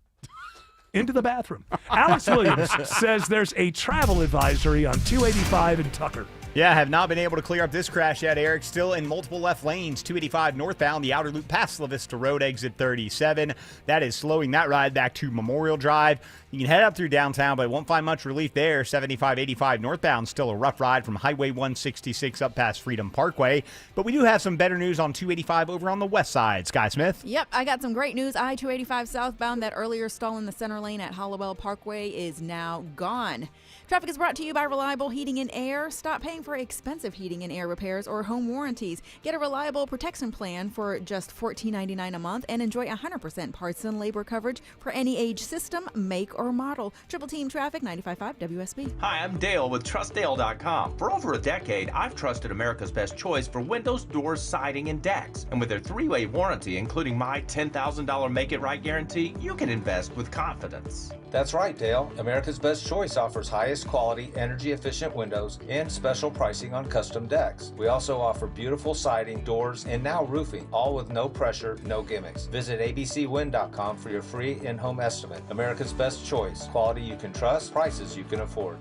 into the bathroom. Alex Williams says there's a travel advisory on 285 in Tucker.
Yeah, have not been able to clear up this crash yet, Eric. Still in multiple left lanes, 285 northbound, the outer loop past La Vista Road, exit 37. That is slowing that ride back to Memorial Drive. You can head up through downtown, but it won't find much relief there. 75-85 northbound, still a rough ride from Highway 166 up past Freedom Parkway. But we do have some better news on 285 over on the west side. Sky Smith?
Yep, I got some great news. I-285 southbound, that earlier stall in the center lane at Hollowell Parkway is now gone. Traffic is brought to you by Reliable Heating and Air. Stop paying for expensive heating and air repairs or home warranties. Get a reliable protection plan for just $14.99 a month and enjoy 100% parts and labor coverage for any age, system, make, or model. Triple Team Traffic, 95.5 WSB.
Hi, I'm Dale with TrustDale.com. For over a decade, I've trusted America's best choice for windows, doors, siding, and decks. And with their 3-way warranty, including my $10,000 Make It Right guarantee, you can invest with confidence.
That's right, Dale. America's Best Choice offers highest quality, energy-efficient windows and special pricing on custom decks. We also offer beautiful siding, doors, and now roofing, all with no pressure, no gimmicks. Visit abcwind.com for your free in-home estimate. America's Best Choice. Quality you can trust, prices you can afford.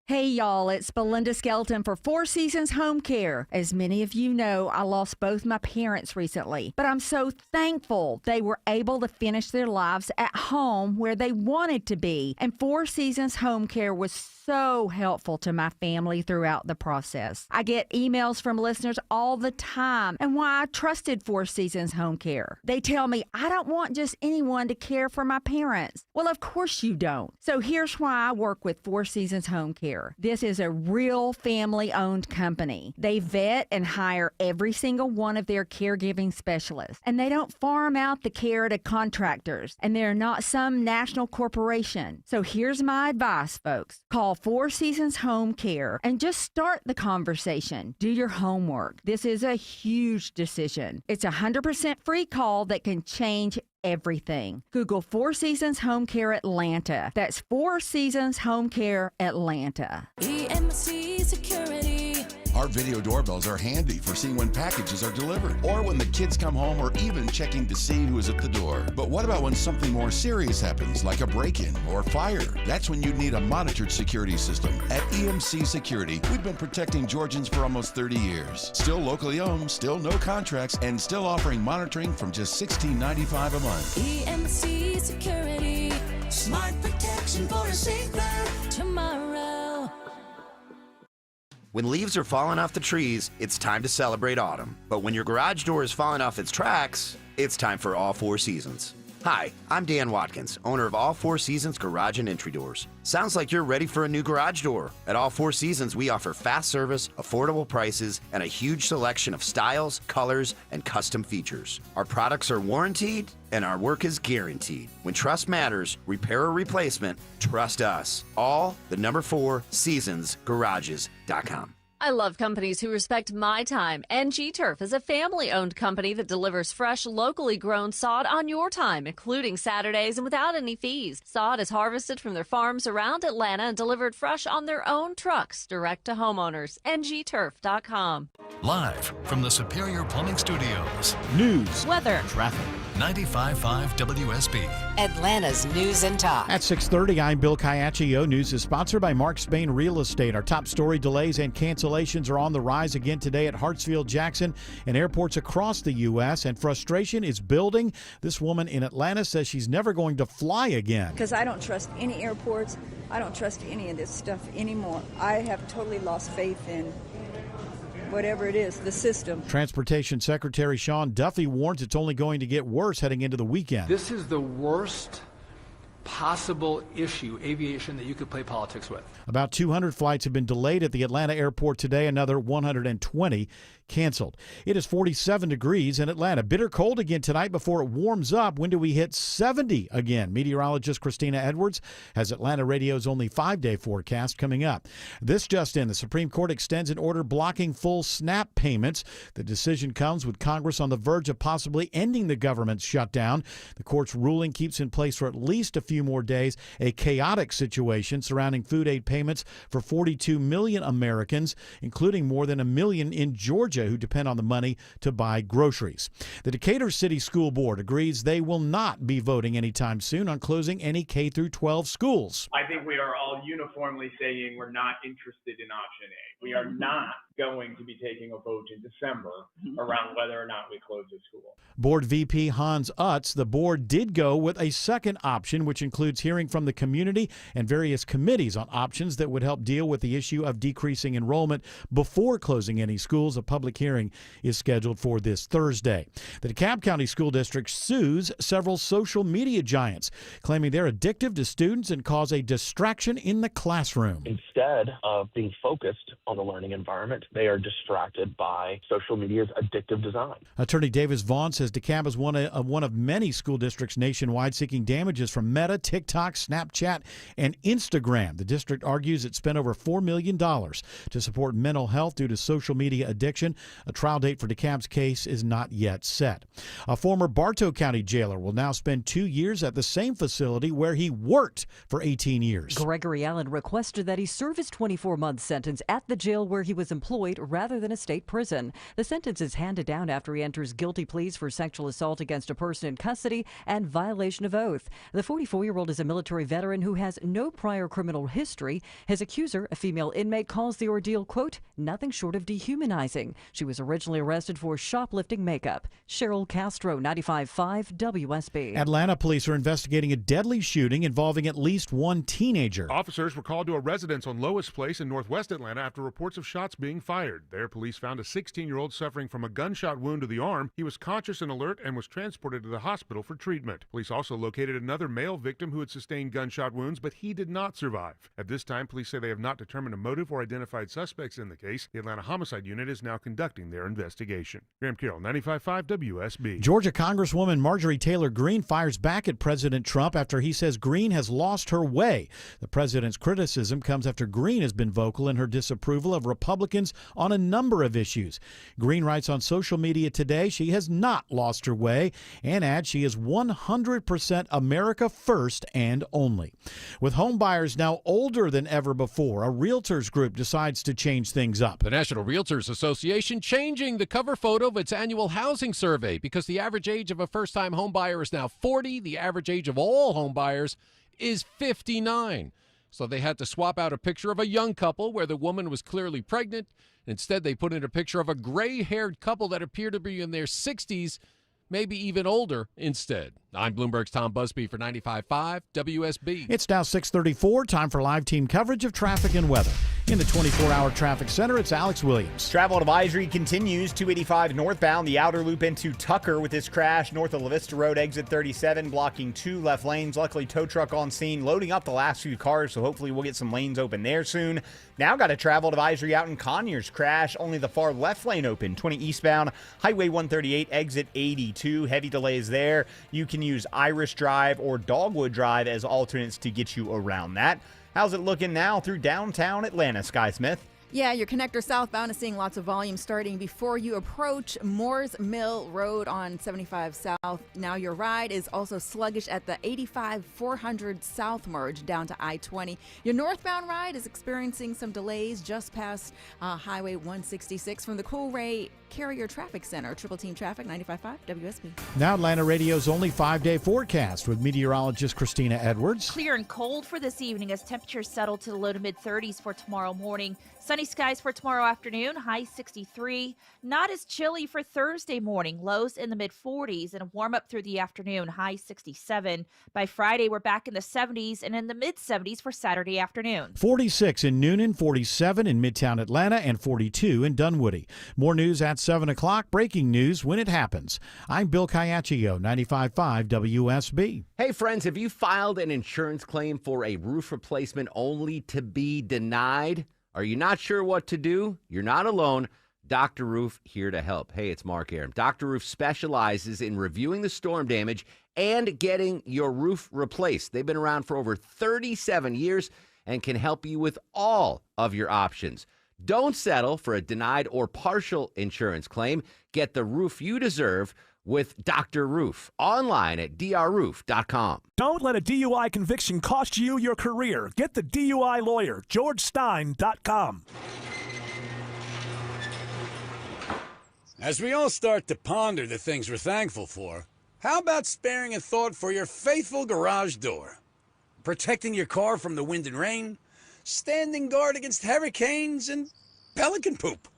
Hey y'all, it's Belinda Skelton for Four Seasons Home Care. As many of you know, I lost both my parents recently, but I'm so thankful they were able to finish their lives at home where they wanted to be. And Four Seasons Home Care was so helpful to my family throughout the process. I get emails from listeners all the time and why I trusted Four Seasons Home Care. They tell me I don't want just anyone to care for my parents. Well, of course you don't. So here's why I work with Four Seasons Home Care. Care. This is a real family-owned company. They vet and hire every single one of their caregiving specialists, and they don't farm out the care to contractors, and they're not some national corporation. So here's my advice, folks. Call Four Seasons Home Care and just start the conversation. Do your homework. This is a huge decision. It's a 100% free call that can change everything. Google Four Seasons Home Care Atlanta. That's Four Seasons Home Care Atlanta.
EMC Security.
Our video doorbells are handy for seeing when packages are delivered or when the kids come home or even checking to see who is at the door. But what about when something more serious happens, like a break-in or fire? That's when you need a monitored security system. At EMC Security, we've been protecting Georgians for almost 30 years. Still locally owned, still no contracts, and still offering monitoring from just $16.95 a month.
EMC Security. Smart protection for a safer tomorrow.
When leaves are falling off the trees, it's time to celebrate autumn. But when your garage door is falling off its tracks, it's time for All Four Seasons. Hi, I'm Dan Watkins, owner of All Four Seasons Garage and Entry Doors. Sounds like you're ready for a new garage door. At All Four Seasons, we offer fast service, affordable prices, and a huge selection of styles, colors, and custom features. Our products are warranted, and our work is guaranteed. When trust matters, repair or replacement, trust us. All4 seasonsgarages.com.
I love companies who respect my time. NG Turf is a family-owned company that delivers fresh, locally grown sod on your time, including Saturdays and without any fees. Sod is harvested from their farms around Atlanta and delivered fresh on their own trucks, direct to homeowners. ngturf.com.
Live from the Superior Plumbing Studios.
News,
weather,
traffic.
95.5 WSB.
Atlanta's News and Talk.
At 6:30, I'm Bill Caiaccio. News is sponsored by Mark Spain Real Estate. Our top story: delays and cancellations are on the rise again today at Hartsfield Jackson and airports across the U.S., and frustration is building. This woman in Atlanta says she's never going to fly again.
Because I don't trust any airports. I don't trust any of this stuff anymore. I have totally lost faith in whatever it is, the system.
Transportation Secretary Sean Duffy warns it's only going to get worse heading into the weekend.
This is the worst possible issue, aviation, that you could play politics with.
About 200 flights have been delayed at the Atlanta airport today, another 120 canceled. It is 47 degrees in Atlanta. Bitter cold again tonight before it warms up. When do we hit 70 again? Meteorologist Christina Edwards has Atlanta Radio's only 5-day forecast coming up. This just in, the Supreme Court extends an order blocking full SNAP payments. The decision comes with Congress on the verge of possibly ending the government's shutdown. The court's ruling keeps in place for at least a few more days a chaotic situation surrounding food aid payments for 42 million Americans, including more than 1 million in Georgia who depend on the money to buy groceries. The Decatur City School Board agrees they will not be voting anytime soon on closing any K-12 schools.
I think we are all uniformly saying we're not interested in option A. We are not going to be taking a vote in December around whether or not we close the school.
Board VP Hans Utz, the board did go with a second option, which includes hearing from the community and various committees on options that would help deal with the issue of decreasing enrollment before closing any schools. A public hearing is scheduled for this Thursday. The DeKalb County School District sues several social media giants, claiming they're addictive to students and cause a distraction in the classroom.
Instead of being focused on the learning environment, they are distracted by social media's addictive design.
Attorney Davis Vaughn says DeKalb is one of many school districts nationwide seeking damages from Meta, TikTok, Snapchat, and Instagram. The district argues it spent over $4 million to support mental health due to social media addiction. A trial date for DeKalb's case is not yet set. A former Bartow County jailer will now spend 2 years at the same facility where he worked for 18 years.
Gregory Allen requested that he serve his 24-month sentence at the jail where he was employed rather than a state prison. The sentence is handed down after he enters guilty pleas for sexual assault against a person in custody and violation of oath. The 44-year-old is a military veteran who has no prior criminal history. His accuser, a female inmate, calls the ordeal, quote, nothing short of dehumanizing. She was originally arrested for shoplifting makeup. Cheryl Castro, 95.5 WSB.
Atlanta police are investigating a deadly shooting involving at least one teenager.
Officers were called to a residence on Lois Place in northwest Atlanta after reports of shots being
fired. There, police found a 16-year-old suffering from a gunshot wound to the arm. He was conscious and alert and was transported to the hospital for treatment. Police also located another male victim who had sustained gunshot wounds, but he did not survive. At this time, police say they have not determined a motive or identified suspects in the case. The Atlanta Homicide Unit is now conducting their investigation. Graham Carroll, 95.5 WSB.
Georgia Congresswoman Marjorie Taylor Greene fires back at President Trump after he says Greene has lost her way. The president's criticism comes after Greene has been vocal in her disapproval of Republicans on a number of issues. Greene writes on social media today she has not lost her way and adds she is 100% America first and only. With home buyers now older than ever before, a realtors group decides to change things up.
The National Realtors Association changing the cover photo of its annual housing survey because the average age of a first-time home buyer is now 40. The average age of all home buyers is 59. So they had to swap out a picture of a young couple where the woman was clearly pregnant. Instead, they put in a picture of a gray-haired couple that appeared to be in their 60s, maybe even older instead. I'm Bloomberg's Tom Busby for 95.5 WSB.
It's now 6:34, time for live team coverage of traffic and weather. In the 24-hour traffic center, it's Alex Williams.
Travel advisory continues 285 northbound, the outer loop into Tucker with this crash north of La Vista Road, exit 37, blocking 2 left lanes. Luckily, tow truck on scene, loading up the last few cars, so hopefully we'll get some lanes open there soon. Now got a travel advisory out in Conyers. Crash, only the far left lane open, 20 eastbound, Highway 138, exit 82. Heavy delays there. You can use Irish Drive or Dogwood Drive as alternates to get you around that. How's it looking now through downtown Atlanta, Sky Smith?
Yeah, your connector southbound is seeing lots of volume starting before you approach Moores Mill Road on 75 South. Now your ride is also sluggish at the 85-400 South merge down to I-20. Your northbound ride is experiencing some delays just past Highway 166 from the Coolray Carrier Traffic Center. Triple Team Traffic, 95.5 WSB.
Now Atlanta Radio's only 5-day forecast with meteorologist Christina Edwards.
Clear and cold for this evening as temperatures settle to the low to mid 30s for tomorrow morning. Sunny skies for tomorrow afternoon, high 63. Not as chilly for Thursday morning, lows in the mid 40s and a warm up through the afternoon, high 67. By Friday, we're back in the 70s and in the mid 70s for Saturday afternoon.
46 in Noonan, 47 in Midtown Atlanta, and 42 in Dunwoody. More news at 7 o'clock. Breaking news when it happens. I'm Bill Caiaccio, 95.5 WSB.
Hey friends, have you filed an insurance claim for a roof replacement only to be denied? Are you not sure what to do? You're not alone. Dr. Roof here to help. Hey, it's Mark Aram. Dr. Roof specializes in reviewing the storm damage and getting your roof replaced. They've been around for over 37 years and can help you with all of your options. Don't settle for a denied or partial insurance claim. Get the roof you deserve with Dr. Roof. Online at drroof.com.
Don't let a DUI conviction cost you your career. Get the DUI lawyer, GeorgeStein.com.
As we all start to ponder the things we're thankful for, how about sparing a thought for your faithful garage door? Protecting your car from the wind and rain, standing guard against hurricanes and pelican poop.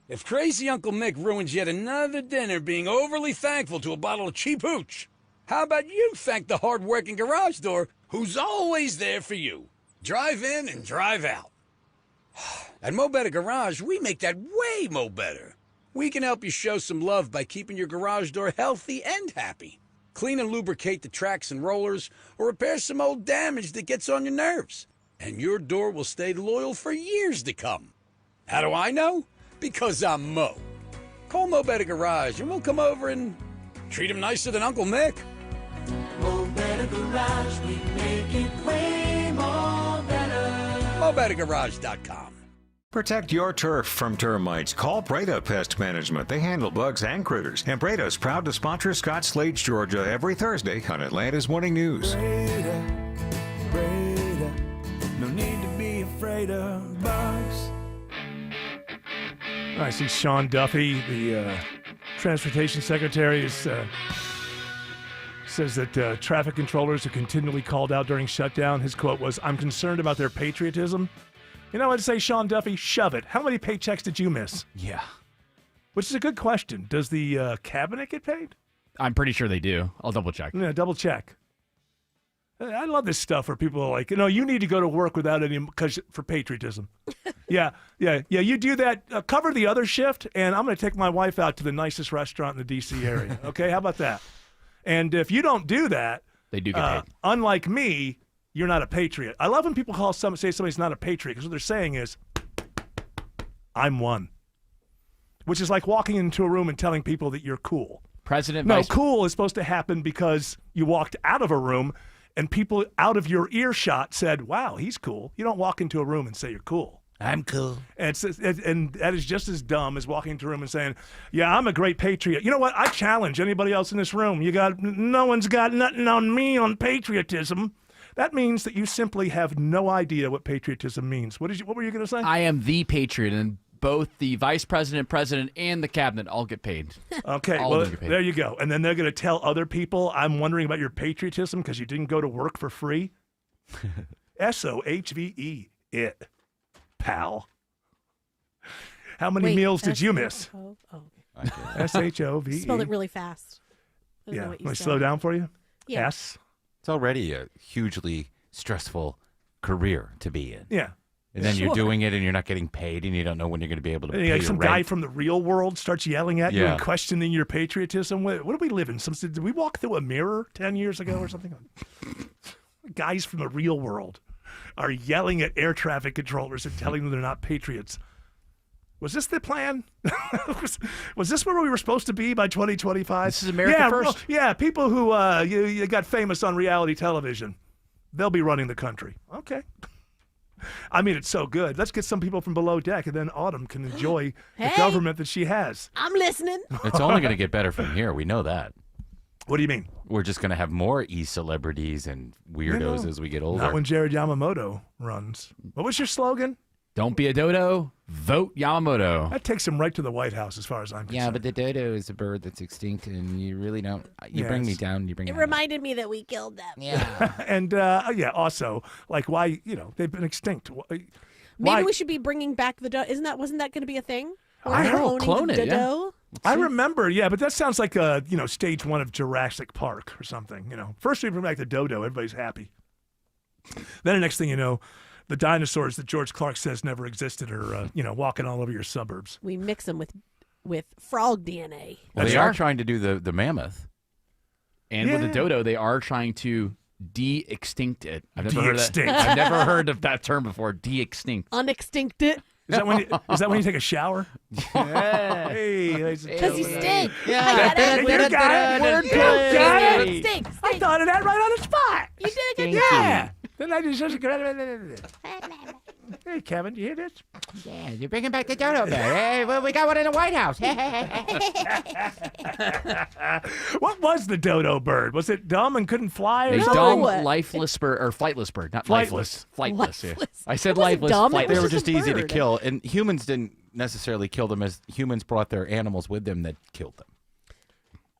If crazy Uncle Mick ruins yet another dinner being overly thankful to a bottle of cheap hooch, how about you thank the hard-working garage door who's always there for you? Drive in and drive out. At Mo Better Garage, we make that way mo better. We can help you show some love by keeping your garage door healthy and happy. Clean and lubricate the tracks and rollers, or repair some old damage that gets on your nerves. And your door will stay loyal for years to come. How do I know? Because I'm Mo. Call Mo Better Garage and we'll come over and treat him nicer than Uncle Mick.
Mo Better Garage, we make it way more better.
MoBetterGarage.com.
Protect your turf from termites. Call Breda Pest Management. They handle bugs and critters. And Breda's proud to sponsor Scott Slade, Georgia, every Thursday on Atlanta's Morning News.
Breda, no need to be afraid of bugs.
I see Sean Duffy, the Transportation Secretary, says that traffic controllers are continually called out during shutdown. His quote was, "I'm concerned about their patriotism." You know, I'd say, Sean Duffy, shove it. How many paychecks did you miss?
Yeah.
Which is a good question. Does the cabinet get paid?
I'm pretty sure they do. I'll double check.
Yeah, double check. I love this stuff where people are like, you need to go to work without any, for patriotism. Yeah. You do that. Cover the other shift, and I'm going to take my wife out to the nicest restaurant in the D.C. area. Okay, how about that? And if you don't do that,
they do get paid.
Unlike me, you're not a patriot. I love when people say somebody's not a patriot because what they're saying is, I'm one. Which is like walking into a room and telling people that you're cool. Cool is supposed to happen because you walked out of a room and people out of your earshot said, wow, he's cool. You don't walk into a room and say you're cool.
I'm cool.
And that is just as dumb as walking into a room and saying, yeah, I'm a great patriot. You know what? I challenge anybody else in this room. No one's got nothing on me on patriotism. That means that you simply have no idea what patriotism means. What were you going to say?
I am the patriot, and both the vice president, president, and the cabinet all get paid.
Okay, well, there you go. And then they're going to tell other people, I'm wondering about your patriotism because you didn't go to work for free. SOHVE, it, pal. How many meals did you miss? SHOVE.
Spelled it really fast.
Yeah, let me slow down for you.
Yeah.
S.
It's already a hugely stressful career to be in.
Yeah.
And then you're doing it and you're not getting paid and you don't know when you're going to be able to pay your
some
rent.
guy from the real world starts yelling at you and questioning your patriotism. What do we live in? Did we walk through a mirror 10 years ago or something? Guys from the real world are yelling at air traffic controllers and telling them they're not patriots. Was this the plan? was this where we were supposed to be by 2025?
This is America first.
Yeah, people who you got famous on reality television, they'll be running the country. Okay. I mean, it's so good. Let's get some people from below deck, and then Autumn can enjoy the government that she has.
I'm listening.
It's only going to get better from here. We know that.
What do you mean?
We're just going to have more e-celebrities and weirdos as we get older.
Not when Jared Yamamoto runs. What was your slogan?
Don't be a dodo, vote Yamamoto.
That takes him right to the White House as far as I'm concerned.
Yeah, but the dodo is a bird that's extinct, and you really don't. You bring me down. You bring
It
me
reminded me that we killed them.
Yeah.
And, also, like, why, they've been extinct.
Maybe we should be bringing back the dodo. Wasn't that going to be a thing?
I
don't clone it, dodo?
I remember, but that sounds like, stage 1 of Jurassic Park or something, First we bring back the dodo, everybody's happy. Then the next thing you know, the dinosaurs that George Clark says never existed are, walking all over your suburbs.
We mix them with frog DNA.
Well, they are trying to do the mammoth.
And with the dodo, they are trying to de-extinct it. I've never heard of that.
De-extinct.
I've never heard of that term before. De-extinct.
Unextinct it.
Is that when you take a shower? Hey,
because you stink.
Yeah.
I got it.
You got it.
Wordplay. Stinks.
I thought of that right on the spot.
You did a good
job. Then I just hey, Kevin, do you hear this?
Yeah, you're bringing back the dodo bear. Hey, well, we got one in the White House.
What was the dodo bird? Was it dumb and couldn't fly?
A dumb, lifeless bird, or flightless bird, not
Flightless.
Lifeless. Yeah. I said
It wasn't
lifeless.
dumb, it
Flightless.
was
They were
just
just
a
easy to
bird.
kill, and humans didn't necessarily kill them as humans brought their animals with them that killed them.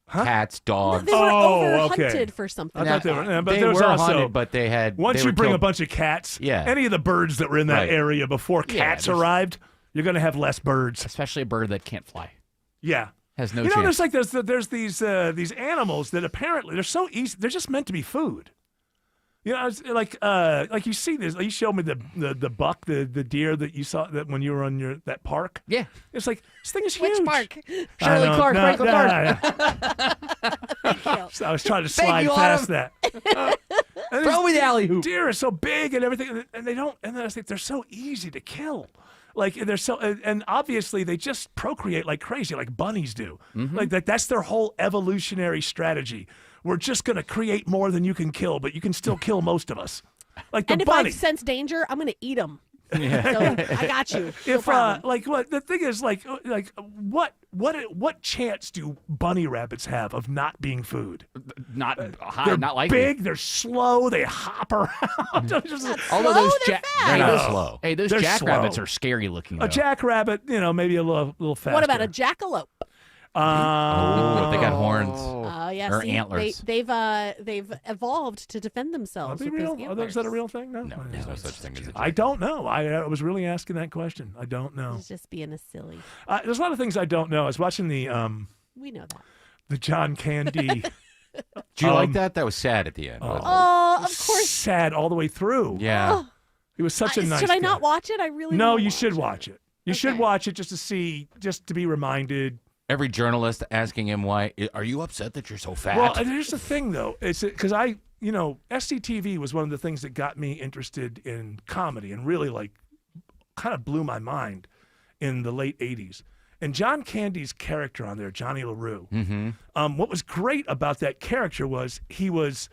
Huh?
Cats, dogs.
They were
okay.
over-hunted for something.
I thought they were, but
they
there was
were
also,
hunted, but they had.
once
they
you
were
bring a
killed-
bunch of cats,
Yeah.
any of the birds that were in that
Right.
area before cats arrived, you're going to have less birds.
Especially a bird that can't fly.
Yeah.
Has no
you know,
chance.
there's these animals that apparently they're so easy. They're just meant to be food. You know, it's like you see this. You showed me the buck, the deer that you saw that when you were on that park.
Yeah,
it's like this thing is huge.
Which park?
Shirley
Clark, Franklin Park.
So I was trying to
Thank
slide
you,
past
Autumn.
that.
Throw me the alley hoop.
Deer are so big and everything, and they don't. And then I think they're so easy to kill. Like they're so, and obviously they just procreate like crazy, like bunnies do.
Mm-hmm.
Like that's their whole evolutionary strategy. We're just going to create more than you can kill, but you can still kill most of us. Like the
And if
bunny.
I sense danger, I'm going to eat them.
Yeah.
So I got you. No
If
problem.
like what the thing is like what chance do bunny rabbits have of not being food?
Not high,
They're
not likely.
big, they're slow, they hop around. Just-
Although those
They're not slow.
Hey, those
They're
jackrabbits
slow.
are scary looking.
a
Though.
jackrabbit, maybe a little faster.
What about a jackalope?
Oh, they got horns.
Yeah,
Or
see,
antlers.
They've evolved to defend
Are
themselves.
they
with those
real? Is that a
antlers.
real thing? No,
There's no such thing as a
I don't know. I was really asking that question. I don't know.
It's just being a silly.
There's a lot of things I don't know. I was watching the
We know that.
the John Candy.
Do you like that? That was sad at the end. wasn't it?
Oh, of course.
Sad all the way through.
Yeah.
He was such a nice
Should I
guy.
not watch it? I really
No,
wanna
you
watch
should watch it. You should watch it just to be reminded.
Every journalist asking him why, are you upset that you're so fat?
Well, and here's the thing, though. It's because SCTV was one of the things that got me interested in comedy and really kind of blew my mind in the late 80s. And John Candy's character on there, Johnny LaRue, what was great about that character was he was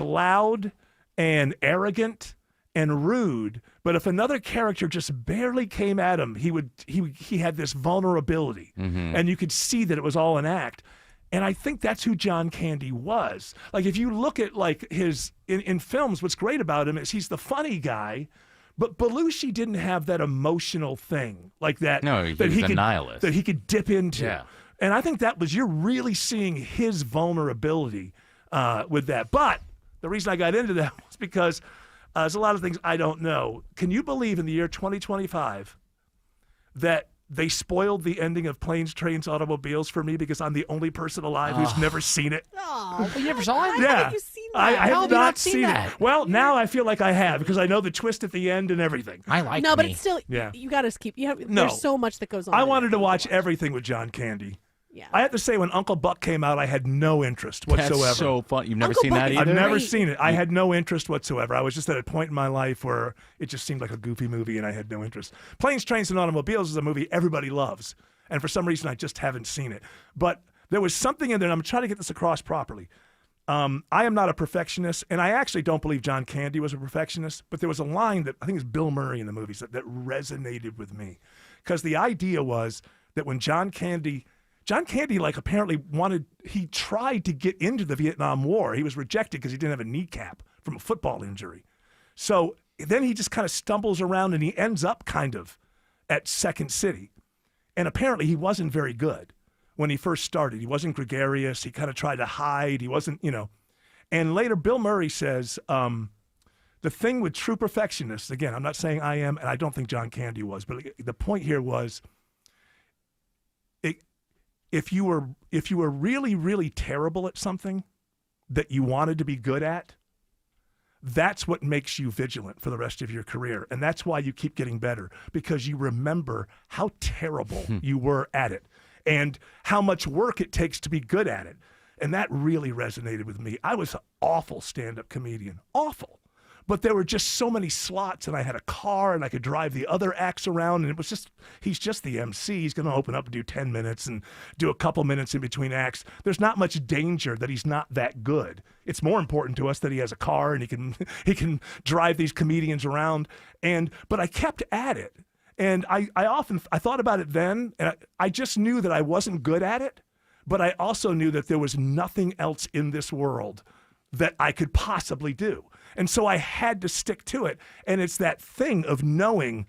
loud and arrogant and rude, but if another character just barely came at him, he had this vulnerability, and you could see that it was all an act. And I think that's who John Candy was. Like, if you look at his in films, what's great about him is he's the funny guy, but Belushi didn't have that emotional thing like that.
No, he
that
was
he
a
could,
nihilist.
that he could dip into.
Yeah.
And I think you're really seeing his vulnerability with that. But the reason I got into that was because there's a lot of things I don't know. Can you believe in the year 2025 that they spoiled the ending of Planes, Trains, Automobiles for me because I'm the only person alive who's never seen it?
Oh,
you never saw it?
Yeah.
You've seen
I
that.
have
How have you
not
not seen
seen
that?
it. Well, now I feel like I have because I know the twist at the end and everything.
I like
No, but it's still.
Yeah.
You got to keep.
No.
There's so much that goes on.
I
in
wanted
it.
to watch everything with John Candy.
Yeah.
I have to say, when Uncle Buck came out, I had no interest whatsoever.
That's so fun. You've never
Uncle
seen
Buck
that
is
either?
I've never
Great.
seen it. I had no interest whatsoever. I was just at a point in my life where it just seemed like a goofy movie and I had no interest. Planes, Trains, and Automobiles is a movie everybody loves. And for some reason, I just haven't seen it. But there was something in there, and I'm trying to get this across properly. I am not a perfectionist, and I actually don't believe John Candy was a perfectionist, but there was a line that I think it's Bill Murray in the movies that resonated with me. Because the idea was that when John Candy apparently he tried to get into the Vietnam War. He was rejected because he didn't have a kneecap from a football injury. So then he just kind of stumbles around and he ends up kind of at Second City. And apparently he wasn't very good when he first started. He wasn't gregarious. He kind of tried to hide. He wasn't, And later Bill Murray says, the thing with true perfectionists, again, I'm not saying I am, and I don't think John Candy was, but the point here was, if you were really, really terrible at something that you wanted to be good at, that's what makes you vigilant for the rest of your career. And that's why you keep getting better, because you remember how terrible you were at it and how much work it takes to be good at it. And that really resonated with me. I was an awful stand-up comedian, awful. But there were just so many slots, and I had a car, and I could drive the other acts around, and it was just, he's just the MC. He's going to open up and do 10 minutes and do a couple minutes in between acts. There's not much danger that he's not that good. It's more important to us that he has a car and he can drive these comedians around. But I kept at it, and I thought about it then, and I just knew that I wasn't good at it, but I also knew that there was nothing else in this world that I could possibly do. And so I had to stick to it. And it's that thing of knowing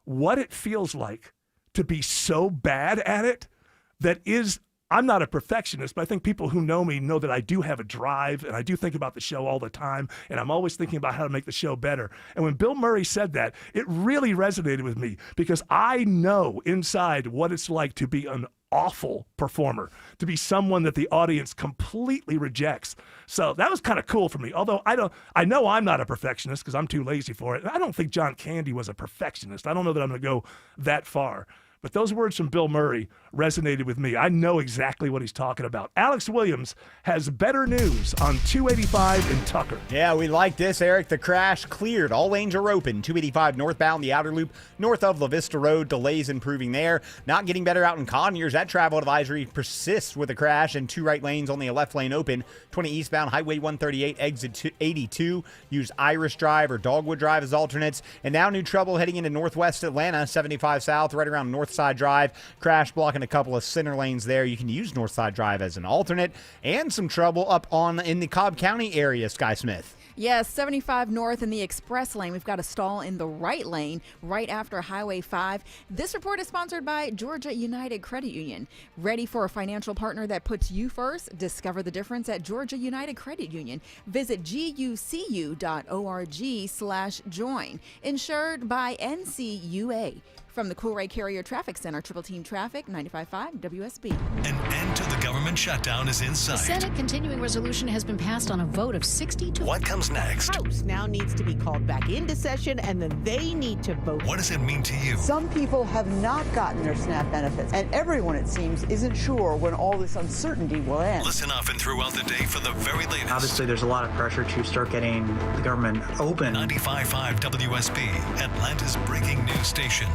what it feels like to be so bad at it that is, I'm not a perfectionist, but I think people who know me know that I do have a drive and I do think about the show all the time. And I'm always thinking about how to make the show better. And when Bill Murray said that, it really resonated with me because I know inside what it's like to be an awful performer, to be someone that the audience completely rejects. So that was kind of cool for me. Although I know I'm not a perfectionist because I'm too lazy for it. And I don't think John Candy was a perfectionist. I don't know that I'm going to go that far. But those words from Bill Murray resonated with me. I know exactly what he's talking about. Alex Williams has better news on 285 in Tucker.
Yeah, we like this, Eric. The crash cleared. All lanes are open. 285 northbound, the outer loop north of La Vista Road. Delays improving there. Not getting better out in Conyers. That travel advisory persists with a crash and two right lanes, only a left lane open. 20 eastbound, Highway 138, exit 82. Use Irish Drive or Dogwood Drive as alternates. And now new trouble heading into northwest Atlanta, 75 south, right around Northside Drive. Crash blocking a couple of center lanes there. You can use Northside Drive as an alternate. And some trouble up in the Cobb County area, Sky Smith.
Yes, 75 north in the express lane. We've got a stall in the right lane right after Highway 5. This report is sponsored by Georgia United Credit Union. Ready for a financial partner that puts you first? Discover the difference at Georgia United Credit Union. Visit gucu.org/join. Insured by NCUA. From the Coolray Carrier Traffic Center, Triple Team Traffic, 95.5 WSB.
An end to the government shutdown is in sight.
The Senate continuing resolution has been passed on a vote of 60 to...
What comes next?
House now needs to be called back into session, and then they need to vote.
What does it mean to you?
Some people have not gotten their SNAP benefits, and everyone, it seems, isn't sure when all this uncertainty will end.
Listen often throughout the day for the very latest.
Obviously, there's a lot of pressure to start getting the government open.
95.5 WSB, Atlanta's breaking news station.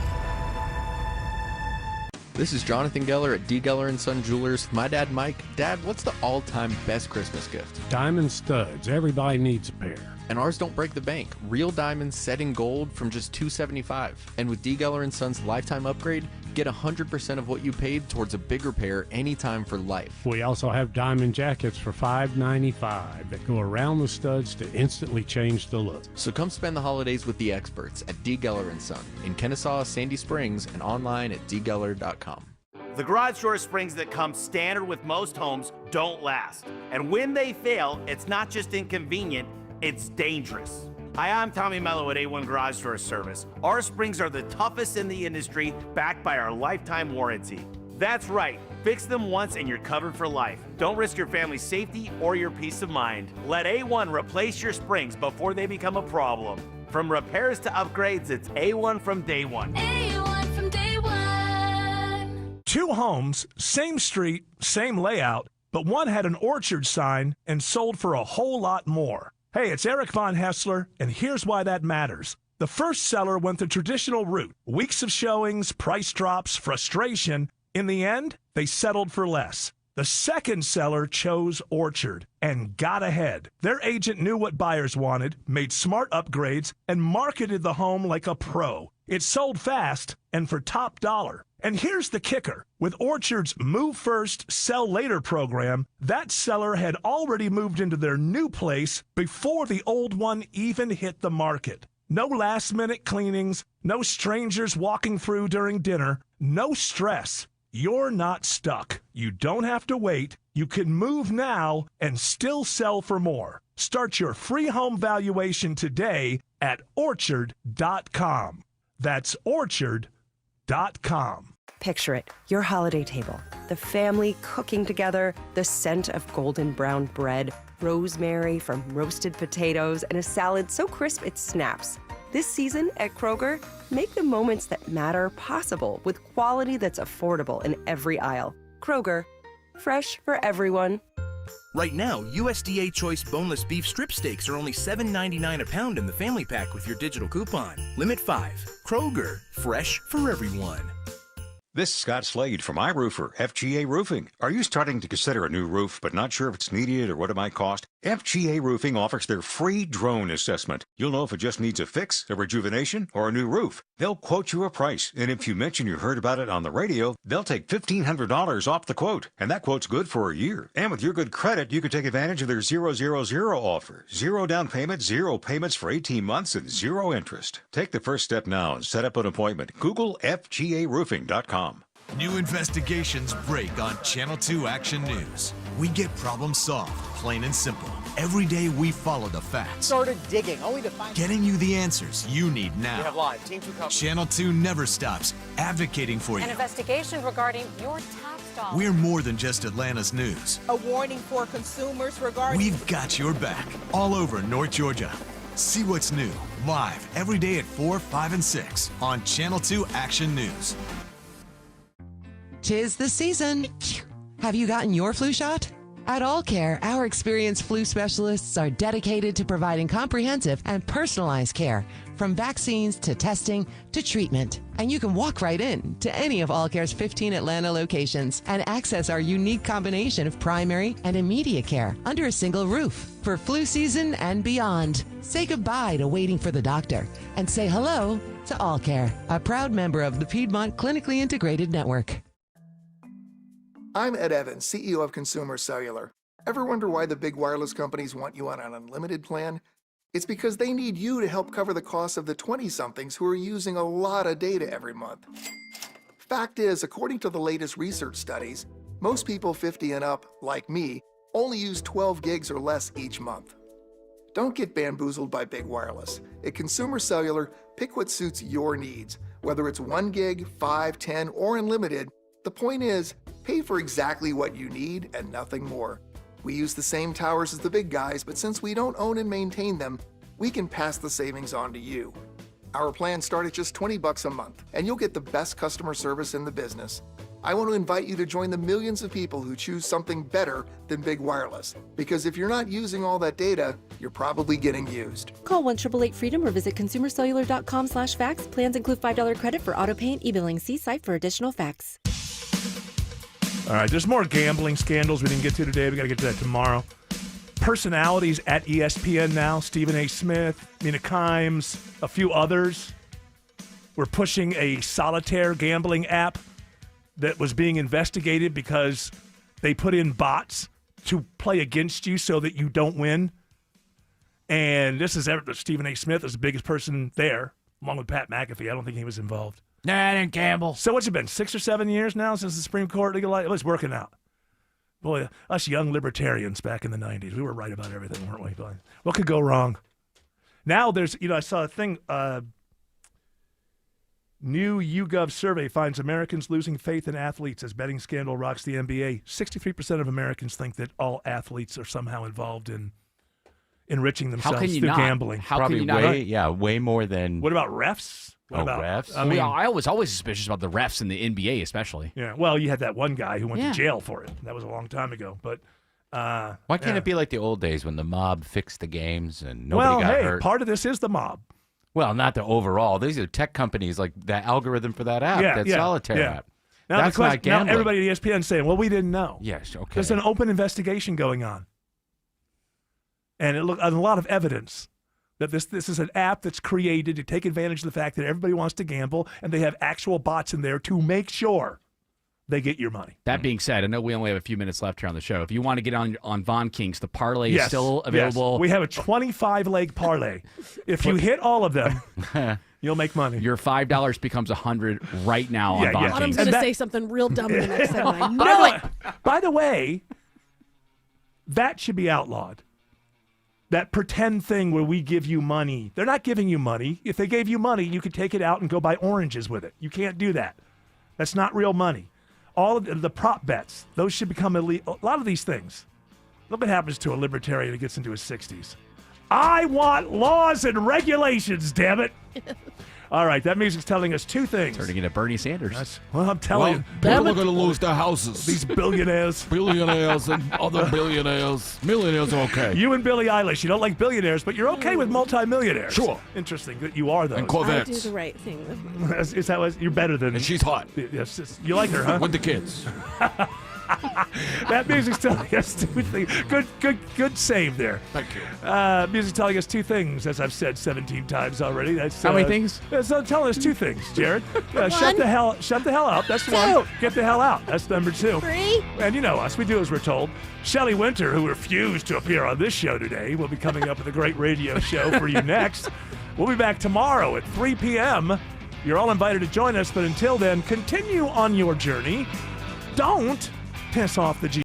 This is Jonathan Geller at D. Geller & Son Jewelers. My dad, Mike. Dad, what's the all-time best Christmas gift?
Diamond studs. Everybody needs a pair.
And ours don't break the bank. Real diamonds set in gold from just $275. And with D. Geller & Son's lifetime upgrade, get 100% of what you paid towards a bigger pair anytime for life.
We also have diamond jackets for $5.95 that go around the studs to instantly change the look.
So come spend the holidays with the experts at D. Geller & Son in Kennesaw, Sandy Springs, and online at dgeller.com.
The garage door springs that come standard with most homes don't last. And when they fail, it's not just inconvenient, it's dangerous. Hi, I'm Tommy Mello at A1 Garage Door Service. Our springs are the toughest in the industry, backed by our lifetime warranty. That's right, fix them once and you're covered for life. Don't risk your family's safety or your peace of mind. Let A1 replace your springs before they become a problem. From repairs to upgrades, it's A1 from day one.
A1 from day one.
Two homes, same street, same layout, but one had an orchard sign and sold for a whole lot more. Hey, it's Eric Von Hessler, and here's why that matters. The first seller went the traditional route. Weeks of showings, price drops, frustration. In the end, they settled for less. The second seller chose Orchard and got ahead. Their agent knew what buyers wanted, made smart upgrades, and marketed the home like a pro. It sold fast and for top dollar. And here's the kicker. With Orchard's Move First, Sell Later program, that seller had already moved into their new place before the old one even hit the market. No last-minute cleanings, no strangers walking through during dinner, no stress. You're not stuck. You don't have to wait. You can move now and still sell for more. Start your free home valuation today at Orchard.com. That's Orchard.com.
Picture it, your holiday table, the family cooking together, the scent of golden brown bread, rosemary from roasted potatoes, and a salad so crisp it snaps. This season at Kroger, make the moments that matter possible with quality that's affordable in every aisle. Kroger, fresh for everyone.
Right now, USDA Choice boneless beef strip steaks are only $7.99 a pound in the family pack with your digital coupon. Limit 5. Kroger, fresh for everyone.
This is Scott Slade from iRoofer, FGA Roofing. Are you starting to consider a new roof but not sure if it's needed or what it might cost? FGA Roofing offers their free drone assessment. You'll know if it just needs a fix, a rejuvenation, or a new roof. They'll quote you a price, and if you mention you heard about it on the radio, they'll take $1,500 off the quote, and that quote's good for a year. And with your good credit, you can take advantage of their 000 offer. 0 down payment, 0 payments for 18 months, and 0 interest. Take the first step now and set up an appointment. Google FGARoofing.com.
New investigations break on Channel 2 Action News. We get problems solved, plain and simple. Every day we follow the facts.
Started digging, only to find...
Getting you the answers you need now.
We have live. Team 2 coverage.
Channel 2 never stops advocating for you.
An investigation regarding your tax dollars.
We're more than just Atlanta's news.
A warning for consumers regarding...
We've got your back all over North Georgia. See what's new, live, every day at 4, 5, and 6 on Channel 2 Action News.
'Tis the season. Have you gotten your flu shot? At All Care, our experienced flu specialists are dedicated to providing comprehensive and personalized care, from vaccines to testing to treatment. And you can walk right in to any of All Care's 15 Atlanta locations and access our unique combination of primary and immediate care under a single roof. For flu season and beyond, say goodbye to waiting for the doctor and say hello to All Care, a proud member of the Piedmont Clinically Integrated Network.
I'm Ed Evans, CEO of Consumer Cellular. Ever wonder why the big wireless companies want you on an unlimited plan? It's because they need you to help cover the cost of the 20-somethings who are using a lot of data every month. Fact is, according to the latest research studies, most people 50 and up, like me, only use 12 gigs or less each month. Don't get bamboozled by big wireless. At Consumer Cellular, pick what suits your needs. Whether it's 1 gig, 5, 10, or unlimited, the point is, pay for exactly what you need and nothing more. We use the same towers as the big guys, but since we don't own and maintain them, we can pass the savings on to you. Our plans start at just $20 a month, and you'll get the best customer service in the business. I want to invite you to join the millions of people who choose something better than big wireless. Because if you're not using all that data, you're probably getting used.
Call 1-888-FREEDOM or visit consumercellular.com/facts. Plans include $5 credit for auto pay and e-billing. See site for additional facts.
All right, there's more gambling scandals we didn't get to today. We got to get to that tomorrow. Personalities at ESPN now, Stephen A. Smith, Mina Kimes, a few others, were pushing a solitaire gambling app that was being investigated because they put in bots to play against you so that you don't win. And this is Stephen A. Smith is the biggest person there, along with Pat McAfee. I don't think he was involved.
Nah, I didn't gamble.
So what's it been, 6 or 7 years now since the Supreme Court legalized? It was working out. Boy, us young libertarians back in the 90s, we were right about everything, weren't we? What could go wrong? Now there's, I saw a thing, new YouGov survey finds Americans losing faith in athletes as betting scandal rocks the NBA. 63% of Americans think that all athletes are somehow involved in enriching themselves through gambling.
How can you not?
Way more than...
What about refs? What about
refs?
I mean, I was always suspicious about the refs in the NBA, especially.
Yeah, well, you had that one guy who went to jail for it. That was a long time ago. But
why can't it be like the old days when the mob fixed the games and nobody got hurt?
Part of this is the mob.
Well, not the overall. These are tech companies like the algorithm for that app, Solitaire app.
Now,
That's not gambling.
Now everybody at ESPN is saying, well, we didn't know.
Yes, okay.
There's an open investigation going on. And a lot of evidence that this is an app that's created to take advantage of the fact that everybody wants to gamble, and they have actual bots in there to make sure they get your money.
That being said, I know we only have a few minutes left here on the show. If you want to get on Von Kings, the parlay is still available.
Yes. We have a 25-leg parlay. If you hit all of them, you'll make money.
Your $5 becomes $100 right now on Von Kings.
Autumn's going to say something real dumb in the next segment. I know it.
By the way, that should be outlawed. That pretend thing where we give you money. They're not giving you money. If they gave you money, you could take it out and go buy oranges with it. You can't do that. That's not real money. All of the prop bets, those should become illegal. A lot of these things. Look what happens to a libertarian who gets into his 60s. I want laws and regulations, damn it. All right, that music's telling us two things.
Turning into Bernie Sanders.
I'm telling you.
People are going to lose their houses.
These billionaires.
Billionaires and other billionaires. Millionaires are okay.
You and Billie Eilish, you don't like billionaires, but you're okay with multimillionaires.
Sure.
Interesting that you are, though.
And Corvettes.
I do the right thing with my
Is that what, you're better than...
And she's hot.
Yes, you like her, huh?
With the kids.
That music's telling us two things. Good save there.
Thank you.
Music's telling us two things, as I've said 17 times already. That's
how many things?
It's telling us two things, Jared. Shut the hell up. That's one. Get the hell out. That's number 2.
3.
And you know us. We do as we're told. Shelley Winter, who refused to appear on this show today, will be coming up with a great radio show for you next. We'll be back tomorrow at 3 p.m. You're all invited to join us, but until then, continue on your journey. Don't piss off the